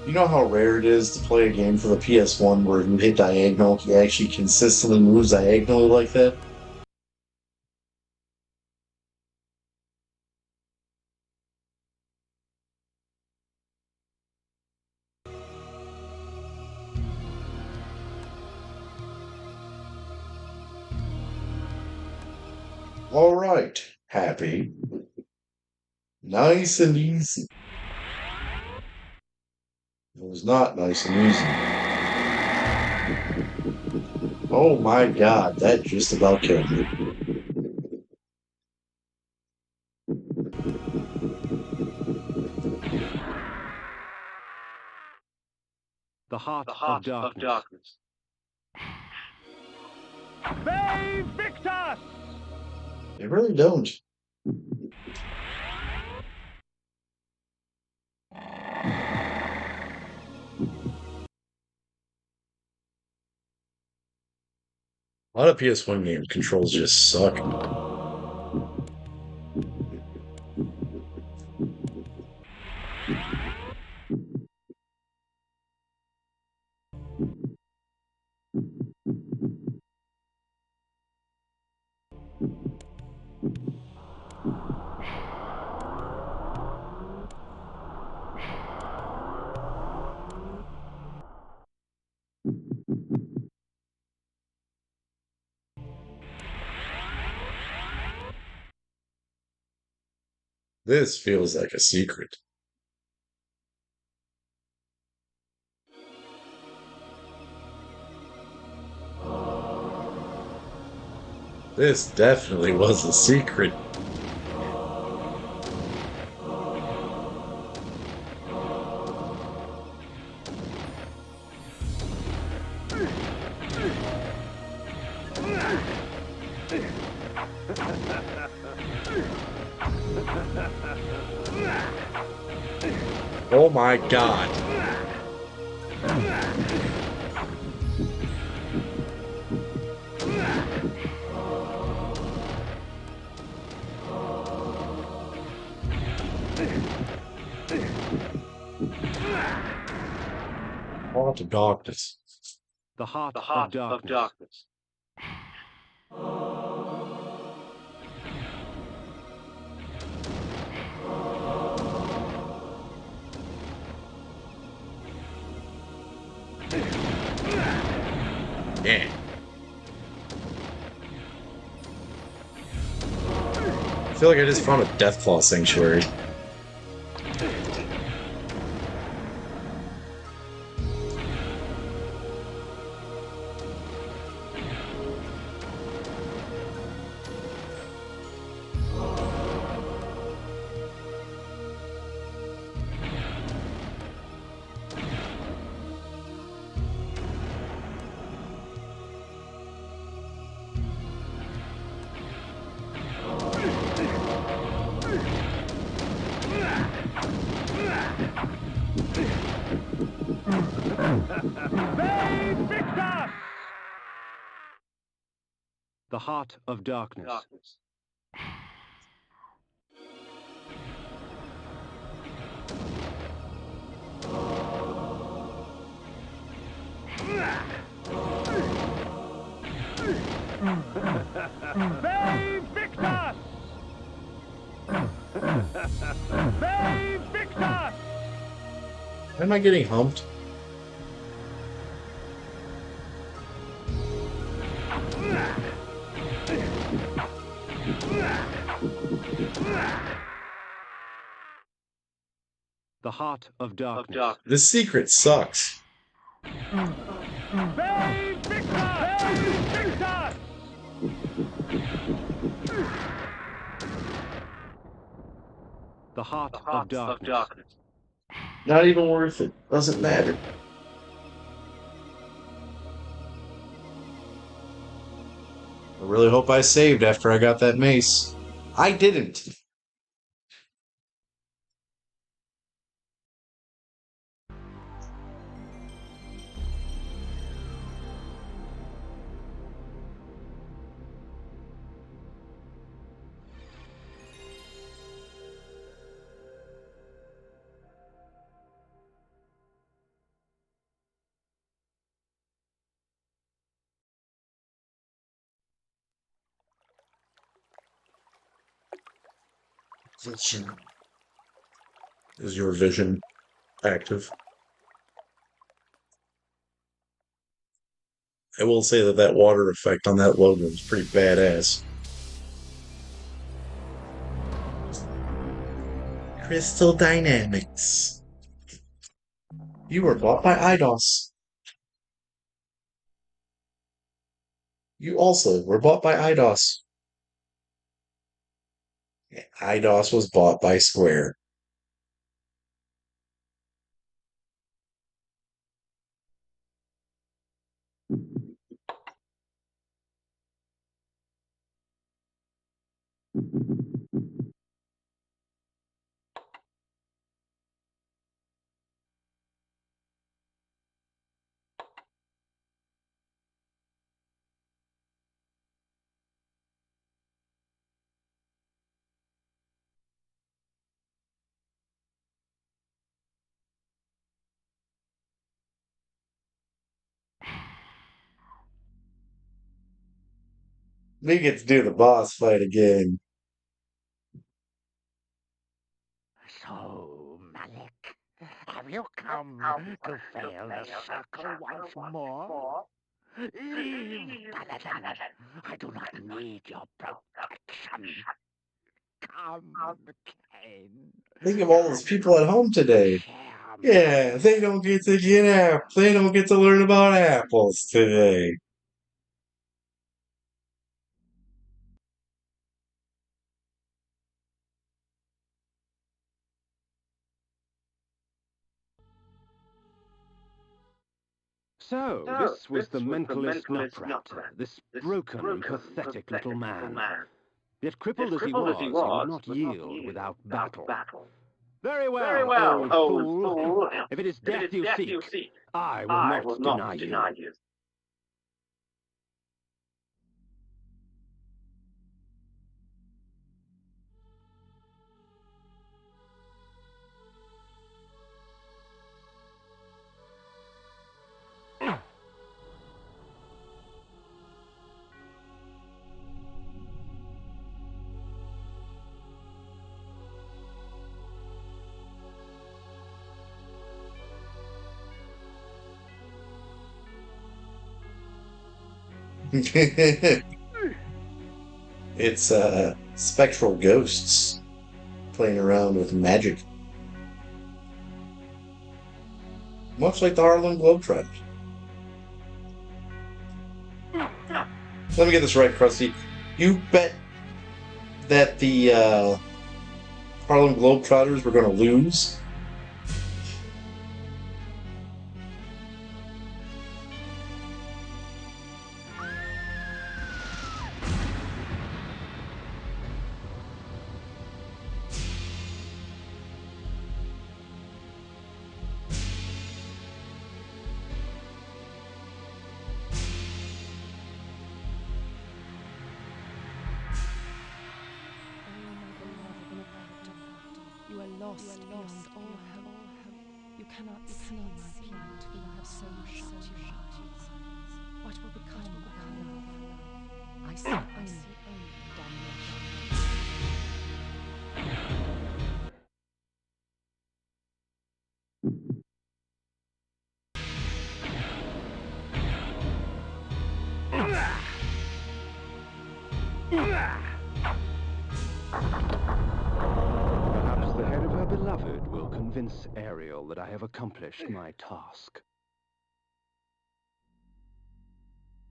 You know how rare it is to play a game for the PS1 where you hit diagonal, he actually consistently moves diagonally like that? All right, Happy. Nice and easy. It was not nice and easy. Oh my god, that just about killed me. The heart of darkness. They Victus! They really don't. A lot of PS1 game controls just suck. This feels like a secret. This definitely was a secret. Oh my god. Heart of darkness. The heart of darkness. Yeah. I feel like I just found a Deathclaw sanctuary. The Heart of Darkness. They Victus! They Victus! Am I getting humped? The Heart of Darkness. This secret sucks. They Victus! They Victus! The Heart of Darkness. Not even worth it. Doesn't matter. I really hope I saved after I got that mace. I didn't. Is your vision active? I will say that that water effect on that logo is pretty badass. Crystal Dynamics. You were bought by IDOS. You also were bought by IDOS. IDOS was bought by Square. We get to do the boss fight again. So, Malik, have you come to fail the circle once more? Leave, Paladin. I do not need your protection. Come, Kain. Think of all those people at home today. Share Yeah, they don't get to get apples. They don't get to learn about apples today. So, this was the mentalist Nutrat, this broken, pathetic little man. Yet crippled as he would not yield without battle. Very well, old fool. If it is death you seek, I will not deny you. It's spectral ghosts playing around with magic, much like the Harlem Globetrotters. Let me get this right, Krusty. You bet that the Harlem Globetrotters were going to lose? You are lost beyond all hope. You cannot see my plight, for you have so shut your eyes. What will become of love? I see only damnation. Perhaps the head of her beloved will convince Ariel that I have accomplished my task.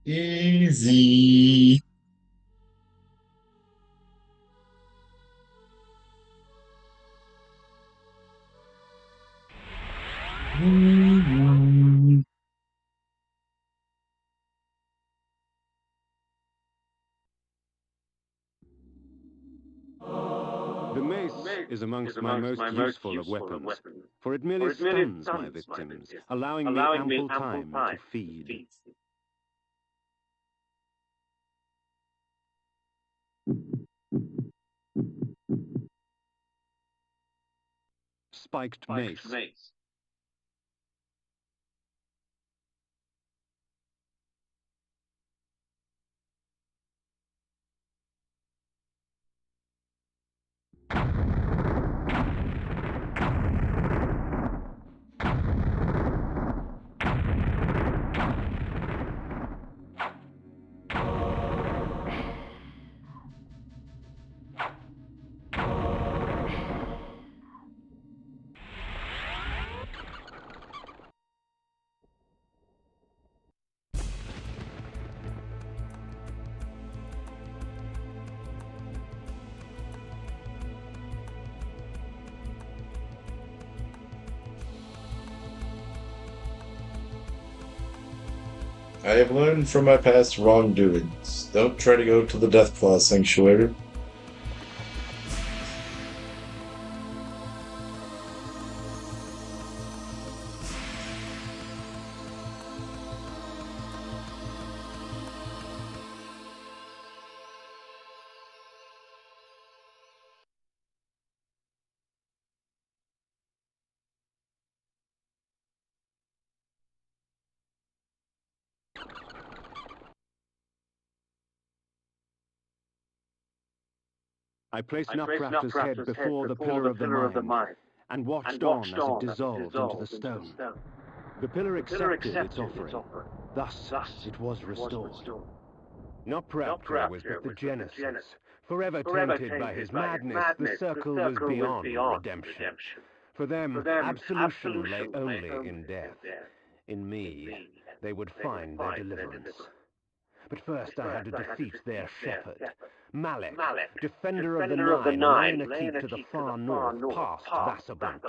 Easy. The mace is amongst my most useful of weapons, for it merely stuns my victims, allowing me ample time to feed. Spiked mace. I have learned from my past wrongdoings. Don't try to go to the Deathclaw Sanctuary. I placed Nutcrafter's head before the Pillar of the Mind, and watched on as it dissolved into the stone. The pillar accepted its offering. Thus, it was restored. Nutcrafter was but the genesis. Forever tempted by his madness, the circle was beyond redemption. For them, absolution lay only in death. In me, they would find their deliverance. But first I had to defeat their shepherd, Malek, defender of the Nine, laying a keep to the far north, past Vassablunt.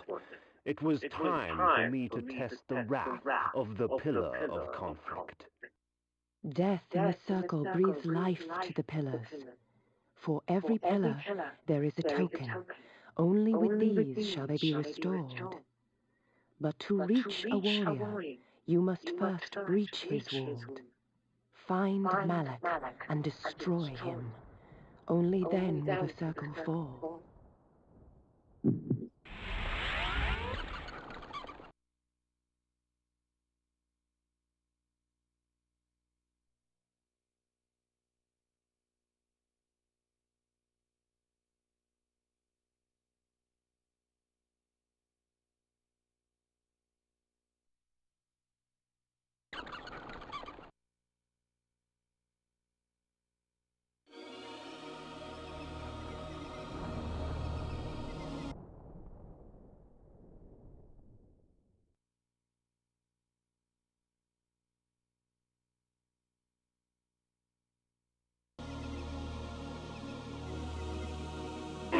It was time for me to test the wrath of the Pillar of Conflict. Death in the circle breathes life to the pillars. For every pillar there is a token. Only with these shall they be restored. But to reach a warrior, you must first breach his ward. Find Malak and destroy him. Only then will the circle fall.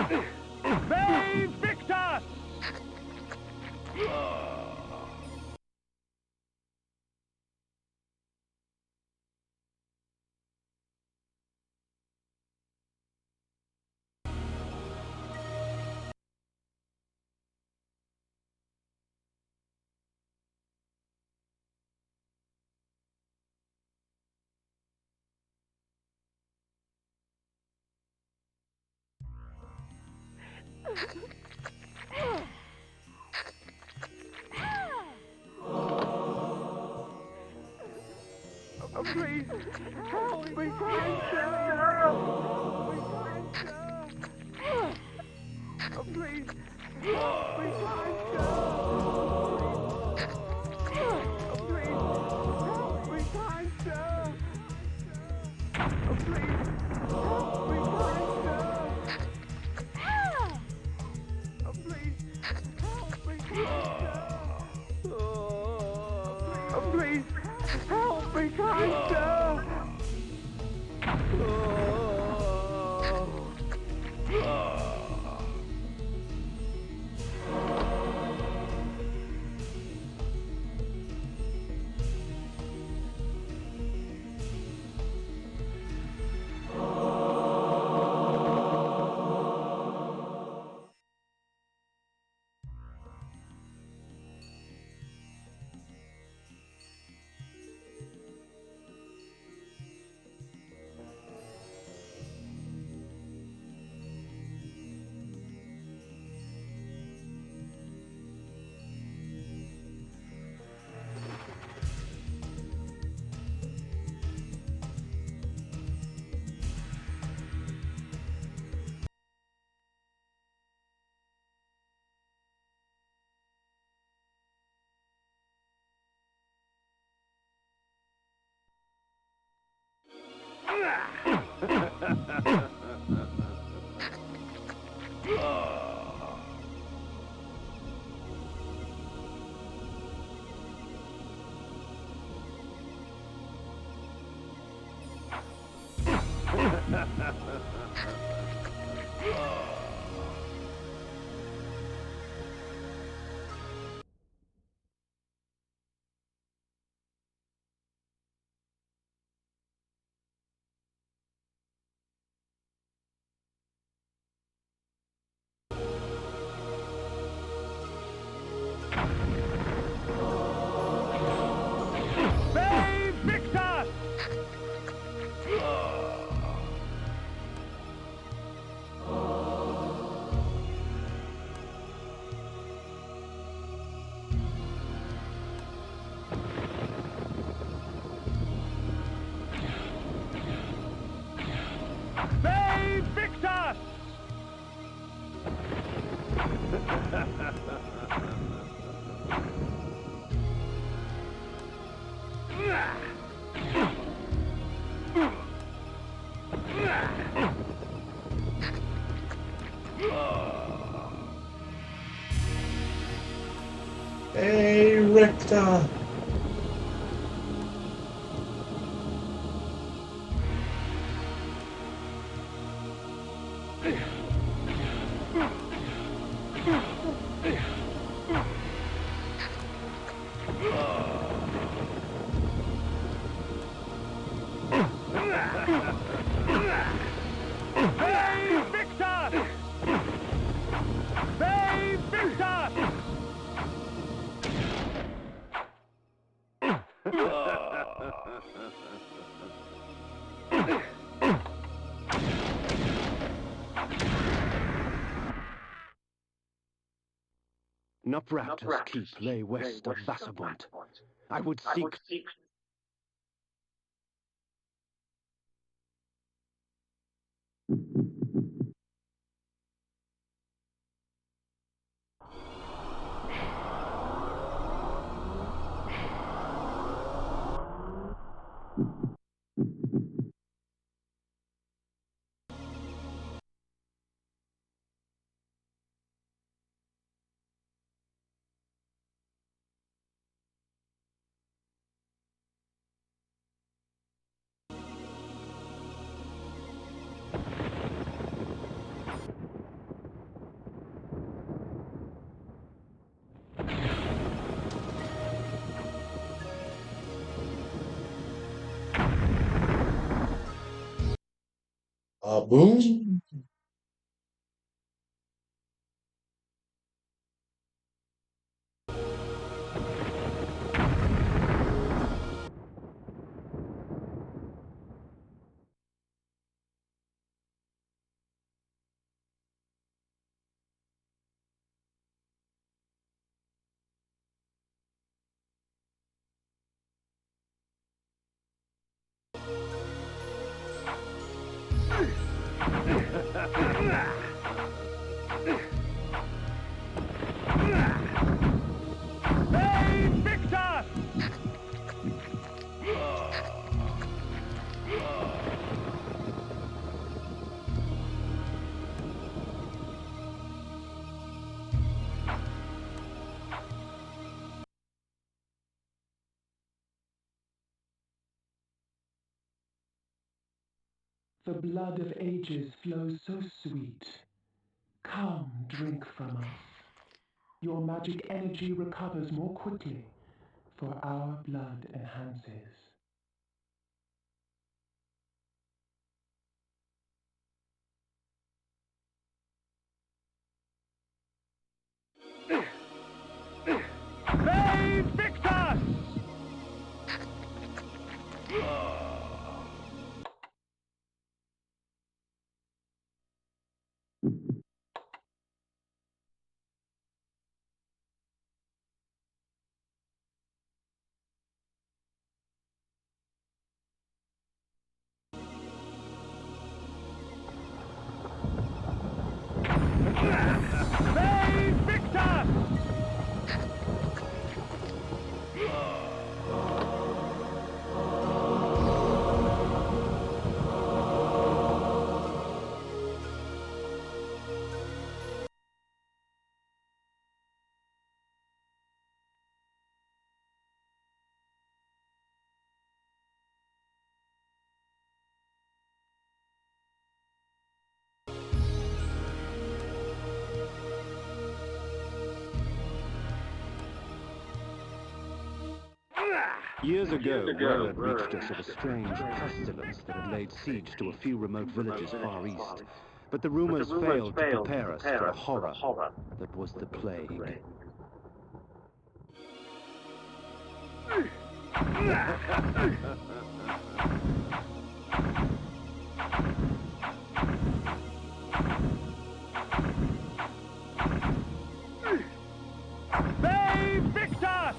They Victor! Oh, please, help me, kind sir! Help me, kind sir! Oh, please, help me, kind sir! Oh, please, help me, kind sir! Oh, please, help me, kind sir! Oh, please, help me, kind sir! Oh, please, help me, kind sir! They Victor! They Victor! Hey, Richter. They Victor! They Victor! Nupraptor's keep lay west of Vasabont. I would seek Boom. Hey, Victor! The blood of ages flows so sweet. Come, drink from us. Your magic energy recovers more quickly, for our blood enhances. Hey, Victor! Hey, Victor! Years ago, word had reached us of a strange pestilence that had laid siege to a few remote villages far east. But the rumors failed to prepare us for the horror that was the plague. Hey, Victor!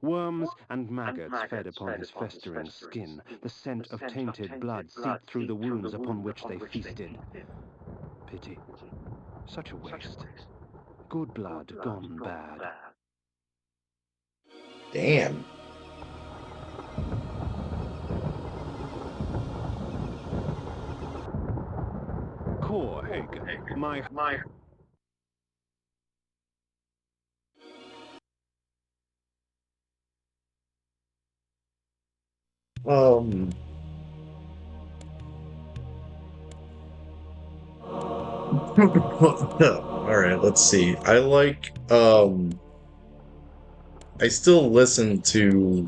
Worms and maggots fed upon his festering skin. The scent of tainted blood seeped through the wounds upon which they feasted. Pity. Such a waste. Good blood gone bad. Damn. Corhagen, my... Um. All right, let's see. I still listen to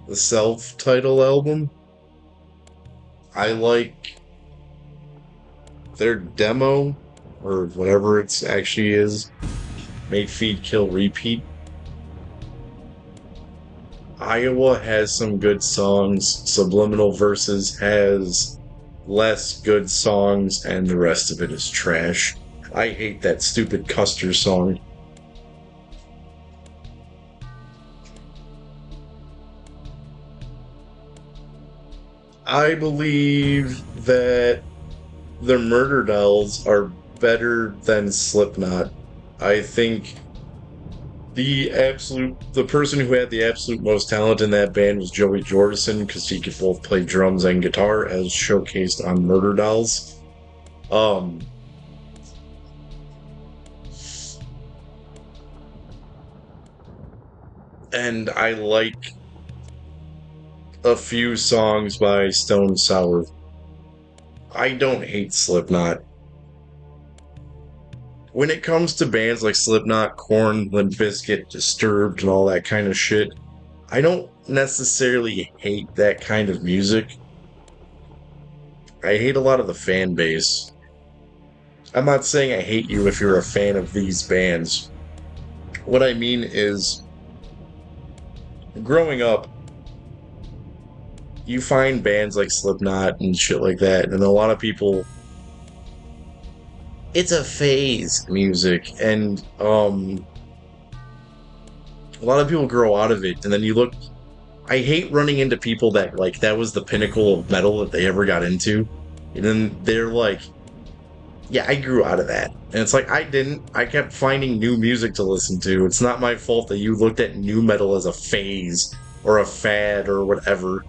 the self-title album. I like their demo or whatever it's actually is. Made Feed Kill Repeat. Iowa has some good songs. Subliminal Verses has less good songs, and the rest of it is trash. I hate that stupid Custer song. I believe that the Murder Dolls are better than Slipknot. I think the person who had the absolute most talent in that band was Joey Jordison because he could both play drums and guitar, as showcased on Murder Dolls. Um, and I like a few songs by Stone Sour. I don't hate Slipknot. when it comes to bands like Slipknot, Korn, Limp Bizkit, Disturbed, and all that kind of shit, I don't necessarily hate that kind of music. I hate a lot of the fan base. I'm not saying I hate you if you're a fan of these bands. What I mean is, growing up, you find bands like Slipknot and shit like that, and a lot of people, it's a phase music, and a lot of people grow out of it, and then you look. I hate running into people that like that was the pinnacle of metal that they ever got into, and then they're like, "Yeah, I grew out of that," and it's like I didn't. I kept finding new music to listen to. It's not my fault that you looked at new metal as a phase or a fad or whatever.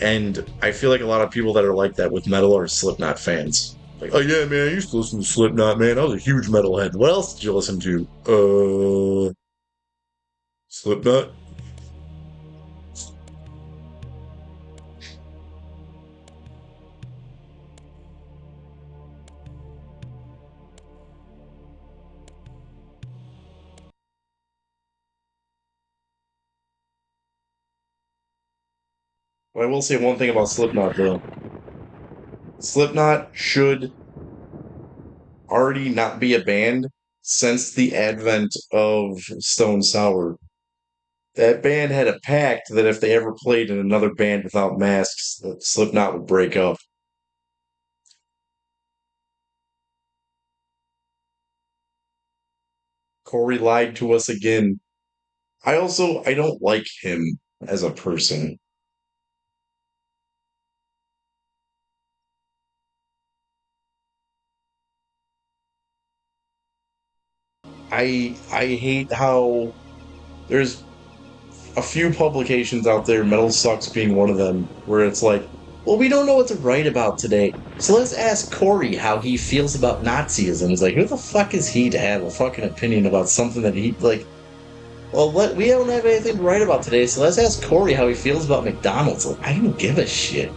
And I feel like a lot of people that are like that with metal are Slipknot fans. Like, oh yeah, man, I used to listen to Slipknot, man. I was a huge metalhead. What else did you listen to? Slipknot? Well, I will say one thing about Slipknot, though. Slipknot should already not be a band since the advent of Stone Sour. That band had a pact that if they ever played in another band without masks, that Slipknot would break up. Corey lied to us again. I don't like him as a person. I hate how there's a few publications out there, Metal Sucks being one of them, where it's like, well, we don't know what to write about today, so let's ask Corey how he feels about Nazism. It's like, who the fuck is he to have a fucking opinion about something that he like? Well, we don't have anything to write about today, so let's ask Corey how he feels about McDonald's. Like, I don't give a shit.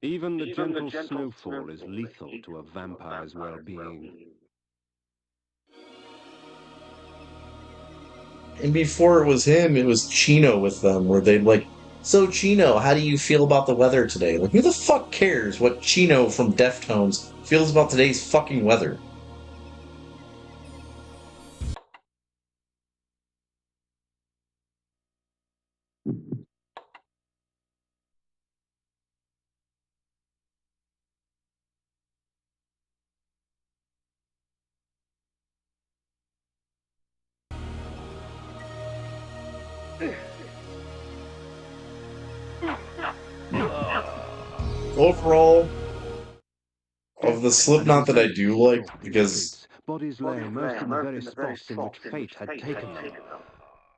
Even the gentle snowfall is lethal to a vampire's well-being. And before it was him, it was Chino with them, where they'd like, so Chino, how do you feel about the weather today? Like, who the fuck cares what Chino from Deftones feels about today's fucking weather? Overall, of the Slipknot that I do like, because bodies lay immersed in the very spots in which fate had taken them.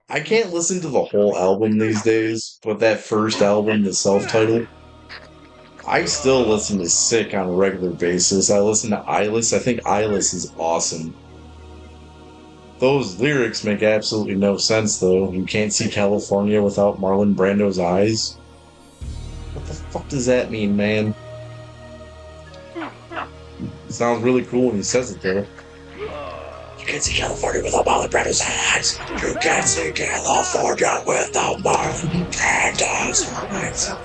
I can't listen to the whole album these days, but that first album, the self-titled, I still listen to Sick on a regular basis. I listen to Eyeless. I think Eyeless is awesome. Those lyrics make absolutely no sense, though. You can't see California without Marlon Brando's eyes. What the fuck does that mean, man? It sounds really cool when he says it, though. You can't see California without Marlon Brando's eyes. You can't see California without Marlon Brando's eyes.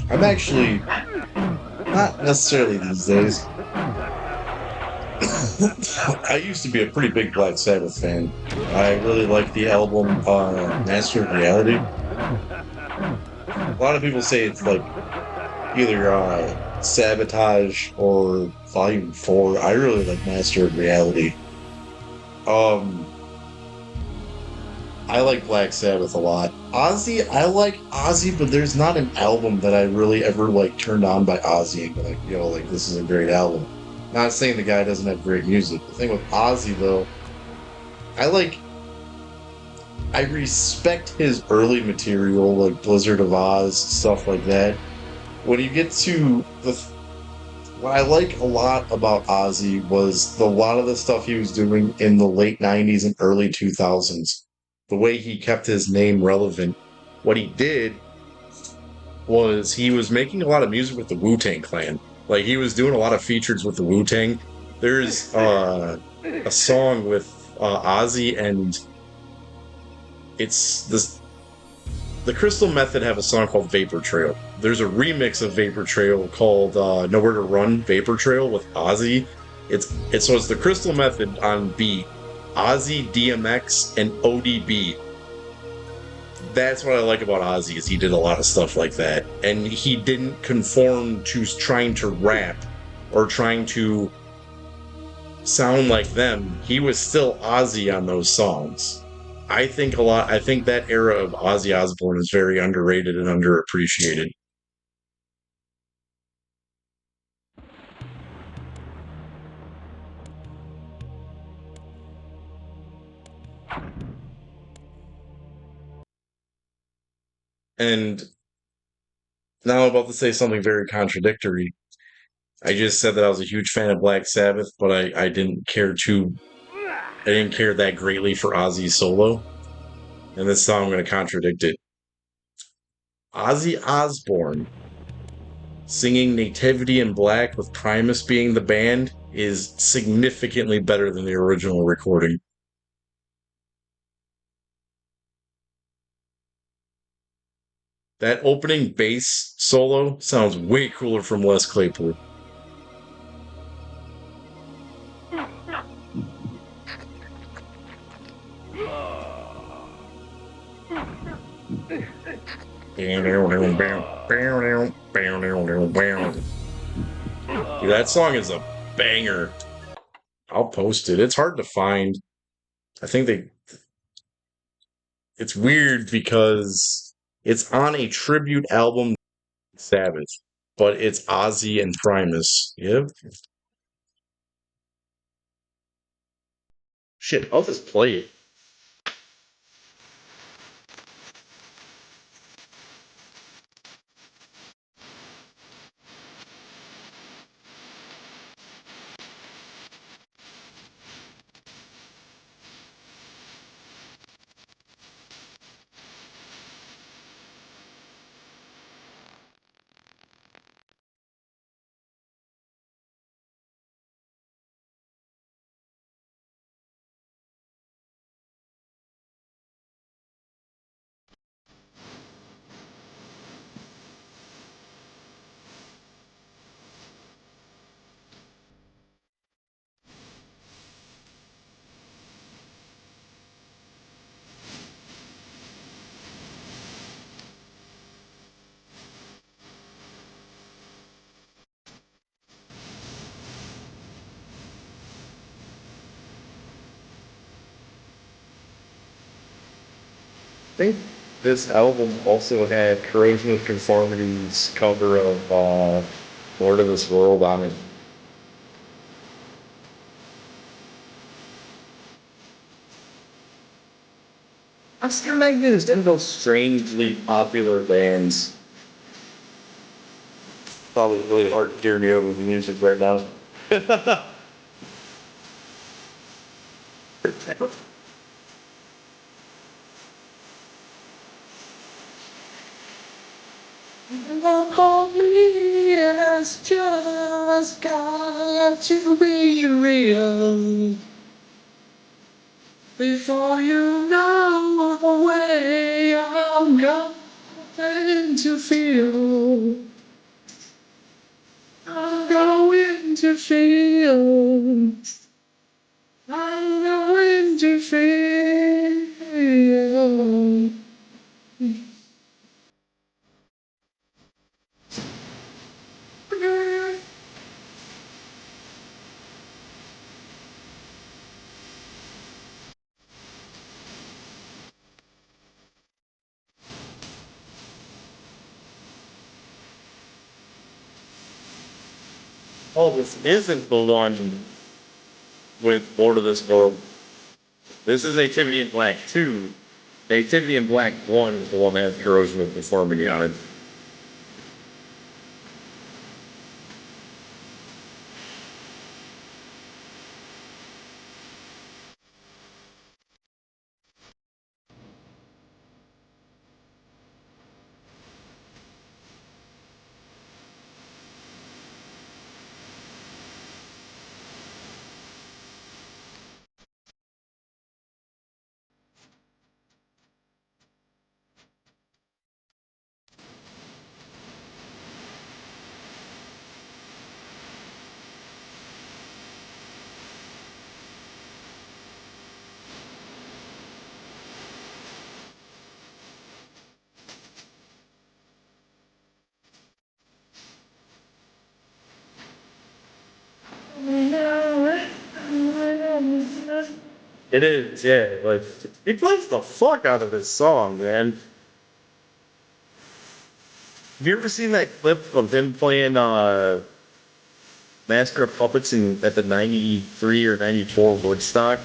I'm actually not necessarily these days. I used to be a pretty big Black Sabbath fan. I really like the album Master of Reality. A lot of people say it's like either Sabotage or Volume 4. I really like Master of Reality. I like Black Sabbath a lot. Ozzy, I like Ozzy, but there's not an album that I really ever like turned on by Ozzy and like, like this is a great album. Not saying the guy doesn't have great music. The thing with Ozzy though I respect his early material, like Blizzard of Oz, stuff like that. When you get to what I like a lot about Ozzy was a lot of the stuff he was doing in the late 90s and early 2000s. The way he kept his name relevant. What he did was he was making a lot of music with the Wu-Tang Clan. Like he was doing a lot of features with the Wu-Tang. There's a song with Ozzy and it's this the Crystal Method have a song called Vapor Trail. There's a remix of Vapor Trail called Nowhere to Run Vapor Trail with Ozzy. It's the Crystal Method on beat, Ozzy, DMX, and ODB. That's what I like about Ozzy is he did a lot of stuff like that, and he didn't conform to trying to rap or trying to sound like them. He was still Ozzy on those songs. I think that era of Ozzy Osbourne is very underrated and underappreciated. And now I'm about to say something very contradictory. I just said that I was a huge fan of Black Sabbath, but I didn't care I didn't care that greatly for Ozzy's solo. And this song I'm going to contradict it. Ozzy Osbourne singing Nativity in Black with Primus being the band is significantly better than the original recording. That opening bass solo sounds way cooler from Les Claypool. That song is a banger. I'll post it. It's hard to find. I think it's weird because it's on a tribute album to Sabbath, but it's Ozzy and Primus. Yep. Shit, I'll just play it. I think this album also had Corrosion of Conformity's cover of Lord of this World on it. Oscar Magnet is one of those strangely popular bands. Probably really hard to hear me over the music right now. It's just got to be real before you know the way I'm going to feel. I'm going to feel. I'm going to feel. Oh, this isn't the one with Lord of this World. This is Nativity in Black 2. Nativity in Black 1 is the one that has corrosion of conformity on it. It is, yeah. Like he plays the fuck out of this song, man. Have you ever seen that clip of him playing Master of Puppets at the '93 or '94 Woodstock?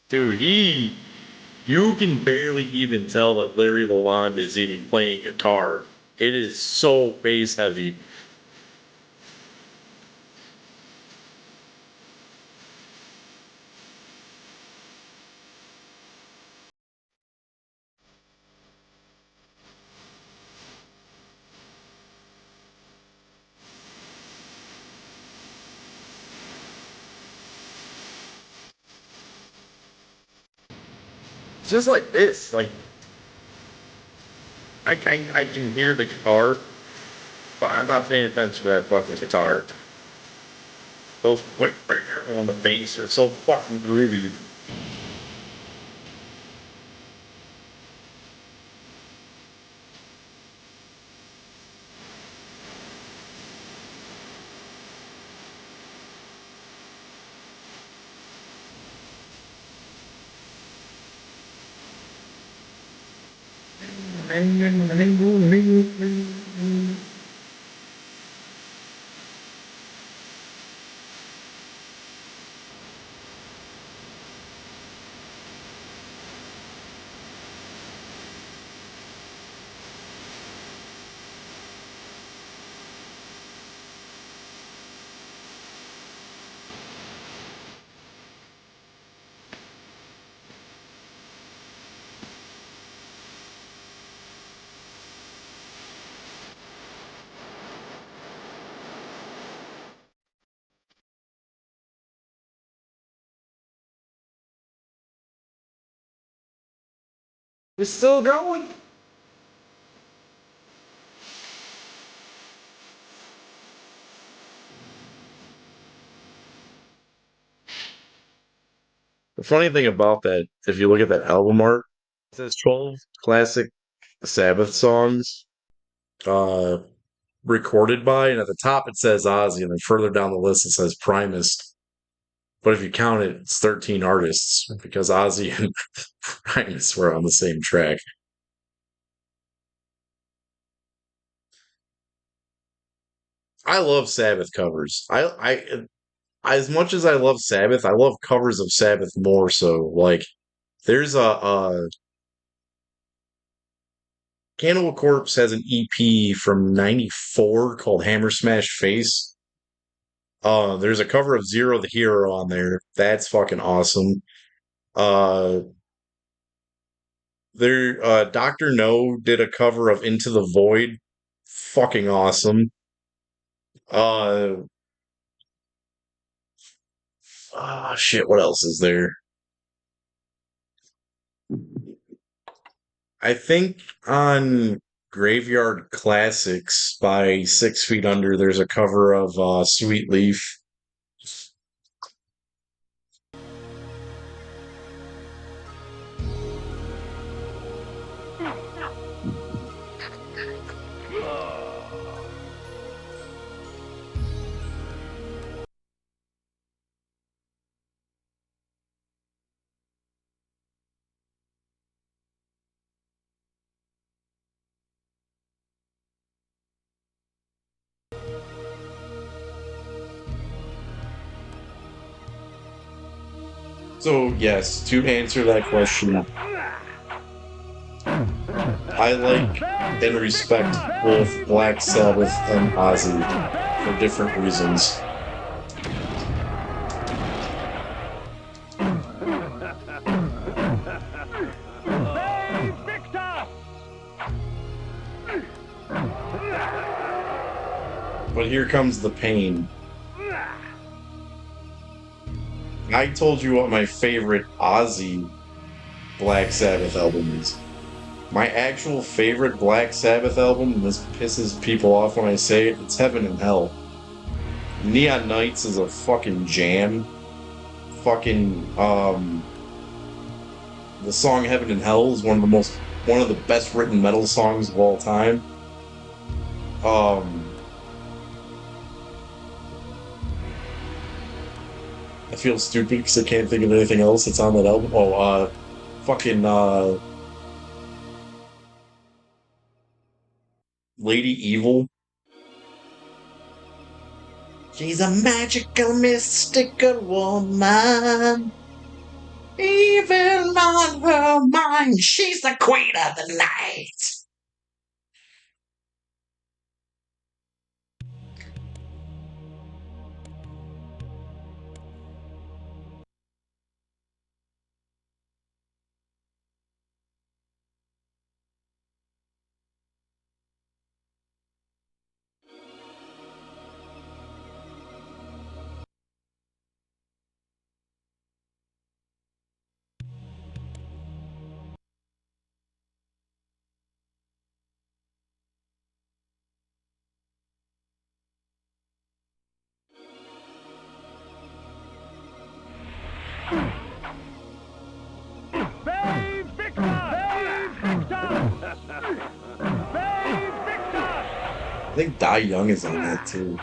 Dude, you can barely even tell that Larry Lalonde is even playing guitar. It is so bass heavy. Just like this, like I can hear the guitar, but I'm not paying attention to that fucking guitar. Those quick on the bass are so fucking groovy. It's still going. The funny thing about that, if you look at that album art, it says 12 classic Sabbath songs uh, recorded by, and at the top it says Ozzy, and then further down the list it says Primus. But if you count it, it's 13 artists because Ozzy and Primus were on the same track. I love Sabbath covers. As much as I love Sabbath, I love covers of Sabbath more so. Like, there's a Cannibal Corpse has an EP from '94 called Hammer Smash Face. There's a cover of Zero the Hero on there. That's fucking awesome. Uh, Dr. No did a cover of Into the Void. Fucking awesome. Uh, Shit, what else is there? I think on Graveyard Classics by 6 Feet Under, there's a cover of Sweet Leaf. So, yes, to answer that question, I like and respect both Black Sabbath and Ozzy for different reasons. But here comes the pain. I told you what my favorite Ozzy Black Sabbath album is. My actual favorite Black Sabbath album, and this pisses people off when I say it, it's Heaven and Hell. Neon Nights is a fucking jam. Fucking the song Heaven and Hell is one of the best written metal songs of all time. I feel stupid because I can't think of anything else that's on that album. Fucking Lady Evil. She's a magical, mystical woman. Even on her mind, she's the queen of the night. I think Die Young is on that too.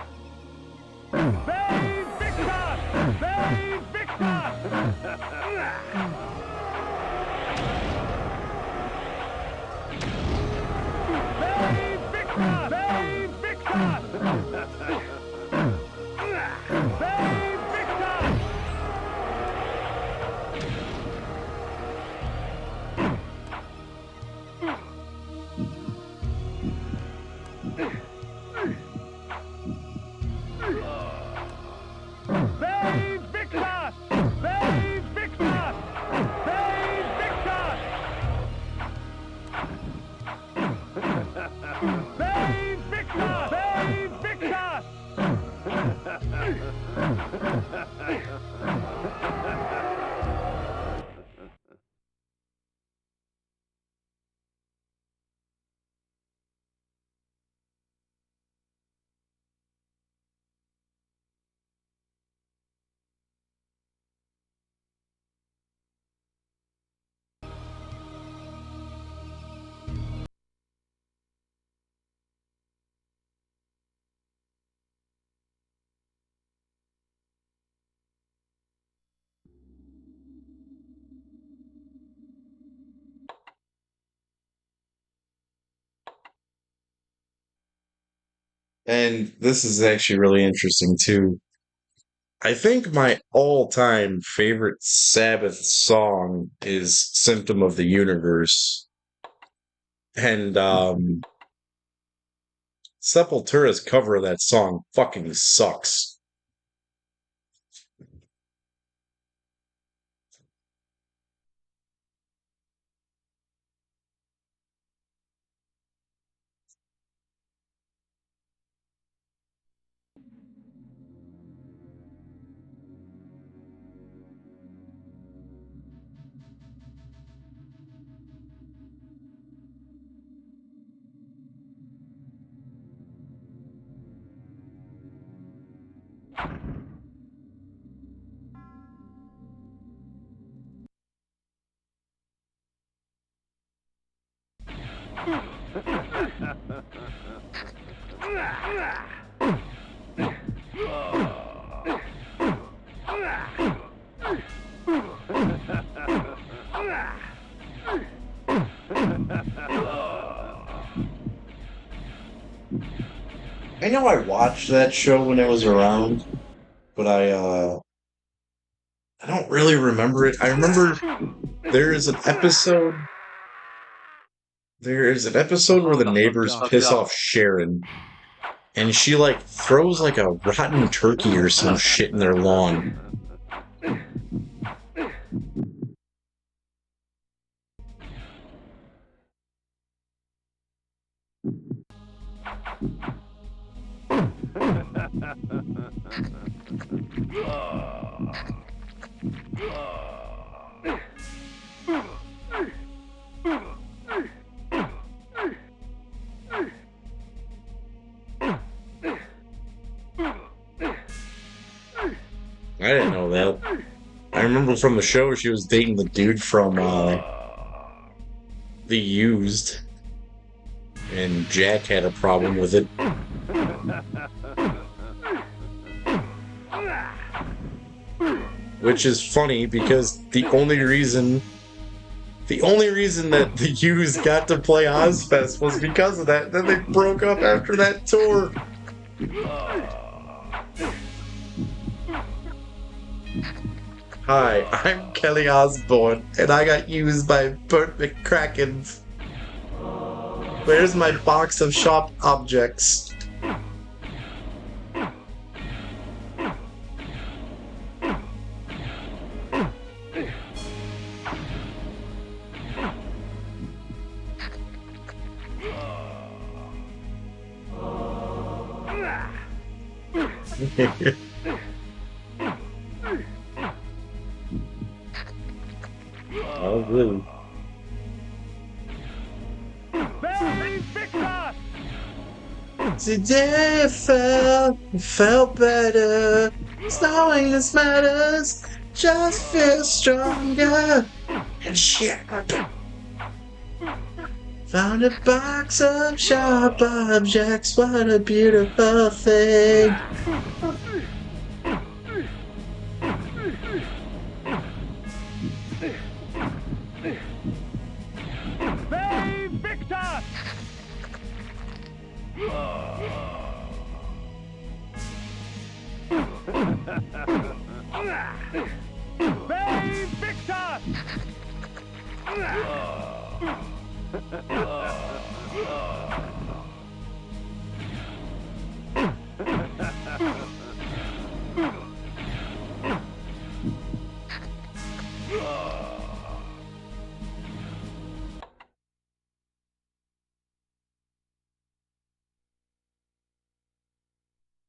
And this is actually really interesting too. I think my all-time favorite Sabbath song is Symptom of the Universe. And Sepultura's cover of that song fucking sucks. I know I watched that show when it was around, but don't really remember it. I remember there is an episode. There is an episode where the neighbors piss off Sharon, and she like throws like a rotten turkey or some shit in their lawn. I didn't know that. I remember from the show she was dating the dude from The Used, and Jack had a problem with it. Which is funny because the only reason that the Used got to play Ozfest was because of that. Then they broke up after that tour. Hi, I'm Kelly Osbourne, and I got used by Burt McCracken. Where's my box of sharp objects? Oh, really? Today I felt better. Knowing this matters, just feel stronger. And shit. Found a box of sharp objects. What a beautiful thing.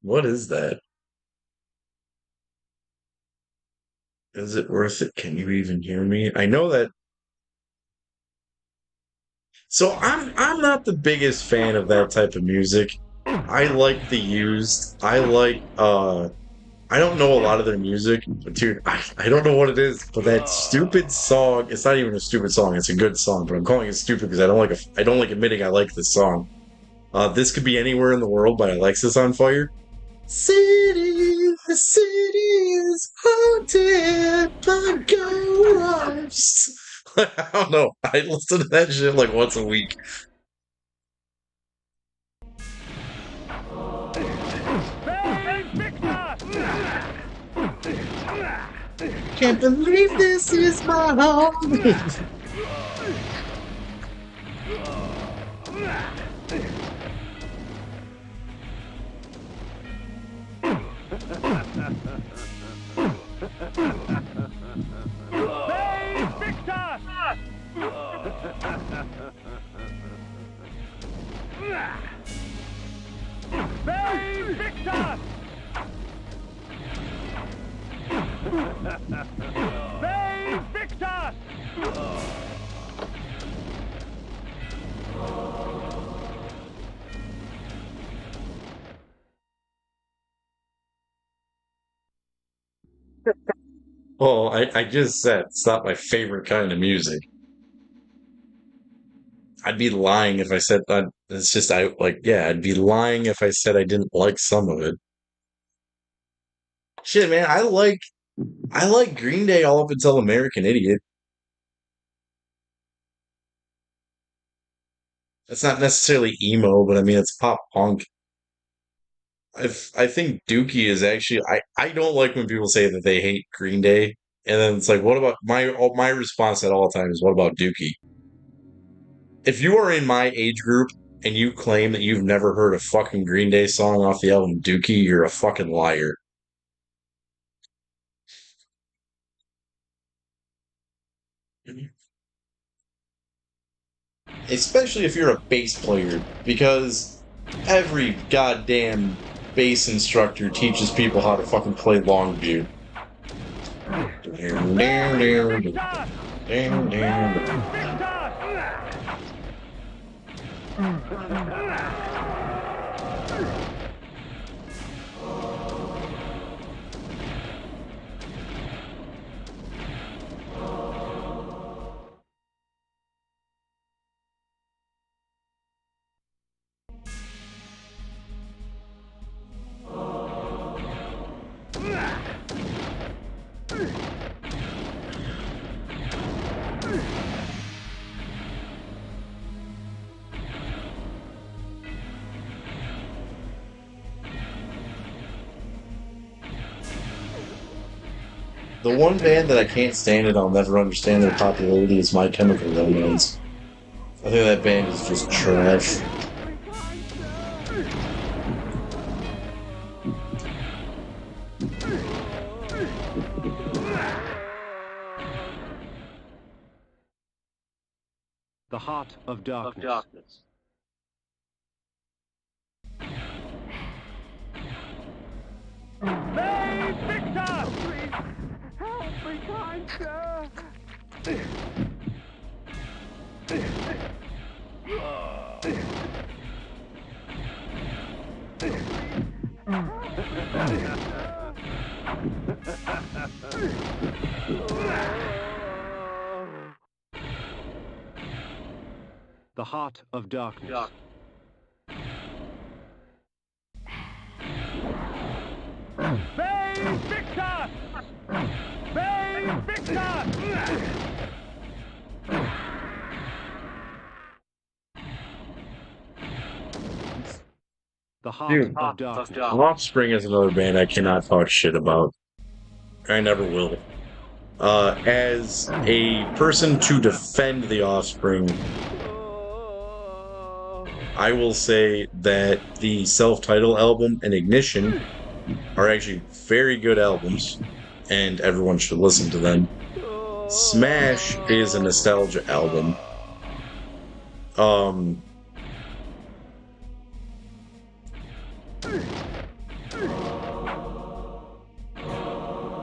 What is that? Is it worth it? Can you even hear me? I know that. So I'm not the biggest fan of that type of music. I like The Used. I don't know a lot of their music, but dude, I don't know what it is, but that stupid song, it's not even a stupid song, it's a good song, but I'm calling it stupid because I don't like admitting I like this song. This Could Be Anywhere in the World by Alexis on Fire. The city is haunted by ghosts. I don't know. I listen to that shit like once a week. Can't believe this is my home. Well, I just said it's not my favorite kind of music. I'd be lying if I said that. It's just yeah, I'd be lying if I said I didn't like some of it. Shit, man, I like Green Day all up until American Idiot. It's not necessarily emo, but I mean it's pop punk. I think Dookie is actually I don't like when people say that they hate Green Day And then it's like, what about my response at all times? What about Dookie? If you are in my age group and you claim that you've never heard a fucking Green Day song off the album Dookie, you're a fucking liar. Especially if you're a bass player, because every goddamn bass instructor teaches people how to fucking play Longview. The one band that I can't stand and I'll never understand their popularity is My Chemical Romance. I think that band is just trash. The Heart of Darkness. Hey, Victor! Please, help me, kind sir! The Heart of Darkness. Bay Victor! Bay Victor! The Heart Dude, of Darkness. Offspring is another band I cannot talk shit about. I never will. As a person to defend the Offspring, I will say that the self-titled album and Ignition are actually very good albums, and everyone should listen to them. Smash is a nostalgia album.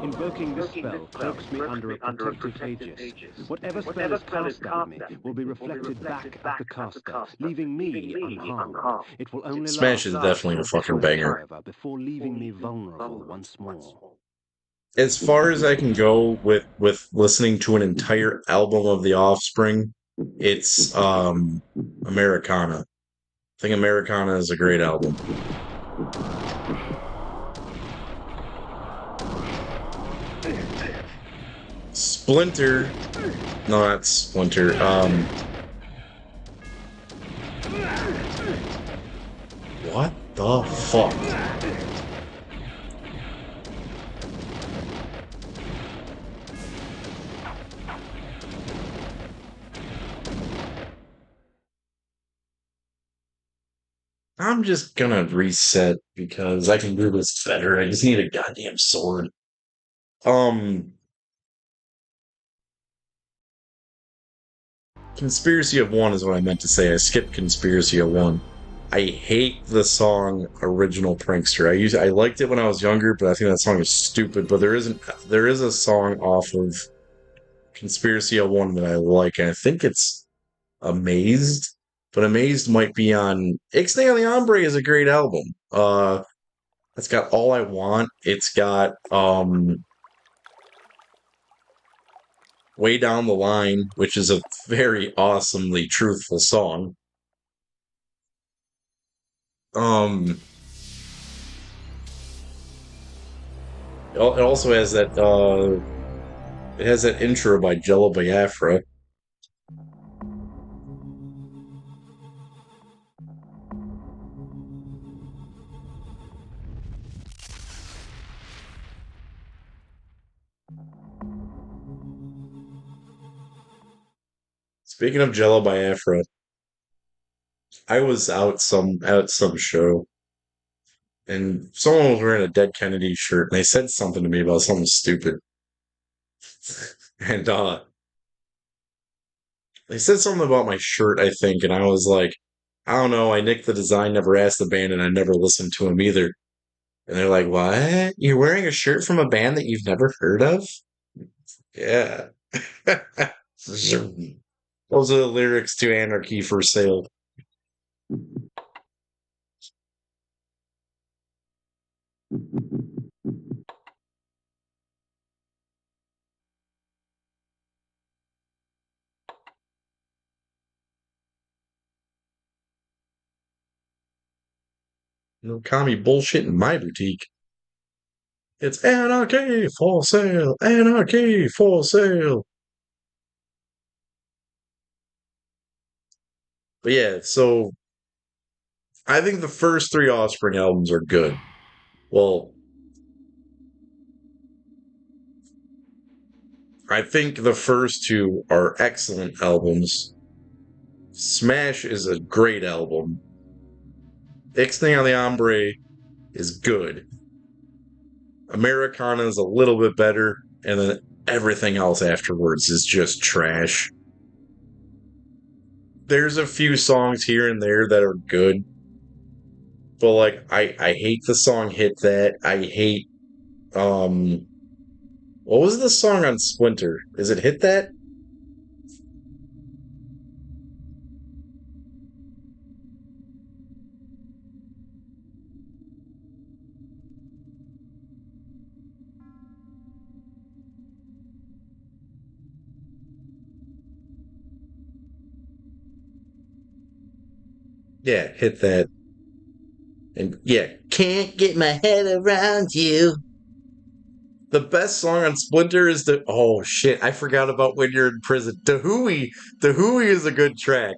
Invoking this spell cloaks me under a protective aegis. Whatever spell is cast at me will be reflected back at the caster, leaving me unharmed. It will only Smash is definitely a fucking banger. however, before leaving me vulnerable once more. As far as I can go with listening to an entire album of The Offspring, it's Americana. I think Americana is a great album. Splinter. No, not Splinter. What the fuck? I'm just gonna reset because I can do this better. I just need a goddamn sword. Conspiracy of One is what I meant to say. I skipped Conspiracy of One. I hate the song Original Prankster. I liked it when I was younger, but I think that song is stupid. But there is a song off of Conspiracy of One that I like, and I think it's Amazed. But Amazed might be on Ixnay on the Hombre is a great album. It's got All I Want. It's got Way Down the Line, which is a very awesomely truthful song. It also has that it has that intro by Jello Biafra. Speaking of Jello Biafra, I was out some show and someone was wearing a Dead Kennedy shirt and they said something to me about something stupid. And they said something about my shirt, I think, and I was like, I don't know, I nicked the design, never asked the band, and I never listened to them either. And they're like, what? You're wearing a shirt from a band that you've never heard of? Yeah. Those are the lyrics to Anarchy for Sale. No commie bullshit in my boutique. It's anarchy for sale, anarchy for sale. But yeah, so I think the first three Offspring albums are good. Well, I think the first two are excellent albums. Smash is a great album. Ixnay on the Hombre is good. Americana is a little bit better, and then everything else afterwards is just trash. There's a few songs here and there that are good, but like I hate the song Hit That. I hate what was the song on Splinter? Is it Hit That? Yeah, Hit That. And yeah, can't get my head around you. The best song on Splinter is the oh shit, I forgot about When You're in Prison. The Hooey is a good track.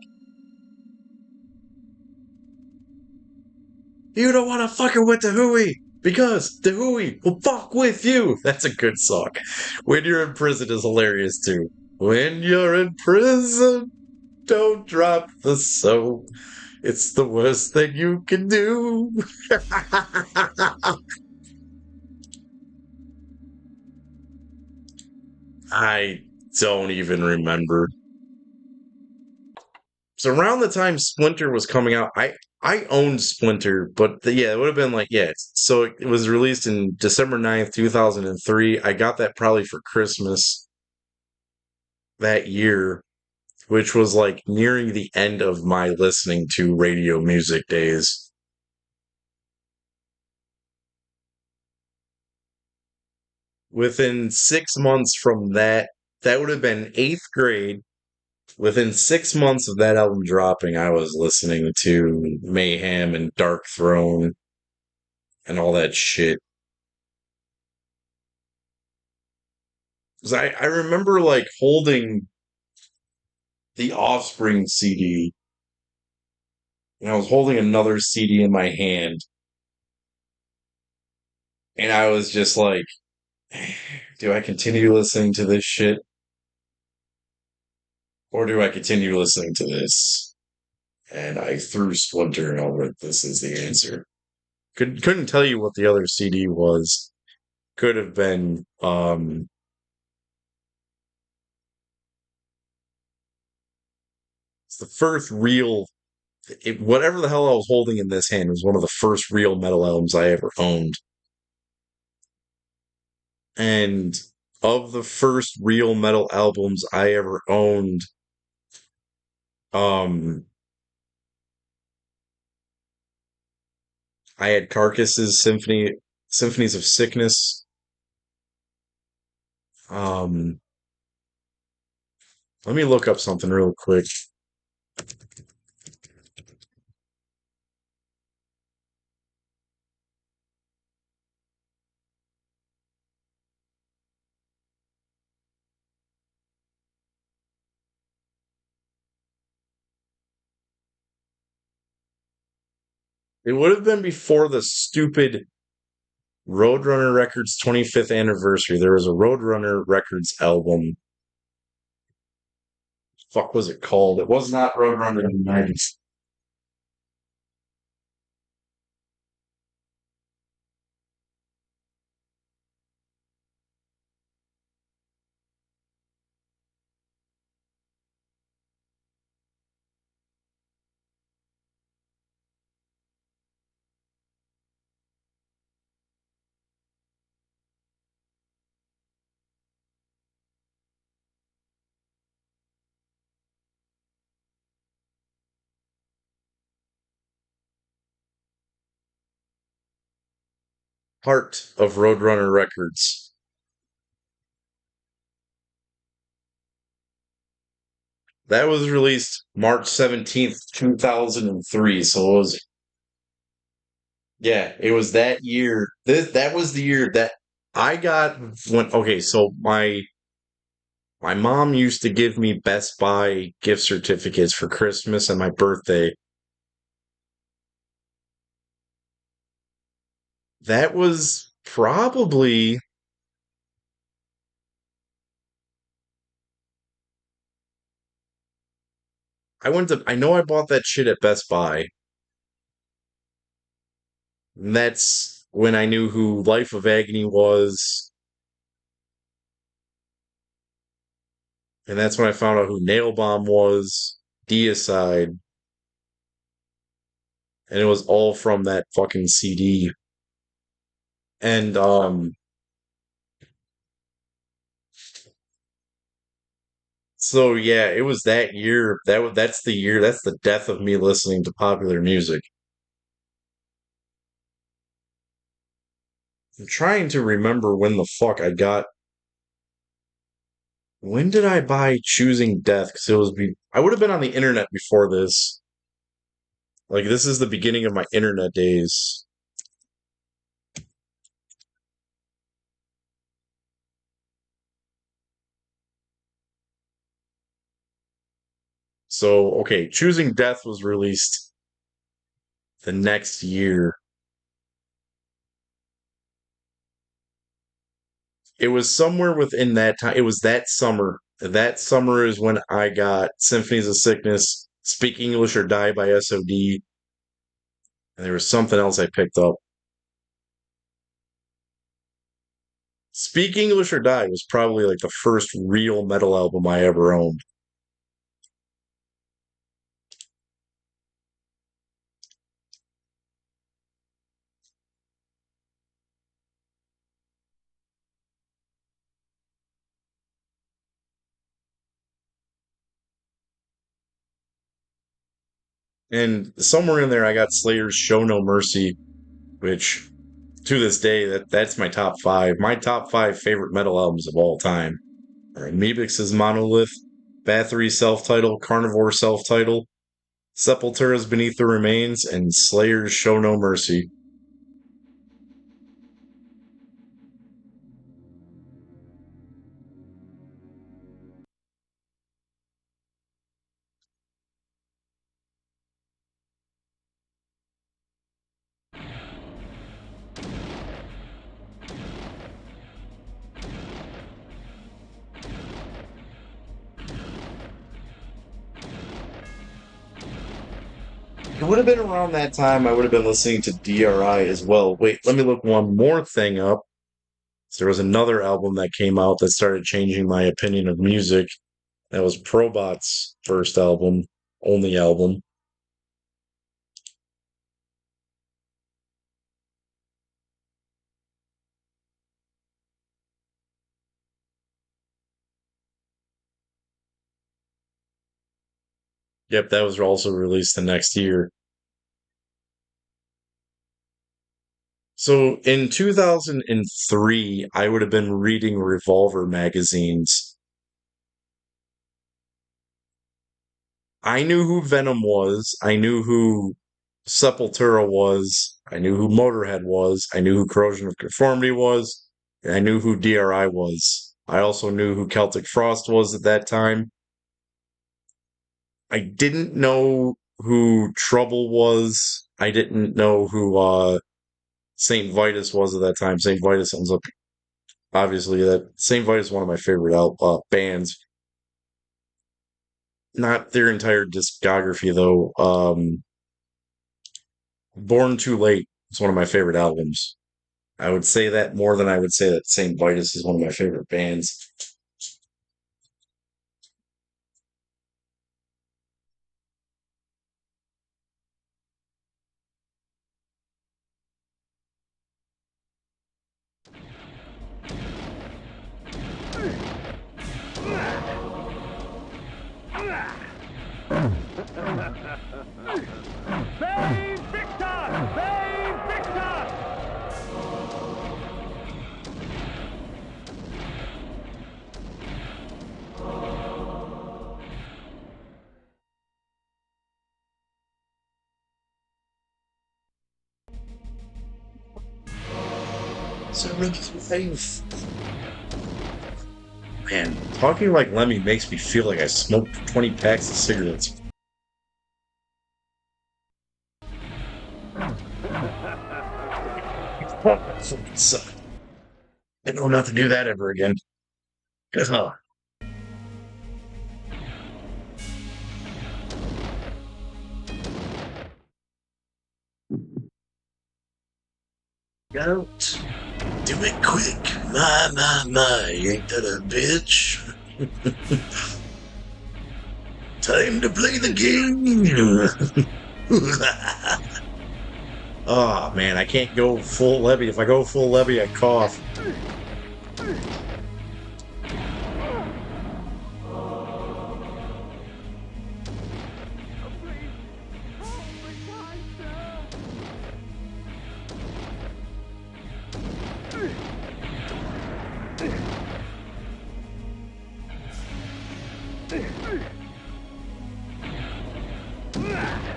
You don't want to fucking with the Hooey because the Hooey will fuck with you. That's a good song. When You're in Prison is hilarious too. When you're in prison, don't drop the soap. It's the worst thing you can do. I don't even remember. So around the time Splinter was coming out, I owned Splinter, but yeah, it would have been like yeah. So it was released in December 9th, 2003. I got that probably for Christmas that year, which was like nearing the end of my listening to radio music days. Within 6 months from that, that would have been eighth grade. Within 6 months of that album dropping, I was listening to Mayhem and Dark Throne and all that shit. 'Cause I remember like holding the Offspring CD and I was holding another CD in my hand and I was just like, do I continue listening to this shit or do I continue listening to this? And I threw Splinter and I was like, this is the answer. Couldn't tell you what the other CD was. Could have been it's the first real whatever the hell I was holding in this hand was one of the first real metal albums I ever owned. And of the first real metal albums I ever owned, um, I had Carcass's Symphonies of Sickness. Um, Let me look up something real quick. It would have been before the stupid Roadrunner Records 25th anniversary. There was a Roadrunner Records album Fuck was it called? It was not Roadrunner United. Heart of Roadrunner Records. That was released March 17th, 2003. So it was, yeah, it was that year. That was the year that I got when, okay, so my mom used to give me Best Buy gift certificates for Christmas and my birthday. That was probably, I know I bought that shit at Best Buy. And that's when I knew who Life of Agony was. And that's when I found out who Nail Bomb was, Deicide. And it was all from that fucking CD. And, so yeah, it was that year. That's the year. That's the death of me listening to popular music. I'm trying to remember when the fuck I got. When did I buy Choosing Death? Because I would have been on the internet before this. Like this is the beginning of my internet days. So okay, Choosing Death was released the next year. It was somewhere within that time. It was that summer. That summer is when I got Symphonies of Sickness, Speak English or Die by SOD, and there was something else I picked up. Speak English or Die was probably like the first real metal album I ever owned. And somewhere in there, I got Slayer's Show No Mercy, which to this day, that's my top five. My top five favorite metal albums of all time are Meebix's Monolith, Bathory self-title, Carnivore self-title, Sepultura's Beneath the Remains, and Slayer's Show No Mercy. It would have been around that time I would have been listening to DRI as well. Wait, let me look one more thing up. So there was another album that came out that started changing my opinion of music. That was Probot's first album, only album. Yep, that was also released the next year. So in 2003, I would have been reading Revolver magazines. I knew who Venom was. I knew who Sepultura was. I knew who Motorhead was. I knew who Corrosion of Conformity was. And I knew who DRI was. I also knew who Celtic Frost was at that time. I didn't know who Trouble was. I didn't know who Saint Vitus was at that time. Saint Vitus ends up obviously that Saint Vitus is one of my favorite bands. Not their entire discography though. Born Too Late is one of my favorite albums. I would say that more than I would say that Saint Vitus is one of my favorite bands. Babe Victor! Babe Victor! So man, talking like Lemmy makes me feel like I smoked 20 packs of cigarettes. So, I know not to do that ever again. Oh. Don't do it quick. My, ain't that a bitch? Time to play the game. Oh man, I can't go full levy. If I go full levy, I cough.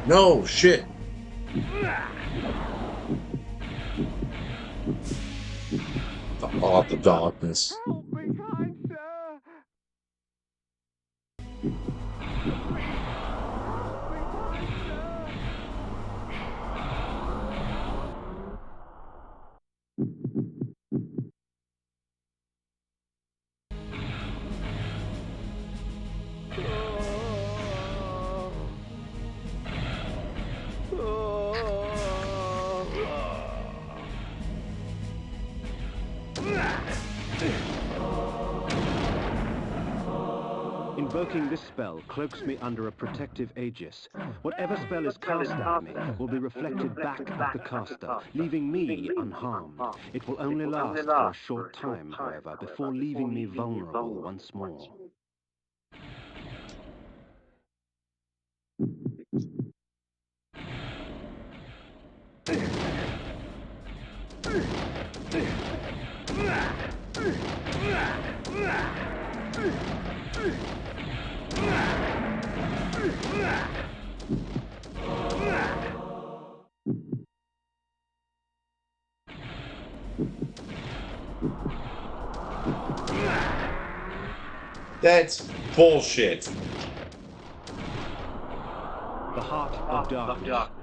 No shit. Oh, the darkness. Help me, kind sir! Invoking this spell cloaks me under a protective aegis. Whatever spell is cast at me will be reflected back at the caster, leaving me unharmed. It will only last for a short time, however, before leaving me vulnerable once more. That's bullshit. The Heart of Darkness.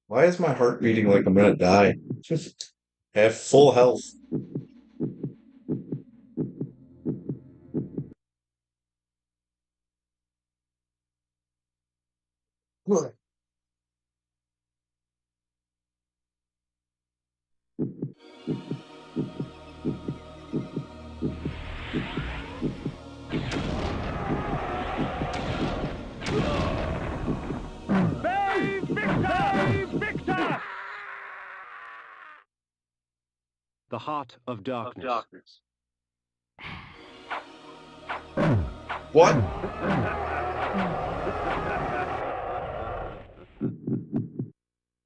Why is my heart beating like I'm gonna die? Have full health. the heart of darkness. What?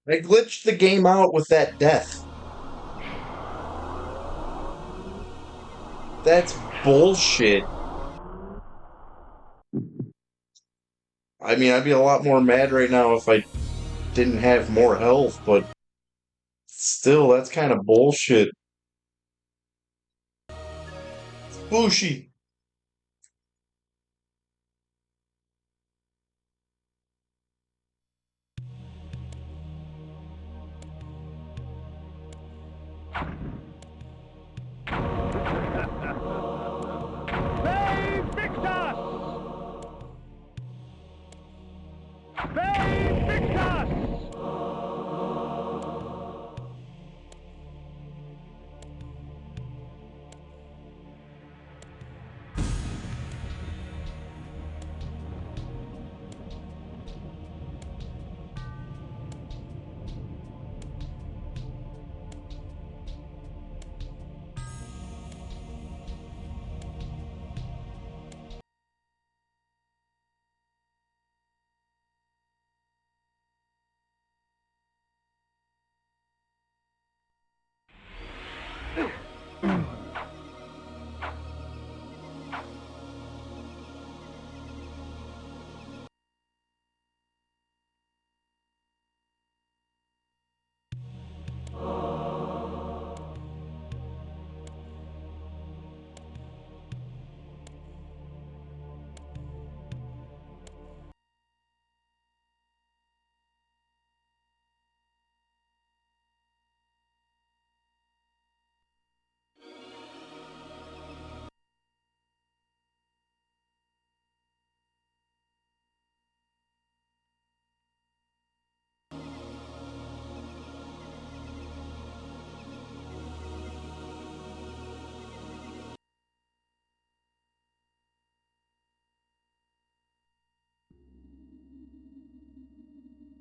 They glitched the game out with that death. That's bullshit. I mean, I'd be a lot more mad right now if I didn't have more health, but still, that's kind of bullshit. It's bushy.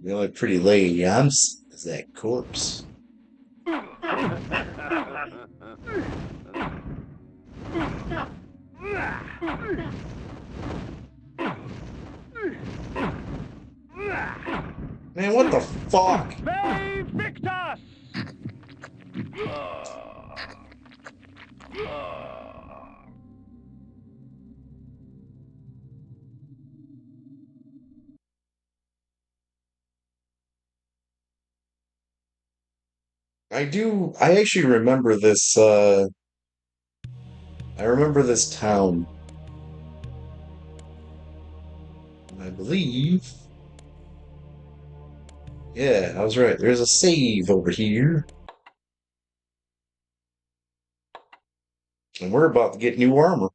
The only pretty lady is that corpse. Man, what the fuck? Victus! I actually remember this, I remember this town. I believe. Yeah, I was right. There's a save over here. And we're about to get new armor.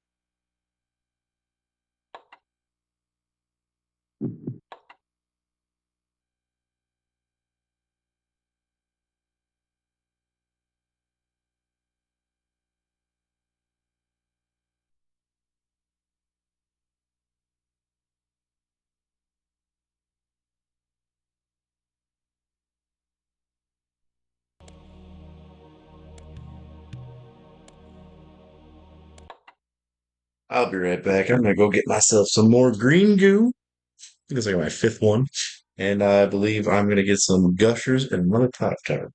I'll be right back. I'm gonna go get myself some more green goo. I think it's like my fifth one. And I believe I'm gonna get some gushers and another top tart.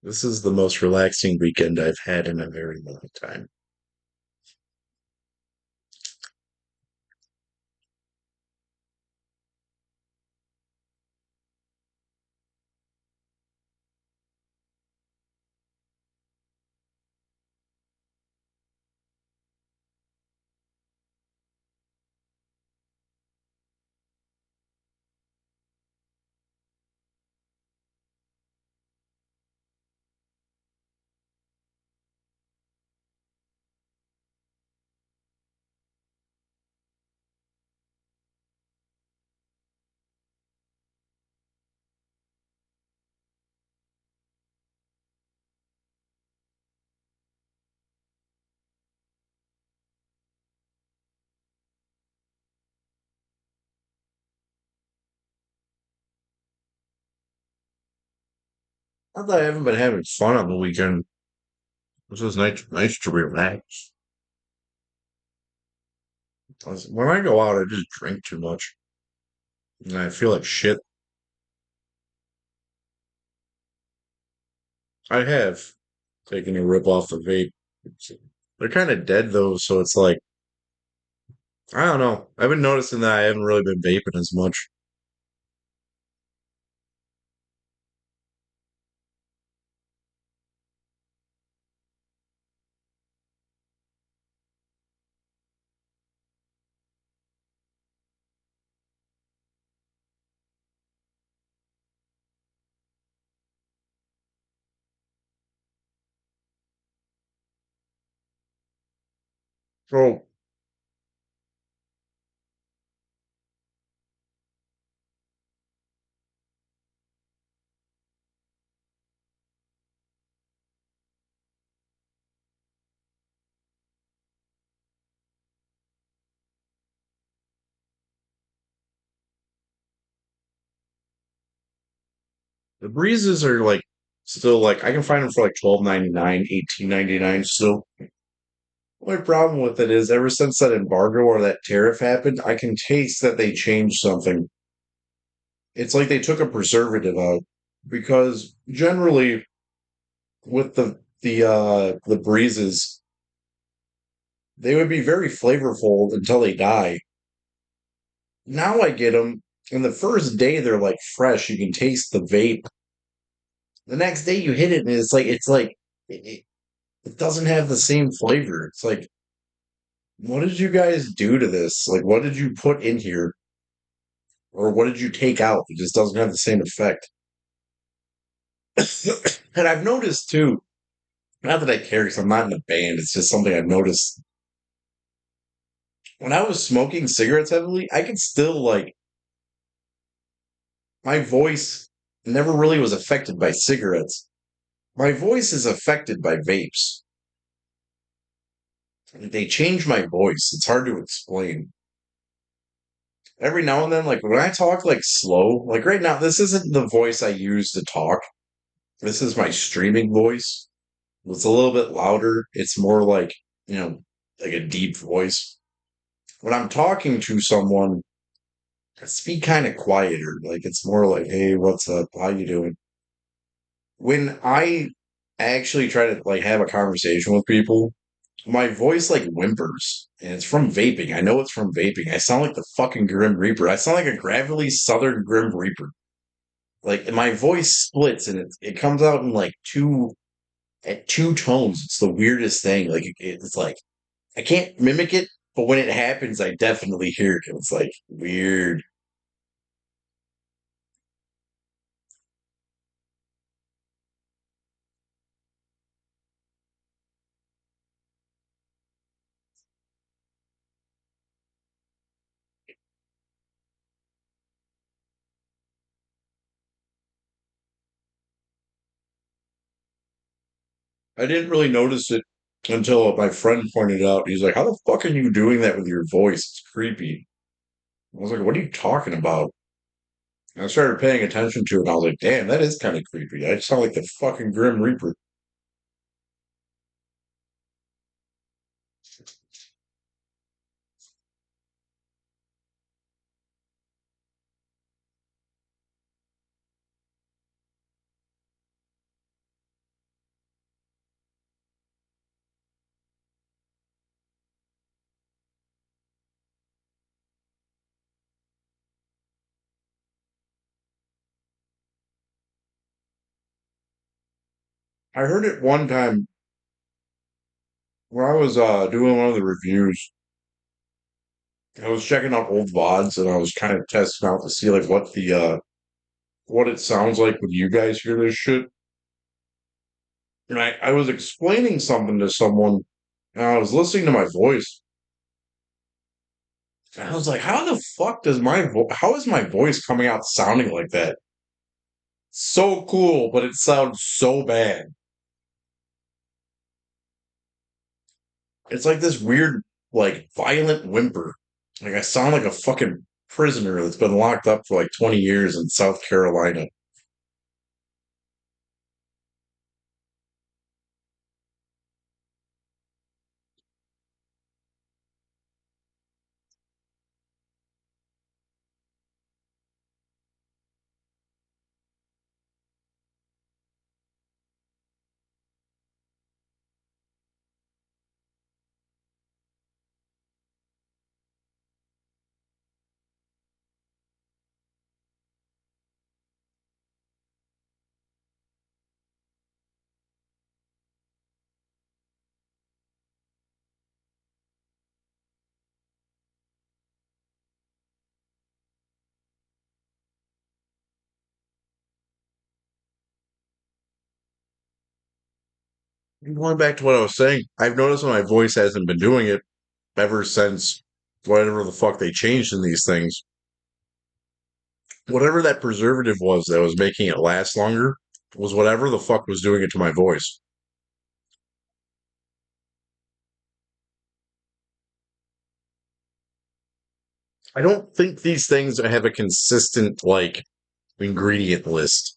This is the most relaxing weekend I've had in a very long time. Not that I haven't been having fun on the weekend. This is nice to relax. When I go out, I just drink too much, and I feel like shit. I have taken a rip off the vape. They're kind of dead though, so it's like I don't know. I've been noticing that I haven't really been vaping as much. So the breezes are like still like I can find them for like 12.99, 18.99 still. My problem with it is ever since that embargo or that tariff happened, I can taste that they changed something. It's like they took a preservative out because generally with the breezes, they would be very flavorful until they die. Now I get them, and the first day they're like fresh. You can taste the vape. The next day you hit it, and it's like it doesn't have the same flavor. It's like, what did you guys do to this? Like, what did you put in here, or what did you take out? It just doesn't have the same effect. And I've noticed too. Not that I care because I'm not in a band. It's just something I've noticed. When I was smoking cigarettes heavily, I could still like my voice never really was affected by cigarettes. My voice is affected by vapes. They change my voice. It's hard to explain. Every now and then, like when I talk like slow, like right now, this isn't the voice I use to talk. This is my streaming voice. It's a little bit louder. It's more like, like a deep voice. When I'm talking to someone, I speak kind of quieter. Like it's more like, hey, what's up? How you doing? When I actually try to like have a conversation with people, my voice like whimpers, and it's from vaping. I know it's from vaping. I sound like the fucking Grim Reaper. I sound like a gravelly Southern Grim Reaper. Like my voice splits, and it comes out in like two tones. It's the weirdest thing. Like it's like I can't mimic it, but when it happens, I definitely hear it. It's like weird. I didn't really notice it until my friend pointed out. He's like, "How the fuck are you doing that with your voice? It's creepy." I was like, "What are you talking about?" And I started paying attention to it, and I was like, "Damn, that is kind of creepy. I sound like the fucking Grim Reaper." I heard it one time when I was doing one of the reviews. I was checking out old VODs and I was kind of testing out to see like what it sounds like when you guys hear this shit. And I was explaining something to someone and I was listening to my voice. And I was like, how the fuck does how is my voice coming out sounding like that? So cool, but it sounds so bad. It's like this weird, like violent whimper. Like I sound like a fucking prisoner that's been locked up for like 20 years in South Carolina. Going back to what I was saying, I've noticed my voice hasn't been doing it ever since whatever the fuck they changed in these things. Whatever that preservative was that was making it last longer was whatever the fuck was doing it to my voice. I don't think these things have a consistent like ingredient list.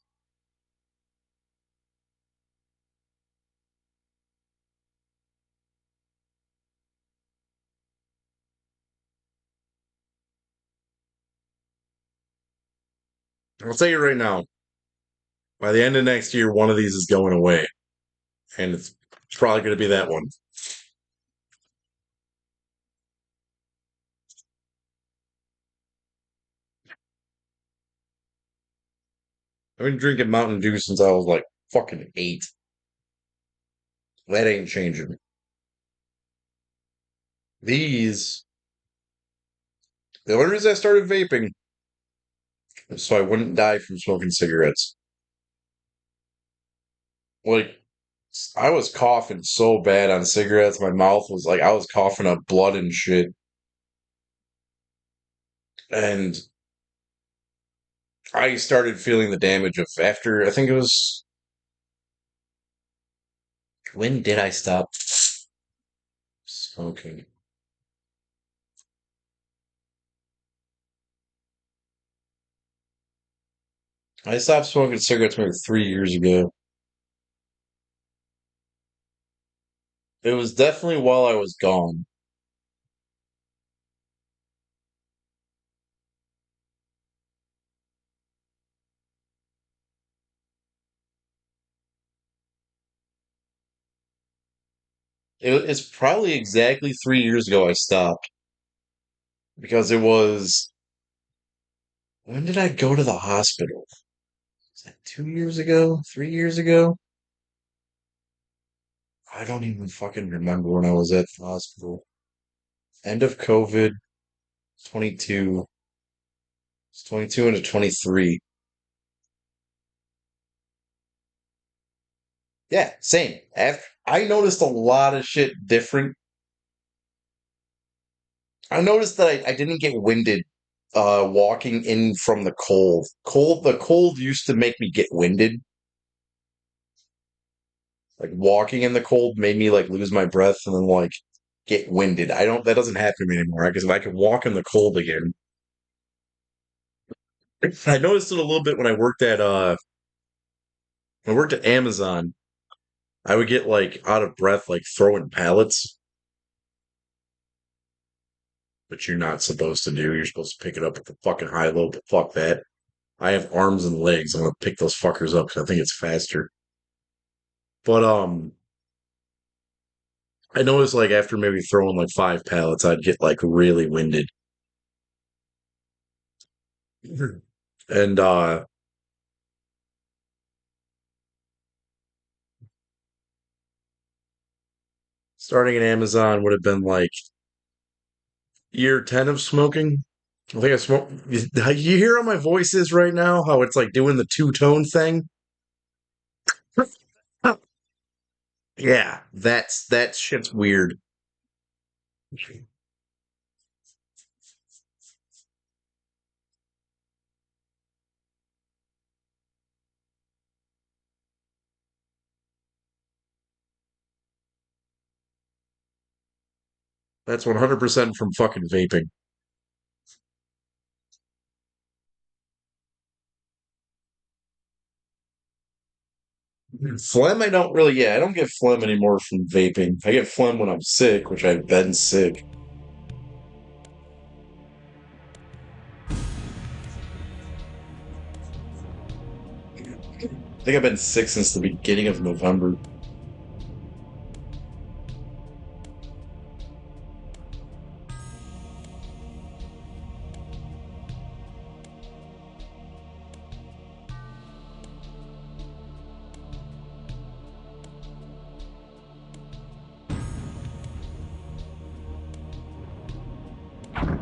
I'll tell you right now, by the end of next year, one of these is going away, and it's probably going to be that one. I've been drinking Mountain Dew since I was like fucking 8. That ain't changing. These, the only reason I started vaping is so I wouldn't die from smoking cigarettes. Like, I was coughing so bad on cigarettes, my mouth was like, I was coughing up blood and shit. And I started feeling the damage of after, I think it was, when did I stop smoking? I stopped smoking cigarettes maybe 3 years ago. It was definitely while I was gone. It's probably exactly 3 years ago I stopped because it was, when did I go to the hospital? Was that 2 years ago? 3 years ago? I don't even fucking remember when I was at the hospital. End of COVID, 22. It's 22 into 23. Yeah, same. I noticed a lot of shit different. I noticed that I didn't get winded walking in from the cold. The cold used to make me get winded. Like walking in the cold made me like lose my breath and then like get winded. I don't that doesn't happen to me anymore. Because if I could walk in the cold again. I noticed it a little bit when I worked at Amazon. I would get like out of breath like throwing pallets, which you're not supposed to do. You're supposed to pick it up with the fucking high low, but fuck that. I have arms and legs. I'm gonna pick those fuckers up because I think it's faster. But I noticed like after maybe throwing like 5 pallets, I'd get like really winded. And Starting at Amazon would have been like year 10 of smoking. I think I smoke. You hear how my voice is right now? How it's like doing the two-tone thing? Yeah, that shit's weird. That's 100% from fucking vaping. Phlegm, I don't really, yeah, I don't get phlegm anymore from vaping. I get phlegm when I'm sick, which I've been sick. I think I've been sick since the beginning of November.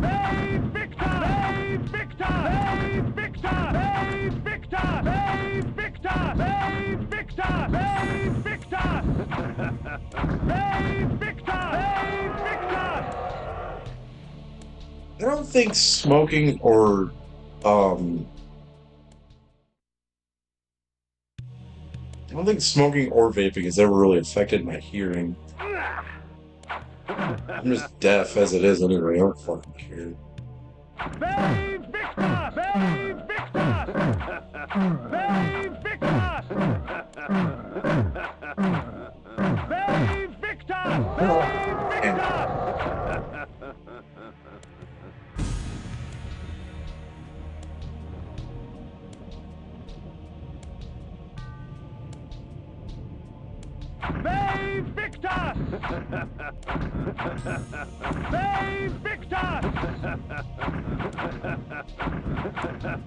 Save Victor! Save Victor! Save Victor! Save Victor! Save Victor! Save Victor! Save Victor! Save Victor! Save Victor! I don't think smoking or um I don't think smoking or vaping has ever really affected my hearing. I'm just deaf as it is anyway. I don't fucking care. Save Victor! Save Victor! Save Victor! Save Victor! Save Victor! Save Victor!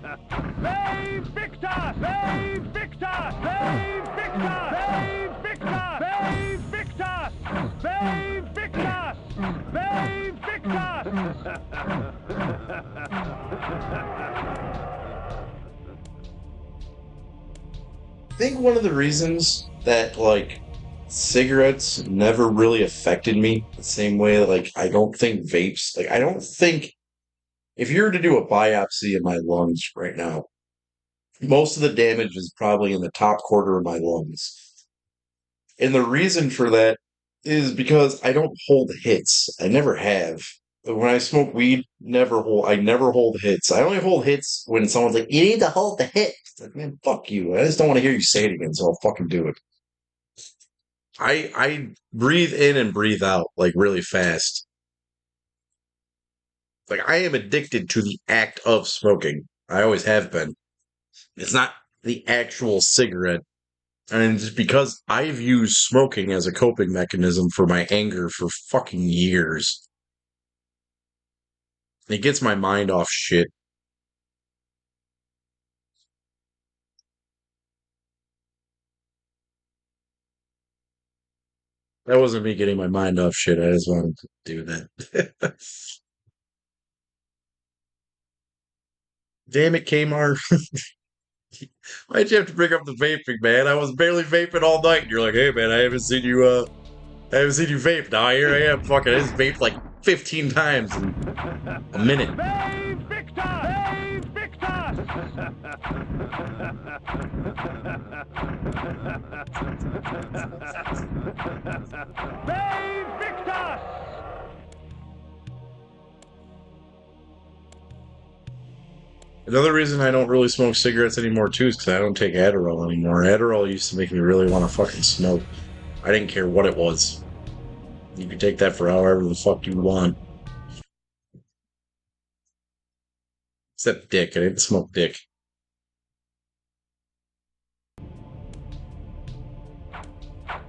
Save Victor! Save Victor! Save Victor! Save Victor! Save Victor! Save Victor! Save Victor! Save Victor! I think one of the reasons that like cigarettes never really affected me the same way that like I don't think vapes like I don't think if you were to do a biopsy in my lungs right now, most of the damage is probably in the top quarter of my lungs. And the reason for that is because I don't hold hits. I never have. When I smoke weed, I never hold hits. I only hold hits when someone's like, you need to hold the hit. It's like, man, fuck you. I just don't want to hear you say it again, so I'll fucking do it. I breathe in and breathe out like really fast. Like I am addicted to the act of smoking. I always have been. It's not the actual cigarette. And it's because I've used smoking as a coping mechanism for my anger for fucking years. It gets my mind off shit. That wasn't me getting my mind off shit. I just wanted to do that. Damn it, Kmart. Why'd you have to bring up the vaping, man? I was barely vaping all night. And you're like, hey, man, I haven't seen you vape. Now here I am, fucking, I just vaped like 15 times in a minute. Save Victor! Save Victor! Save Victor! Another reason I don't really smoke cigarettes anymore, too, is because I don't take Adderall anymore. Adderall used to make me really want to fucking smoke. I didn't care what it was. You can take that for however the fuck you want. Except dick. I didn't smoke dick.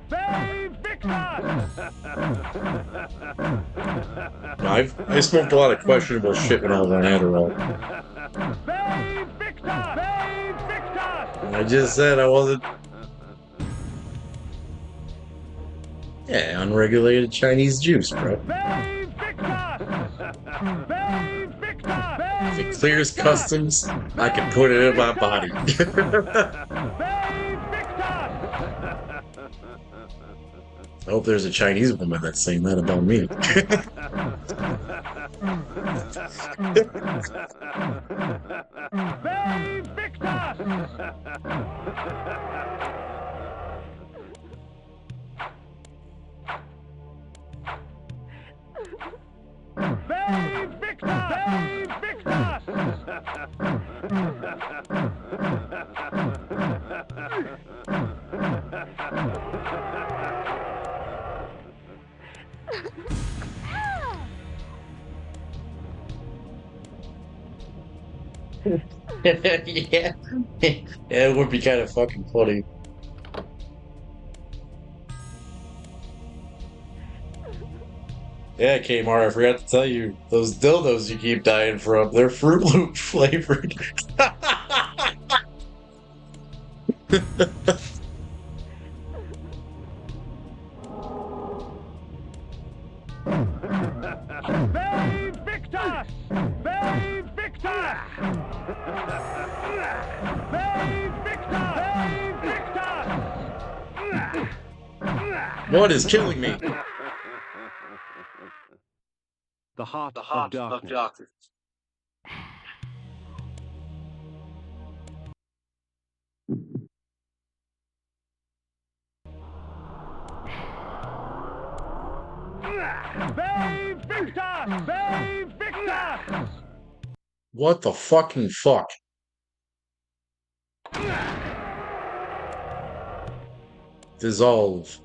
Save Victor! I smoked a lot of questionable shit when I was on Adderall. Save Victor! Save Victor! I just said I wasn't. Yeah, unregulated Chinese juice, bro. If it clears customs, I can put it in my body. I hope there's a Chinese woman that's saying that about me. Yeah. Yeah, it would be kind of fucking funny. Yeah, Kmart, I forgot to tell you, those dildos you keep dying from, they're Fruit Loop flavored. What is killing me? The heart of darkness. What the fucking fuck? Dissolve.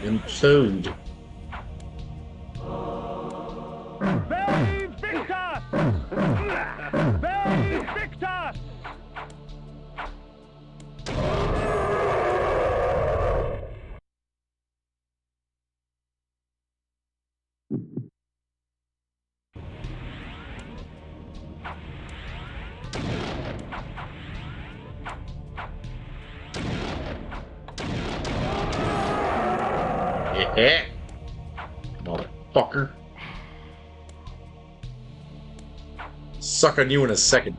Implode. Yeah. Motherfucker. Suck on you in a second.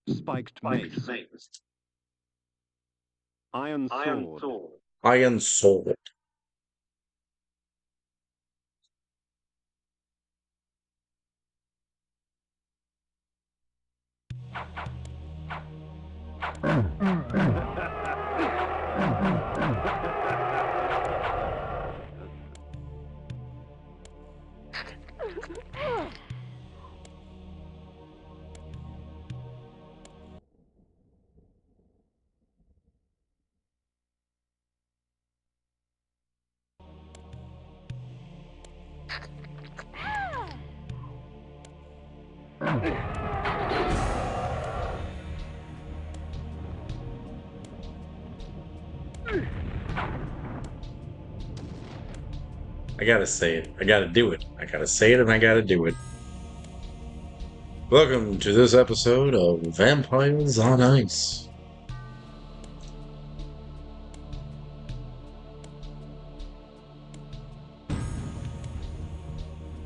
Spiked mace. Iron sword. Iron sword. I gotta say it. I gotta do it. I gotta say it and I gotta do it. Welcome to this episode of Vampires on Ice.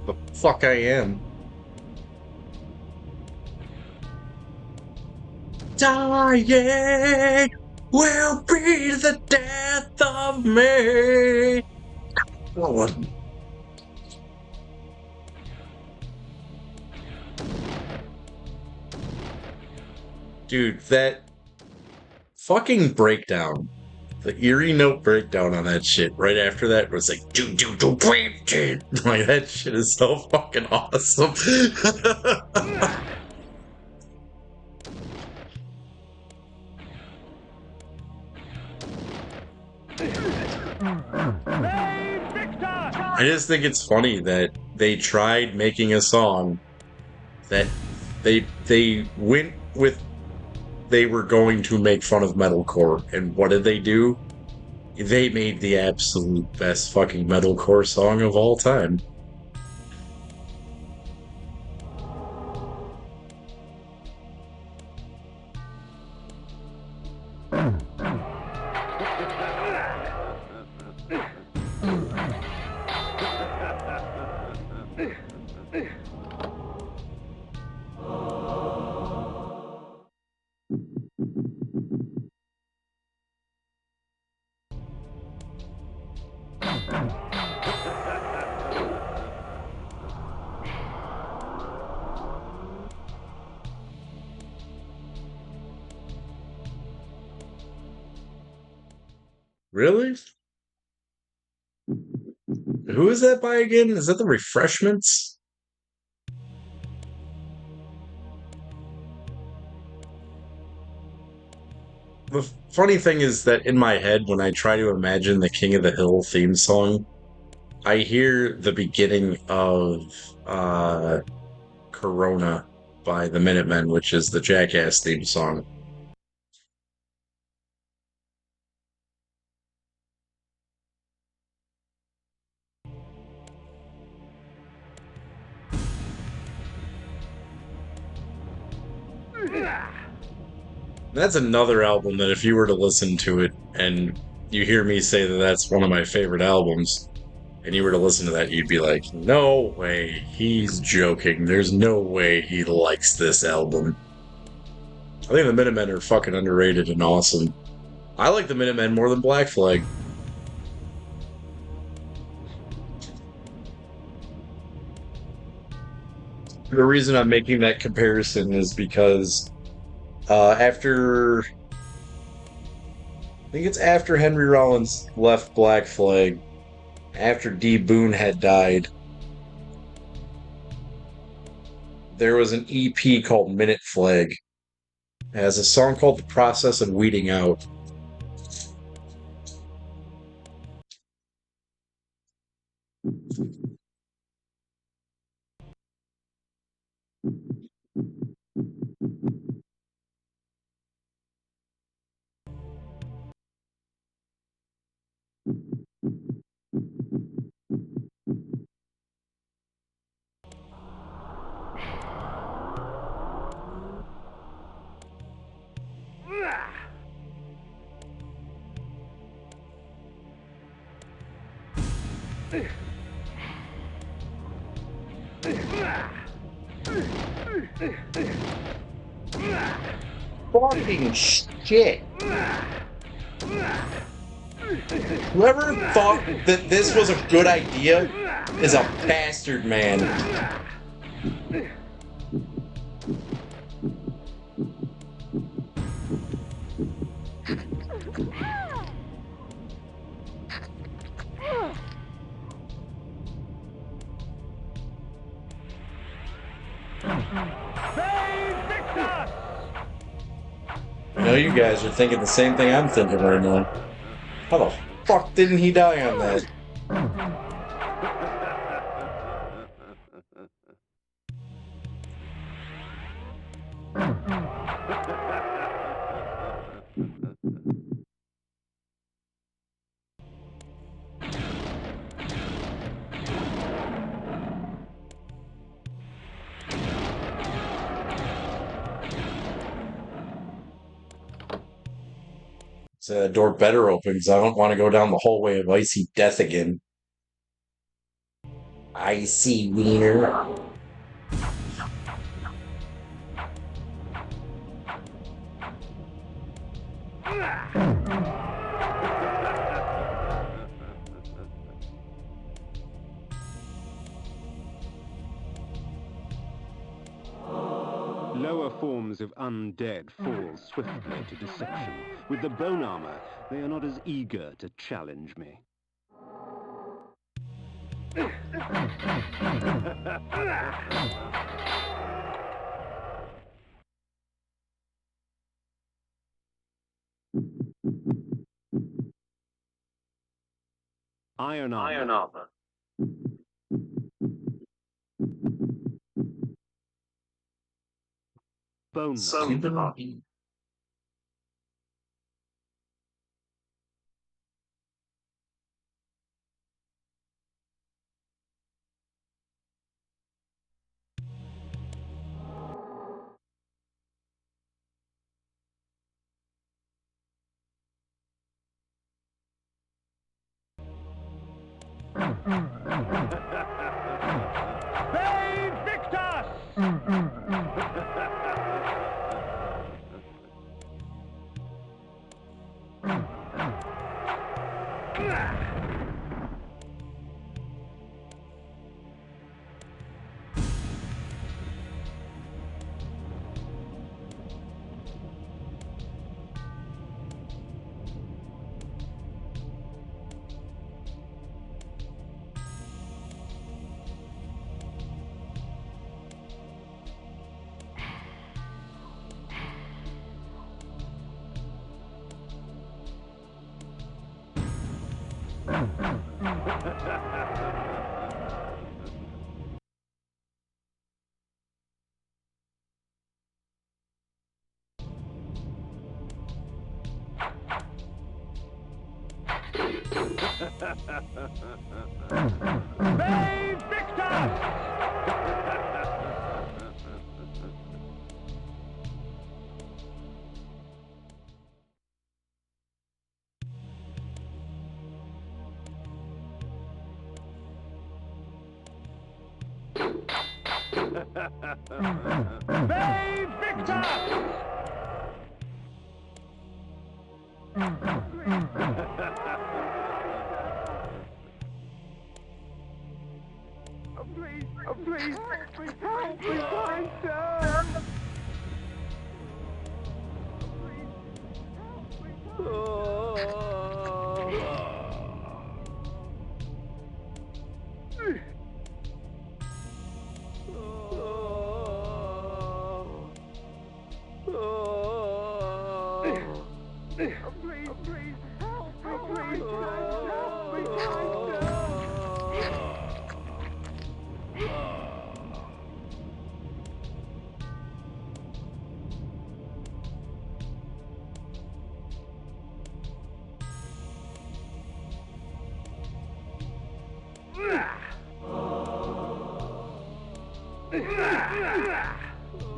The fuck I am. Dying will be the death of me. Oh, dude, that fucking breakdown, the eerie note breakdown on that shit right after that was like, do, break. Like, that shit is so fucking awesome. I just think it's funny that they tried making a song that they went with they were going to make fun of metalcore, and what did they do? They made the absolute best fucking metalcore song of all time. Really? Who is that by again? Is that the Refreshments? The funny thing is that in my head, when I try to imagine the King of the Hill theme song, I hear the beginning of uh, Corona by the Minutemen, which is the Jackass theme song. That's another album that if you were to listen to it and you hear me say that that's one of my favorite albums, and you were to listen to that, you'd be like, no way, he's joking. There's no way he likes this album. I think the Minutemen are fucking underrated and awesome. I like the Minutemen more than Black Flag. The reason I'm making that comparison is because after I think it's after Henry Rollins left Black Flag, after D Boone had died, there was an EP called Minute Flag. It has a song called The Process of Weeding Out. Fucking shit. Whoever thought that this was a good idea is a bastard, man. I know you guys are thinking the same thing I'm thinking right now. How the fuck didn't he die on that? So the door better opens. I don't want to go down the hallway of icy death again. Icy wiener. Lower forms of undead fall swiftly to deception. With the bone armor, they are not as eager to challenge me. Iron armor. bone Keep it on. Please, help me, kind sir! Please, help me, please, help me, kind sir!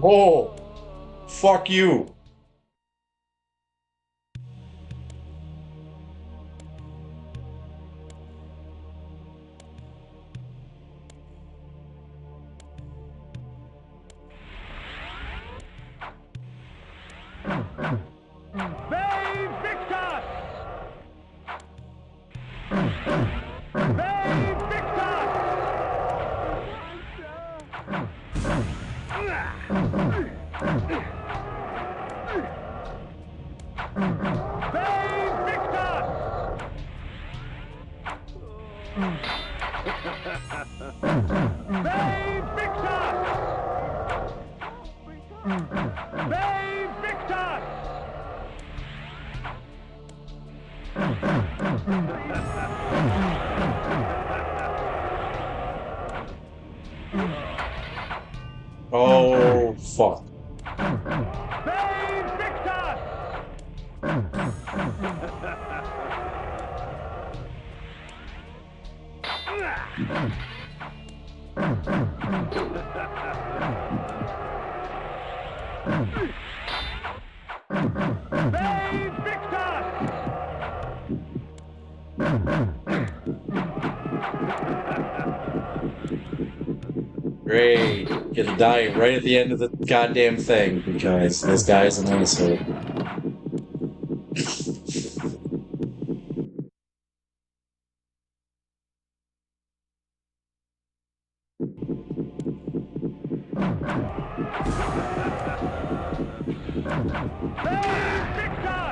Oh, fuck you. Oh, fuck. Great. Get to die right at the end of the goddamn thing because this guy is an asshole.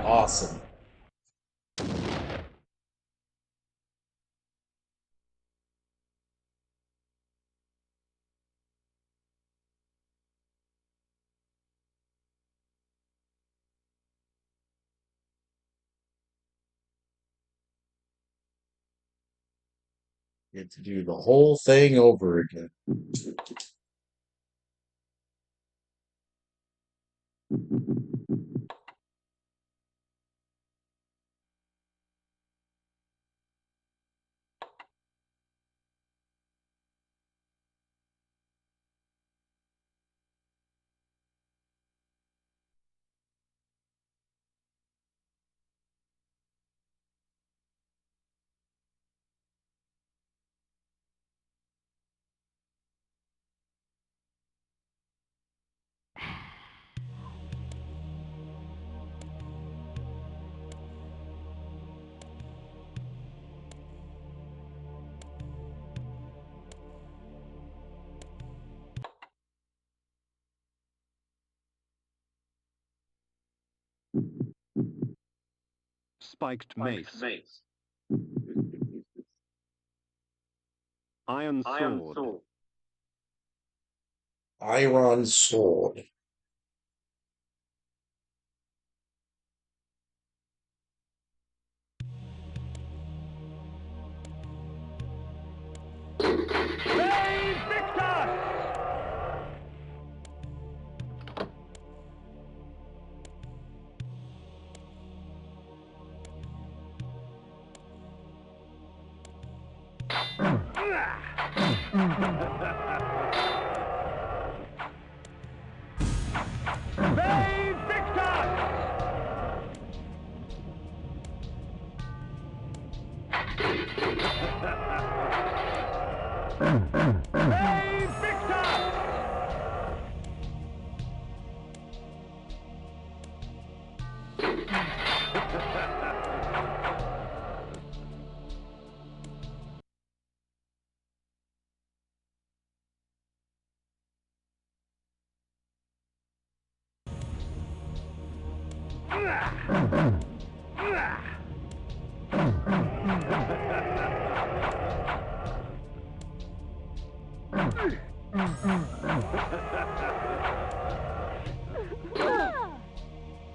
Awesome. Get to do the whole thing over again. Spiked mace. Iron sword. Iron sword.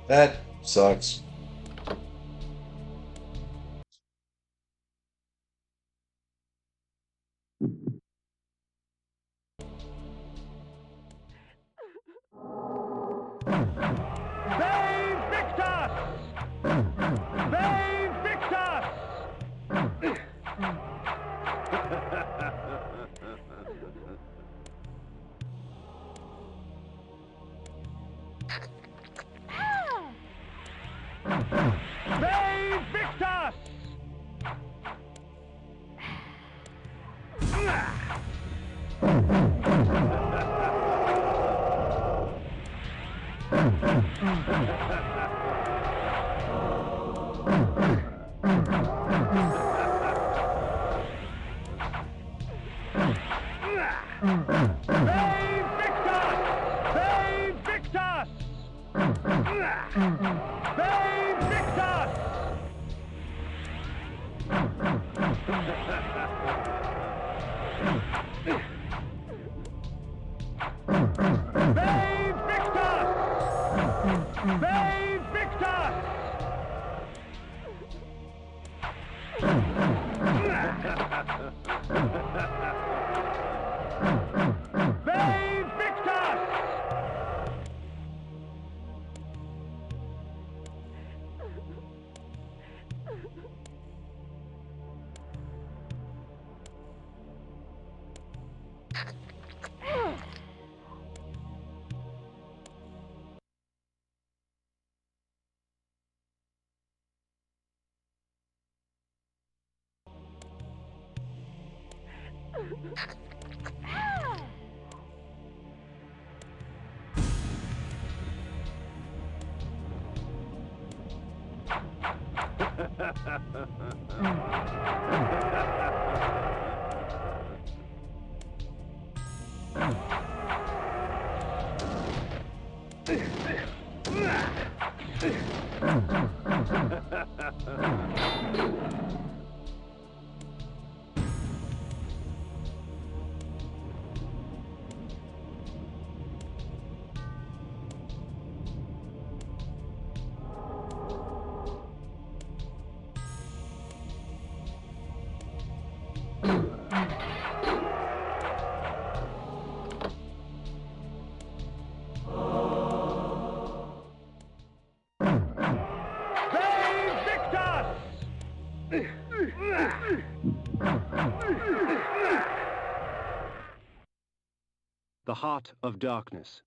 That sucks. heart of darkness.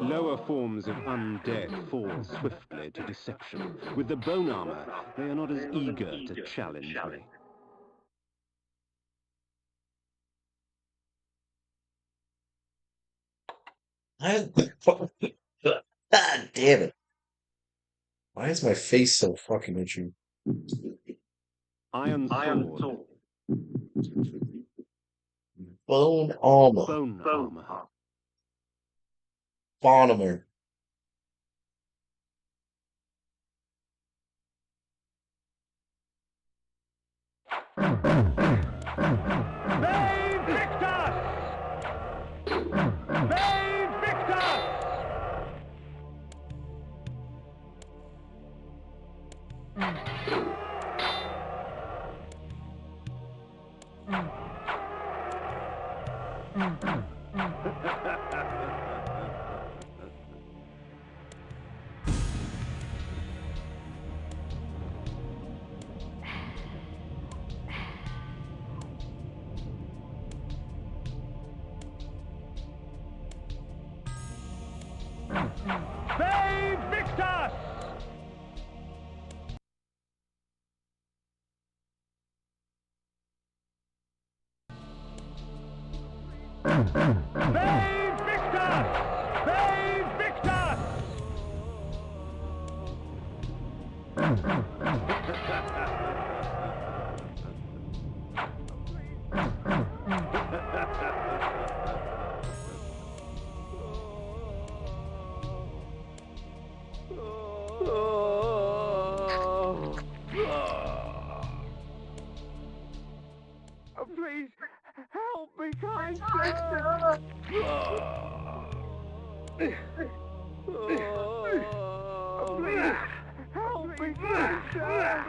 Lower forms of undead fall swiftly to deception. With the bone armor, they are not as eager to challenge me. God damn it. Why is my face so fucking itchy? Iron sword. Bone armor. Bone armor. Bonomer. Please, help me, kind sir. Please, help me, kind sir.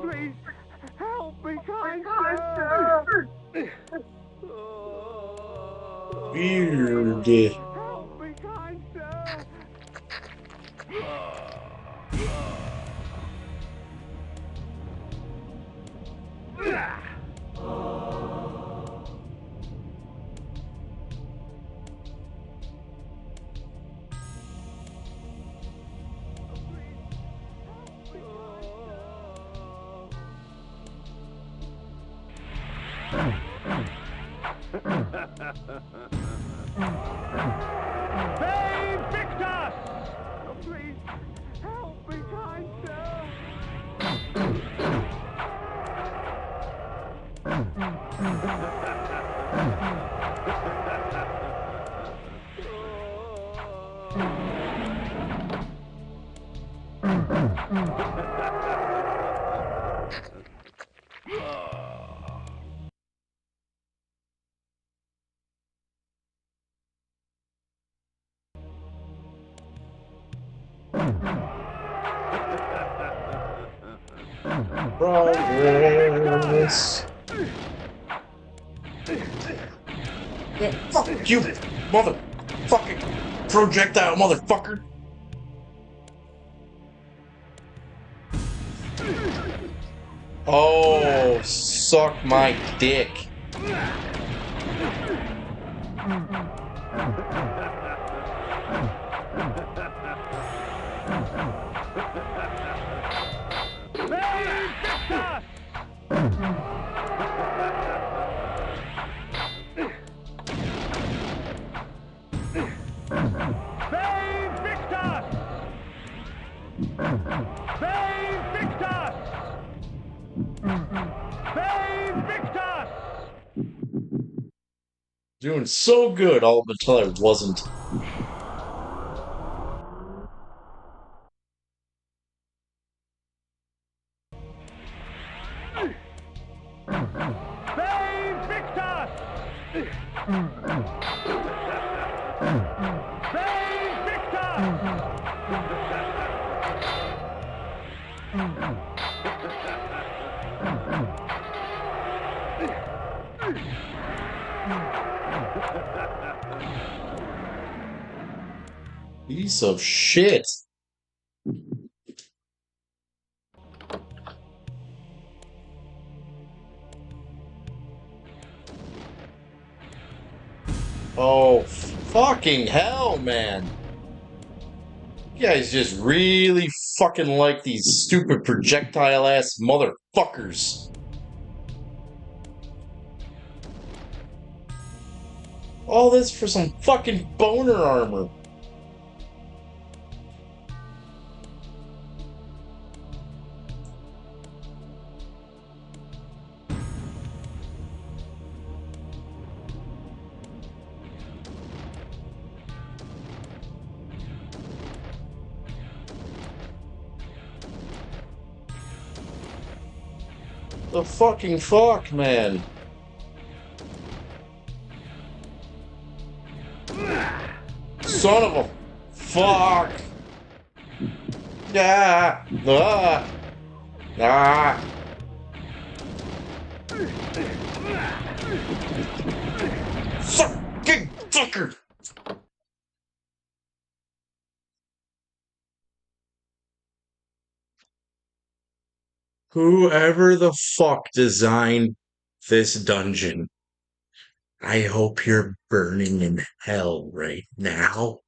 Please, help me, kind sir. Weird. Help me, kind sir. Victor! Oh, please, help me, kind sir! Progress. Yeah, fuck you, motherfucking projectile motherfucker. Oh, suck my dick. Doing so good all until I wasn't. Piece of shit. Oh, fucking hell, man. You guys just really fucking like these stupid projectile ass motherfuckers. All this for some fucking boner armor. The fucking fuck, man. Son of a fuck. Ah. Ah. Ah. Fucking fucker. Whoever the fuck designed this dungeon, I hope you're burning in hell right now.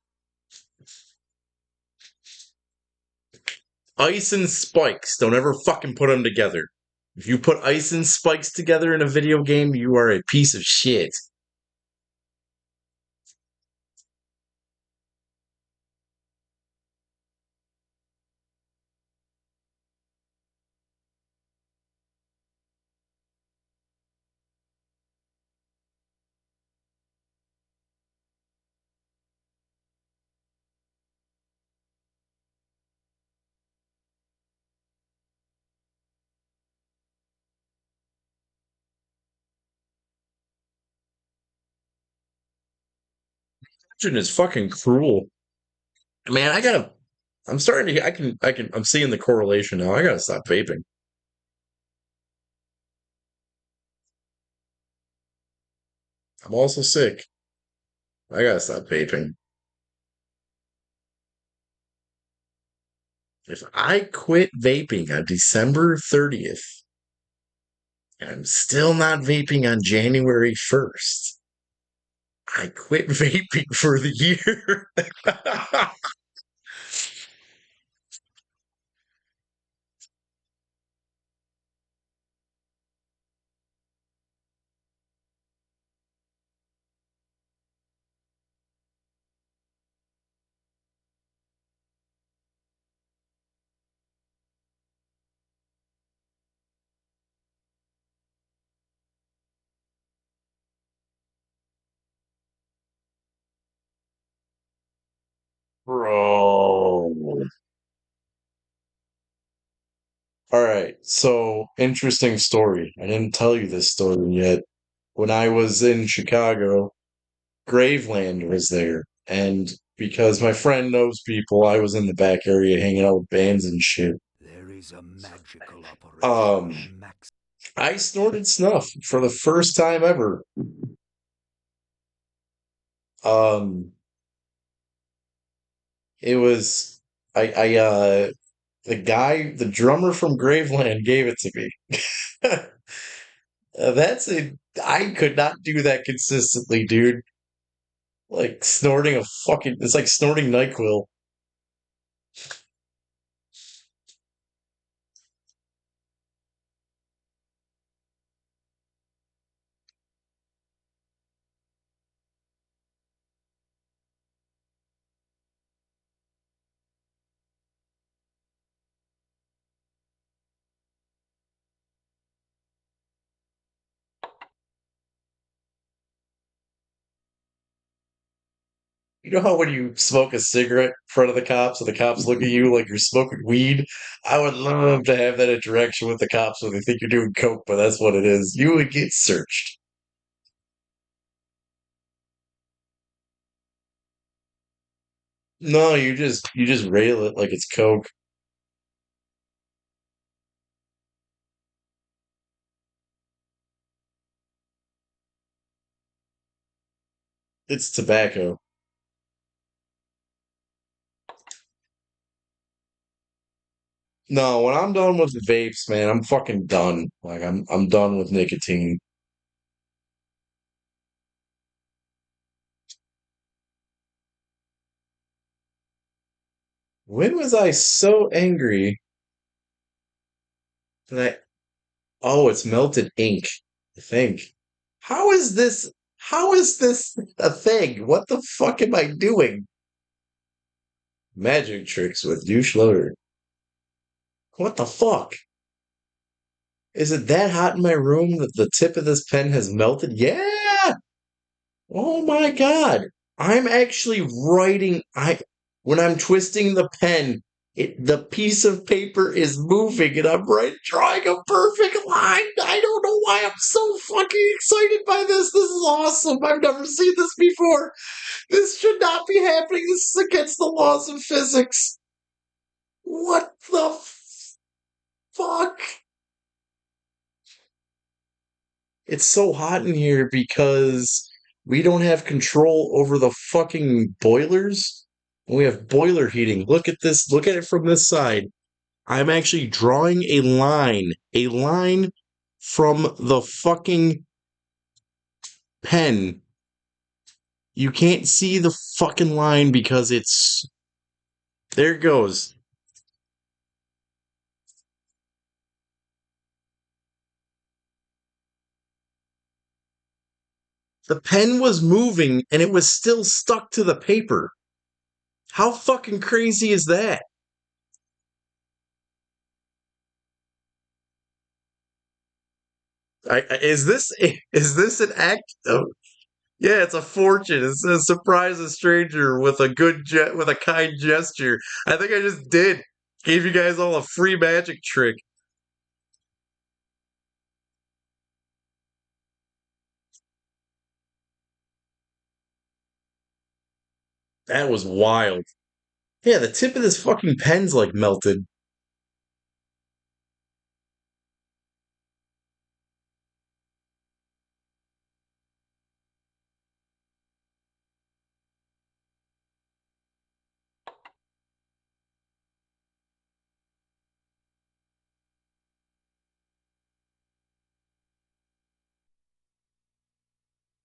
Ice and spikes, don't ever fucking put them together. If you put ice and spikes together in a video game, you are a piece of shit. Dungeon is fucking cruel. Man, I'm starting to, I'm seeing the correlation now. I gotta stop vaping. I'm also sick. I gotta stop vaping. If I quit vaping on December 30th, and I'm still not vaping on January 1st, I quit vaping for the year. Bro. All right. So, interesting story. I didn't tell you this story yet. When I was in Chicago, Graveland was there. And because my friend knows people, I was in the back area hanging out with bands and shit. There is a magical operation Um, of max. I snorted snuff for the first time ever. Um, it was the guy, the drummer from Graveland gave it to me. That's a I could not do that consistently, dude. Like snorting a fucking it's like snorting NyQuil. You know how when you smoke a cigarette in front of the cops and the cops look at you like you're smoking weed? I would love to have that interaction with the cops when they think you're doing coke, but that's what it is. You would get searched. No, you just rail it like it's coke. It's tobacco. No, when I'm done with the vapes, man, I'm fucking done. Like I'm done with nicotine. When was I so angry that oh, it's melted ink, I think. How is this how is this a thing? What the fuck am I doing? Magic tricks with douche loader. What the fuck? Is it that hot in my room that the tip of this pen has melted? Yeah! Oh my god. I'm actually writing I when I'm twisting the pen, the piece of paper is moving and I'm drawing a perfect line. I don't know why I'm so fucking excited by this. This is awesome. I've never seen this before. This should not be happening. This is against the laws of physics. What the fuck? It's so hot in here because we don't have control over the fucking boilers. We have boiler heating. Look at this. Look at it from this side. I'm actually drawing a line from the fucking pen. You can't see the fucking line because it's. There it goes. The pen was moving and it was still stuck to the paper. How fucking crazy is that? Is this an act of yeah, it's a fortune. It says surprise a stranger with a with a kind gesture. I think I just did. Gave you guys all a free magic trick. That was wild. Yeah, the tip of this fucking pen's like melted.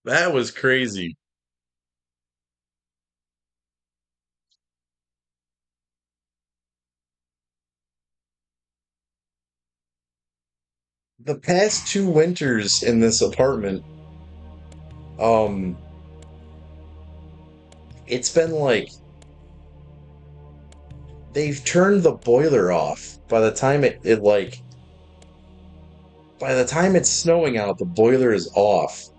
That was crazy. The past 2 winters in this apartment, um, it's been like they've turned the boiler off. By the time it's snowing out, the boiler is off.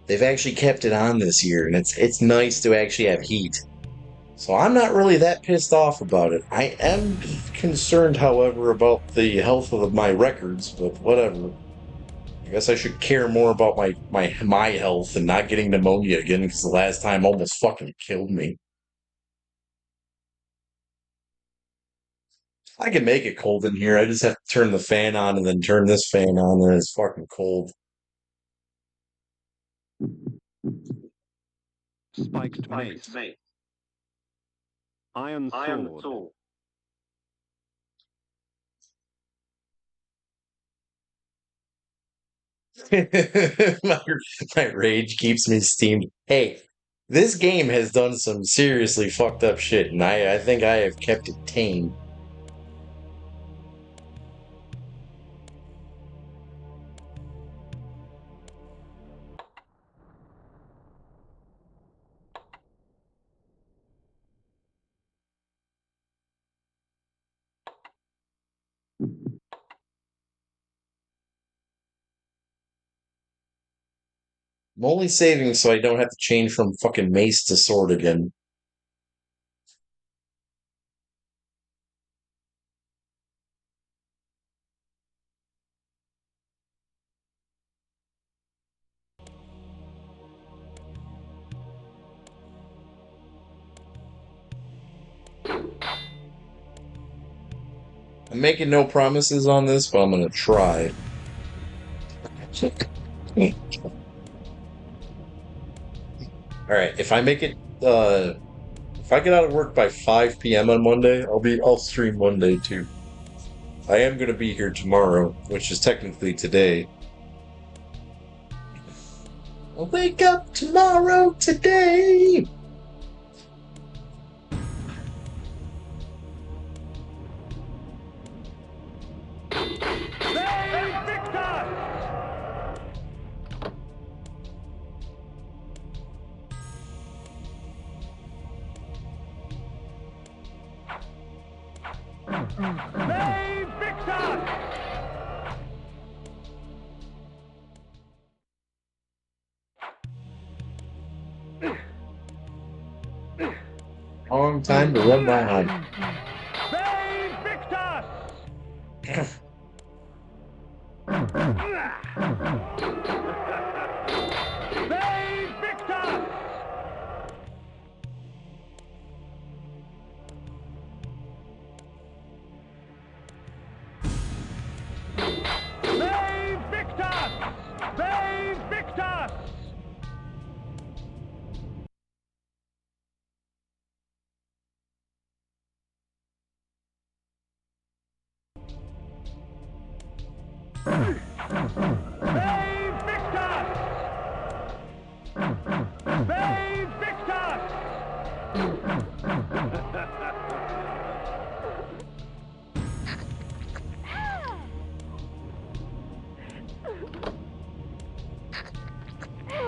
They've actually kept it on this year, and it's nice to actually have heat. So I'm not really that pissed off about it. I am concerned, however, about the health of my records, but whatever. I guess I should care more about my health and not getting pneumonia again because the last time almost fucking killed me. I can make it cold in here. I just have to turn the fan on and then turn this fan on, and it's fucking cold. Spiked mace. Iron sword. my, my rage keeps me steamed. Hey, this game has done some seriously fucked up shit, and I think I have kept it tame. I'm only saving so I don't have to change from fucking mace to sword again. I'm making no promises on this, but I'm gonna try. Alright, if I make it if I get out of work by 5 p.m. on Monday, I'll stream Monday too. I am gonna be here tomorrow, which is technically today. I'll wake up tomorrow today. Long time to run my hunt.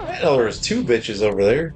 I know there's two bitches over there.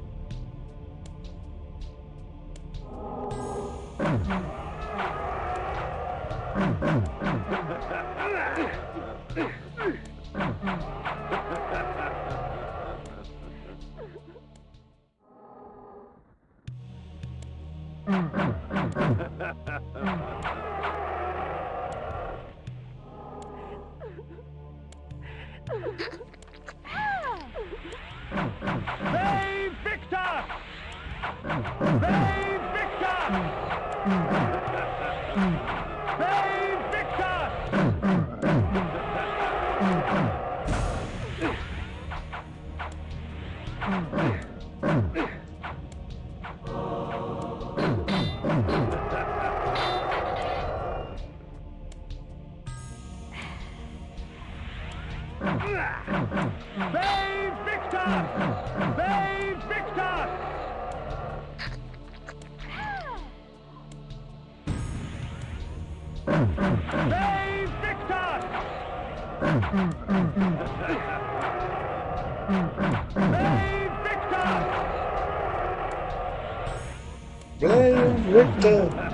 Victor.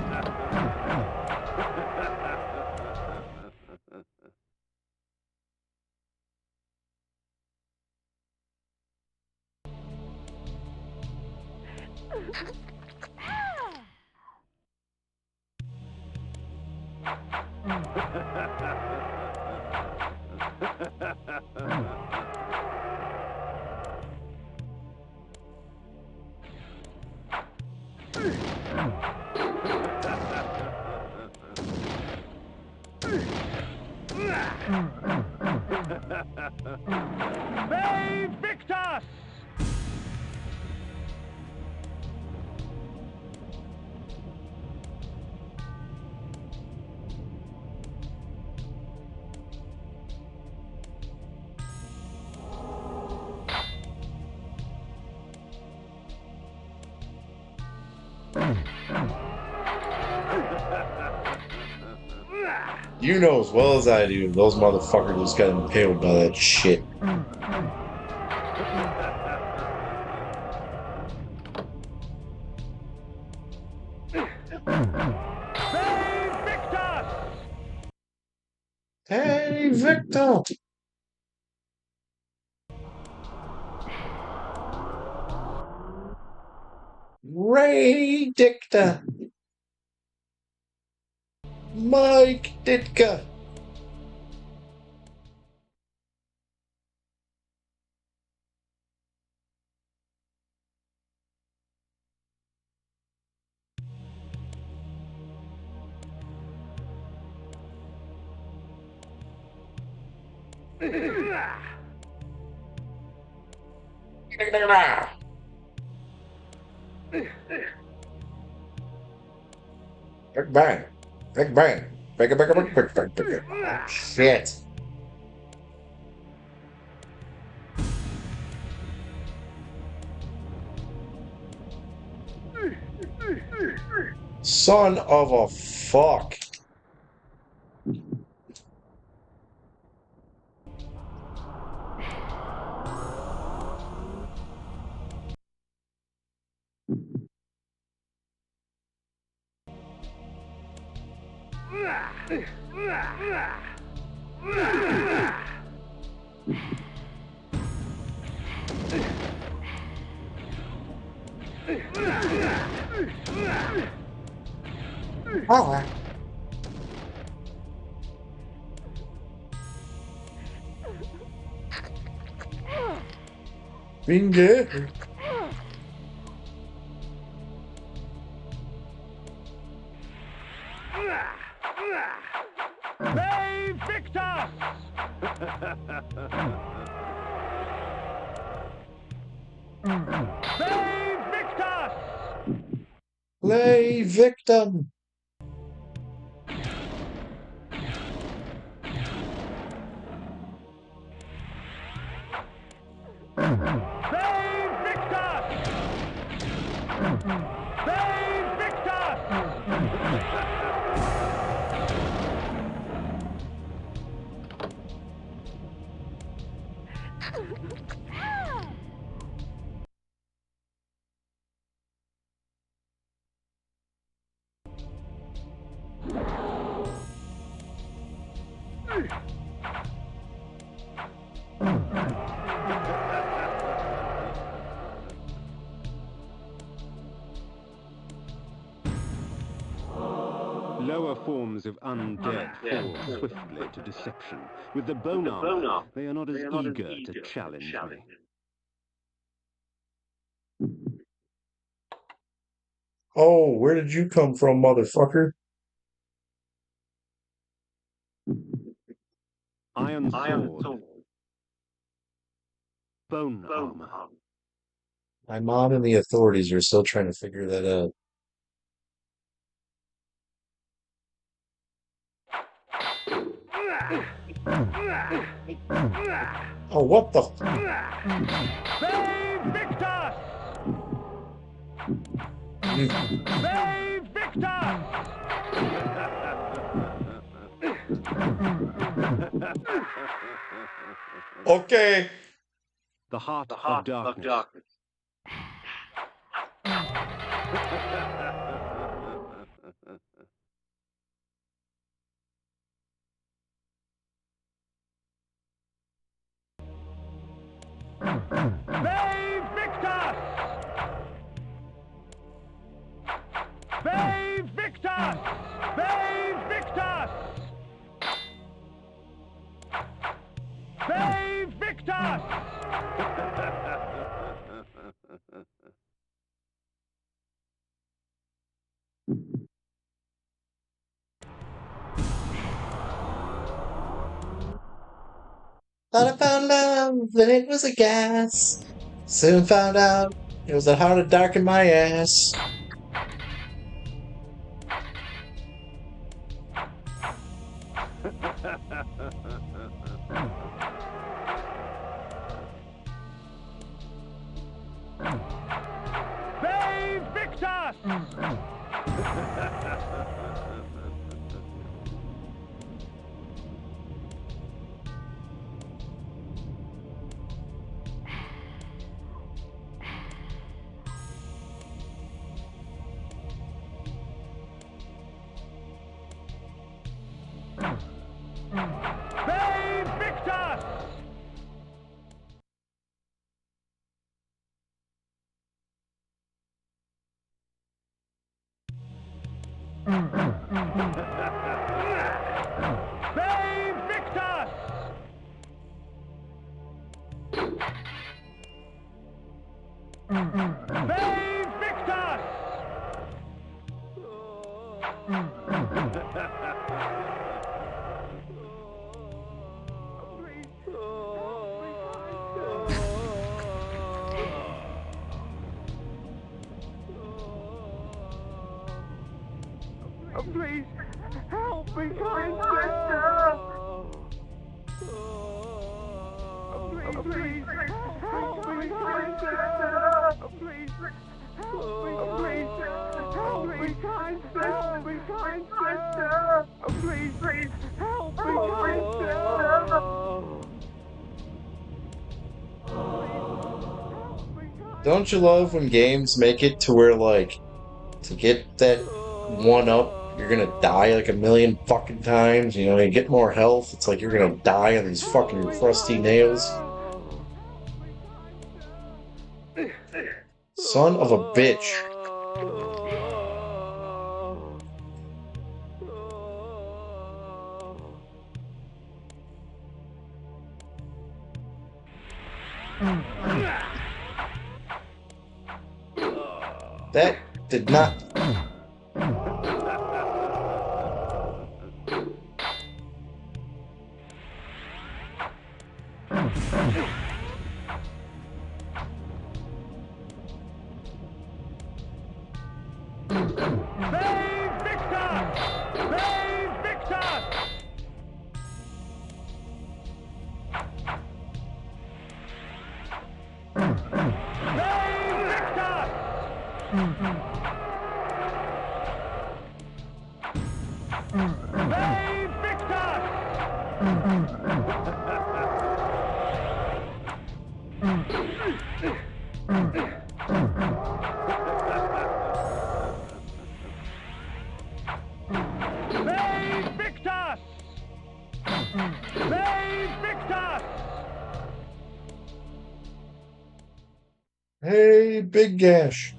They Victus! You know as well as I do, those motherfuckers just got impaled by that shit. Hey, Victor! Ray Dicta! Mike Ditka! Big bang! Big bang! Big bang! Big bang! Big bang! Oh, shit! Son of a fuck! Oh. Finger. They Victus! They Victus! Play victim. They Victus! They Victus! Lower forms of undead fall swiftly to deception. With the bone armor, they are not as eager to challenge me. Oh, where did you come from, motherfucker? Iron sword. Bone armor. My mom and the authorities are still trying to figure that out. Oh, what the? They Victus! They Victus! Okay. The heart of darkness. They Victus! They Victus! They Victus! They Victus! Thought I found out that it was a gas. Soon found out it was a how to darken my ass. They Victus! They Victus! They Victus! They Victus! Please, help me, kind sir! Please, help me, kind sir! Please, help me, help me, kind sir! Help me, kind sir! Please, help me, kind sir! Don't you love when games make it to where, like, to get that one up, you're gonna die like a million fucking times? You know, you get more health, it's like you're gonna die on these fucking crusty nails. Son of a bitch. That did not. Hey, Big Gash.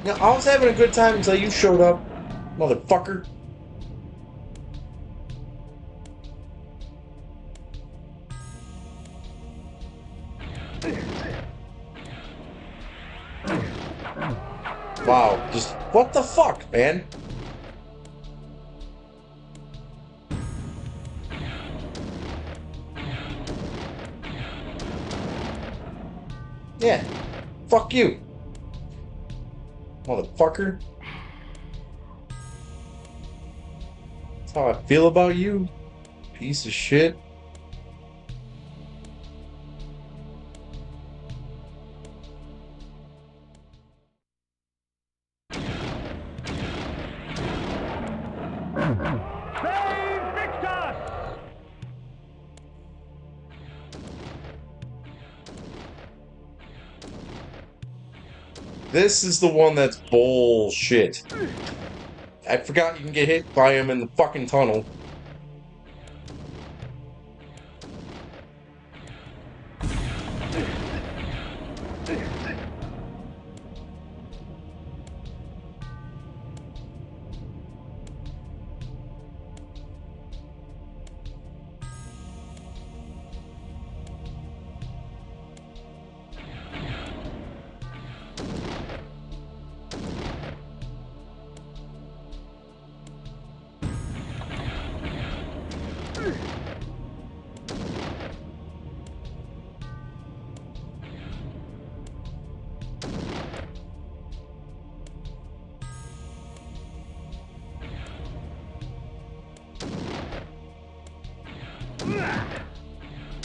Yeah, I was having a good time until you showed up, motherfucker. Wow, just what the fuck, man? Yeah, fuck you, motherfucker. That's how I feel about you, piece of shit. This is the one that's bullshit. I forgot you can get hit by him in the fucking tunnel.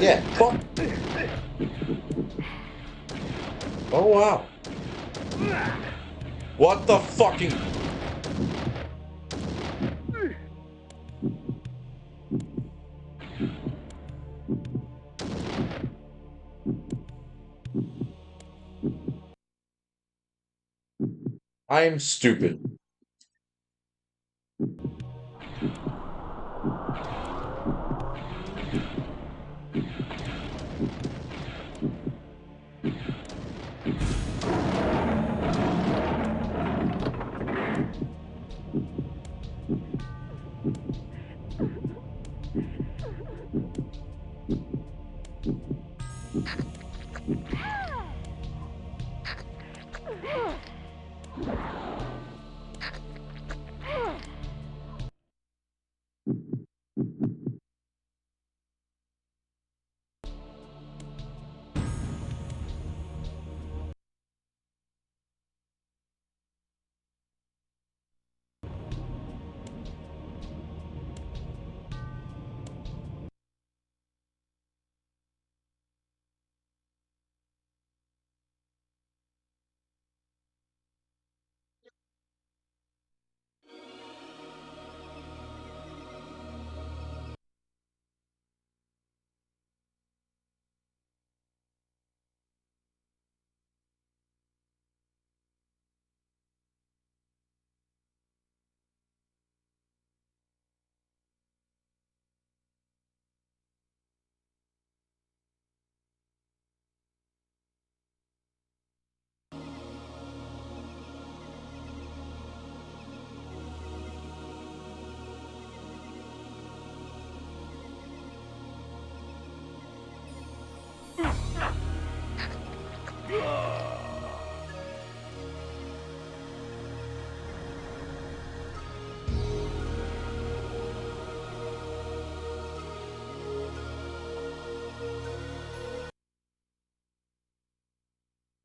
Yeah, fuck. Oh, wow. What the fucking... I'm stupid.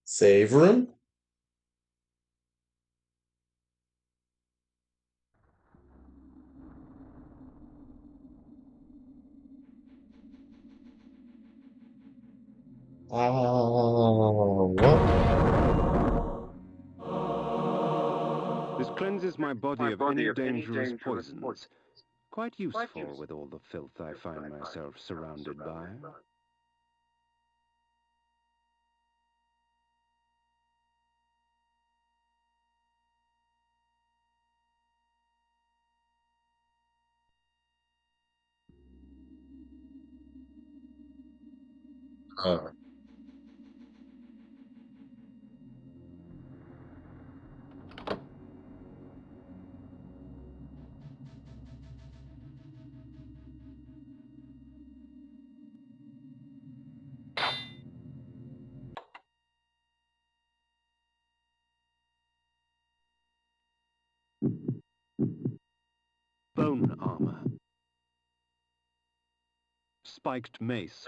Save room? What? This cleanses my body of any dangerous poisons. Quite useful with all the filth I find myself surrounded by. Uh, Bone armor. Spiked mace.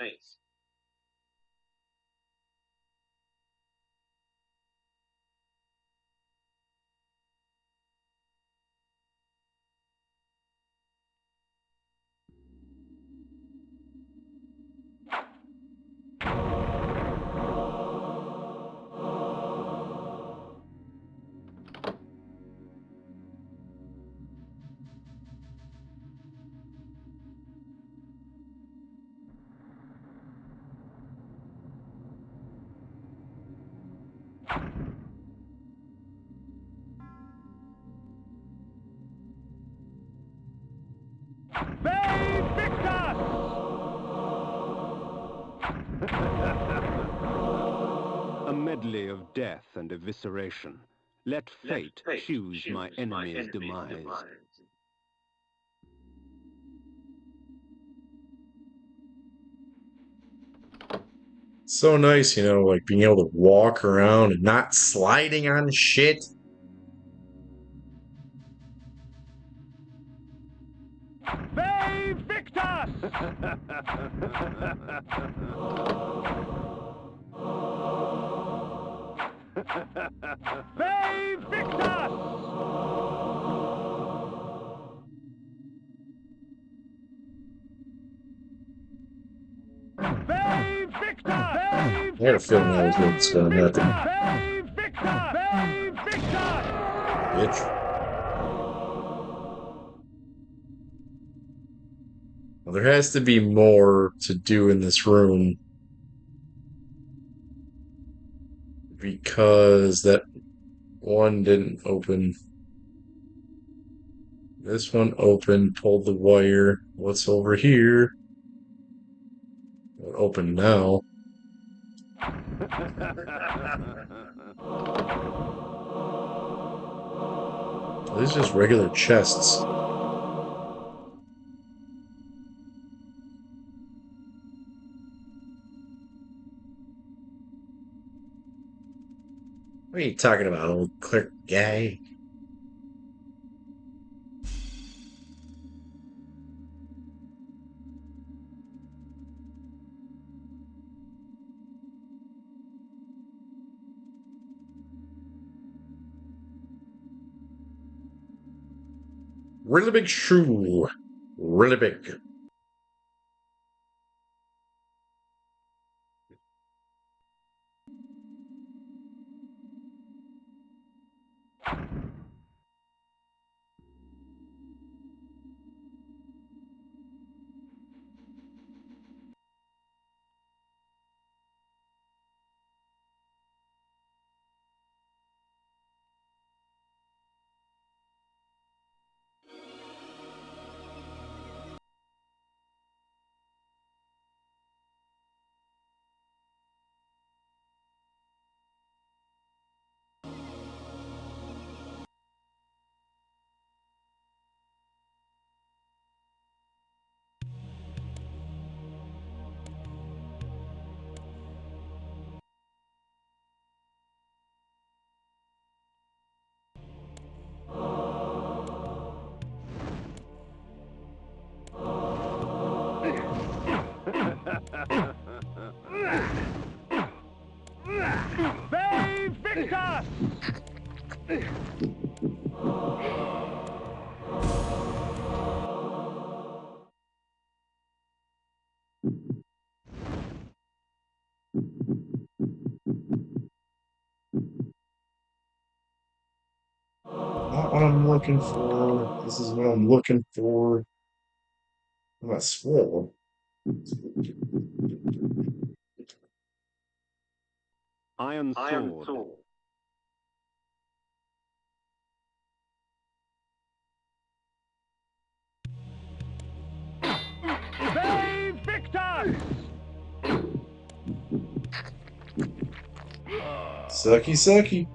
A medley of death and evisceration. Let fate choose my enemy's demise. So nice, like being able to walk around and not sliding on shit. They Victus! They Victus! They Victus! I had a feeling that was what's going to happen. They Victus! They Victus! Bitch. Well, there has to be more to do in this room because that one didn't open. This one opened, pulled the wire. What's over here? Open now. These are just regular chests. What are you talking about, old clerk guy? Really big shoe. Really big. They Victus! Not what I'm looking for. This is what I'm looking for. I'm not swole. Iron sword. They Victus! Sucky, sucky.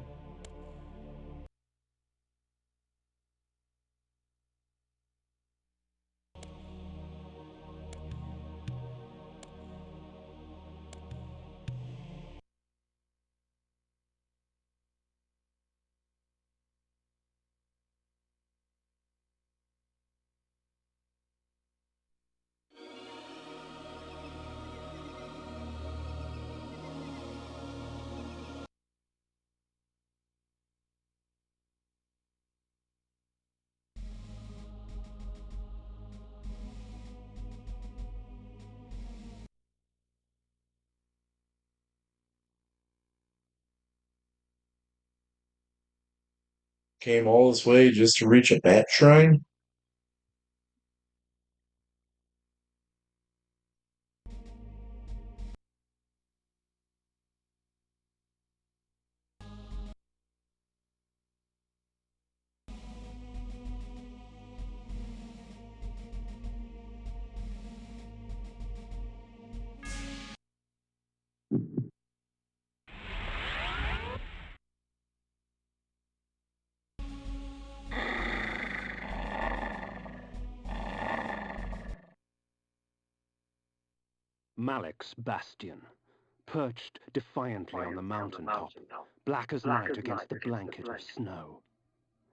Came all this way just to reach a bat shrine? Malek's bastion, perched defiantly on the mountaintop, black as night against the blanket of snow.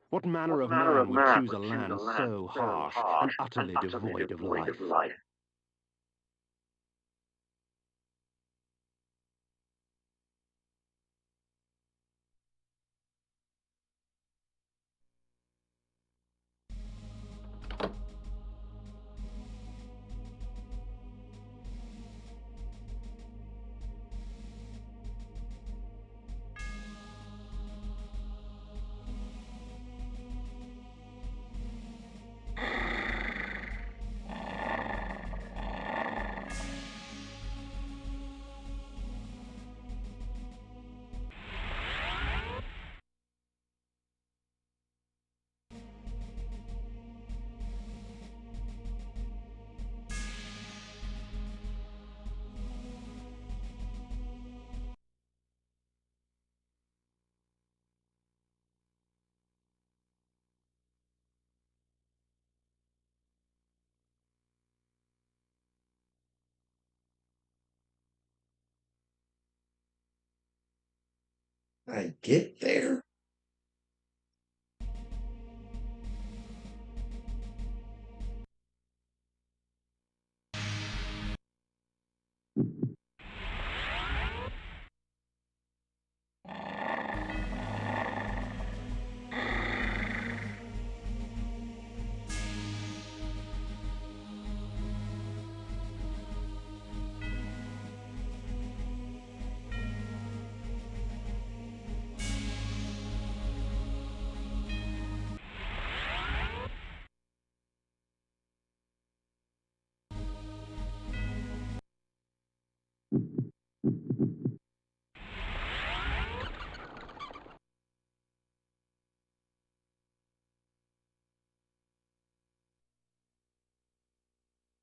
What manner of man would choose a land so harsh and utterly devoid of life? I get there.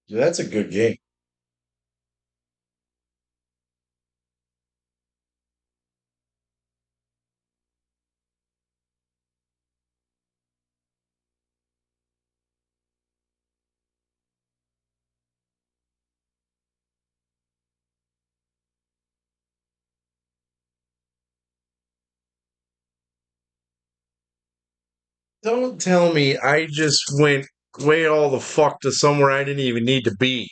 Yeah, that's a good game. Don't tell me I just went way all the fuck to somewhere I didn't even need to be.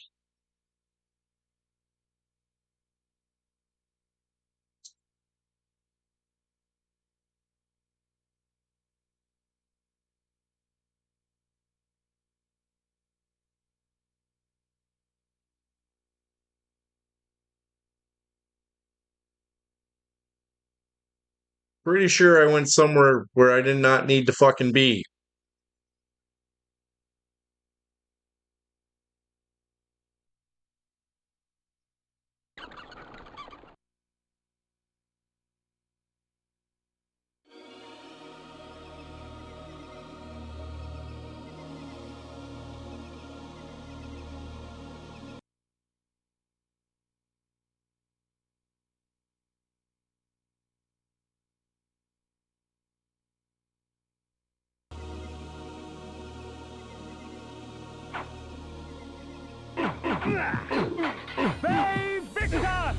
Pretty sure I went somewhere where I did not need to fucking be. Save Victor!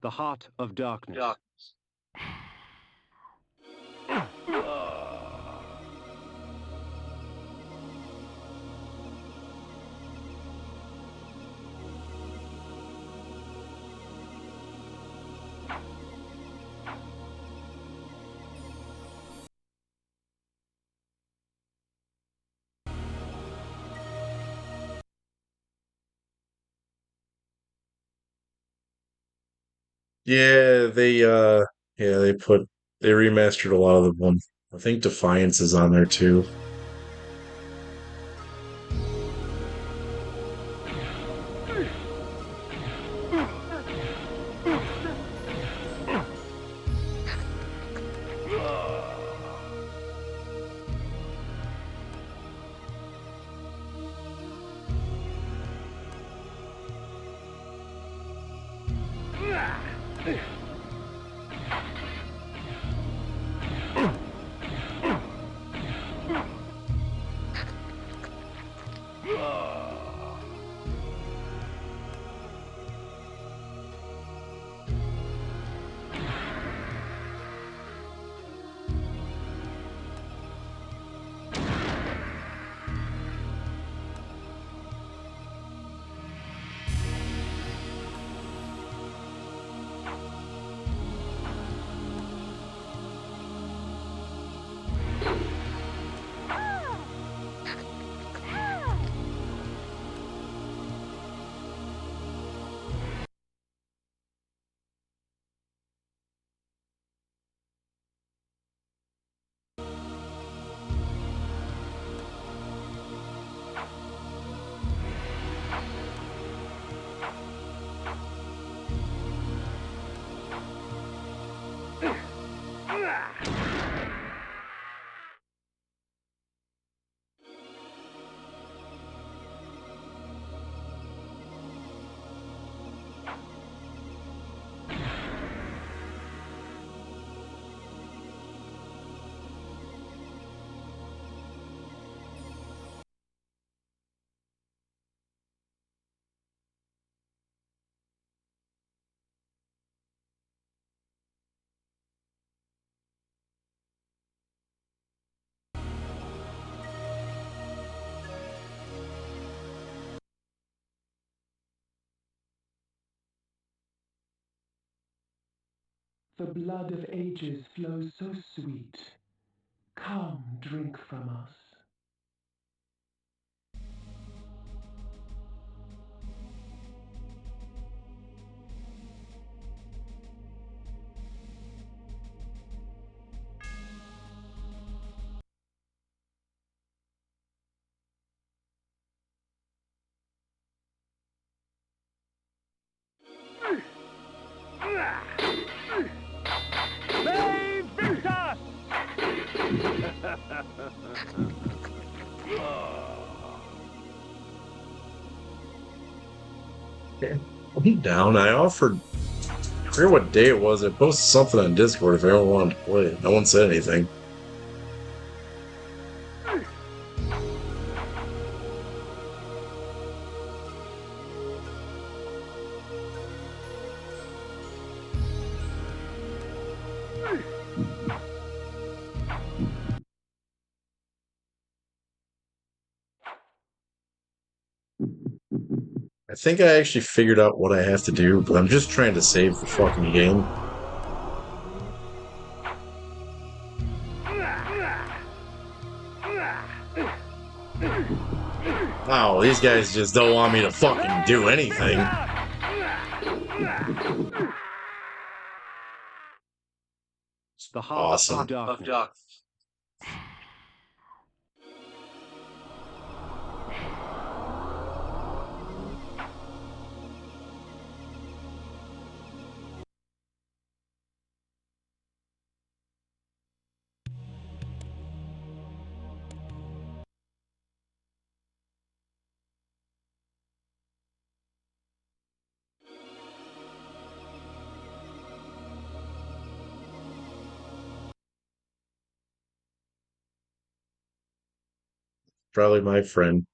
The Heart of Darkness. Yeah, yeah, they remastered a lot of them. I think Defiance is on there too. The blood of ages flows so sweet. Come, drink from us. Save Victor! I'm down. I offered. I forget what day it was. I posted something on Discord if anyone wanted to play. No one said anything. I think I actually figured out what I have to do, but I'm just trying to save the fucking game. Wow, these guys just don't want me to fucking do anything. The heart Awesome. of darkness. Probably my friend.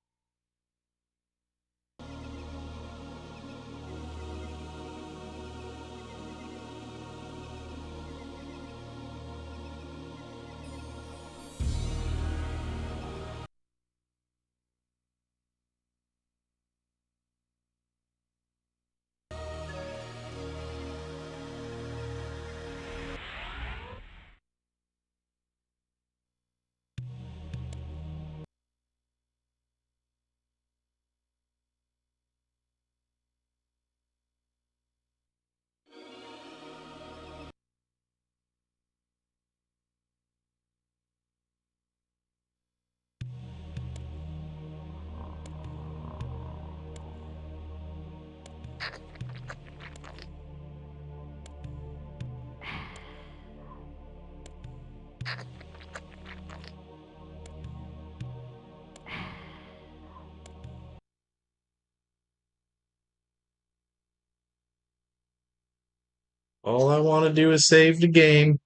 All I want to do is save the game.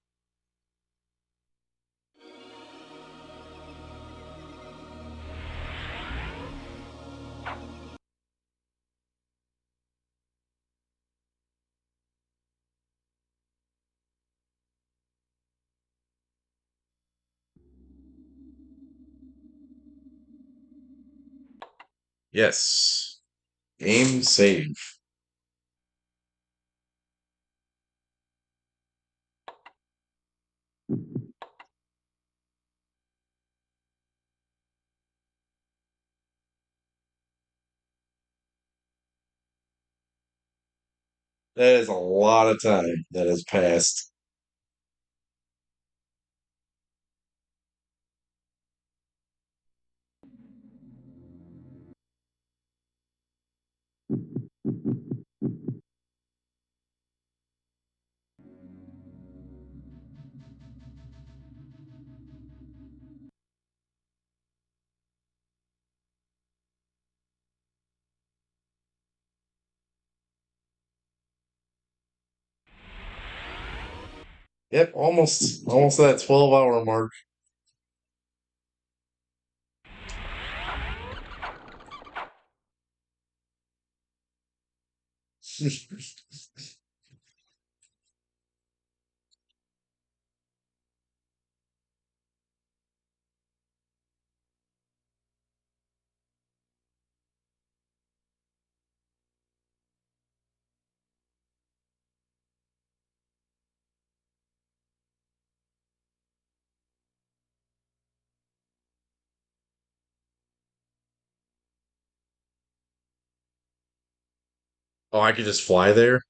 Yes. Game save. That is a lot of time that has passed. Yep, almost that 12-hour mark. Oh, I could just fly there?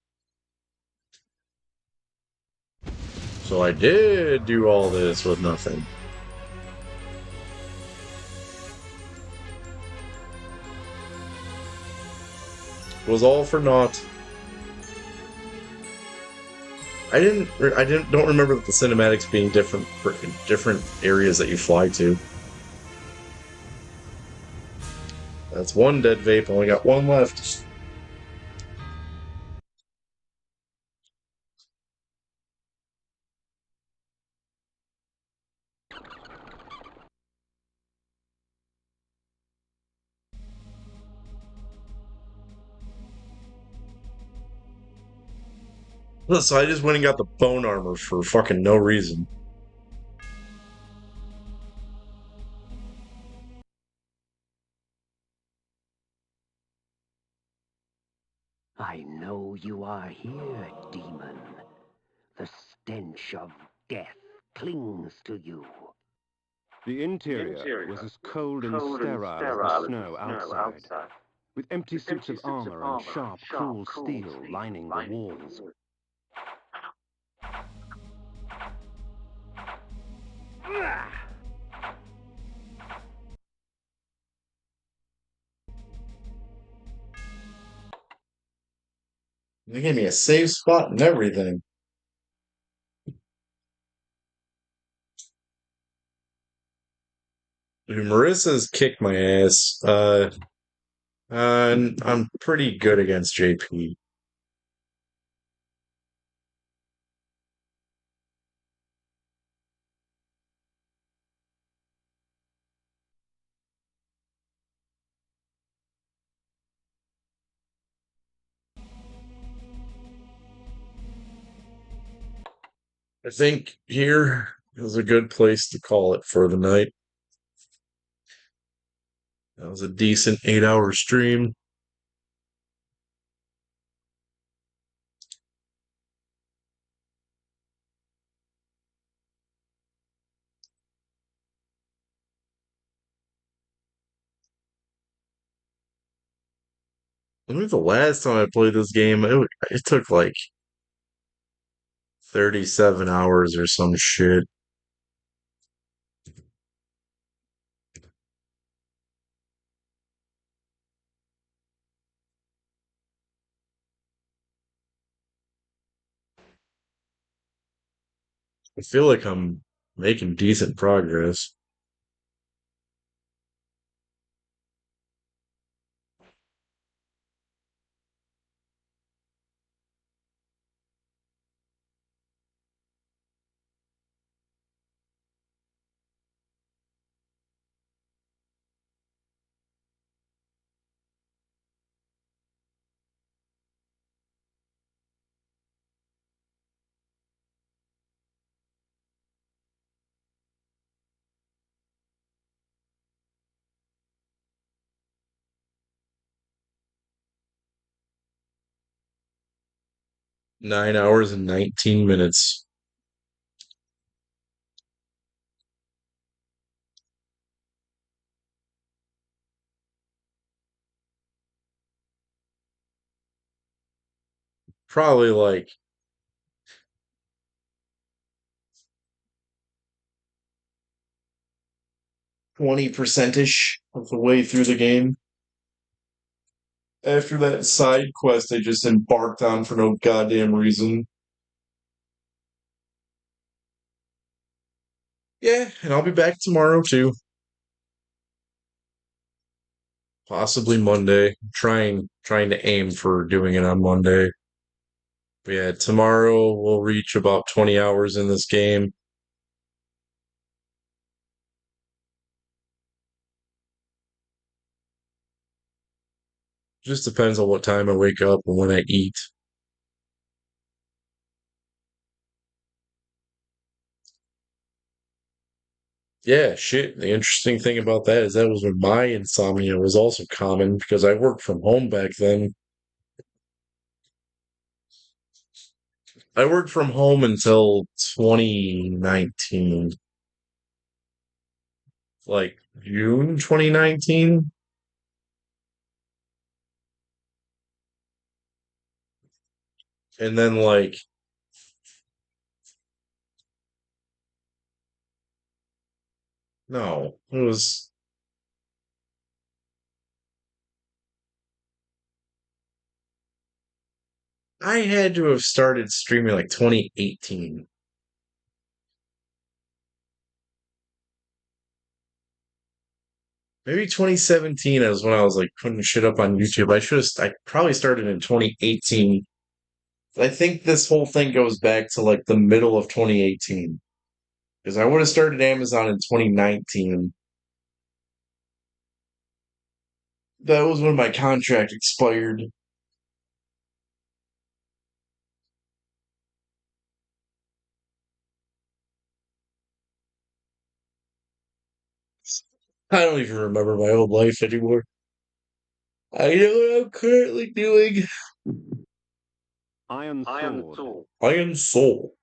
So I did do all this with nothing. It was all for naught. Don't remember the cinematics being different for different areas that you fly to. That's one dead vape. Only got one left. So I just went and got the bone armor for fucking no reason. I know you are here, demon. The stench of death clings to you. The interior was as cold and sterile as the snow outside, with empty suits of armor and sharp, cruel steel lining the walls. They gave me a save spot and everything. Dude, Marissa's kicked my ass. And I'm pretty good against JP. I think here is a good place to call it for the night. That was a decent 8-hour stream. I think the last time I played this game, it took like 37 hours or some shit. I feel like I'm making decent progress. — 9 hours and 19 minutes. Probably like 20% ish of the way through the game. After that side quest I just embarked on for no goddamn reason. Yeah, and I'll be back tomorrow too. Possibly Monday. Trying to aim for doing it on Monday. But yeah, tomorrow we'll reach about 20 hours in this game. Just depends on what time I wake up and when I eat. Yeah, shit. The interesting thing about that is that was when my insomnia was also common because I worked from home back then. I worked from home until 2019, like June 2019. And then like no, it was I had to have started streaming like 2018. Maybe 2017 is when I was like putting shit up on YouTube. I probably started in 2018. I think this whole thing goes back to like the middle of 2018. Because I would have started Amazon in 2019. That was when my contract expired. I don't even remember my old life anymore. I know what I'm currently doing. Iron Sword. Iron Soul.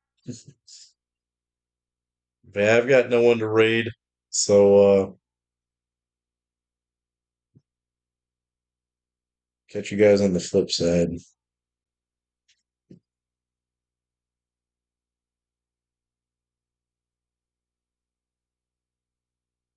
Man, I've got no one to raid, so catch you guys on the flip side.